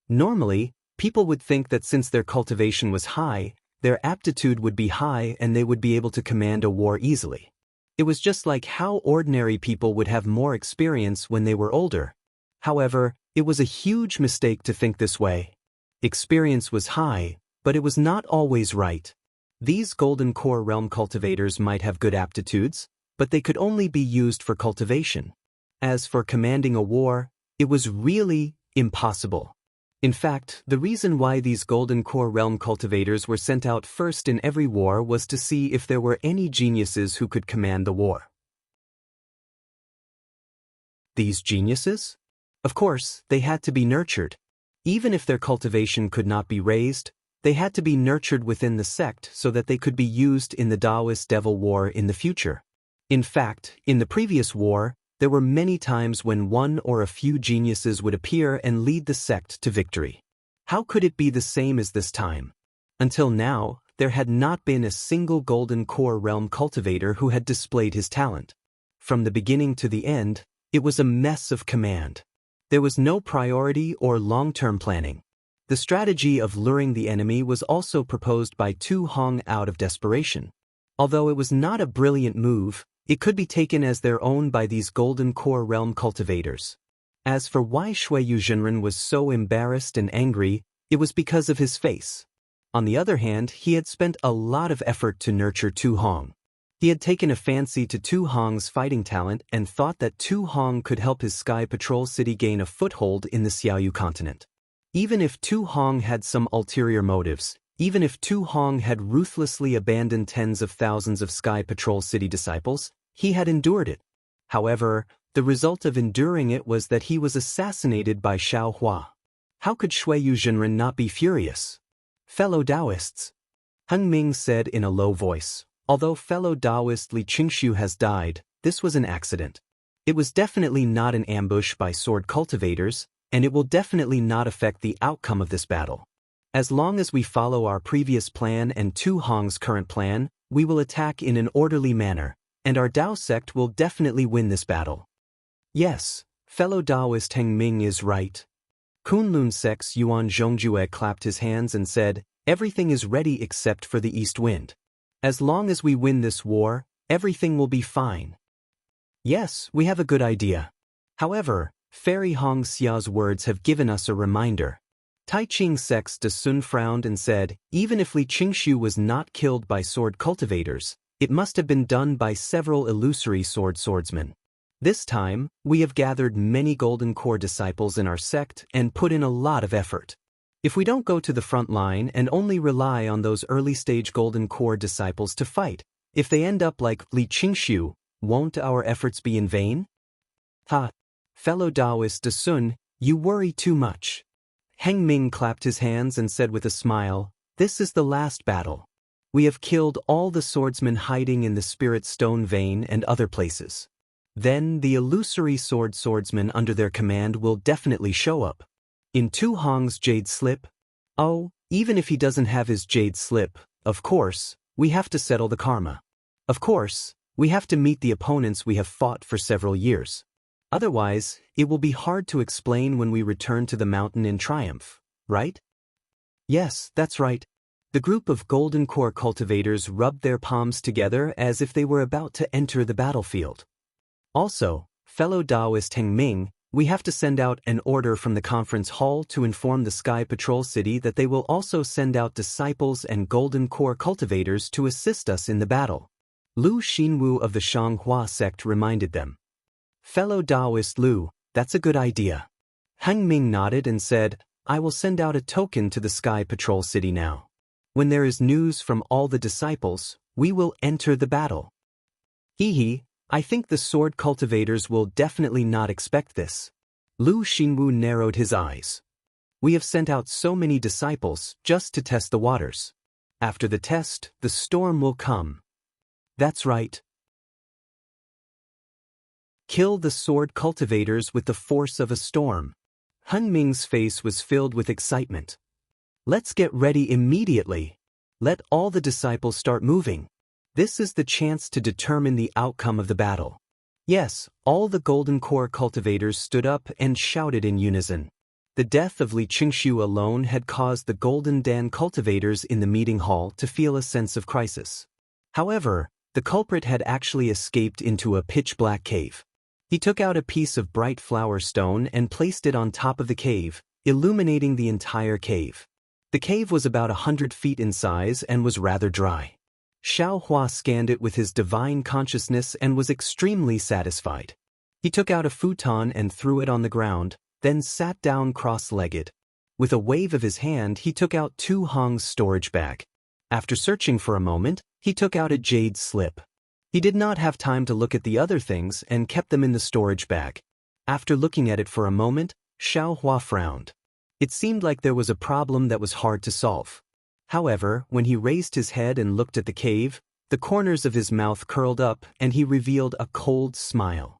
Normally, people would think that since their cultivation was high, their aptitude would be high and they would be able to command a war easily. It was just like how ordinary people would have more experience when they were older. However, it was a huge mistake to think this way. Experience was high, but it was not always right. These Golden Core Realm cultivators might have good aptitudes, but they could only be used for cultivation. As for commanding a war, it was really impossible. In fact, the reason why these Golden Core Realm cultivators were sent out first in every war was to see if there were any geniuses who could command the war. These geniuses? Of course, they had to be nurtured. Even if their cultivation could not be raised, they had to be nurtured within the sect so that they could be used in the Taoist Devil War in the future. In fact, in the previous war, there were many times when one or a few geniuses would appear and lead the sect to victory. How could it be the same as this time? Until now, there had not been a single Golden Core Realm cultivator who had displayed his talent. From the beginning to the end, it was a mess of command. There was no priority or long-term planning. The strategy of luring the enemy was also proposed by Tu Hong out of desperation. Although it was not a brilliant move, it could be taken as their own by these Golden Core Realm cultivators. As for why Shui Yuzhenren was so embarrassed and angry, it was because of his face. On the other hand, he had spent a lot of effort to nurture Tu Hong. He had taken a fancy to Tu Hong's fighting talent and thought that Tu Hong could help his Sky Patrol City gain a foothold in the Xiaoyu continent. Even if Tu Hong had some ulterior motives, even if Tu Hong had ruthlessly abandoned tens of thousands of Sky Patrol City disciples, he had endured it. However, the result of enduring it was that he was assassinated by Xiao Hua. How could Shui Yuzhenren not be furious? Fellow Taoists, Heng Ming said in a low voice. Although fellow Taoist Li Qingshu has died, this was an accident. It was definitely not an ambush by sword cultivators, and it will definitely not affect the outcome of this battle. As long as we follow our previous plan and Tu Hong's current plan, we will attack in an orderly manner, and our Tao sect will definitely win this battle. Yes, fellow Taoist Heng Ming is right. Kunlun Sect's Yuan Zhongjue clapped his hands and said, "Everything is ready except for the east wind. As long as we win this war, everything will be fine." Yes, we have a good idea. However, Fairy Hong Xia's words have given us a reminder. Tai Ching Sect's De Sun frowned and said, even if Li Qingshu was not killed by sword cultivators, it must have been done by several illusory swordsmen. This time, we have gathered many Golden Core disciples in our sect and put in a lot of effort. If we don't go to the front line and only rely on those early-stage Golden Core disciples to fight, if they end up like Li Qingshu, won't our efforts be in vain? Ha! Fellow Taoist De Sun, you worry too much. Heng Ming clapped his hands and said with a smile, "This is the last battle. We have killed all the swordsmen hiding in the Spirit Stone Vein and other places. Then the illusory swordsmen under their command will definitely show up. In Tu Hong's Jade Slip? Oh, even if he doesn't have his Jade Slip, of course, we have to settle the karma. Of course, we have to meet the opponents we have fought for several years. Otherwise, it will be hard to explain when we return to the mountain in triumph, right?" Yes, that's right. The group of Golden Core cultivators rubbed their palms together as if they were about to enter the battlefield. Also, fellow Taoist Heng Ming, we have to send out an order from the conference hall to inform the Sky Patrol City that they will also send out disciples and Golden Core cultivators to assist us in the battle. Lu Xinwu of the Shanghua sect reminded them. Fellow Taoist Lu, that's a good idea. Heng Ming nodded and said, "I will send out a token to the Sky Patrol City now. When there is news from all the disciples, we will enter the battle." Hee, I think the sword cultivators will definitely not expect this. Lu Xinwu narrowed his eyes. We have sent out so many disciples just to test the waters. After the test, the storm will come. That's right. Kill the sword cultivators with the force of a storm. Heng Ming's face was filled with excitement. Let's get ready immediately. Let all the disciples start moving. This is the chance to determine the outcome of the battle. Yes, all the Golden Core cultivators stood up and shouted in unison. The death of Li Qingshu alone had caused the Golden Dan cultivators in the meeting hall to feel a sense of crisis. However, the culprit had actually escaped into a pitch-black cave. He took out a piece of bright flower stone and placed it on top of the cave, illuminating the entire cave. The cave was about 100 feet in size and was rather dry. Xiao Hua scanned it with his divine consciousness and was extremely satisfied. He took out a futon and threw it on the ground, then sat down cross-legged. With a wave of his hand, he took out Tu Hong's storage bag. After searching for a moment, he took out a jade slip. He did not have time to look at the other things and kept them in the storage bag. After looking at it for a moment, Xiao Hua frowned. It seemed like there was a problem that was hard to solve. However, when he raised his head and looked at the cave, the corners of his mouth curled up and he revealed a cold smile.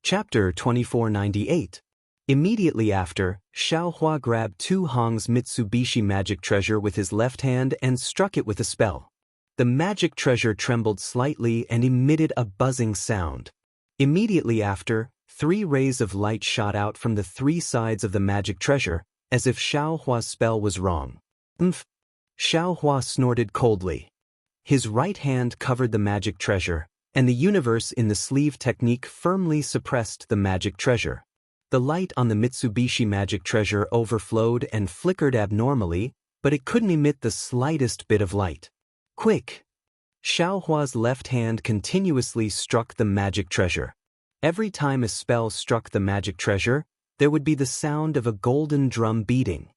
Chapter 2498. Immediately after, Xiao Hua grabbed Tu Hong's Mitsubishi magic treasure with his left hand and struck it with a spell. The magic treasure trembled slightly and emitted a buzzing sound. Immediately after, 3 rays of light shot out from the 3 sides of the magic treasure, as if Xiao Hua's spell was wrong. Umph! Xiao Hua snorted coldly. His right hand covered the magic treasure, and the universe in the sleeve technique firmly suppressed the magic treasure. The light on the Mitsubishi magic treasure overflowed and flickered abnormally, but it couldn't emit the slightest bit of light. Quick! Xiao Hua's left hand continuously struck the magic treasure. Every time a spell struck the magic treasure, there would be the sound of a golden drum beating.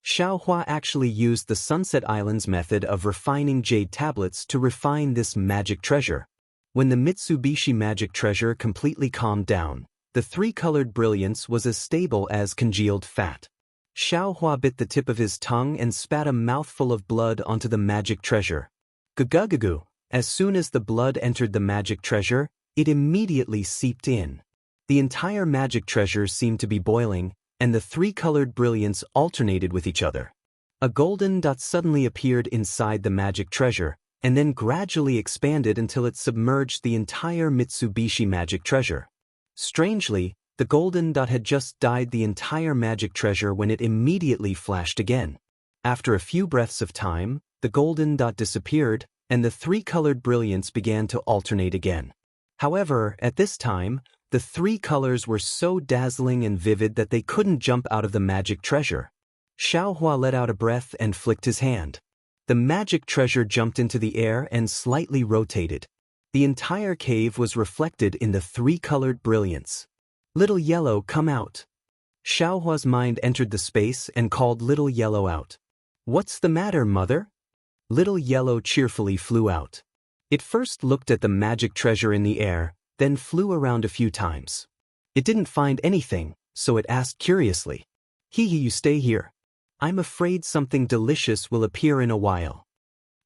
Xiao Hua actually used the Sunset Islands method of refining jade tablets to refine this magic treasure. When the Mitsubishi magic treasure completely calmed down, the 3-colored brilliance was as stable as congealed fat. Xiao Hua bit the tip of his tongue and spat a mouthful of blood onto the magic treasure. Gugugugu! As soon as the blood entered the magic treasure, it immediately seeped in. The entire magic treasure seemed to be boiling, and the 3-colored brilliance alternated with each other. A golden dot suddenly appeared inside the magic treasure, and then gradually expanded until it submerged the entire Mitsubishi magic treasure. Strangely, the golden dot had just dyed the entire magic treasure when it immediately flashed again. After a few breaths of time, the golden dot disappeared, and the 3-colored brilliance began to alternate again. However, at this time, the 3 colors were so dazzling and vivid that they couldn't jump out of the magic treasure. Xiao Hua let out a breath and flicked his hand. The magic treasure jumped into the air and slightly rotated. The entire cave was reflected in the 3-colored brilliance. Little Yellow, come out! Xiao Hua's mind entered the space and called Little Yellow out. What's the matter, mother? Little Yellow cheerfully flew out. It first looked at the magic treasure in the air, then flew around a few times. It didn't find anything, so it asked curiously. Hee, you stay here. I'm afraid something delicious will appear in a while.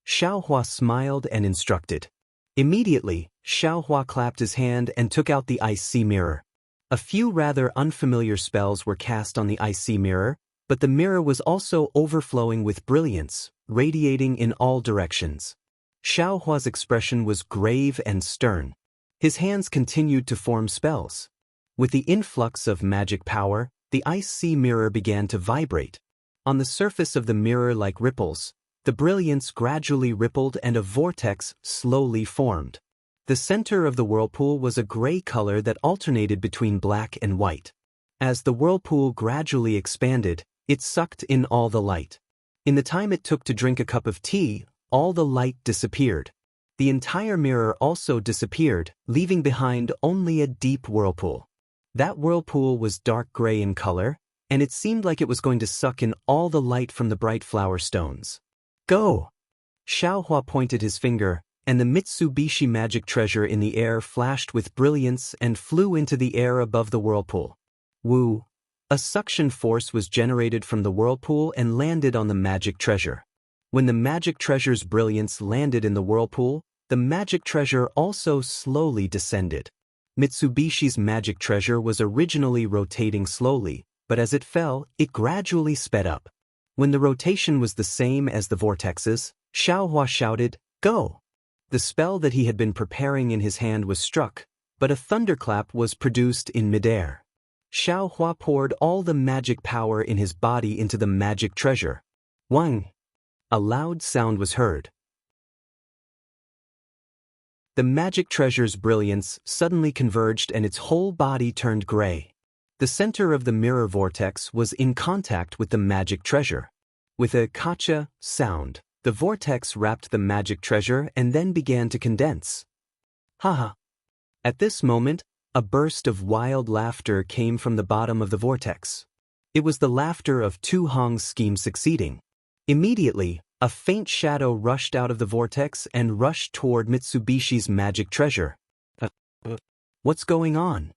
Xiao Hua smiled and instructed. Immediately, Xiao Hua clapped his hand and took out the icy mirror. A few rather unfamiliar spells were cast on the icy mirror, but the mirror was also overflowing with brilliance, radiating in all directions. Xiao Hua's expression was grave and stern. His hands continued to form spells. With the influx of magic power, the ice-sea mirror began to vibrate. On the surface of the mirror like ripples, the brilliance gradually rippled and a vortex slowly formed. The center of the whirlpool was a gray color that alternated between black and white. As the whirlpool gradually expanded, it sucked in all the light. In the time it took to drink a cup of tea, all the light disappeared. The entire mirror also disappeared, leaving behind only a deep whirlpool. That whirlpool was dark gray in color, and it seemed like it was going to suck in all the light from the bright flower stones. Go! Xiao Hua pointed his finger, and the Mitsubishi magic treasure in the air flashed with brilliance and flew into the air above the whirlpool. Woo! A suction force was generated from the whirlpool and landed on the magic treasure. When the magic treasure's brilliance landed in the whirlpool, the magic treasure also slowly descended. Mitsubishi's magic treasure was originally rotating slowly, but as it fell, it gradually sped up. When the rotation was the same as the vortexes, Xiao Hua shouted, "Go!" The spell that he had been preparing in his hand was struck, but a thunderclap was produced in midair. Xiao Hua poured all the magic power in his body into the magic treasure. Wang! A loud sound was heard. The magic treasure's brilliance suddenly converged and its whole body turned gray. The center of the mirror vortex was in contact with the magic treasure. With a kacha sound, the vortex wrapped the magic treasure and then began to condense. Haha! At this moment, A burst of wild laughter came from the bottom of the vortex. It was the laughter of Tu Hong's scheme succeeding. Immediately, a faint shadow rushed out of the vortex and rushed toward Mitsubishi's magic treasure. What's going on?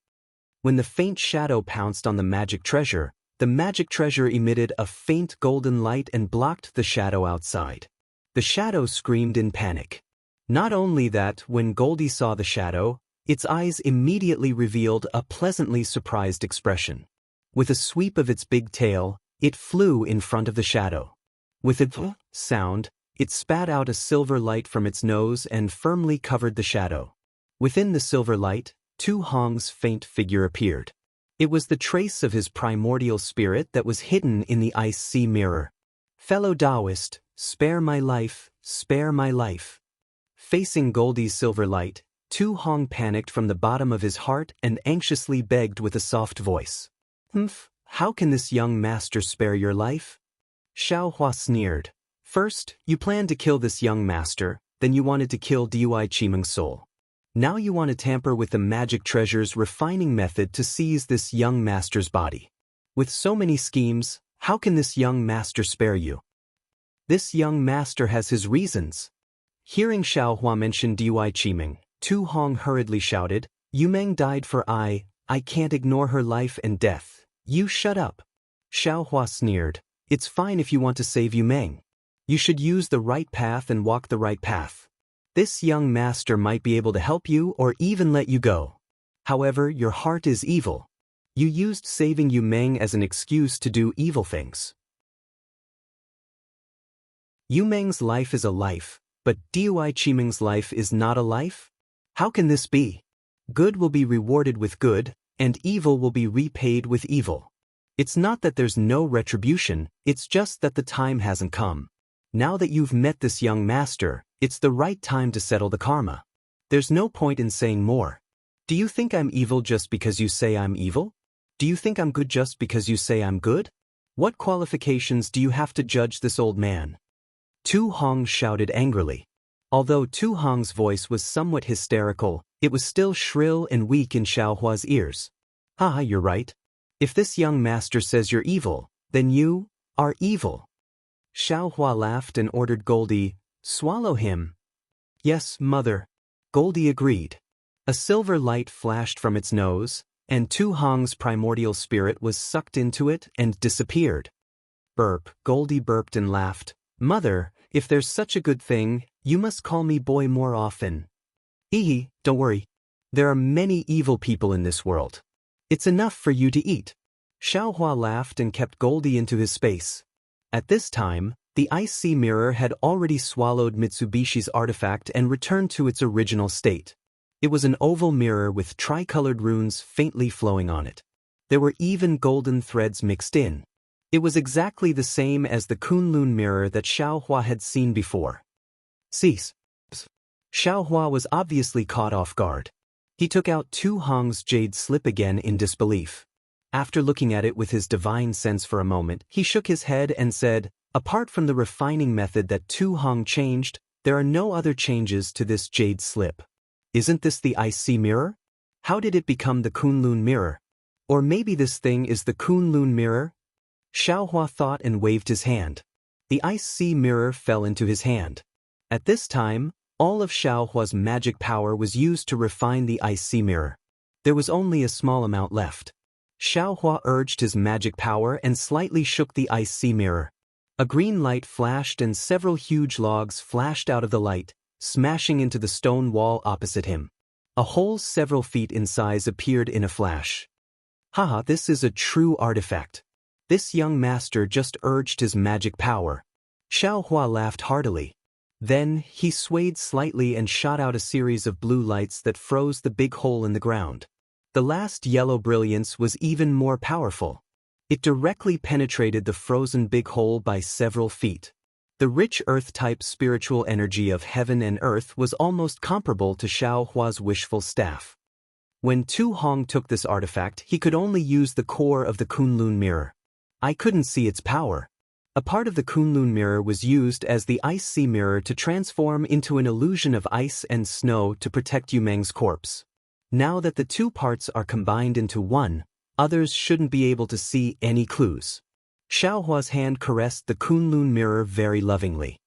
When the faint shadow pounced on the magic treasure emitted a faint golden light and blocked the shadow outside. The shadow screamed in panic. Not only that, when Goldie saw the shadow, its eyes immediately revealed a pleasantly surprised expression. With a sweep of its big tail, it flew in front of the shadow. With a sound, it spat out a silver light from its nose and firmly covered the shadow. Within the silver light, Tu Hong's faint figure appeared. It was the trace of his primordial spirit that was hidden in the ice sea mirror. "Fellow Taoist, spare my life, spare my life." Facing Goldie's silver light, Tu Hong panicked from the bottom of his heart and anxiously begged with a soft voice. How can this young master spare your life?" Xiao Hua sneered. "First, you planned to kill this young master, then you wanted to kill Dui Chimeng's soul. Now you want to tamper with the magic treasure's refining method to seize this young master's body. With so many schemes, how can this young master spare you?" "This young master has his reasons." Hearing Xiao Hua mention Dui Chimeng, Tu Hong hurriedly shouted, "Yu Meng died for I can't ignore her life and death. You shut up." Xiao Hua sneered. "It's fine if you want to save Yu Meng. You should use the right path and walk the right path. This young master might be able to help you or even let you go. However, your heart is evil. You used saving Yu Meng as an excuse to do evil things." Yu Meng's life is a life, but Dui Chimeng's life is not a life? How can this be? Good will be rewarded with good, and evil will be repaid with evil. It's not that there's no retribution, it's just that the time hasn't come. Now that you've met this young master, it's the right time to settle the karma. There's no point in saying more. Do you think I'm evil just because you say I'm evil? Do you think I'm good just because you say I'm good? What qualifications do you have to judge this old man?" Tu Hong shouted angrily. Although Tu Hong's voice was somewhat hysterical, it was still shrill and weak in Xiao Hua's ears. You're right. If this young master says you're evil, then you are evil." Xiao Hua laughed and ordered Goldie, "Swallow him." "Yes, mother." Goldie agreed. A silver light flashed from its nose, and Tu Hong's primordial spirit was sucked into it and disappeared. Burp, Goldie burped and laughed. "Mother, if there's such a good thing, you must call me boy more often." Don't worry. There are many evil people in this world. It's enough for you to eat." Xiao Hua laughed and kept Goldie into his space. At this time, the ice sea mirror had already swallowed Mitsubishi's artifact and returned to its original state. It was an oval mirror with tricolored runes faintly flowing on it. There were even golden threads mixed in. It was exactly the same as the Kunlun mirror that Xiao Hua had seen before. "Cease." Xiao Hua was obviously caught off guard. He took out Tu Hong's jade slip again in disbelief. After looking at it with his divine sense for a moment, he shook his head and said, "Apart from the refining method that Tu Hong changed, there are no other changes to this jade slip. Isn't this the ice sea mirror? How did it become the Kunlun mirror? Or maybe this thing is the Kunlun mirror?" Xiao Hua thought and waved his hand. The ice sea mirror fell into his hand. At this time, all of Xiao Hua's magic power was used to refine the ice sea mirror. There was only a small amount left. Xiao Hua urged his magic power and slightly shook the ice sea mirror. A green light flashed and several huge logs flashed out of the light, smashing into the stone wall opposite him. A hole several feet in size appeared in a flash. This is a true artifact. This young master just urged his magic power." Xiao Hua laughed heartily. Then, he swayed slightly and shot out a series of blue lights that froze the big hole in the ground. The last yellow brilliance was even more powerful. It directly penetrated the frozen big hole by several feet. The rich earth-type spiritual energy of heaven and earth was almost comparable to Xiao Hua's wishful staff. When Tu Hong took this artifact, he could only use the core of the Kunlun mirror. I couldn't see its power. A part of the Kunlun mirror was used as the ice sea mirror to transform into an illusion of ice and snow to protect Yu Meng's corpse. Now that the two parts are combined into one, others shouldn't be able to see any clues. Xiaohua's hand caressed the Kunlun mirror very lovingly.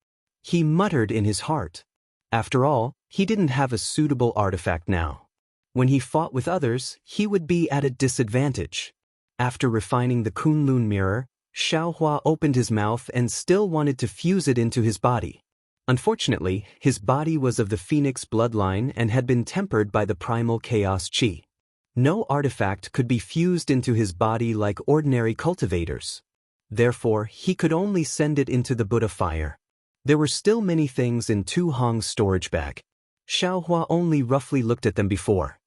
He muttered in his heart. After all, he didn't have a suitable artifact now. When he fought with others, he would be at a disadvantage. After refining the Kunlun mirror, Xiaohua opened his mouth and still wanted to fuse it into his body. Unfortunately, his body was of the Phoenix bloodline and had been tempered by the primal chaos qi. No artifact could be fused into his body like ordinary cultivators. Therefore, he could only send it into the Buddha fire. There were still many things in Tu Hong's storage bag. Xiaohua only roughly looked at them before.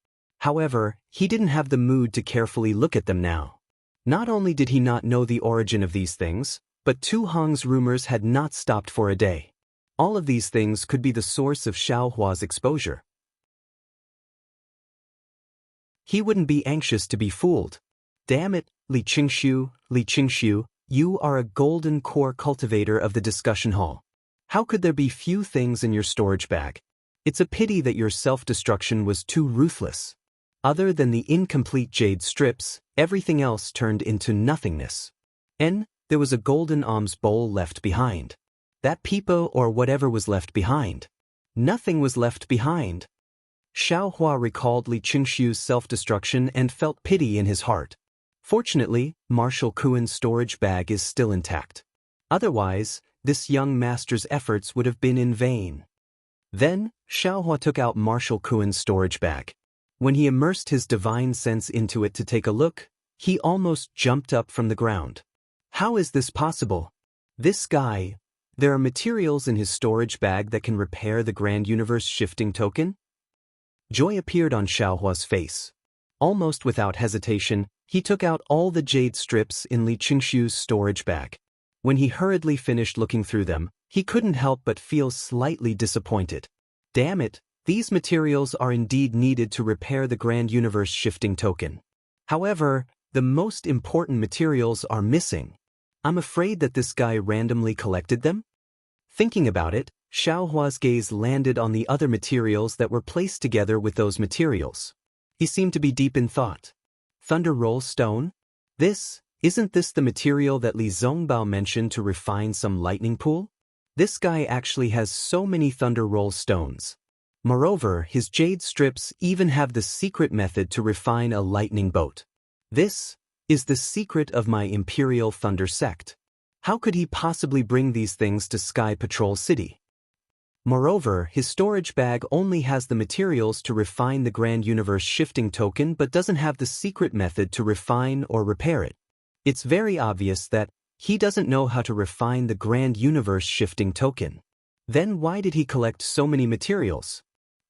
However, he didn't have the mood to carefully look at them now. Not only did he not know the origin of these things, but Tu Hong's rumors had not stopped for a day. All of these things could be the source of Xiaohua's exposure. He wouldn't be anxious to be fooled. Damn it, Li Qingshu, you are a golden core cultivator of the discussion hall. How could there be few things in your storage bag? It's a pity that your self-destruction was too ruthless. Other than the incomplete jade strips, everything else turned into nothingness. And there was a golden alms bowl left behind. That pipa or whatever was left behind. Nothing was left behind. Xiaohua recalled Li Qingshu's self-destruction and felt pity in his heart. Fortunately, Marshal Kuen's storage bag is still intact. Otherwise, this young master's efforts would have been in vain. Then, Xiaohua took out Marshal Kuen's storage bag. When he immersed his divine sense into it to take a look, he almost jumped up from the ground. How is this possible? This guy... There are materials in his storage bag that can repair the Grand Universe shifting token? Joy appeared on Xiaohua's face. Almost without hesitation, he took out all the jade strips in Li Qingshu's storage bag. When he hurriedly finished looking through them, he couldn't help but feel slightly disappointed. Damn it, these materials are indeed needed to repair the Grand Universe shifting token. However, the most important materials are missing. I'm afraid that this guy randomly collected them? Thinking about it, Xiaohua's gaze landed on the other materials that were placed together with those materials. He seemed to be deep in thought. Thunder Roll Stone? Isn't this the material that Li Zongbao mentioned to refine some lightning pool? This guy actually has so many Thunder Roll Stones. Moreover, his jade strips even have the secret method to refine a lightning boat. This is the secret of my Imperial Thunder Sect. How could he possibly bring these things to Sky Patrol City? Moreover, his storage bag only has the materials to refine the Grand Universe shifting token but doesn't have the secret method to refine or repair it. It's very obvious that he doesn't know how to refine the Grand Universe shifting token. Then why did he collect so many materials?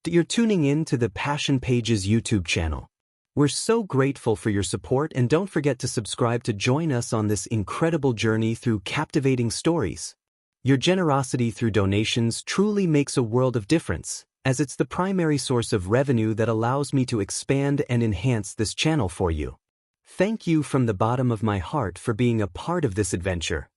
You're tuning in to the Passion Pages YouTube channel. We're so grateful for your support, and don't forget to subscribe to join us on this incredible journey through captivating stories. Your generosity through donations truly makes a world of difference, as it's the primary source of revenue that allows me to expand and enhance this channel for you. Thank you from the bottom of my heart for being a part of this adventure.